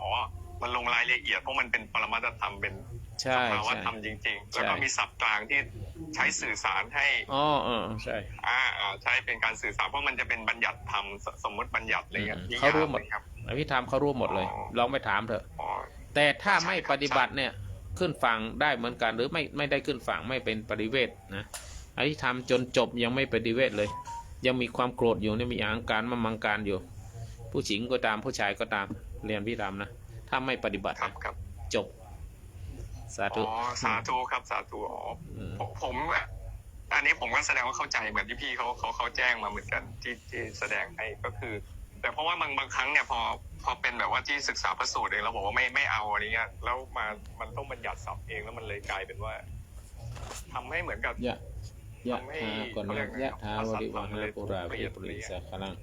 มันลงรายละเอียดเพราะมันเป็นปรมัตถธรรมเป็นสภาวะธรรมจริงๆแล้วก็มีศัพท์กลางที่ใช้สื่อสารให้ใช่ใช้เป็นการสื่อสารเพราะมันจะเป็นบัญญัติธรรมสมมติบัญญัติอะไรเงี้ยเขารู้หมดอภิธรรมเขารู้หมดเลยลองไปถามเถอะแต่ถ้าไม่ปฏิบัติเนี่ยขึ้นฝั่งได้เหมือนกันหรือไม่ได้ขึ้นฝั่งไม่เป็นปริเวทนะอภิธรรมจนจบยังไม่ปฏิเวทเลยยังมีความโกรธอยู่เนี่ยมีอหังการมังการอยู่ผู้หญิงก็ตามผู้ชายก็ตามเรียนพิธรรมนะถ้าไม่ปฏิบัติจบสาธุครับสาธุผมอันนี้ผมก็แสดงว่าเข้าใจเหมือนที่พี่เขาแจ้งมาเหมือนกันที่แสดงให้ก็คือแต่เพราะว่าบางครั้งเนี่ยพอเป็นแบบว่าที่ศึกษาพระสูตรเองเราบอกว่าไม่เอาอะไรเงี้ยแล้วมันต้องบัญญัติศัพท์เองแล้วมันเลยกลายเป็นว่าทำให้เหมือนกับยะก่อนยะทาวริวหาปุราภิปุริสาคลัง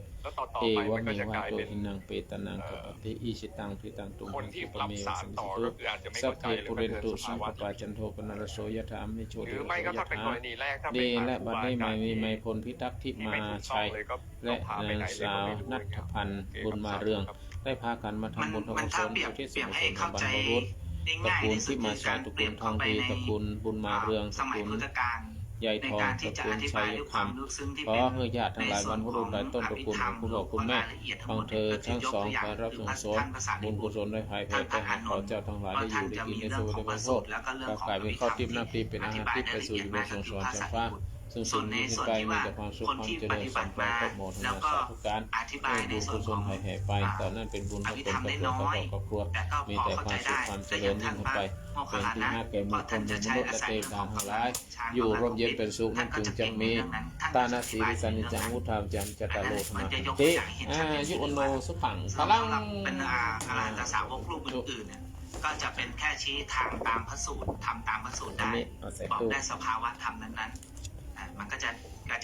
เอวะเมวะโตทินังเปตนังกัปติอิชิตังพิตังตุงคนที่รับสารต่อก็คืออาจจะไม่เข้าใจเลยปุเรนตุสังปปาจันโทปนรโสยะถามมิโชติหรือไม่ก็ถ้าเป็นกรณีแรกถ้าเป็นและบัดนี้มีไมพลพิทักษ์ที่มาชัยและนางสาวนัทพันธ์บุญมาเรืองได้พากันมาทำบุญทำกุศลที่สมุทรสาครบรรพบุรุษตระกูลที่มาชัยตระกูลทองดีตระกูลบุญมาเรืองตระกูลยายทองตระกูลชัยคำขอให้ญาติทั้งหลายบรรพบุรุษหลายต้นตระกูลของคุณพ่อคุณแม่ของเธอทั้งสองไปรับส่งสอนบุญกุศลได้ภายแผ่ไปหาเขาเจ้าทั้งหลายได้อยู่ได้กินได้สู้ได้บริโภคกลับกลายเป็นข้าวทิพย์น้ำทิพย์เป็นอาหารทิพย์ไปสู่อยู่บนส่งสอนจำฟ้าซึ่งสิ่งนี้ขึ้นไปมีแต่ความสุขความเจริญสมบูรณ์ครบหมดในสาธุการให้บุญกุศลภายแผ่ไปแต่นั่นเป็นบุญของตนกับครอบครัวมีแต่ความสุขความเจริญยิ่งขึ้นไปเป็นที่น่าแก่บุคคลมนุษย์และเทวดาทั้งหลายอยู่ร่มเย็นเป็นสุขนั่นจึงจะมีตานาสีริสันนิจังมุทาจังจัตตาโลธนาติยุโนสุขังพลังเป็นอรหันตสาวกรูปอื่นๆก็จะเป็นแค่ชี้ทางตามพระสูตรทำตามพระสูตรได้บอกได้สภาวะธรรมนั้นมันก็จ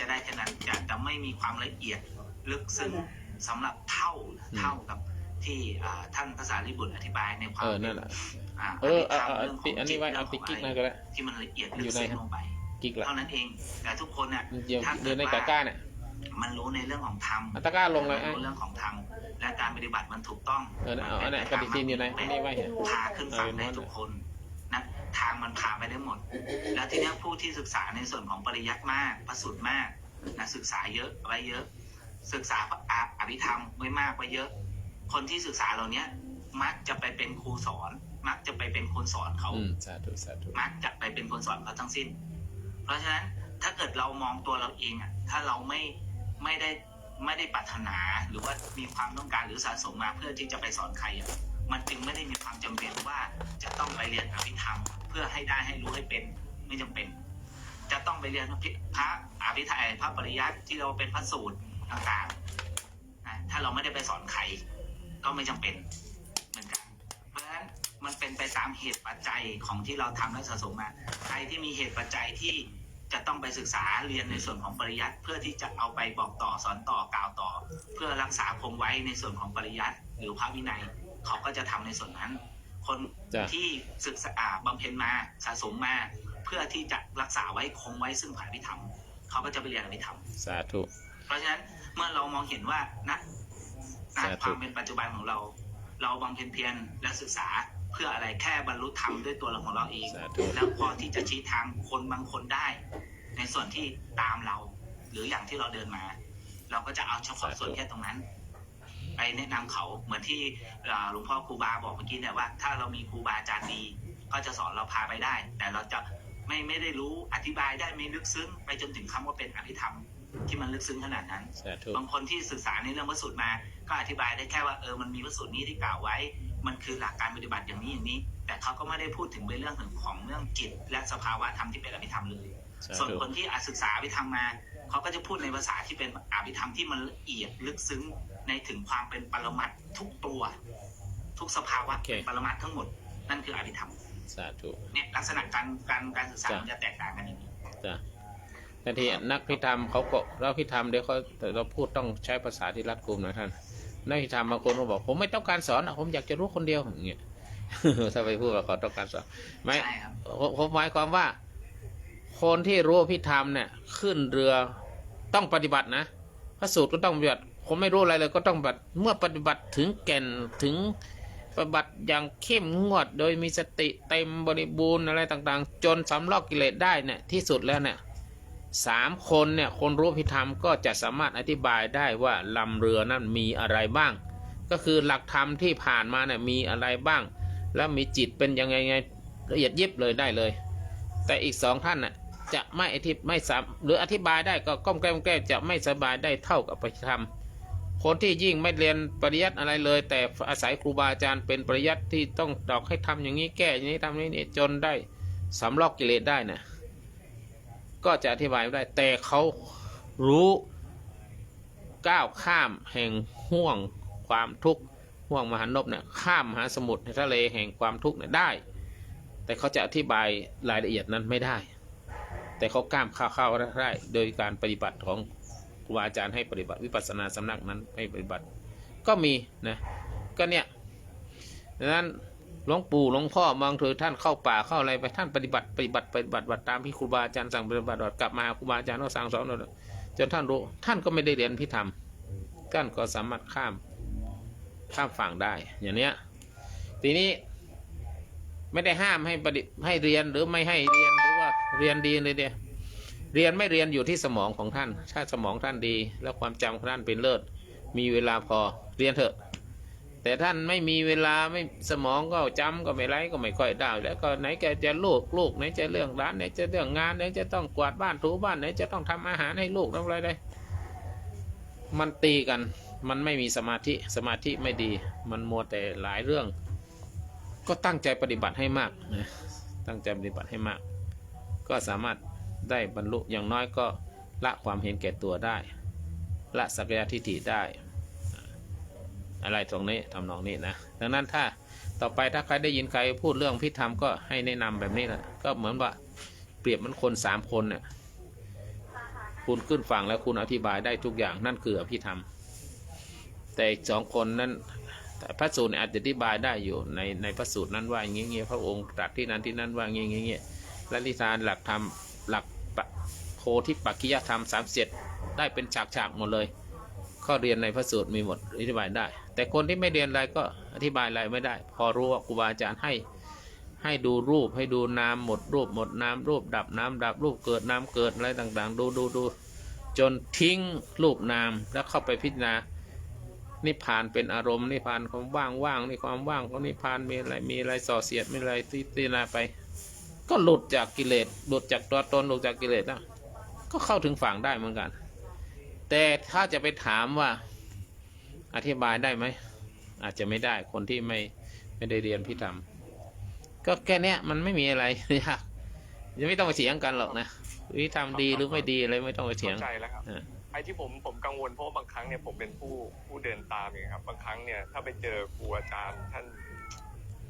ะได้แค่นั้นจะไม่มีความละเอียดลึกซึ้งสำหรับเท่ากับที่ท่านพระสารีบุตรอธิบายในความนั่นแหละอันนี้ไว้เอาติ๊กกิ๊กนะก็ได้ที่มันละเอียดลึกซึ้งลงไปกิ๊กละเท่านั้นเองแต่ทุกคนเนี่ยถ้าเดินในกาก้าเนี่ยมันรู้ในเรื่องของธรรมตะก้าลงเลยรู้เรื่องของธรรมและการปฏิบัติมันถูกต้องอันนี้ปฏิทินอยู่ไหนอันนี้ไว้พาขึ้นฝั่งได้ทุกคนนะทางมันพาไปได้หมดแล้วทีนี้ผู้ที่ศึกษาในส่วนของปริยัติมากพระสูตรมากนะศึกษาเยอะไว้เยอะศึกษาอภิธรรมไว้มากไว้เยอะคนที่ศึกษาเหล่านี้มักจะไปเป็นครูสอนมักจะไปเป็นคนสอนเขามักจะไปเป็นคนสอนเขาทั้งสิ้นเพราะฉะนั้นถ้าเกิดเรามองตัวเราเองถ้าเราไม่ได้ปรารถนาหรือว่ามีความต้องการหรือสะสมมาเพื่อที่จะไปสอนใครมันจึงไม่ได้มีความจำเป็นว่าจะต้องไปเรียนอภิธรรมเพื่อให้ได้ให้รู้ให้เป็นไม่จำเป็นจะต้องไปเรียนพระอภิธรรมพระปริยัติที่เราเป็นพระสูตรต่างๆถ้าเราไม่ได้ไปสอนใครก็ไม่จำเป็นเหมือนกันเพราะฉะนั้นมันเป็นไปตามเหตุปัจจัยของที่เราทำและสะสมมาใครที่มีเหตุปัจจัยที่ จะต้องไปศึกษาเรียนในส่วนของปริยัติเพื่อที่จะเอาไปบอกต่อสอนต่อกล่าวต่อ เพื่อรักษาคงไว้ในส่วนของปริยัติหรือพระวินัยเขาก็จะทำในส่วนนั้นคนที่ศึกษาบำเพ็ญมาสะสมมาเพื่อที่จะรักษาไว้คงไว้ซึ่งพระอภิธรรมเขาก็จะไปเรียนอภิธรรมสาธุเพราะฉะนั้นเมื่อเรามองเห็นว่าณความเป็นปัจจุบันของเราบำเพ็ญเพียรและศึกษาเพื่ออะไรแค่บรรลุธรรมด้วยตัวเราของเราเองแล้วพอที่จะชี้ทางคนบางคนได้ในส่วนที่ตามเราหรืออย่างที่เราเดินมาเราก็จะเอาเฉพาะส่วนแค่ตรงนั้นไปแนะนำเขาเหมือนที่หลวงพ่อครูบาบอกเมื่อกี้เนี่ยว่าถ้าเรามีครูบาอาจารย์ดีก็จะสอนเราพาไปได้แต่เราจะไม่ได้รู้อธิบายได้ไม่ลึกซึ้งไปจนถึงคำว่าเป็นอภิธรรมที่มันลึกซึ้งขนาดนั้นบางคนที่ศึกษาในเรื่องพระสูตรมาก็อธิบายได้แค่ว่ามันมีพระสูตรนี้ที่กล่าวไว้มันคือหลักการปฏิบัติอย่างนี้แต่เขาก็ไม่ได้พูดถึงในเรื่องของเรื่องจิตและสภาวะธรรมที่เป็นอภิธรรมเลยส่วนคนที่ศึกษาอภิธรรมมาเขาก็จะพูดในภาษาที่เป็นอภิธรรมที่มันละเอียดลึกซึ้งในถึงความเป็นปรมัตถ์ทุกตัวทุกสภาวะเป็นปรมัตถ์ทั้งหมดนั่นคืออภิธรรมสาธุเนี่ยลักษณะการศึกษามันจะแตกต่างกันอย่างนี้แต่ที่นักพิธรรมเขาก็เราพิธรรมเดี๋ยวเขาแต่เราพูดต้องใช้ภาษาที่รัดกุมนะท่านนักพิธรรมบางคนเขาบอกผมไม่ต้องการสอนผมอยากจะรู้คนเดียวอย่างเงี้ยถ้าไปพูดว่าเขาต้องการสอนไม่ผมหมายความว่าคนที่รู้พิธรรมเนี่ยขึ้นเรือต้องปฏิบัตินะพระสูตรก็ต้องปฏิบัติผมไม่รู้อะไรเลยก็ต้องปฏิบัติเมื่อปฏิบัติถึงแก่นถึงปฏิบัติอย่างเข้มงวดโดยมีสติเต็มบริบูรณ์อะไรต่างๆจนสำลอกกิเลสได้เนี่ยที่สุดแล้วเนี่ย3 คนเนี่ยคนรู้พิธรรมก็จะสามารถอธิบายได้ว่าลำเรือนั้นมีอะไรบ้างก็คือหลักธรรมที่ผ่านมาเนี่ยมีอะไรบ้างแล้วมีจิตเป็นยังไงละเอียดยิบเลยได้เลยแต่อีก2 ท่านน่ะจะไม่สามหรืออธิบายได้ก็ก้มแก้มแก้จะไม่สบายได้เท่ากับพิธรรมคนที่ยิ่งไม่เรียนปริยัติอะไรเลยแต่อาศัยครูบาอาจารย์เป็นปริยัติที่ต้องตอกให้ทำอย่างนี้แก้อย่างนี้ทำอย่างนี้จนได้สำลอกกิเลสได้นะก็จะอธิบายได้แต่เขารู้ก้าวข้ามแห่งห่วงความทุกข์ห่วงมหานพเนี่ยข้ามมหาสมุทรในทะเลแห่งความทุกข์เนี่ยได้แต่เขาจะอธิบายรายละเอียดนั้นไม่ได้แต่เขาก้ามเข้าได้โดยการปฏิบัติของครูบาอาจารย์ให้ปฏิบัติวิปัสสนาสำนักนั้นให้ปฏิบัติก็มีนะก็เนี่ยดังนั้นหลวงปู่หลวงพ่อบางทีท่านเข้าป่าเข้าอะไรไปท่านปฏิบัติตามที่ครูบาอาจารย์สั่งปฏิบัติกลับมาครูบาอาจารย์ก็สั่งสอนจนท่านรู้ท่านก็ไม่ได้เรียนพิธรรมท่านก็สามารถข้ามฝั่งได้อย่างเนี้ยทีนี้ไม่ได้ห้ามให้เรียนหรือไม่ให้เรียนหรือว่าเรียนดีเลยเดียเรียนไม่เรียนอยู่ที่สมองของท่านถ้าสมองท่านดีแล้วความจำของท่านเป็นเลิศมีเวลาพอเรียนเถอะแต่ท่านไม่มีเวลาไม่สมองก็จำก็ไม่ไรก็ไม่ค่อยได้แล้วก็ไหนแกจะลูกไหนจะเรื่องร้านไหนจะเรื่องงานไหนจะต้องกวาดบ้านถูบ้านไหนจะต้องทำอาหารให้ลูกทำอะไรได้มันตีกันมันไม่มีสมาธิไม่ดีมันมัวแต่หลายเรื่องก็ตั้งใจปฏิบัติให้มากนะตั้งใจปฏิบัติให้มากก็สามารถได้บรรลุอย่างน้อยก็ละความเห็นแก่ตัวได้ละสักยทิฏฐิได้อะไรตรงนี้ทำนองนี้นะดังนั้นถ้าต่อไปถ้าใครได้ยินใครพูดเรื่องพิธรรมก็ให้แนะนำแบบนี้แหละก็เหมือนว่าเปรียบมันคน3 คนเนี่ยคุณขึ้นฝั่งแล้วคุณอธิบายได้ทุกอย่างนั่นคืออภิธรรมแต่2 คนนั้นพระสูตรอาจจะอธิบายได้อยู่ในพระสูตรนั้นว่าอย่างงี้พระองค์ตรัสที่นั้นว่าอย่างงี้และนิทานหลักธรรมหลักโพธิปักขิยธรรม37ได้เป็นฉากหมดเลยข้อเรียนในพระสูตรมีหมดอธิบายได้แต่คนที่ไม่เรียนอะไรก็อธิบายอะไรไม่ได้พอรู้ว่าครูบาอาจารย์ให้ดูรูปให้ดูนามหมดรูปหมดนามรูปดับนามดับรูปเกิดนามเกิดอะไรต่างๆดูจนทิ้งรูปนามแล้วเข้าไปพิจารณานิพพานเป็นอารมณ์นิพพานความว่างนี่ความว่างของนิพพานมีอะไรส่อเสียดมีอะไรที่นาไปก็หลุดจากกิเลสหลุดจากตัวตนหลุดจากกิเลสแล้วก็เข้าถึงฝั่งได้เหมือนกันแต่ถ้าจะไปถามว่าอธิบายได้ไหมอาจจะไม่ได้คนที่ไม่ได้เรียนพิธรรมก็แค่นี้มันไม่มีอะไรยากยังไม่ต้องไปเถียงกันหรอกนะพิธรรมดีหรือไม่ดีอะไรไม่ต้องไปเถียงเข้าใจแล้วครับไอ้ที่ผมกังวลเพราะบางครั้งเนี่ยผมเป็นผู้เดินตามเองครับบางครั้งเนี่ยถ้าไปเจอครูอาจารย์ท่าน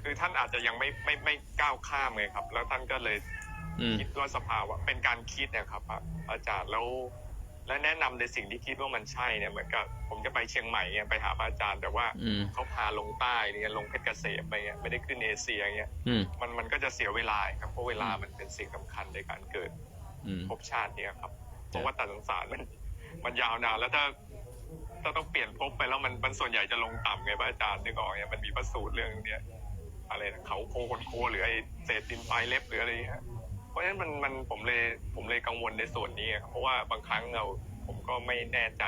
คือท่านอาจจะยังไม่ก้าวข้ามเลยครับแล้วท่านก็เลย คิดว่าสภาวะเป็นการคิดนะครับอาจารย์แล้วแนะนำในสิ่งที่คิดว่ามันใช่เนี่ยเหมือนกับผมจะไปเชียงใหม่เนี่ยไปหาพระอาจารย์แต่ว่าเขาพาลงใต้เนี่ยลงเพชรเกษมไปเนี่ยไม่ได้ขึ้นเอเชียเนี่ยมันก็จะเสียเวลาครับเพราะเวลามันเป็นสิ่งสำคัญในการเกิดภพชาติเนี่ยครับเพราะว่าตัดสงสารมันยาวนานแล้วถ้าต้องเปลี่ยนภพไปแล้วมันส่วนใหญ่จะลงต่ำไงพระอาจารย์นึกออกเนี่ยมันมีพระสูตรเรื่องเนี้ยอะไรเขาโคคนโคหรือไอ้เศษดินปลายเล็บหรืออะไรฮะเพราะฉะนั้นผมเลยกังวลในส่วนนี้เพราะว่าบางครั้งผมก็ไม่แน่ใจ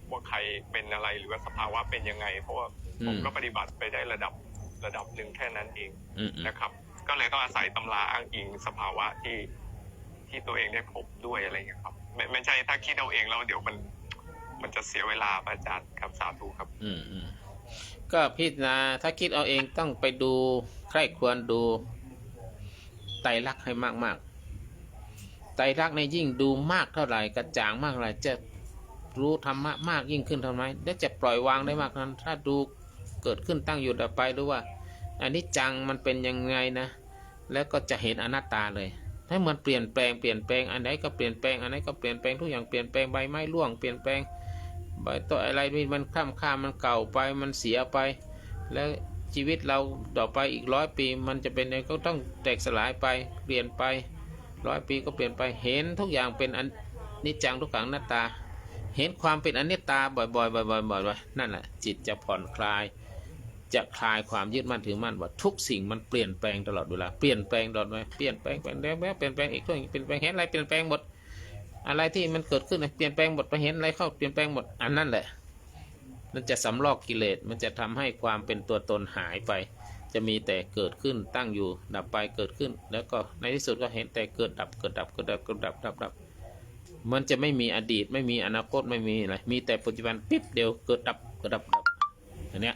ว่าใครเป็นอะไรหรือว่าสภาวะเป็นยังไงเพราะว่าผมก็ปฏิบัติไปได้ระดับหนึ่งแค่นั้นเองนะครับก็เลยต้องอาศัยตำราอ้างอิงสภาวะที่ตัวเองได้พบด้วยอะไรอย่างเงี้ยครับไม่ใช่ถ้าคิดเอาเองแล้วเดี๋ยวมันจะเสียเวลาอาจารย์ครับสาธุครับก็พิจารณาถ้าคิดเอาเองต้องไปดูใคร่ควรดูไตรลักษณ์ให้มากๆไตรลักษณ์ในยิ่งดูมากเท่าไหร่กระจ่างมากเท่าไหร่จะรู้ธรรมะมากยิ่งขึ้นเท่าไหร่และจะปล่อยวางได้มากนั้นถ้าดูเกิดขึ้นตั้งอยู่ดับไปหรือว่าอันนี้จังมันเป็นยังไงนะแล้วก็จะเห็นอนัตตาเลยถ้ามันเปลี่ยนแปลงอันไหนก็เปลี่ยนแปลงอันไหนก็เปลี่ยนแปลงทุกอย่างเปลี่ยนแปลงใบไม้ร่วงเปลี่ยนแปลงใบต้นอะไรมันข้ามมันเก่าไปมันเสียไปแล้วชีวิตเราต่อไปอีก100 ปีมันจะเป็นยังไงก็ต้องแตกสลายไปเปลี่ยนไป100 ปีก็เปลี่ยนไปเห็นทุกอย่างเป็นอนิจจังทุกขังอนัตตาเห็นความเป็นอนิจตาบ่อยๆนั่นแหละจิตจะผ่อนคลายจะคลายความยึดมั่นถือมั่นว่าทุกสิ่งมันเปลี่ยนแปลงตลอดเวลาเปลี่ยนแปลงตลอดเวลาเปลี่ยนแปลงแล้วเปลี่ยนแปลงอีกเรื่องเปลี่ยนแปลงเห็นอะไรเปลี่ยนแปลงหมดอะไรที่มันเกิดขึ้นเปลี่ยนแปลงหมดไปเห็นอะไรเข้าเปลี่ยนแปลงหมดอันนั้นแหละมันจะสำลอกกิเลสมันจะทำให้ความเป็นตัวตนหายไปจะมีแต่เกิดขึ้นตั้งอยู่ดับไปเกิดขึ้นแล้วก็ในที่สุดก็เห็นแต่เกิดดับมันจะไม่มีอดีตไม่มีอนาคตไม่มีอะไรมีแต่ปัจจุบันปิ๊บเดียวเกิดดับอันเนี้ย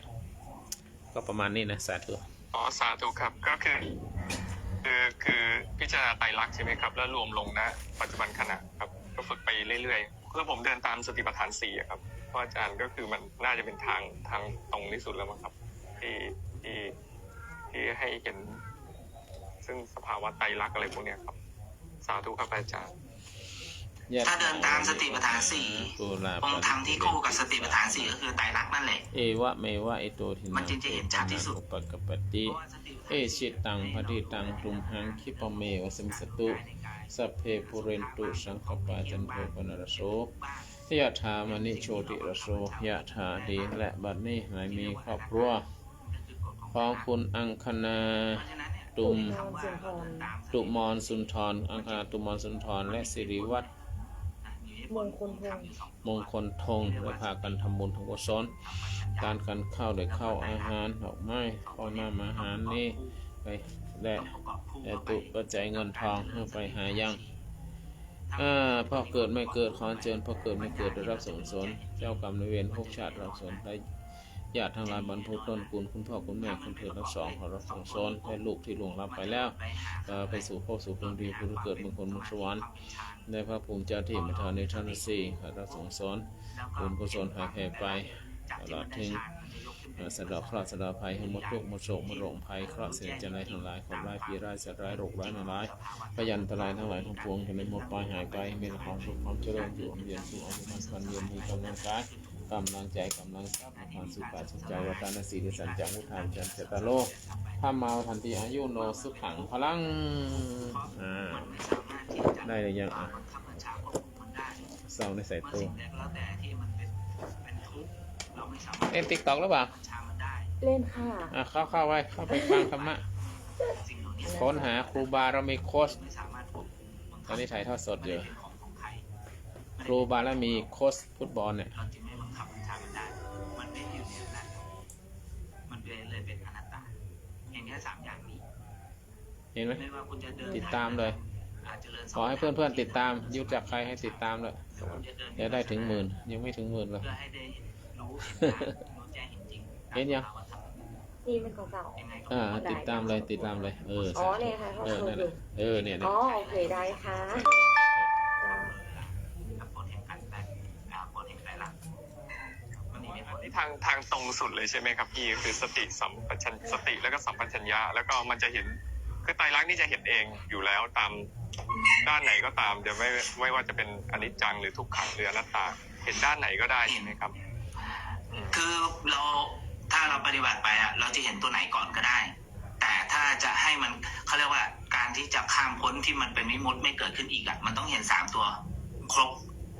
ก็ประมาณนี้นะสาธุสาธุครับก็คือพิจารณาไตรลักษณ์ใช่ไหมครับแล้วรวมลงนะปัจจุบันขณะครับก็ฝึกไปเรื่อยๆคือผมเดินตามสติปัฏฐาน4ครับเพราะอาจารย์ก็คือมันน่าจะเป็นทางตรงที่สุดแล้วมั้งครับที่ให้เห็นซึ่งสภาวะไตรลักษณ์อะไรพวกเนี้ยครับสาธุครับอาจารย์ถ้าเดินตามสติปัฏฐานองค์ธรรมที่คู่กับสติปัฏฐาน4ก็คือไตรลักษณ์นั่นแหละเอวะเมวะเอโตทินามันจึงจะเห็นชัดที่สุดปกปติเอชิตังปฏิตังตุมหังคิปะเมวะสมิสตุสัพเพปุเรนตุสังคปาจันโทปนรโสยะถามณิโชติรโสยะถาดีและบัดนี้ให้มีครอบครัวของคุณอังคณาตุมรสุนทรอังคณาตุมรสุนทรและสิริวัฒน์มงคลธงและพากันทำบุญทำกุศลการกันข้าวโดยข้าวอาหารดอกไม้ข้าวหน้าอาหารนี่ไปและตุปัจจัยเงินทองเพื่อไปหายังพ่อเกิดไม่เกิดขอเชิญพ่อเกิดไม่เกิดได้รับส่งสนเจ้ากรรมนายเวรภพชาติรับสนได้ญาติทั้งหลายบรรพต้นกุลคุณพ่อคุณแม่คุณเถิดทั้งสองขอรับส่งสนให้ลูกที่ล่วงลับไปแล้วไปสู่พ่อสู่ภูมิดีผู้เกิดเมืองคนเมืองสวรรค์ในพระภูมิเจ้าที่มาทานในชั้นสี่ขอรับส่งสนบุญกุศลหายแผ่ไปตลอดถึงสะดอกเคราะห์สะดอกภัยให้หมดทุกข์หมดโศกหมดโรคภัยเคราะห์เสียใจทั้งหลายคนร้ายผีร้ายสัตว์ร้ายโรคร้ายทั้งหลายพยันตรายทั้งหลายทั้งปวงจะไม่หมดไปหายไปมีแต่ความสุขความเจริญอยู่เย็นสุขอายุมั่นขวัญยืนมีกำลังกายกำลังใจกำลังทรัพย์ความสุขกายสุขใจวัฒนศีลสันจังมุทานจันเจตโลถ้าเมาทันทีอายุโนสุขังพลังได้เลยยังเศร้าในสายตัวเล่นติ๊กต็อกหรือเปล่าเล่นค่ะเข้าไว้เข้าไปฟังธรรมะค้นหาครูบาเรามีโค้ชตอนนี้ถ่ายทอดสดอยู่ครูบาแล้วมีโค้ชฟุตบอลเนี่ยมันเลยเป็นอนัตตาเห็นแค่3อย่างนี้เห็นไหมติดตามเลยขอให้เพื่อนติดตามยุจากใครให้ติดตามเลยจะได้ถึง10,000ยังไม่ถึง10,000เลยเห็นยังนี่เป็นเก่าติดตามเลยอ๋อเนี่ยค่ะเนี่ยอ๋อโอเคได้ค่ะทางตรงสุดเลยใช่ไหมครับพี่คือสติแล้วก็สัมปชัญญะแล้วก็มันจะเห็น คือไตรลักษณ์นี่จะเห็นเองอยู่แล้วตามด้านไหนก็ตามจะไม่ว่าจะเป็นอนิจจังหรือทุกขังหรืออนัตตาเห็นด้านไหนก็ได้ใช่ไหมครับคือถ้าเราปฏิบัติไปอ่ะเราจะเห็นตัวไหนก่อนก็ได้แต่ถ้าจะให้มันเขาเรียกว่าการที่จะข้ามพ้นที่มันเป็นวิมุตติไม่เกิดขึ้นอีกอ่ะมันต้องเห็น3ตัวค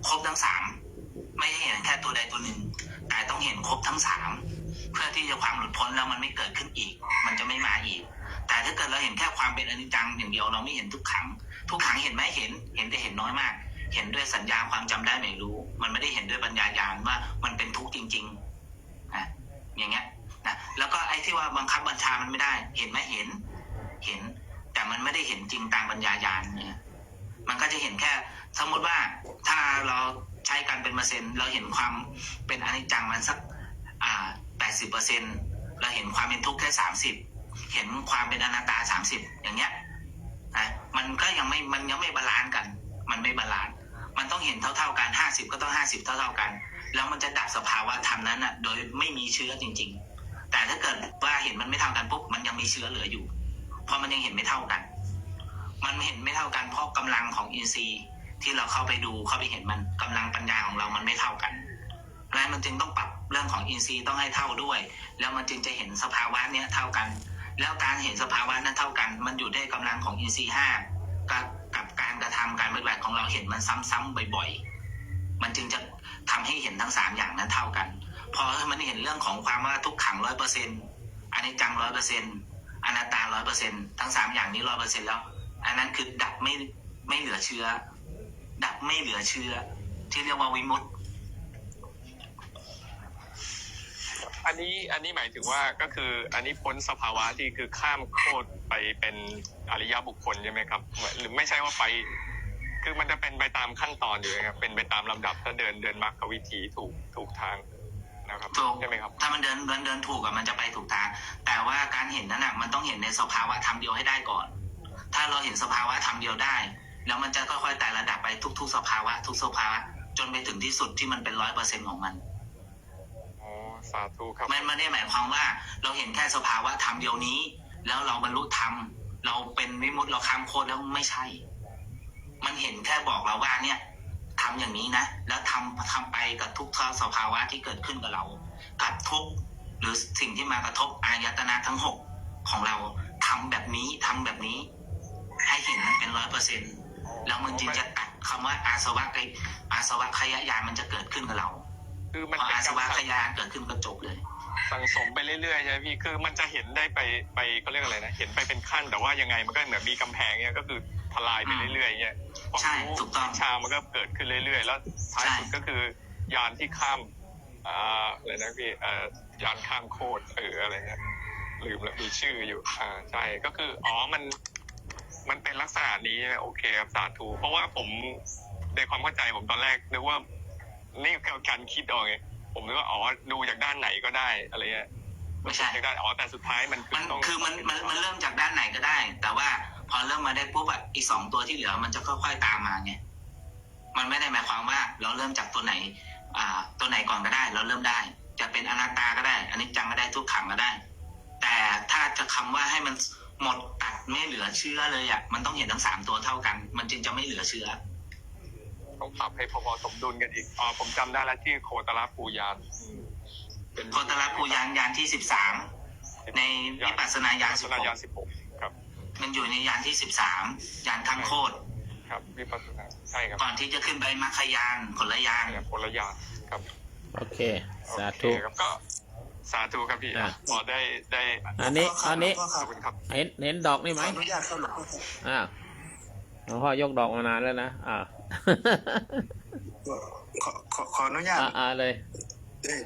รบทั้ง3ไม่ใช่เห็นแค่ตัวใดตัวหนึ่งแต่ต้องเห็นครบทั้ง3เพื่อที่จะความหลุดพ้นแล้วมันไม่เกิดขึ้นอีกมันจะไม่มาอีกแต่ถ้าเกิดเราเห็นแค่ความเป็นอนิจจังอย่างเดียวเราไม่เห็นทุกขังเห็นไหมเห็นแต่เห็นน้อยมากเห็นด้วยสัญญาความจำได้ไม่รู้มันไม่ได้เห็นด้วยปัญญาญาณว่ามันเป็นทุกข์จริงๆนะอย่างเงี้ยนะแล้วก็ไอ้ที่ว่าบังคับบัญชามันไม่ได้เห็นไหมเห็นแต่มันไม่ได้เห็นจริงตามปัญญาญาณเนี่ยมันก็จะเห็นแค่สมมติว่าถ้าเราใช้กันเป็นเปอร์เซ็นต์เราเห็นความเป็นอนิจจังมันสัก80%เราเห็นความเป็นทุกข์แค่30เห็นความเป็นอนัตตา30อย่างเงี้ยนะมันก็ยังไม่บาลานซ์กันมันไม่บาลานซ์มันต้องเห็นเท่าๆกัน50ก็ต้อง50เท่าๆกันแล้วมันจะดับสภาวะธรรมนั้นน่ะโดยไม่มีเชื้อจริงๆแต่ถ้าเกิดว่าเห็นมันไม่เท่ากันปุ๊บมันยังมีเชื้อเหลืออยู่เพราะมันยังเห็นไม่เท่ากันมันเห็นไม่เท่ากันเพราะกำลังของอินทรีย์ที่เราเข้าไปดูเข้าไปเห็นมันกำลังปัญญาของเรามันไม่เท่ากันแล้วมันจึงต้องปรับเรื่องของอินทรีย์ต้องให้เท่าด้วยแล้วมันจึงจะเห็นสภาวะเนี้ยเท่ากันแล้วการเห็นสภาวะนั้นเท่ากันมันอยู่ด้วยกำลังของอินทรีย์5กับการกระทำการปฏิบัติของเราเห็นมันซ้ำๆบ่อยๆมันจึงจะทำให้เห็นทั้ง3อย่างนั้นเท่ากันพอมันเห็นเรื่องของความว่าทุกขัง 100% อนิจจัง 100% อนัตตา 100% ทั้ง3อย่างนี้ 100% แล้วอันนั้นคือดับไม่เหลือเชื้อดับไม่เหลือเชื้อที่เรียกว่าวิมุตติอันนี้หมายถึงว่าก็คืออันนี้พ้นสภาวะที่คือข้ามโคตรไปเป็นอริยบุคคลใช่ไหมครับหรือไม่ใช่ว่าไปคือมันจะเป็นไปตามขั้นตอนอยู่ครับเป็นไปตามลำดับถ้าเดินมรรควิถีถูกทางนะครับใช่ไหมครับถ้ามันเดินถูกมันจะไปถูกทางแต่ว่าการเห็นนั้นมันต้องเห็นในสภาวะธรรมเดียวให้ได้ก่อนถ้าเราเห็นสภาวะธรรมเดียวได้แล้วมันจะค่อยๆไต่ระดับไปทุกสภาวะทุกสภาวะจนไปถึงที่สุดที่มันเป็น 100% ของมันสาธุครับมันไม่ได้หมายความว่าเราเห็นแค่สภาวะธรรมเดียวนี้แล้วเราบรรลุธรรมเราเป็นวิมุตติเราข้ามโคตรแล้วไม่ใช่มันเห็นแค่บอกเราว่าเนี่ยทำอย่างนี้นะแล้วทำไปกับทุกสภาวะที่เกิดขึ้นกับเรากับทุกหรือสิ่งที่มากระทบอายตนะทั้ง6ของเราทำแบบนี้ให้เห็นมันเป็น 100% แล้วมันจึงจะตัดคำว่าอาสวะขยะยานมันจะเกิดขึ้นกับเราคือมันอาสวะขยะเกิดขึ้นก็จบเลยสั่งสมไปเรื่อยๆใช่ไหมพี่คือมันจะเห็นได้ไปเขาเรียกอะไรนะเห็นไปเป็นขั้นแต่ว่ายังไงมันก็เหมือนมีกำแพงเนี่ยก็คือทลายไปเรื่อยๆเนี่ยใช่ถูกต้องชามันก็เกิดขึ้นเรื่อยๆแล้วท้ายสุดก็คือยานที่ข้ามอะไรนะพี่ยานข้ามโคตรอะไรเงี้ยลืมแล้วมีชื่ออยู่ใช่ก็คือมันเป็นลักษณะนี้โอเคครับสาธุเพราะว่าผมในความเข้าใจผมตอนแรกนึกว่านี่คือการคิดเอาไงผมนึกว่าดูจากด้านไหนก็ได้อะไรเงี้ยไม่ใช่จากด้านแต่สุดท้ายมันคือมันเริ่มจากด้านไหนก็ได้แต่ว่าพอเริ่มมาได้ปุ๊บอีก2ตัวที่เหลือมันจะค่อยๆตามมาไงมันไม่ได้หมายความว่าเราเริ่มจากตัวไหนตัวไหนก่อนก็ได้เราเริ่มได้จะเป็นอนัตตาก็ได้อนิจจังก็ได้ทุกขังก็ได้แต่ถ้าจะคำว่าให้มันหมดตัดไม่เหลือเชื้อเลยมันต้องเห็นทั้ง3ตัวเท่ากันมันจึงจะไม่เหลือเชื้อต้องปรับให้พอสมดุลกันอีกผมจำได้แล้วที่โคตรภูยานโคตรภูยานยานที่13ในวิปัสสนาญาณ16ครับมันอยู่ในยานที่13ยานทั้งโคตรครับวิปัสสนาใช่ครับก่อนที่จะขึ้นไปมรรคยานคนละยานครับโอเคสาธุก็สาธุครับพี่พอได้อันนี้ขอบคุณครับเห็นดอกนี่ไหมอนุญาตเข้าหลวงพ่อหลวงพ่อยกดอกมานานแล้วนะขออนุญาตเลย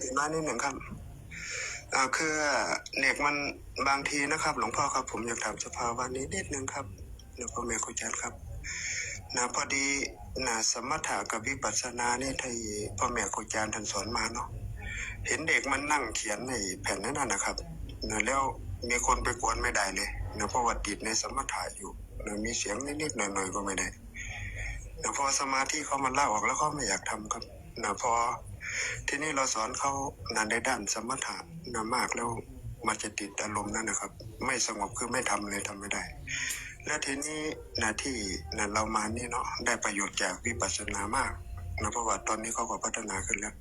ถึงมานิดหนึ่งครับคือเด็กมันบางทีนะครับหลวงพ่อครับผมอยากถามสภาวะนี้นิดนึงครับหลวงพ่อแม่ครูอาจารย์ครับพอดีสมถะกับวิปัสสนานี่ที่พ่อแม่ครูอาจารย์ท่านสอนมาเนาะเห็นเด็กมันนั่งเขียนในแผ่นนั้นนะครับแล้วมีคนไปกวนไม่ได้เลยเพราะว่าติดในสมถะอยู่มีเสียงนิดๆหน่อยๆก็ไม่ได้พอสมาธิเขามันเล่าออกแล้วเขาไม่อยากทำครับพอที่นี่เราสอนเขาในด้านสมถะมากแล้ว มันจะติดอารมณ์นั่นนะครับไม่สงบคือไม่ทำเลยทำไม่ได้แล้วทีนี้นาที่นะเรามานี่เนาะได้ประโยชน์จากวิปัสสนามากนะเพราะว่าตอนนี้เขาก็พัฒนาขึ้นแล้ว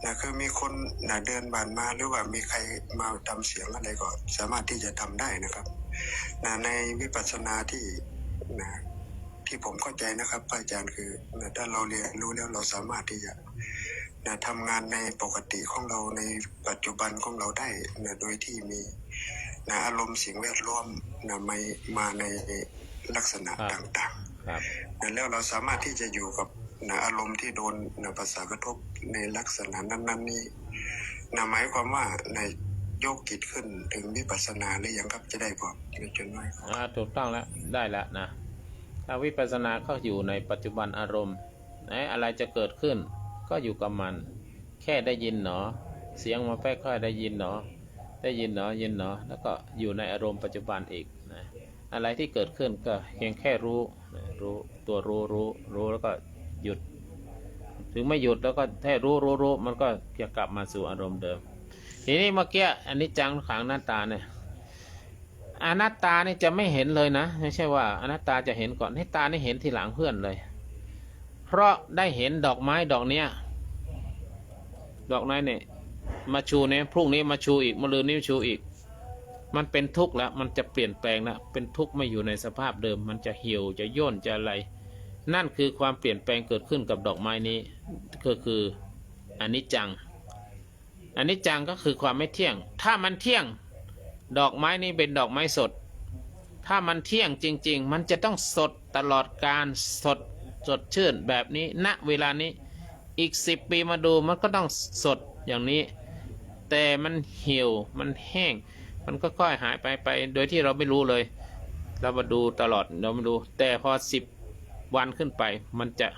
นะคือมีคนนะเดินผ่านมาหรือว่ามีใครมาทำเสียงอะไรก็สามารถที่จะทำได้นะครับนะในวิปัสสนาที่นะที่ผมเข้าใจนะครับอาจารย์คือนะถ้าเราเรียนรู้แล้วเราสามารถที่จะนะทำงานในปกติของเราในปัจจุบันของเราได้นะโดยที่มีนะอารมณ์สิ่งแวดล้อมนะไม่มาในลักษณะต่างๆนะแล้วเราสามารถที่จะอยู่กับนะอารมณ์ที่โดนนะภาษากระทบในลักษณะนั้นๆนี้นะหมายความว่าในยกจิตขึ้นถึงวิปัสสนาหรือยังครับจะได้บอกในจนน้อยถูกต้องแล้วได้แล้วนะถ้าวิปัสสนาก็อยู่ในปัจจุบันอารมณ์อะไรจะเกิดขึ้นก็อยู่กับมันแค่ได้ยินหนอเสียงมาค่อยๆได้ยินหนอได้ยินหนอยินหนอแล้วก็อยู่ในอารมณ์ปัจจุบันอีกนะอะไรที่เกิดขึ้นก็เพียงแค่รู้ตัวรู้แล้วก็หยุดถึงไม่หยุดแล้วก็แค่รู้มันก็จะกลับมาสู่อารมณ์เดิมทีนี้เมื่อกี้อนิจจังขังอนัตตาเนี่ยอนัตตาเนี่ยจะไม่เห็นเลยนะไม่ใช่ว่าอนัตตาจะเห็นก่อนให้ตานี่เห็นทีหลังเพื่อนเลยเพราะได้เห็นดอกไม้ดอกเนี้ยดอกไม้เนี่ยมาชูเนี่ยพรุ่งนี้มาชูอีกมะรืนนี้ชูอีกมันเป็นทุกข์แล้วมันจะเปลี่ยนแปลงแล้วเป็นทุกข์ไม่อยู่ในสภาพเดิมมันจะเหี่ยวจะย่นจะอะไรนั่นคือความเปลี่ยนแปลงเกิดขึ้นกับดอกไม้นี้ก็คืออนิจจังอนิจจังก็คือความไม่เที่ยงถ้ามันเที่ยงดอกไม้นี้เป็นดอกไม้สดถ้ามันเที่ยงจริงๆมันจะต้องสดตลอดการสดชื่นแบบนี้ณเวลานี้อีก10 ปีมาดูมันก็ต้องสดอย่างนี้แต่มันเหี่ยวมันแห้งมันก็ค่อยหายไปโดยที่เราไม่รู้เลยเรามาดูตลอดเราไม่รู้แต่พอ10 วันขึ้นไปมันจะ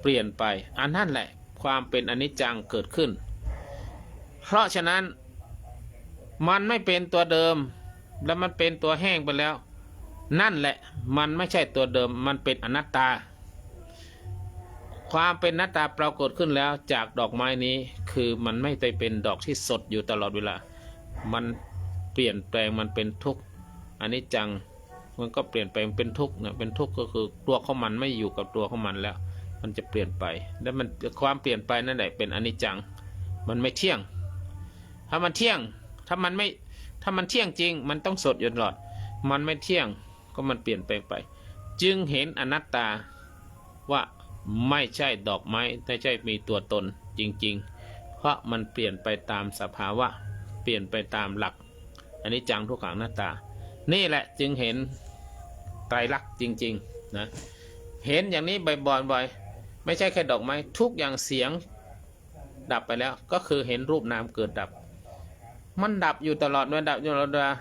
เปลี่ยนไปอันนั่นแหละความเป็นอนิจจังเกิดขึ้นเพราะฉะนั้นมันไม่เป็นตัวเดิมแล้วมันเป็นตัวแห้งไปแล้วนั่นแหละมันไม่ใช่ตัวเดิมมันเป็นอนัตตาความเป็นอนัตตาปรากฏขึ้นแล้วจากดอกไม้นี้คือมันไม่ได้เป็นดอกที่สดอยู่ตลอดเวลามันเปลี่ยนแปลงมันเป็นทุกข์อนิจจังมันก็เปลี่ยนแปลงเป็นทุกข์นะเป็นทุกข์ก็คือตัวของมันไม่อยู่กับตัวของมันแล้วมันจะเปลี่ยนไปแล้วมันความเปลี่ยนไปนั่นแหละเป็นอนิจจังมันไม่เที่ยงถ้ามันเที่ยงถ้ามันเที่ยงจริงมันต้องสดอยู่ตลอดมันไม่เที่ยงก็มันเปลี่ยนแปลงไปจึงเห็นอนัตตาว่าไม่ใช่ดอกไม้ไม่ใช่มีตัวตนจริงๆเพราะมันเปลี่ยนไปตามสภาวะเปลี่ยนไปตามหลักอนิจจังทุกขังอนัตตานี่แหละจึงเห็นไตรลักษณ์จริงๆนะเห็นอย่างนี้บ่อยๆไม่ใช่แค่ดอกไม้ทุกอย่างเสียงดับไปแล้วก็คือเห็นรูปนามเกิดดับมันดับอยู่ตลอดเวลาดับอยู่ตลอดเวลา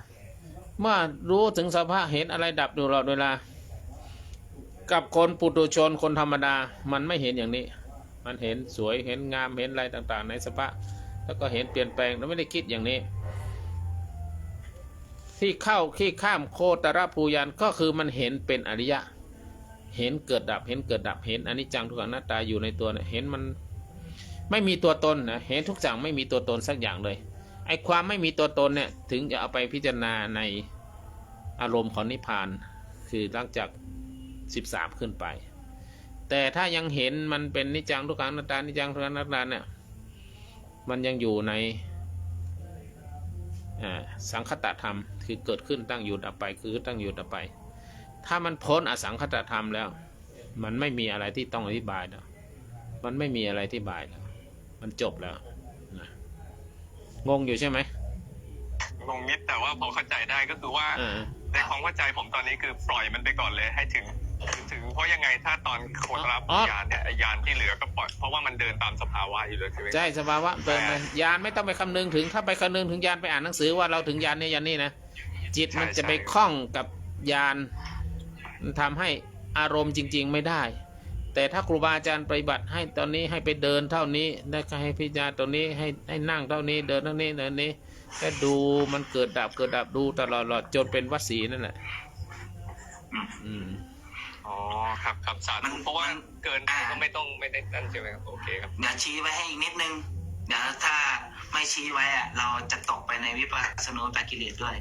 เมื่อรู้ถึงสภาพเห็นอะไรดับอยู่ตลอดเวลากับคนปุถุชนคนธรรมดามันไม่เห็นอย่างนี้มันเห็นสวยเห็นงามเห็นอะไรต่างๆในสภาพแล้วก็เห็นเปลี่ยนแปลงแล้วไม่ได้คิดอย่างนี้ที่ข้ามโคตรภูยานก็คือมันเห็นเป็นอริยะเห็นเกิดดับเห็นเกิดดับเห็นอนิจจังทุกขังอนัตตาอยู่ในตัวเนี่ยเห็นมันไม่มีตัวตนนะเห็นทุกอย่างไม่มีตัวตนสักอย่างเลยไอ้ความไม่มีตัวตนเนี่ยถึงจะเอาไปพิจารณาในอารมณ์ของนิพพานคือหลังจาก13ขึ้นไปแต่ถ้ายังเห็นมันเป็นนิจจังทุกขังอนัตตานิจจังทุกขังอนัตตาเนี่ยมันยังอยู่ในสังคตธรรมคือเกิดขึ้นตั้งอยู่ดับไปคือตั้งอยู่ดับไปถ้ามันพ้นอสังคตธรรมแล้วมันไม่มีอะไรที่ต้องอธิบายแล้วมันไม่มีอะไรที่อธิบายแล้วมันจบแล้วนะงงอยู่ใช่ไหมงงนิดแต่ว่าพอเข้าใจได้ก็คือว่าในความเข้าใจผมตอนนี้คือปล่อยมันไปก่อนเลยให้ถึงเพราะยังไงถ้าตอนโคตรภูยานเนี่ยยานที่เหลือก็ปล่อยเพราะว่ามันเดินตามสภาวะอยู่เลยใช่สภาวะเดินไปยานไม่ต้องไปคำนึงถึงถ้าไปคำนึงถึงยานไปอ่านหนังสือว่าเราถึงยานนี้ยานนี้นะจิตมันจะไปคล้องกับยานทำให้อารมณ์จริงๆไม่ได้แต่ถ้าครูบาอาจารย์ปฏิบัติให้ตอนนี้ให้ไปเดินเท่านี้ได้ให้พิจารณาตรงนี้ให้นั่งเท่านี้เดินเท่านี้เดินนี้แค่ดูมันเกิดดับดูตลอดจนเป็นวสีนั่นแหละอ๋อครับสาธุเพราะว่าเกินก็ไม่ได้นั่นใช่ไหมครับโอเคครับเดี๋ยวชี้ไว้ให้อีกนิดนึงเดี๋ยวถ้า ไม่ชี้ไว้อะเราจะตกไปในวิปัสสนูปกิเลสด้วย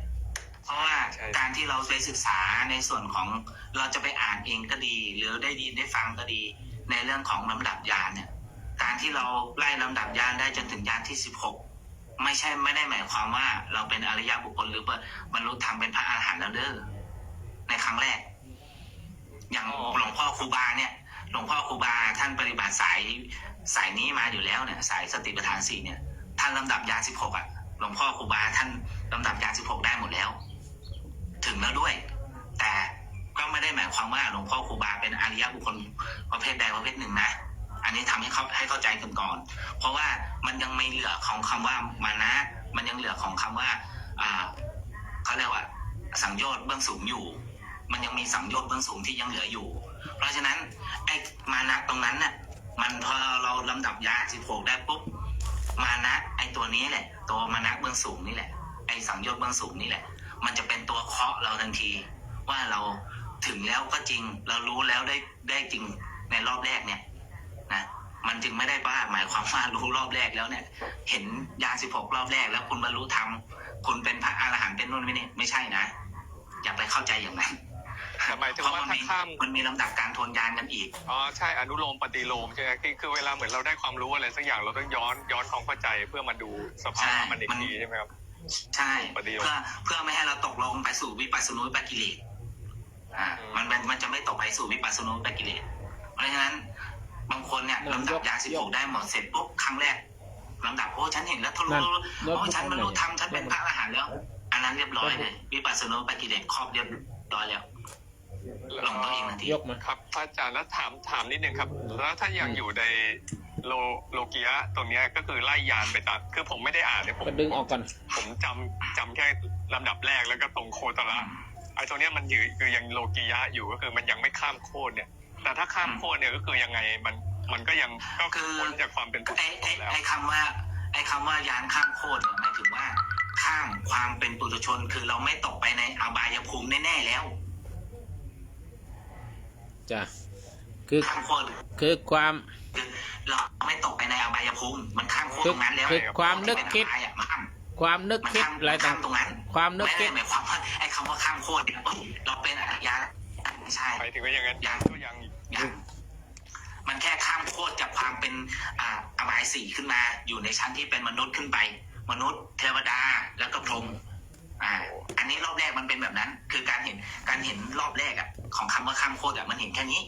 เพราะว่าการที่เราไปศึกษาในส่วนของเราจะไปอ่านเองก็ดี หรือได้ยินได้ฟังก็ดีในเรื่องของลำดับญาณเนี่ยการที่เราไล่ลำดับญาณได้จนถึงญาณที่16ไม่ได้หมายความว่าเราเป็นอริยบุคคลหรือบรรลุธรรมเป็นพระอรหันต์แล้วเด้อในครั้งแรกอย่างหลวงพ่อครูบาเนี่ยหลวงพ่อครูบาท่านปฏิบัติสายนี้มาอยู่แล้วเนี่ยสายสติปัฏฐาน4เนี่ยท่านลำดับญาณ16อ่ะหลวงพ่อครูบาท่านลำดับญาณ16ได้หมดแล้วถึงแล้วด้วยแต่ก็ไม่ได้หมายความว่าหลวงพ่อครูบาเป็นอริยบุคคลประเภทใดประเภทหนึ่งนะอันนี้ทำให้เข้าใจกันก่อนเพราะว่ามันยังไม่เหลือของคำว่ามานะมันยังเหลือของคำว่าเขาเรียกว่าสังโยชน์เบื้องสูงอยู่มันยังมีสังโยชน์เบื้องสูงที่ยังเหลืออยู่เพราะฉะนั้นไอ้มานะตรงนั้นน่ะมันพอเราลำดับญาณ16ได้ปุ๊บมานะไอ้ตัวนี้แหละตัวมานะเบื้องสูงนี่แหละไอ้สังโยชน์เบื้องสูงนี่แหละมันจะเป็นตัวเคาะเราทันทีว่าเราถึงแล้วก็จริงเรารู้แล้วได้จริงในรอบแรกเนี่ยนะมันจึงไม่ได้ว่าหมายความว่ารู้รอบแรกแล้วเนี่ยเห็นญาณ16รอบแรกแล้วคุณบรรลุธรรมคุณเป็นพระอรหันต์เป็นนู่นไม่ใช่นะอย่าไปเข้าใจอย่างนั้นหมายถึงว่าถ้าข้ามมันมีลำดับการทวนญาณกันอีกอ๋อใช่อนุโลมปฏิโลมใช่ไหมคือเวลาเหมือนเราได้ความรู้อะไรสักอย่างเราต้องย้อนความเข้าใจเพื่อมาดูสภาวะมันอีกทีใช่ไหมครับใช่เพื่อไม่ให้เราตกลงไปสู่วิปัสสนูปกิเลสมันจะไม่ตกไปสู่วิปัสสนูปกิเลสเพราะฉะนั้นบางคนเนี่ยลำดับญาณ16ได้หมดเสร็จปุ๊บครั้งแรกลำดับโอ้ฉันเห็นแล้วทะลุโอ้ฉันบรรลุธรรมฉันเป็นพระอรหันต์แล้วอันนั้นเรียบร้อยเลยวิปัสสนูปกิเลสครอบเรียบร้อยแล้วลงตัวเองทันทียกมาครับพระอาจารย์แล้วถามนิดนึงครับแล้วถ้ายังอยู่ในโลกียะตรงนี้ก็คือไล่ยานไปตามคือผมไม่ได้อ่านเนี่ยผมดึงออกก่อนผมจำแค่ลำดับแรกแล้วก็ตรงโคตระไอ้ตรงนี้มันคือยังโลกียะอยู่ก็คือมันยังไม่ข้ามโคตรเนี่ยแต่ถ้าข้ามโคตรเนี่ยก็คือยังไงมันก็ยังก็คือพ้นจากความเป็นปุถุชนแล้วไอ้คำว่ายานข้ามโคตรเนี่ยหมายถึงว่าข้ามความเป็นปุถุชนคือเราไม่ตกไปในอบายภูมิแน่ๆแล้วจ้ะคือความเราไม่ตกไปในอบายภูมิมันข้ามโคตรตรงนั้นแล้วคือความนึกคิดอะไรต่างตรงนั้นความนึกคิดหมายความว่าไอ้คำว่าข้ามโคตรเราเป็นอริยะไม่ใช่หมายถึงว่าอย่างนั้นยังมันแค่ข้ามโคตรจากความเป็นอบาย4ขึ้นมาอยู่ในชั้นที่เป็นมนุษย์ขึ้นไปมนุษย์เทวดาแล้วก็พรหมอันนี้รอบแรกมันเป็นแบบนั้นคือการเห็นรอบแรกของคำว่าข้ามโคตรมันเห็นแค่นี้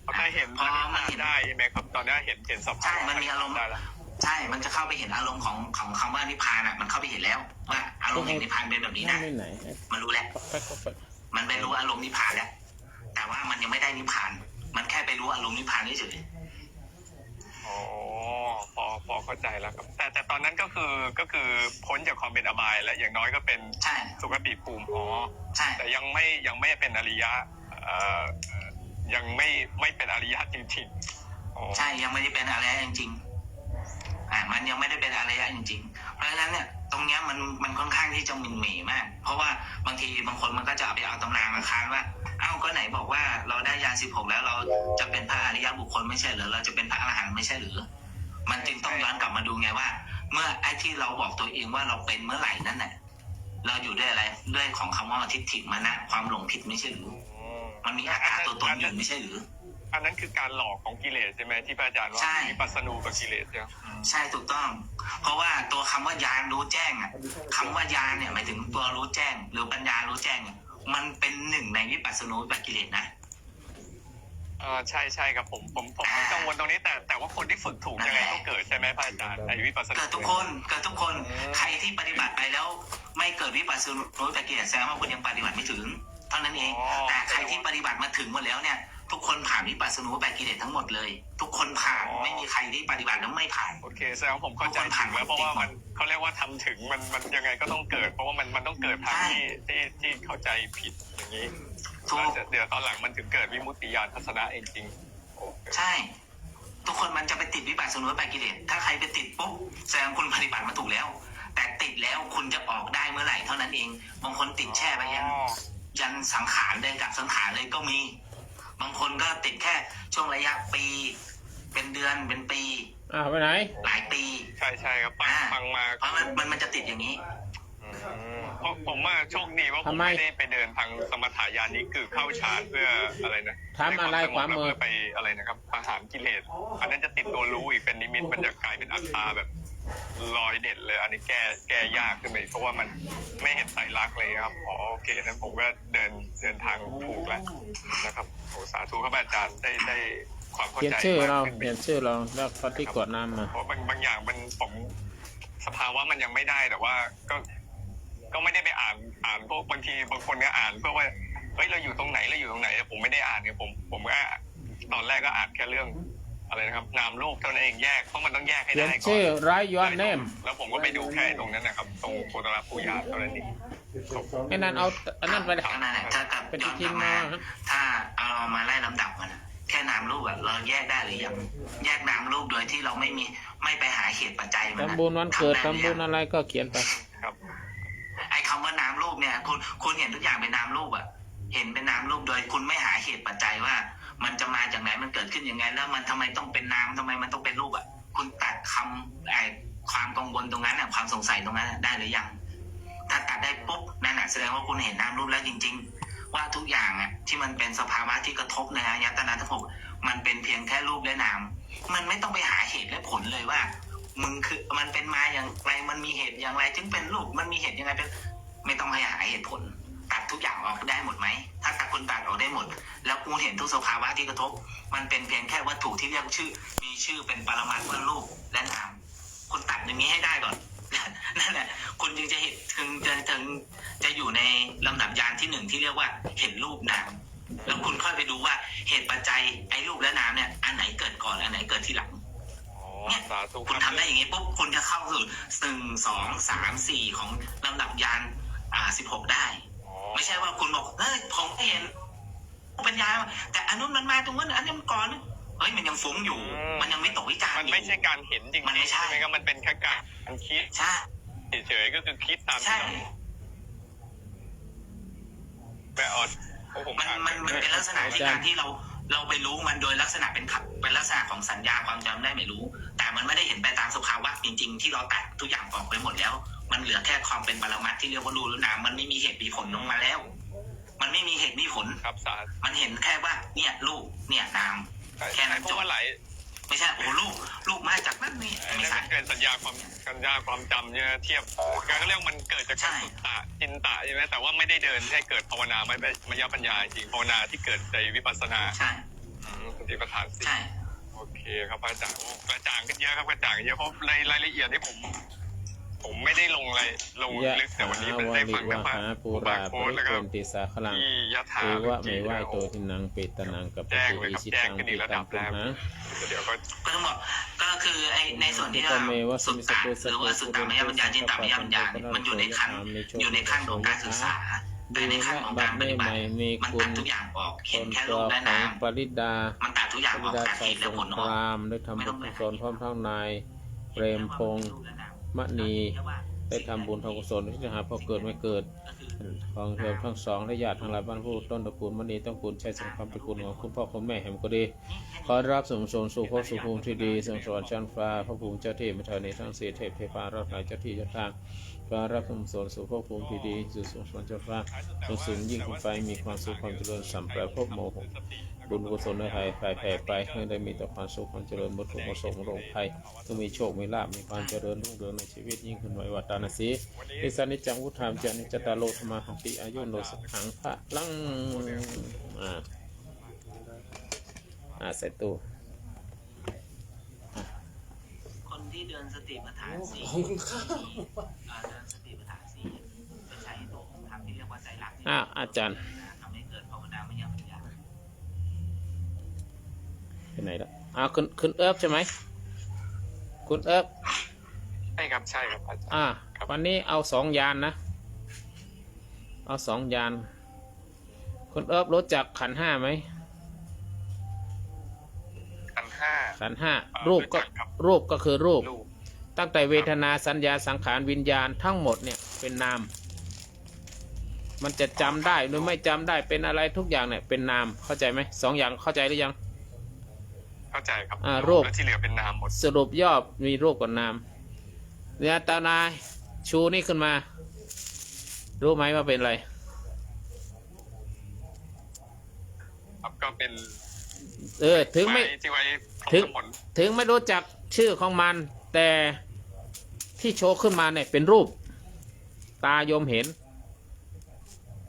พอเห็นได้ใช่ไหมครับตอนนี้เห็นสภาพใช่มันมีอารมณ์ใช่มันจะเข้าไปเห็นอารมณ์ของคำว่านิพพานมันเข้าไปเห็นแล้วว่าอารมณ์แห่งนิพพานเป็นแบบนี้นะมันรู้แล้วมันไปรู้อารมณ์นิพพานแล้วแต่ว่ามันยังไม่ได้นิพพานมันแค่ไปรู้อารมณ์นิพพานเฉยอ๋อพอเข้าใจแล้วครับแต่ตอนนั้นก็คือพ้นจากความเป็นอบายแล้วอย่างน้อยก็เป็นสุคติภูมิแต่ยังไม่เป็นอริยะยังไม่เป็นอริยะจริงๆใช่ยังไม่ได้เป็นอริยะจริงๆมันยังไม่ได้เป็นอริยะจริงๆเพราะฉะนั้นเนี่ยตรงนี้มันค่อนข้างที่จะมินเมย์มากเพราะว่าบางทีบางคนมันก็จะเอาตำรามาค้านว่าก็ไหนบอกว่าเราได้ญาณ16แล้วเราจะเป็นพระอริยบุคคลไม่ใช่หรือเราจะเป็นพระอรหันต์ไม่ใช่หรือมันจึงต้องย้อนกลับมาดูไงว่าเมื่อไอ้ที่เราบอกตัวเองว่าเราเป็นเมื่อไหร่นั่นแหละเราอยู่ด้วยอะไรด้วยของคำว่าทิฏฐิมานะความหลงผิดไม่ใช่หรือมันมีอาการตัวตนอยู่ไม่ใช่หรืออันนั้นคือการหลอกของกิเลสใช่ไหมที่พระอาจารย์ว่าวิปัสสนูกับกิเลสใช่ถูกต้องเพราะว่าตัวคำว่ายานรู้แจ้งคำว่ายานเนี่ยหมายถึงตัวรู้แจ้งหรือปัญญารู้แจ้งมันเป็นหนึ่งในวิปัสสนูกับกิเลสนะใช่ครับผมไม่กังวลตรงนี้แต่ว่าคนที่ฝึกถูกยังไงต้องเกิดใช่ไหมพระอาจารย์ไอ้วิปัสสนูเกิดทุกคนใครที่ปฏิบัติไปแล้วไม่เกิดวิปัสสนูกับกิเลสแสดงว่าคุณยังปฏิบัติไม่ถึงเท่านั้นเองแต่ใครที่ปฏิบัติมาถึงหมดแล้วเนี่ยทุกคนผ่านวิปัสสนูกับกิเลสทั้งหมดเลยทุกคนผ่านไม่มีใครที่ปฏิบัติแล้วไม่ผ่านโอเคแสดงว่าผมเข้าใจถึงแล้วเพราะว่ามันเขาเรียกว่าทำถึงมันยังไงก็ต้องเกิดเพราะว่ามันต้องเกิดทางที่เข้าใจผิดอย่างนี้เดี๋ยวตอนหลังมันถึงเกิดวิมุตติญาณทัศนะเองจริงใช่ทุกคนมันจะไปติดวิปัสสนูกับกิเลสถ้าใครไปติดปุ๊บแสดงคุณปฏิบัติมาถูกแล้วแต่ติดแล้วคุณจะออกได้เมื่อไหร่เท่านั้นเองบางคนติดแช่ไปยันสังขารเลยกับสังขารเลยก็มีบางคนก็ติดแค่ช่วงระยะปี เป็นเดือนเป็นปี ไปไหนหลายปี ใช่ครับฟังมาเพราะมันจะติดอย่างนี้เพราะผมว่าโชคดีว่าผมไม่ได้ไปเดินทางสมถายานี้คือเข้าฌานเพื่ออะไรนะทำอะไรความมือไปอะไรนะครับประหารกิเลสอันนั้นจะติดตัวรู้อีกเป็นนิมิตมันจะกลายเป็นอัตตาแบบลอยเด่นเลยอันนี้แก้ยากขึ้นไปเพราะว่ามันไม่เห็นไตรลักษณ์เลยครับโอเคนั้นผมก็เดินทางถูกแล้วนะครับสาธุครับอาจารย์ได้ความเข้าใจเขียนชื่อเราแล้วพอที่กดน้ำมาเพราะบางอย่างมันผมสภาวะมันยังไม่ได้แต่ว่าก็ไม่ได้ไปอ่านพวกบางทีบางคนก็อ่านเพื่อว่าเฮ้ยเราอยู่ตรงไหนผมไม่ได้อ่านเนี่ยผมก็ตอนแรกก็อ่านแค่เรื่องอะไรนะครับนามรูปเท่านั้นเองแยกเพราะมันต้องแยกให้ได้ก่อนชื่อไรยอนเนมแล้วผมก็ไปดูแค่ตรงนั้นนะครับตรงโคตรภูยาเท่านั้นเองไอ้นั่นเอาอันนั้นไปถ้ากับย้อนกลับมาถ้าเอามาไล่ลำดับมันแค่นามรูปเราแยกได้หรือยังแยกนามรูปโดยที่เราไม่ไปหาเหตุปัจจัยมันทำบุญวันเกิดทำบุญอะไรก็เขียนไปครับไอ้คำว่านามรูปเนี่ยคุณเห็นทุกอย่างเป็นนามรูปเห็นเป็นนามรูปโดยคุณไม่หาเหตุปัจจัยว่ามันจะมาจากไหนมันเกิดขึ้นยังไงแล้วมันทำไมต้องเป็นนามทำไมมันต้องเป็นรูปคุณตัดความกังวลตรงนั้นความสงสัยตรงนั้นได้หรือยังถ้าตัดได้ปุ๊บนั่นแสดงว่าคุณเห็นนามรูปแล้วจริงๆว่าทุกอย่างที่มันเป็นสภาวะที่กระทบในอายตนะทั้งหกมันเป็นเพียงแค่รูปและนามมันไม่ต้องไปหาเหตุและผลเลยว่ามึงคือมันเป็นมาอย่างไรมันมีเหตุอย่างไรจึงเป็นรูปมันมีเหตุยังไงเป็นไม่ต้องไปหาเหตุผลตัดทุกอย่างออกได้หมดไหมถ้าตัดคุณตัดออกได้หมดแล้วคุณเห็นทุกสภาวะที่กระทบมันเป็นเพียงแค่วัตถุที่เรียกมีชื่อเป็นปรมัตถ์ว่ารูปและนามคุณตัดอย่างนี้ให้ได้ก่อนนั่นแหละคุณจึงจะเห็นถึงจะอยู่ในลำดับญาณที่หนึ่งที่เรียกว่าเห็นรูปนามแล้วคุณค่อยไปดูว่าเหตุปัจจัยไอ้รูปและนามเนี่ยอันไหนเกิดก่อนอันไหนเกิดทีหลังเนี่ยคุณทำได้อย่างนี้ปุ๊บคุณจะเข้าสู่1 2 3 4ของลำดับญาณ16ได้ไม่ใช่ว่าคุณบอกผมเห็นปัญญาแต่อันนู้นมันมาตรงนั้นอันนี้มันก่อนมันยังฟุ้งอยู่มันยังไม่ตกวิจารณ์มันไม่ใช่การเห็นจริงมันไม่ใช่ไหมครับมันเป็นแค่การคิดใช่เฉยๆก็คือคิดตามแบบมันเป็นลักษณะในการที่เราไปรู้มันโดยลักษณะเป็นลักษณะของสัญญาความจำได้ไม่รู้แต่มันไม่ได้เห็นไปตามสภาวะจริงๆที่เราตัดทุกอย่างออกไปหมดแล้วมันเหลือแค่ความเป็นปรมัตถ์ที่เรียกว่ารูปหรือนามมันไม่มีเหตุมีผลลงมาแล้วมันไม่มีเหตุมีผลครับมันเห็นแค่ว่าเนี่ยรูปเนี่ยนามแค่นั้นจบไม่ใช่ลูกมาจากนั่นนี่ไม่ใช่เกิดสัญญาความจำเนี่ยเทียบการเรียกมันเกิดจากสุตตะจินตะใช่ไหมแต่ว่าไม่ได้เดินให้เกิดภาวนาไม่ได้มยปัญญาจริงภาวนาที่เกิดในวิปัสสนาใช่สติปัฏฐานสี่โอเคครับอาจารย์กระจ่างขึ้นเยอะครับกระจ่างเยอะเพราะรายละเอียดที่ผมไม่ได้ลงลึกแต่วันนี้มันได้ฟังกันมาปูราปริโกนติสาขลังเอวะไม่ไหวโตทินังเปตนังกับปฏิอิชิตังปิตังปุณะเดี๋ยวก็ทั้งหมดก็คือในส่วนที่เราสุตตะหรือว่าสุตตะมยปัญญาจินตมยปัญญามันอยู่ในขั้นของการศึกษาแต่ในขั้นของการปฏิบัติมันตัดทุกอย่างออกเห็นแค่รูปและนามปริดามันตัดทุกอย่างออกตัดเหตุและผลออกได้ทำบุญกุศลพร้อมทั้งนายเปรมพงษ์มณีได้ทำบุญทำกุศลที่จะหาพอเกิดไม่เกิดของเธอทั้งสองและญาติทั้งหลายบรรพบุรุษต้นตระกูลมณีต้องคุณใช้สังฆเป็นคุณของคุณพ่อคุณแม่แห่งก็ดีขอรับสมสมสู่ภพสุภูมิที่ดีสงสารชั้นฟ้าพระภูมิเจ้าที่มิถานีทั้งสี่เทพเทพาราชเจ้าที่เจ้าทางขอรับสมสมสู่ภพภูมิที่ดีสู่สงสารเจ้าฟ้าสูงยิ่งขึ้นไปมีความสุขความเจริญสัมปรายภพโมหะบุญกุศลในไทยแผ่ไปให้ได้มีแต่ความสุขความเจริญบรรลุประสงค์โรคภัยต้องมีโชคมีลาภมีความเจริญรุ่งเรืองในชีวิตยิ่งขึ้นไว้วัฏานสีอิสานิจังวุฒามจันิจตาโลธรรมาหังติอายุโนสังขังพระลังใส่ตู้คนที่เดินสติปัฏฐานสี่เดินสติปัฏฐานสี่ไปใช้ตัวทำที่เรียกว่าใจรักอาจารย์ทำให้เกิดภาวนามยปัญญาเป็นไหนแล้วคุณเอิบใช่ไหมคุณเอิบใช่ครับอาจารย์วันนี้เอา2 ยานนะเอา2 ยานคุณเอิบรู้จักขันธ์ 5ไหมขันธ์ 5รูปก็คือรูปตั้งแต่เวทนาสัญญาสังขารวิญญาณทั้งหมดเนี่ยเป็นนามมันจะจำได้หรือไม่จำได้เป็นอะไรทุกอย่างเนี่ยเป็นนามเข้าใจไหม2 อย่างเข้าใจหรือยัง เข้าใจครับ รูป แล้วที่เหลือเป็นนามหมด สรุปย่อมีรูปกับนามเนี่ยตานายชูนี่ขึ้นมารู้ไหมว่าเป็นอะไร ครับก็เป็น ถึงไม่ ที่ไว้ ถึงไม่รู้จักชื่อของมัน แต่ที่โชว์ขึ้นมาเนี่ยเป็นรูป ตายมเห็น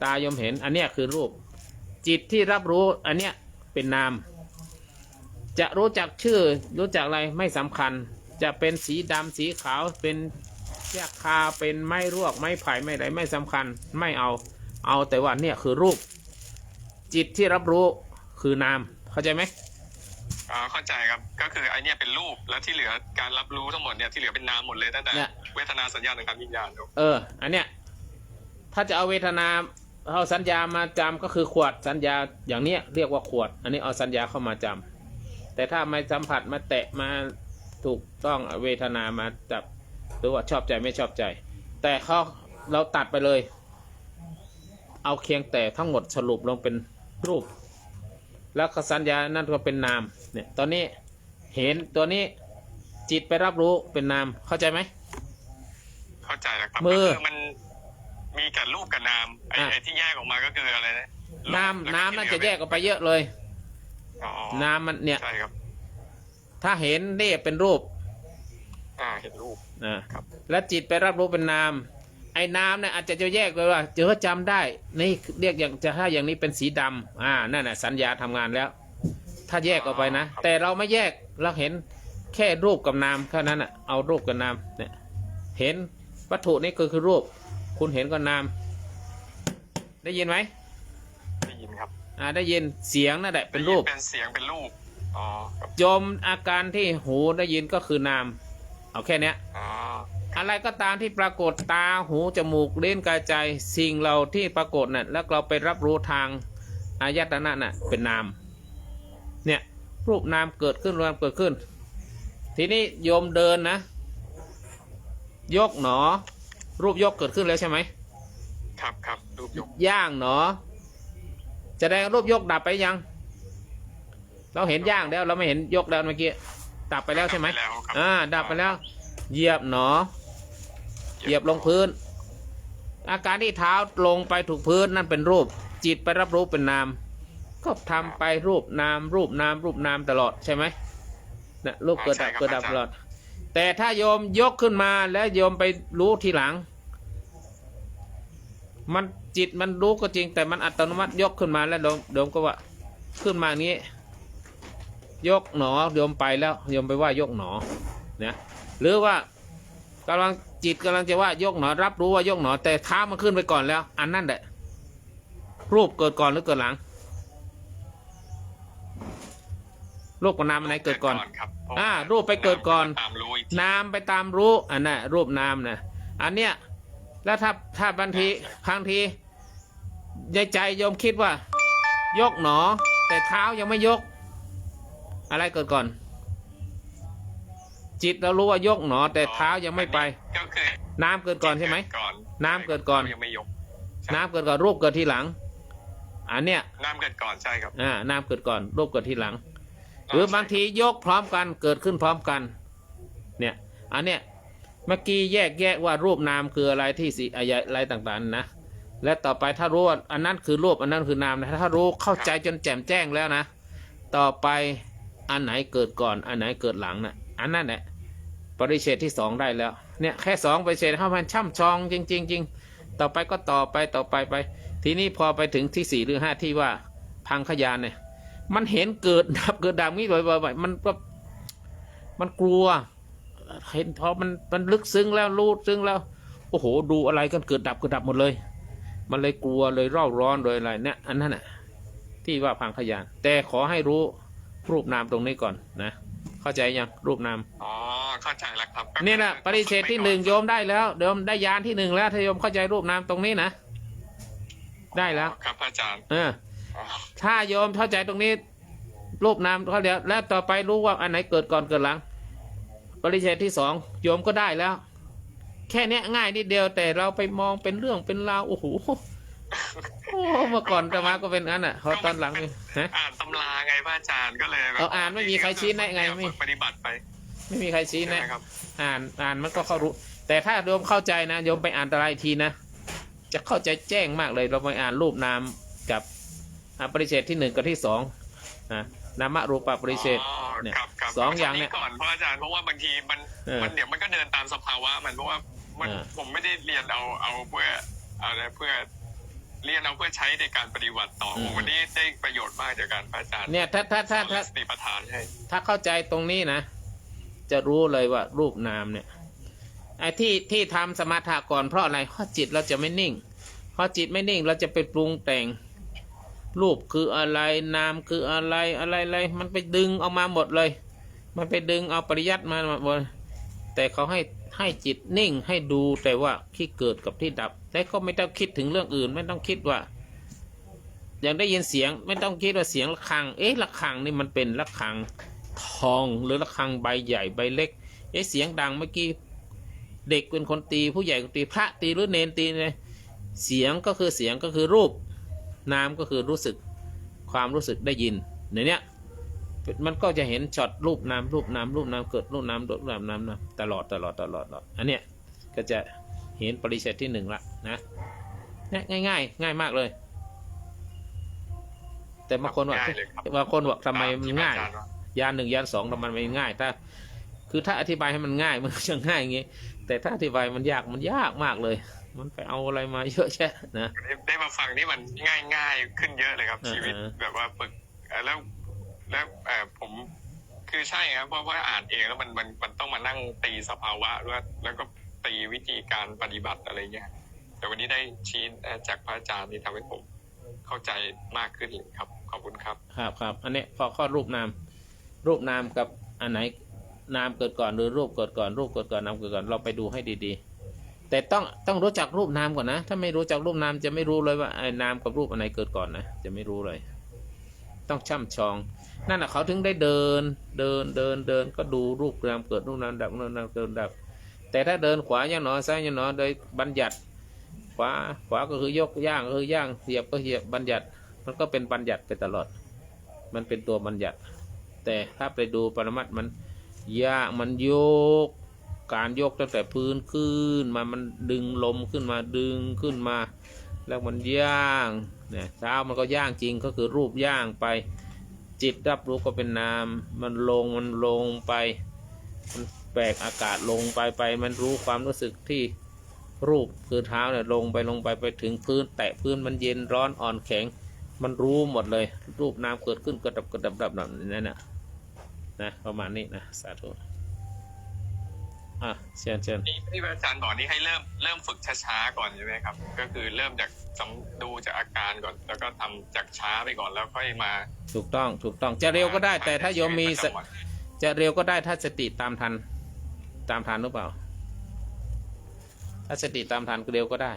ตายมเห็นอันเนี้ยคือรูป จิตที่รับรู้อันเนี้ยเป็นนาม จะรู้จักชื่อรู้จักอะไรไม่สำคัญ จะเป็นสีดำสีขาวเป็นแยกคาเป็นไม้รวกไม้ไผ่ไม่ไรไม่สำคัญไม่เอาแต่ว่าเนี่ยคือรูป จิตที่รับรู้คือนามเข้าใจไหมเข้าใจครับก็คือไอเนี้ยเป็นรูปแล้วที่เหลือการรับรู้ทั้งหมดเนี่ยที่เหลือเป็นนามหมดเลยตั้งแต่เวทนาสัญญาสังขารวิญญาณอันเนี้ยถ้าจะเอาเวทนาเอาสัญญามาจำก็คือขวดสัญญาอย่างเนี้ยเรียกว่าขวดอันนี้เอาสัญญาเข้ามาจำแต่ถ้าไม่สัมผัสมาแตะมาถูกต้องเวทนามาจับหรือว่าชอบใจไม่ชอบใจแต่เราตัดไปเลยเอาเคียงแต่ทั้งหมดสรุปลงเป็นรูปแล้วสัญญานั่นก็เป็นนามเนี่ยตอนนี้เห็นตัวนี้จิตไปรับรู้เป็นนามเข้าใจไหมเข้าใจแล้วครับมือมันมีกับรูปกับนามไอ้ที่แยกออกมาก็คืออะไรนะนามน่าจะแยกออกไปเยอะเลยนามมันเนี่ยถ้าเห็นนี่เป็นรูปเห็นรูปครับแล้วจิตไปรับรู้เป็นนามไอ้นามเนี่ยอาจจะแยกเลยว่าจำได้นี่เรียกอย่างถ้าอย่างนี้เป็นสีดำนั่นน่ะสัญญาทำงานแล้วถ้าแยกออกไปนะแต่เราไม่แยกเราเห็นแค่รูปกับนามแค่นั้นเอารูปกับนามเนี่ยเห็นวัตถุนี่คือรูปคุณเห็นกับนามได้ยินไหมได้ยินครับได้ยินเสียงนั่นแหละเป็นรูปเป็นเสียงเป็นรูปจมอาการที่หูได้ยินก็คือนามเอาแค่เนี้ยอะไรก็ตามที่ปรากฏตาหูจมูกลิ้นกายใจสิ่งเราที่ปรากฏน่ะแล้วเราไปรับรู้ทางอายตนะน่ะเป็นนามเนี่ยรูปนามเกิดขึ้นรวมเกิดขึ้นทีนี้โยมเดินนะยกหนอรูปยกเกิดขึ้นแล้วใช่ไหมครับรูปยกย่างหนอจะได้รูปยกดับไปยังเราเห็นย่างแล้วเราไม่เห็นยกแล้วเมื่อกี้ดับไปแล้วใช่ไหมดับไปแล้วเหยียบหนอเหยียบลงพื้นอาการที่เท้าลงไปถูกพื้นนั่นเป็นรูปจิตไปรับรู้เป็นนามก็ทำไปรูปนามรูปนามรูปนามตลอดใช่ไหมนะรูปเกิดดับเกิดดับตลอดแต่ถ้าโยมยกขึ้นมาแล้วโยมไปรู้ทีหลังมันจิตมันรู้ก็จริงแต่มันอัตโนมัติยกขึ้นมาแล้วโยมก็ว่าขึ้นมานี้ยกหนอโยมไปแล้วโยมไปว่ายกหนอเนี่ยหรือว่ากำลังจิตกำลังจะว่ายกหนอรับรู้ว่ายกหนอแต่เท้ามันขึ้นไปก่อนแล้วอันนั่นแหละรูปเกิดก่อนหรือเกิดหลังรูปกับนามอันไหนเกิดก่อนรูปไปเกิดก่อนนามไปตามรู้อันน่ะรูปนามนะอันเนี้ยแล้วถ้าบางทีใจโยมคิดว่ายกหนอแต่เท้ายังไม่ยกอะไรเกิดก่อนจิตเรารู้ว่ายกหนอแต่เท้ายังไม่ไปน้ำเกิดก่อนใช่ไหมน้ำเกิดก่อนยังไม่ยกน้ำเกิดก่อนรูปเกิดทีหลังอันเนี้ยน้ำเกิดก่อนใช่ครับน้ำเกิดก่อนรูปเกิดทีหลังหรือบางทียกพร้อมกันเกิดขึ้นพร้อมกันเนี่ยอันเนี้ยเมื่อกี้แยกว่ารูปนามคืออะไรที่สีอะไรต่างๆนะและต่อไปถ้ารู้ว่าอันนั้นคือรูปอันนั้นคือนามนะถ้ารู้เข้าใจจนแจ่มแจ้งแล้วนะต่อไปอันไหนเกิดก่อนอันไหนเกิดหลังนะอันนั้นแหละปริเฉดที่2ได้แล้วเนี่ยแค่2ปริเฉดเข้ามาช่ำชองจริงต่อไปก็ต่อไปทีนี้พอไปถึงที่4หรือ5ที่ว่าพังขยานเนี่ยมันเห็นเกิดดับนี้บ่อยๆมันกลัวเห็นพอมันลึกซึ้งแล้วรู้ซึ้งแล้วโอ้โหดูอะไรกันเกิดดับหมดเลยมันเลยกลัวเลยเร่าร้อนเลยอะไรเนี่ยอันนั้นน่ะที่ว่าพังขยานแต่ขอให้รู้รูปนามตรงนี้ก่อนนะเข้าใจยังรูปนามเข้าใจแล้วครับนี่แหละปริเฉดที่1โยมได้แล้วโยมได้ยานที่1แล้วถ้าโยมเข้าใจรูปนามตรงนี้นะได้แล้วครับอาจารย์ถ้าโยมเข้าใจตรงนี้รูปนามเขาเดียวแล้วต่อไปรู้ว่าอันไหนเกิดก่อนเกิดหลังปริเฉดที่2โยมก็ได้แล้วแค่นี้ง่ายนิดเดียวแต่เราไปมองเป็นเรื่องเป็นราวโอ้โห โอ้เมื่อก่อนจะมาก็เป็นงั้นอ่ะพอตอนหลังนี่ฮะ อ่านตำราไงพระอาจารย์ก็เลยแบบ เอาอ่านไม่มีใครชี้แนะไงไม่ ปฏิบัติไป ไม่มีใครชี้แนะ ครับ อ่านมันก็เข้ารู้ แต่ถ้าโยมเข้าใจนะโยมไปอ่านตรายทีนะจะเข้าใจแจ้งมากเลยเราไปอ่านรูปนามกับปริเฉดที่ 1กับที่2นามรูปปริเฉดเนี่ย ครับ สองอย่างเนี่ย ก่อนพระอาจารย์เพราะว่าบางทีมันเดี๋ยวมันก็เดินตามสภาวะมันเพราะว่ามันผมไม่ได้เรียนเอาเพื่ออะไรเพื่อเรียนเอาเพื่อใช้ในการปฏิบัติต่อวันนี้ได้ประโยชน์มากจากการพระอาจารย์เนี่ยถ้าสติปัฏฐานให้ ถ้าเข้าใจตรงนี้นะจะรู้เลยว่ารูปนามเนี่ยไอ้ที่ทำสมถะก่อนเพราะอะไรเพราะจิตเราจะไม่นิ่งพอจิตไม่นิ่งเราจะไปปรุงแต่งรูปคืออะไรนามคืออะไรมันไปดึงเอามาหมดเลยมันไปดึงเอาปริยัติมาหมดแต่เขาให้จิตนิ่งให้ดูแต่ว่าที่เกิดกับที่ดับแต่ก็ไม่ต้องคิดถึงเรื่องอื่นไม่ต้องคิดว่าอย่างได้ยินเสียงไม่ต้องคิดว่าเสียงระฆังระฆังนี่มันเป็นระฆังทองหรือระฆังใบใหญ่ใบเล็กเสียงดังเมื่อกี้เด็กเป็นคนตีผู้ใหญ่ก็ตีพระตีหรือเนนตีเลยเสียงก็คือเสียงก็คือรูปนามก็คือรู้สึกความรู้สึกได้ยินเนี้ยมันก็จะเห็นช็อตรูปนามเกิดรูปนามตลอดอันเนี้ยก็จะเห็นปริเฉดที่1ละนะเนี่ยง่ายมากเลยแต่บางคนบอกทำไมมันง่ายยาน1ยาน2ทำไมมันง่ายถ้าอธิบายให้มันง่ายมันจะง่ายอย่างงี้แต่ถ้าอธิบายมันยากมากเลยมันไปเอาอะไรมาเยอะแยะนะได้มาฟังนี่มันง่ายขึ้นเยอะเลยครับชีวิตแบบว่าฝึกแล้วผมคือใช่ครับเพราะว่าอ่านเองแล้วมันต้องมานั่งตีสภาวะแล้วก็ตีวิธีการปฏิบัติอะไรเงี้ยแต่วันนี้ได้ชี้จากพระอาจารย์นี่ทำให้ผมเข้าใจมากขึ้นเลยครับขอบคุณครับครับอันนี้พอข้อรูปนามกับอันไหนนามเกิดก่อนหรือรูปเกิดก่อนนามเกิดก่อนเราไปดูให้ดีๆแต่ต้องรู้จักรูปนามก่อนนะถ้าไม่รู้จักรูปนามจะไม่รู้เลยว่าไอ้นามกับรูปอันไหนเกิดก่อนนะจะไม่รู้เลยต้องช่ำชองนั่นแหะเขาถึงได้เดินก็ดูรูปนามเกิดรูปนามดับรูปนามเกิดดับแต่ถ้าเดินขวาย่างหนอซ้ายย่างหนอโดยบัญญัติขวาก็คือยกย่างก็คือย่างเหยียบก็เหยียบบัญญัติมันก็เป็นบัญญัติไปตลอดมันเป็นตัวบัญญัติแต่ถ้าไปดูปรมัตถ์มันย่างมันโยกการยกตั้งแต่พื้นขึ้นมามันดึงลมขึ้นมาแล้วมันย่างเนี่ยเท้ามันก็ย่างจริงก็คือรูปย่างไปจิตรับรู้ก็เป็นนามมันลงไปมันแบกอากาศลงไปมันรู้ความรู้สึกที่รูปคือเท้าเนี่ยลงไปถึงพื้นแตะพื้นมันเย็นร้อนอ่อนแข็งมันรู้หมดเลยรูปนามเกิดขึ้นกระดับนั่นนะประมาณนี้นะสาธุเชิญที่อาจารย์บอกนี่ให้เริ่มฝึกช้าๆก่อนใช่ไหมครับก็คือเริ่มจากดูจากอาการก่อนแล้วก็ทำจากช้าไปก่อนแล้วค่อยมาถูกต้องจะเร็วก็ได้แต่ถ้าโยมมีจะเร็วก็ได้ถ้าสติตามทันหรือเปล่าถ้าสติตามทันก็เร็วก็ได้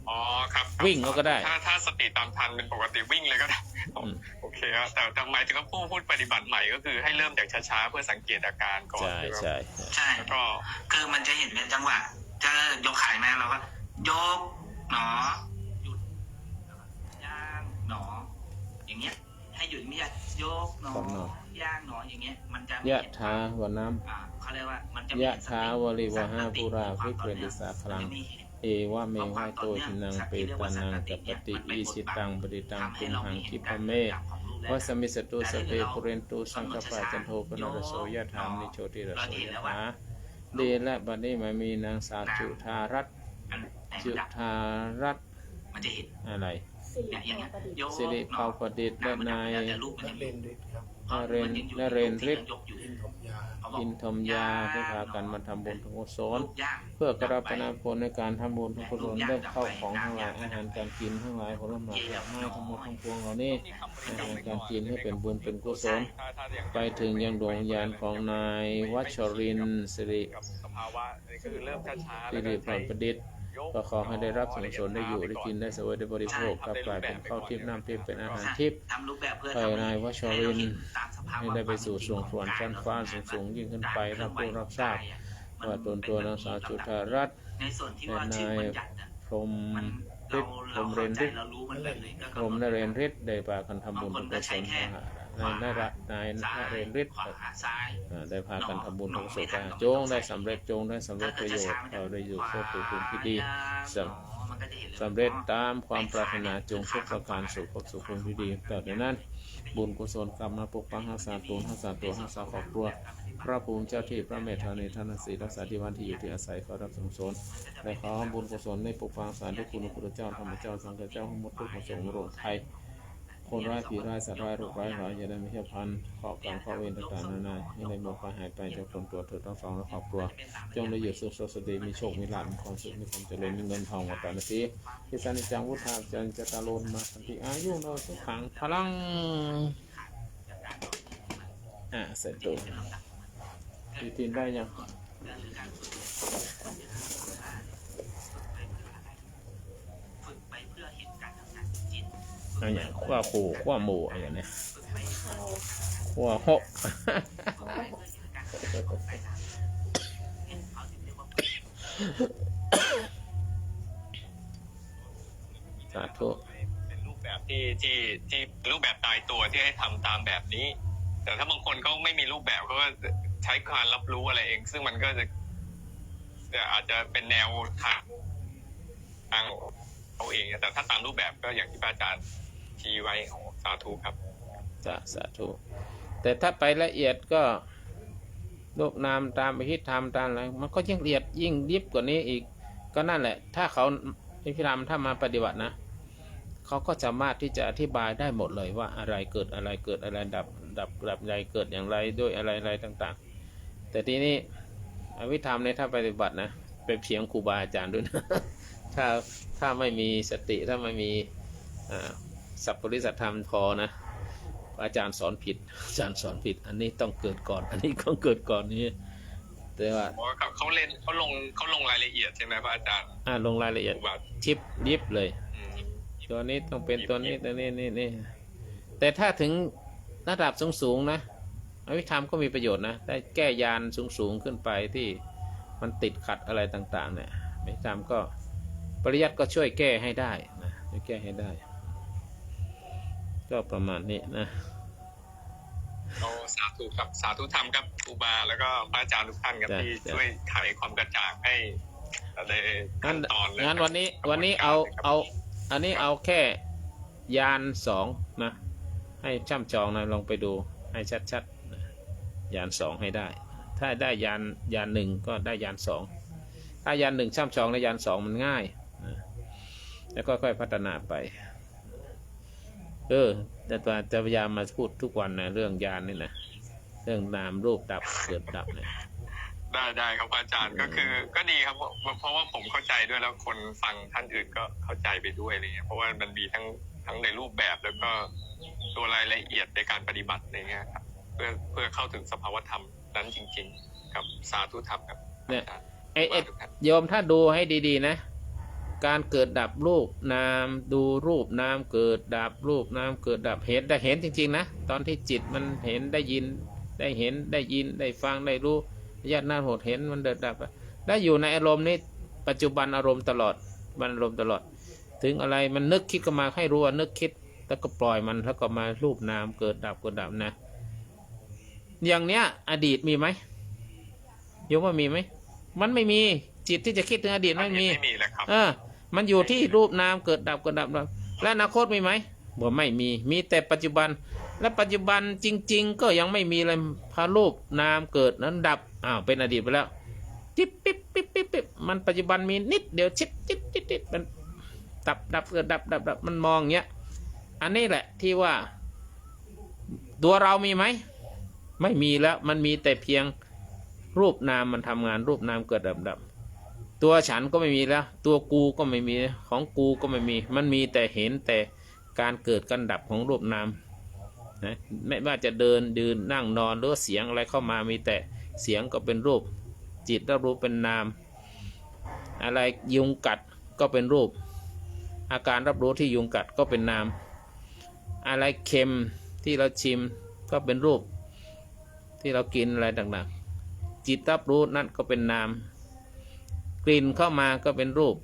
อ๋อครับวิ่งก็ได้ถ้าสติตามทันเป็นปกติวิ่งเลยก็ได้โอเคครับแต่ทำไมถึงพูดปฏิบัติใหม่ก็คือให้เริ่มจากช้าๆเพื่อสังเกตอาการก่อนใช่แล้วก็คือมันจะเห็นเป็นจังหวะจะยกขายไหมเราก็ยกหนอหยุดย่างหนออย่างเงี้ยให้หยุดไม่ใช่ยกหนอย่างหนออย่างเงี้ยมันจะยะถาวะน้ำเขาเรียกว่ามันจะยะถาวริวหาปุราภิเกรดิสาคลังเอวะเมวะโตหินังเปตานังกัปปติอิสิตังปฏิตังคุมหังคิปะเมวัสมิสตุสเพปุเรนตุสังคปะจันโทปนรโสยะธามนิโชติรโสยะถาเดละบัดนี้มามีนางสาวจุธารัตน์อะไรสิริเผ่าประดิษฐ์และนายนเรนฤทธิ์อินทมยาได้พากันมาทำบุญทำกุศลเพื่อกระปนาผลในการทำบุญทำกุศลได้เข้าของทั้งหลายอาหารการกินทั้งหลายผลไม้ดอกไม้ทั้งหมดทั้งปวงเหล่านี้อาหารการกินให้เป็นบุญเป็นกุศลไปถึงยังดวงวิญญาณของนายวัชรินทร์สิริประดิษฐ์ก็ขอให้ได้รับส่วนได้อยู่ได้กินได้เสวยได้บริโภคกลับกลายเป็นข้าวทิพย์น้ำทิพย์เป็นอาหารทิพย์ไปนายวชรินทร์ให้ได้ไปสู่สวงชั้นฟ้าสูงยิ่งขึ้นไปรับรู้รับทราบว่าตัวนางสาวจุธารัตน์และนายพรหม ฤทธิ์ผมเรนฤทธิ์ เรารู้มันแบบไหนก็ ผมนเรนฤทธิ์ได้พากันทำบุญกุศลนายเรนฤทธิ์ได้พากันทำบุญกุศลจงได้สำเร็จจงได้สำเร็จประโยชน์เราได้อยู่โชคภูมิที่ดีสำเร็จตามความปรารถนาจงทุกประการสู่ภพสุขภูมิที่ดีต่อจากนั้นบุญกุศลกรรมมาปกปักรักษาตัวรักษาครอบครัวพระภูมิเจ้าที่พระเมตตาในท่านศีรักษาที่วันที่อยู่ที่อาศัยขอรับสงสารและขอบุญกุศลในปกปักรักษาด้วยคุณพระพุทธเจ้าธรรมเจ้าสังฆเจ้าทั้งหมดทุกประสงค์โรคไทยคนร้ายผีร้ายสัตว์ร้ายโรคร้ายอย่าได้มีเหี้ยพันข้อกรรมข้อเวรต่างๆนานาให้ได้หมดไปหายไปจากคนตัวเถิดทั้งสองและครอบครัวจงได้อยู่สุขสดีมีโชคมีลาภมีความสุขมีความเจริญมีเงินทองหมดแต่ละทีที่สันนิจังวุฒาจันจตาโลนมาสันติอายุโนสุขังพลังเสร็จตัวตีนได้ยังอย่างขั้วขู่ขั้วหมูอะไรเนี่ยขั้วหกสาธุเป็นรูปแบบที่รูปแบบตายตัวที่ให้ทำตามแบบนี้แต่ถ้าบางคนเขาไม่มีรูปแบบเขาก็ใช้การรับรู้อะไรเองซึ่งมันก็จะอาจจะเป็นแนวทางเขาเองแต่ถ้าตามรูปแบบก็อย่างที่พระอาจารย์ชี้ไว้สาธุครับสาธุแต่ถ้าไปละเอียดก็รูปนามตามอภิธรรมตามอะไรมันก็ยิ่งละเอียดยิ่งยิบกว่านี้อีกก็นั่นแหละถ้าเขาอภิธรรมถ้ามาปฏิบัตินะเขาก็สามารถที่จะอธิบายได้หมดเลยว่าอะไรเกิดอะไรดับอะไรเกิดอย่างไรด้วยอะไรต่างๆแต่ทีนี้อภิธรรมเนี่ยถ้าปฏิบัตินะเป็นเพียงครูบาอาจารย์ด้วยนะถ้าไม่มีสติถ้าไม่มีสัพปริสัทธรรมพอนะอาจารย์สอนผิดอันนี้ต้องเกิดก่อนอันนี้ต้องเกิดก่อนนี้แต่ว่าเขาลงรายละเอียดใช่ไหมพระอาจารย์ลงรายละเอียดชิปยิบเลยตัวนี้ต้องเป็นตัวนี้นี่แต่ถ้าถึงระดับสูงนะอภิธรรมก็มีประโยชน์นะได้แก้ยานสูงขึ้นไปที่มันติดขัดอะไรต่างๆเนี่ยอภิธรรมก็ปริยัติก็ช่วยแก้ให้ได้นะช่วยแก้ให้ได้ก็ประมาณนี้นะสาธุครับสาธุธรรมครับครูบาแล้วก็พระอาจารย์ทุกท่านครับที่ช่วยไขความกระจ่างให้ในขั้นตอนงั้นวันนี้เอาอันนี้เอาแค่ยาน2นะให้ช่ำชองนะลองไปดูให้ชัดๆยาน2ให้ได้ถ้าได้ยาน1ก็ได้ยาน2ถ้ายาน1ช่ำชองและยาน2มันง่ายนะแล้วก็ค่อยพัฒนาไปแต่จะพยายามมาพูดทุกวันนะเรื่องยานนี่นะเรื่องนามรูปดับเกิดดับเนี่ยได้ครับอาจารย์ก็ดีครับเพราะว่าผมเข้าใจด้วยแล้วคนฟังท่านอื่นก็เข้าใจไปด้วยอะไรเงี้ยเพราะว่ามันมีทั้งในรูปแบบแล้วก็ตัวรายละเอียดในการปฏิบัติอะไรเงี้ยครับเพื่อเข้าถึงสภาวธรรมนั้นจริงๆครับสาธุธรรมครับเนี่ยโยมถ้าดูให้ดีๆนะการเกิดดับรูปนามดูรูปนามเกิดดับรูปนามเกิดดับเห็นจริงๆนะตอนที่จิตมันเห็นได้ยินได้เห็นได้ยินได้ฟังได้รู้ญาติหน้าโหดเห็นมันเกิดดับได้อยู่ในอารมณ์นี้ปัจจุบันอารมณ์ตลอดมันอารมณ์ตลอดถึงอะไรมันนึกคิดก็มาให้รู้ว่านึกคิดแล้วก็ปล่อยมันแล้วก็มารูปนามเกิดดับนะอย่างเนี้ยอดีตมีไหมโยมว่ามีไหมมันไม่มีจิตที่จะคิดถึงอดีตไม่มีเลยครับมันอยู่ที่รูปนามเกิดดับและอนาคตมีไหมบ่ไม่มีแต่ปัจจุบันและปัจจุบันจริงๆก็ยังไม่มีเลยพอรูปนามเกิดนั้นดับเป็นอดีตไปแล้วจิ๊บปิ๊บมันปัจจุบันมีนิดเดียวจิ๊บมันดับเกิดดับมันมองอย่างเงี้ยอันนี้แหละที่ว่าตัวเรามีไหมไม่มีแล้วมันมีแต่เพียงรูปนามมันทำงานรูปนามเกิดดับตัวฉันก็ไม่มีแล้วตัวกูก็ไม่มีของกูก็ไม่มีมันมีแต่เห็นแต่การเกิดกันดับของรูปนามนะไม่ว่าจะเดินยืนนั่งนอนหรือเสียงอะไรเข้ามามีแต่เสียงก็เป็นรูปจิตรับรู้เป็นนามอะไรยุงกัดก็เป็นรูปอาการรับรู้ที่ยุงกัดก็เป็นนามอะไรเค็มที่เราชิมก็เป็นรูปที่เรากินอะไรต่างๆจิตรับรู้นั่นก็เป็นนามกลิ่นเข้ามาก็เป็นรูป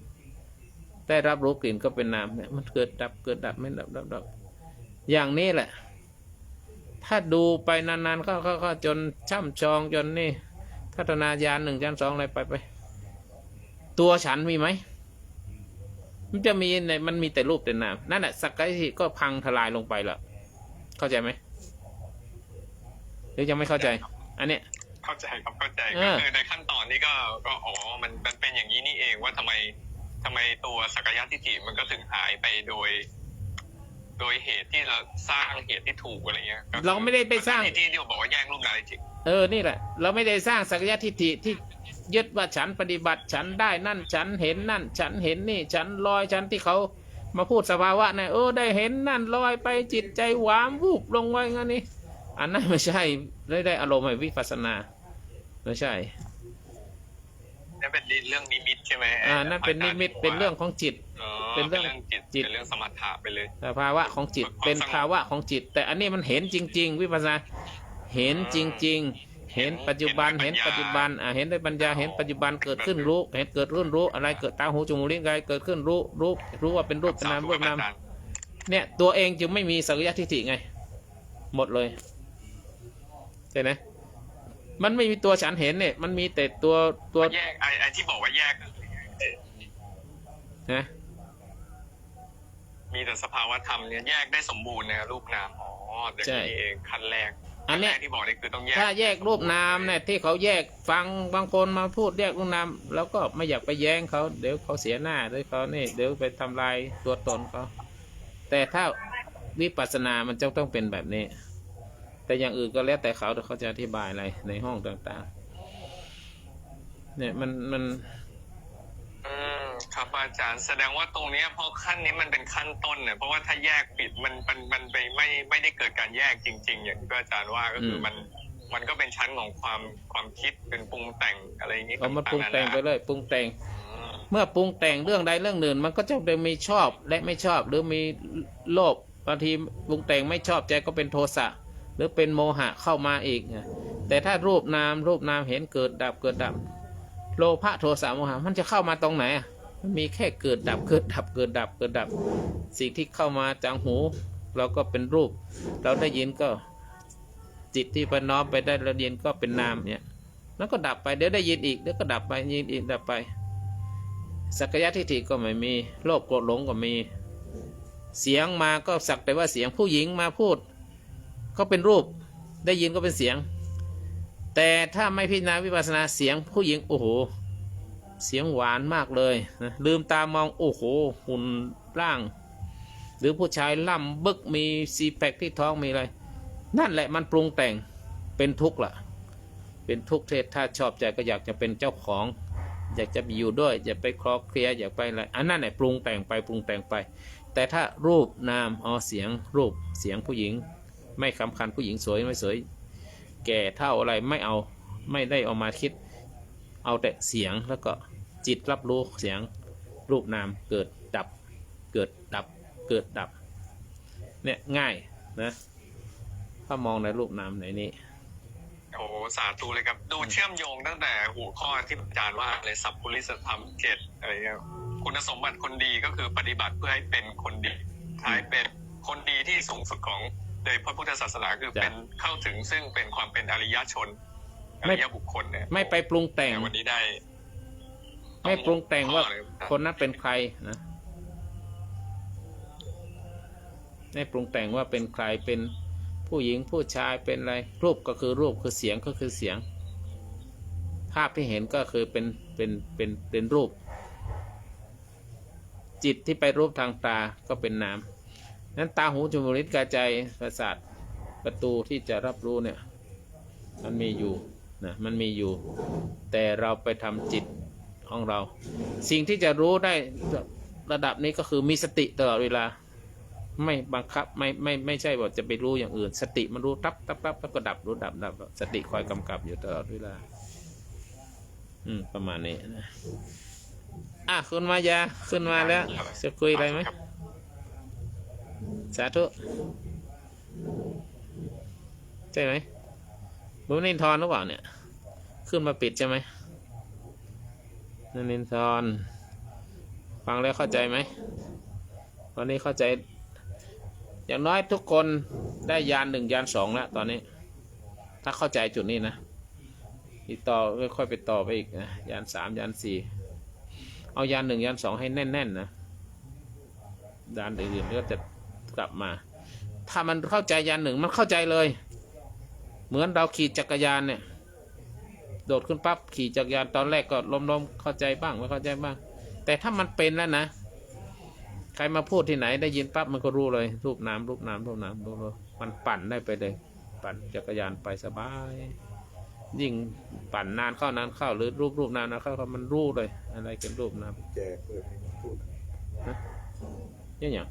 ได้รับรู้กลิ่นก็เป็นนามเนี่ยมันเกิดดับเกิดดับไม่ดับอย่างนี้แหละถ้าดูไปนานๆก็จนช่ำชองจนนี่พัฒนาญาณ1ญาณ2อะไรไปตัวฉันมีไหมมันจะมีในมันมีแต่รูปแต่นามนั่นแหละสักกายทิฏฐิก็พังทลายลงไปแล้วเข้าใจไหมหรือยังไม่เข้าใจอันเนี้ยเข้าใจครับเข้าใจก็คือในขั้นตอนนี้ก็อ๋อมันเป็นอย่างนี้นี่เองว่าทำไมตัวสักกายทิฏฐิมันก็ถึงหายไปโดยเหตุที่เราสร้างเหตุที่ถูกอะไรเงี้ยเราไม่ได้ไปสร้างที่เราบอกว่าแยกรูปนามทิฏฐินี่แหละเราไม่ได้สร้างสักกายทิฏฐิที่ยึดว่าฉันปฏิบัติฉันได้นั่นฉันเห็นนั่นฉันเห็นนี่ฉันลอยฉันที่เขามาพูดสภาวะเนี่ยได้เห็นนั่นลอยไปจิตใจหวามวูบลงไว้งั้นนี่อันนั้นไม่ใช่ได้อารมณ์วิปัสสนาไม่ใช่นั่นเป็นเรื่องนิมิตใช่ไหมนั่นเป็นนิมิตเป็นเรื่องของจิตเป็นเรื่องจิตเป็นเรื่องสมถะไปเลยภาวะของจิตเป็นภาวะของจิตแต่อันนี้มันเห็นจริงๆวิปัสสนาเห็นจริงๆเห็นปัจจุบันเห็นปัจจุบันเห็นด้วยปัญญาเห็นปัจจุบันเกิดขึ้นรู้เห็นเกิดขึ้นรู้อะไรเกิดตาหูจมูกลิ้นกายเกิดขึ้นรู้ว่าเป็นรูปเป็นนามรูปนามเนี่ยตัวเองจึงไม่มีสักกายทิฏฐิไงหมดเลยใช่ไหมมันไม่มีตัวฉันเห็นเนี่ยมันมีแต่ตัวแยกไอ้ที่บอกว่าแยกนะมีแต่สภาวะธรรมเนี่ยแยกได้สมบูรณ์นะรูปนามแต่นี่เองขั้นแรกอันนี้ที่บอกนี่คือต้องแยกถ้าแยกรูปนามเนี่ยที่เขาแยกฟังบางคนมาพูดแยกรูปนามแล้วก็ไม่อยากไปแย้งเขาเดี๋ยวเขาเสียหน้าด้วยเขานี่เดี๋ยวไปทำลายตัวตนเขาแต่ถ้าวิปัสสนามันจะต้องเป็นแบบนี้แต่อย่างอื่นก็แล้วแต่เขาจะอธิบายอะไรในห้องต่างๆเนี่ยมันครับอาจารย์แสดงว่าตรงนี้พอขั้นนี้มันเป็นขั้นต้นเนี่ยเพราะว่าถ้าแยกผิดมันไปไม่ได้เกิดการแยกจริงๆอย่างที่อาจารย์ว่าก็คือมันก็เป็นชั้นของความคิดเป็นปรุงแต่งอะไรอย่างนี้มันปรุงแต่งไปเลยปรุงแต่งเมื่อปรุงแต่งเรื่องใดเรื่องหนึ่งมันก็จะมีชอบและไม่ชอบหรือมีโลภบางทีปรุงแต่งไม่ชอบใจก็เป็นโทสะหรือเป็นโมหะเข้ามาอีกแต่ถ้ารูปนามเห็นเกิดดับโลภะโทสะโมหะมันจะเข้ามาตรงไหนมันมีแค่เกิดดับสิ่งที่เข้ามาจากหูเราก็เป็นรูปเราได้ยินก็จิตที่ประน้อมไปได้เราเรียนก็เป็นนามเนี่ยแล้วก็ดับไปเดี๋ยวได้ยินอีกเดี๋ยวก็ดับไปยินอีกดับไปสักกายทิฏฐิก็ไม่มีโลภโกรธหลงก็มีเสียงมาก็สักแต่ว่าเสียงผู้หญิงมาพูดก็เป็นรูปได้ยินก็เป็นเสียงแต่ถ้าไม่พิจารณาวิปัสสนาเสียงผู้หญิงโอ้โหเสียงหวานมากเลยนะลืมตามองโอ้โหหุ่นร่างหรือผู้ชายล่ำบึกมีซีแพคที่ท้องมีอะไรนั่นแหละมันปรุงแต่งเป็นทุกข์ล่ะเป็นทุกข์เทศถ้าชอบใจก็อยากจะเป็นเจ้าของอยากจะอยู่ด้วยอยากไปคลอเคลียอยากไปอะไรอันนั้นแหละปรุงแต่งไปแต่ถ้ารูปนามเสียงรูปเสียงผู้หญิงไม่สำคัญผู้หญิงสวยไม่สวยแก่เท่าอะไรไม่เอาไม่ได้เอามาคิดเอาแต่เสียงแล้วก็จิตรับรู้เสียงรูปนามเกิดดับเนี่ยง่ายนะถ้ามองในรูปนามในนี้โอ้สาธุเลยครับดูเชื่อมโยงตั้งแต่หัวข้อที่อาจารย์ว่าเลยสัพพุริสธรรม7อะไรเงี้ยคุณสมบัติคนดีก็คือปฏิบัติเพื่อให้เป็นคนดีท้ายเป็นคนดีที่สูงสุดของโดยพระพุทธศาสนาคือเป็นเข้าถึงซึ่งเป็นความเป็นอริยชนอริยบุคคลเนี่ยไม่ไปปรุงแต่งวันนี้ได้ไม่ปรุงแต่งว่าคนนั้นเป็นใครนะไม่ปรุงแต่งว่าเป็นใครเป็นผู้หญิงผู้ชายเป็นอะไรรูปก็คือรูปคือเสียงก็คือเสียงภาพที่เห็นก็คือเป็นรูปจิตที่ไปรูปทางตาก็เป็นนามนั้นตาหูจมูกลิ้นกายใจประสาทประตูที่จะรับรู้เนี่ยมันมีอยู่นะมันมีอยู่แต่เราไปทำจิตของเราสิ่งที่จะรู้ได้ระดับนี้ก็คือมีสติตลอดเวลาไม่บังคับไม่ใช่ว่าจะไปรู้อย่างอื่นสติมันรู้ตับแล้วก็ดับรู้ดับสติคอยกำกับอยู่ตลอดเวลาประมาณนี้นะคุณมายาขึ้นมาแล้วจะคุยอะไรไหมสาธุใช่ไหมบุญนินทรหรือเปล่าเนี่ยขึ้นมาปิดใช่ไหมนินทรไฟ ฟังแล้วเข้าใจไหมตอนนี้เข้าใจอย่างน้อยทุกคนได้ยาน1ยาน2แล้วตอนนี้ถ้าเข้าใจจุดนี้นะอีกต่อค่อยไปต่อไปอีกนะยาน3ยาน4เอายาน1ยาน2ให้แน่นๆนะยานอื่นๆก็จะกลับมาถ้ามันเข้าใจยาน1มันเข้าใจเลยเหมือนเราขี่จักรยานเนี่ยโดดขึ้นปั๊บขี่จักรยานตอนแรกก็ล้มๆเข้าใจบ้างไม่เข้าใจบ้างแต่ถ้ามันเป็นแล้วนะใครมาพูดที่ไหนได้ยินปั๊บมันก็รู้เลยรูปน้ำมันปั่นได้ไปเลยปั่นจักรยานไปสบายยิ่งปั่นนานเข้หรือรูปนานเข้ามันรู้เลยอะไรเป็นรูปน้ำแจเปิดพูดอย่าง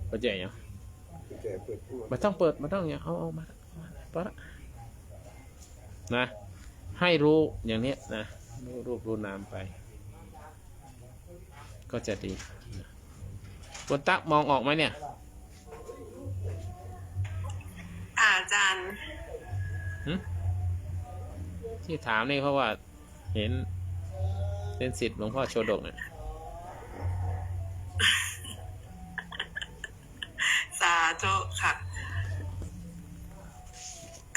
ปัจจัยอย่างมาต้องเปิดมาต้องอย่างเอามาปะนะให้รู้อย่างนี้นะรู้น้ำไปก็จะดีคุณตั๊กมองออกไหมเนี่ยอาจารย์ที่ถามนี่เพราะว่าเห็นเป็นศิษย์หลวงพ่อโชดกเนี่ยสาธุค่ะ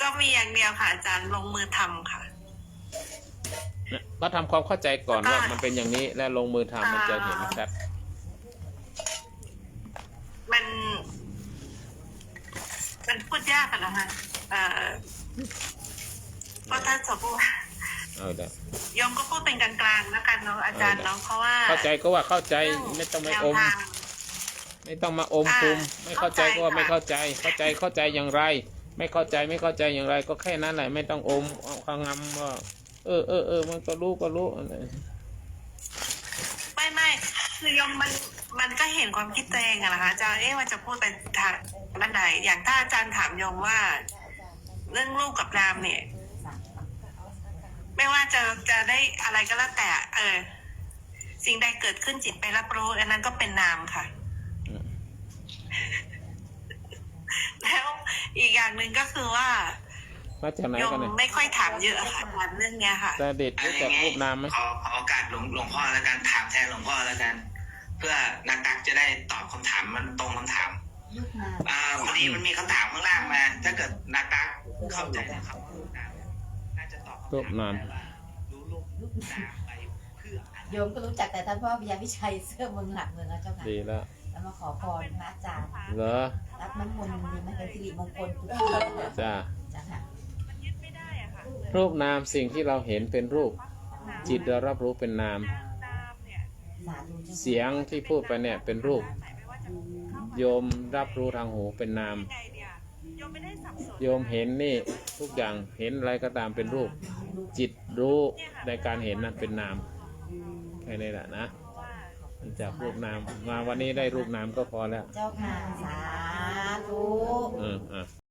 ก็มีอย่างเดียวค่ะอาจารย์ลงมือทำค่ะก็ทำความเข้าใจก่อนว่ามันเป็นอย่างนี้แล้วลงมือทำมันจะเห็นชัดมันพูดยากกันนะคะเพราะถ้าสมมติยมก็พูดเป็นกลางๆแล้วกันเนาะอาจารย์เนาะเพราะว่าเข้าใจก็ว่าเข้าใจไม่ต้องไม่อมไม่ต้องมาอมคุมไม่เข้าใจก็ว่าไม่เข้าใจเข้าใจอย่างไรไม่เข้าใจอย่างไรก็แค่นั้นแหละไม่ต้องอมเอางำว่ามันก็รู้อะไรไม่คือยมมันก็เห็นความคิดตัวเองอะนะคะอาจารย์มันจะพูดไปทางด้านไหนอย่างถ้าอาจารย์ถามยมว่าเรื่องลูกกับนามเนี่ยไม่ว่าจะได้อะไรก็แล้วแต่สิ่งใดเกิดขึ้นจิตไปรับรู้อันนั้นก็เป็นนามค่ะแล้วอีกอย่างหนึ่งก็คือว่าโยมไม่ค่อยถามเยอะค่ะเรื่องเนี้ยค่ะแต่เด็ดรู้จักรูปนามไหมขอโอกาสหลวงพ่อแล้วกันถามแทนหลวงพ่อแล้วกันเพื่อนักตักจะได้ตอบคำถามมันตรงคำถามพอดีมันมีคำถามข้างล่างมาถ้าเกิดนักตักเข้าใจนะครับน่าจะตอบรูปนามโยมก็รู้จักแต่ท่านพ่อพญาวิชัยเสื้อเมืองหลักเมืองนะเจ้าค่ะดีแล้วมาขอพรพระอาจารย์เหรอรับน้ำมนต์นี่มันเป็นสิริมงคลจ้ารูปนามสิ่งที่เราเห็นเป็นรูปจิตเรารับรู้เป็นนามเสียงที่พูดไปเนี่ยเป็นรูปโยมรับรู้ทางหูเป็นนามโยมเห็นนี่ทุกอย่างเห็นอะไรก็ตามเป็นรูปจิตรู้ในการเห็นนั้นเป็นนามแค่นี้แหละนะจากรูปนามมาวันนี้ได้รูปนามก็พอแล้วเจ้าค่ะสาธุ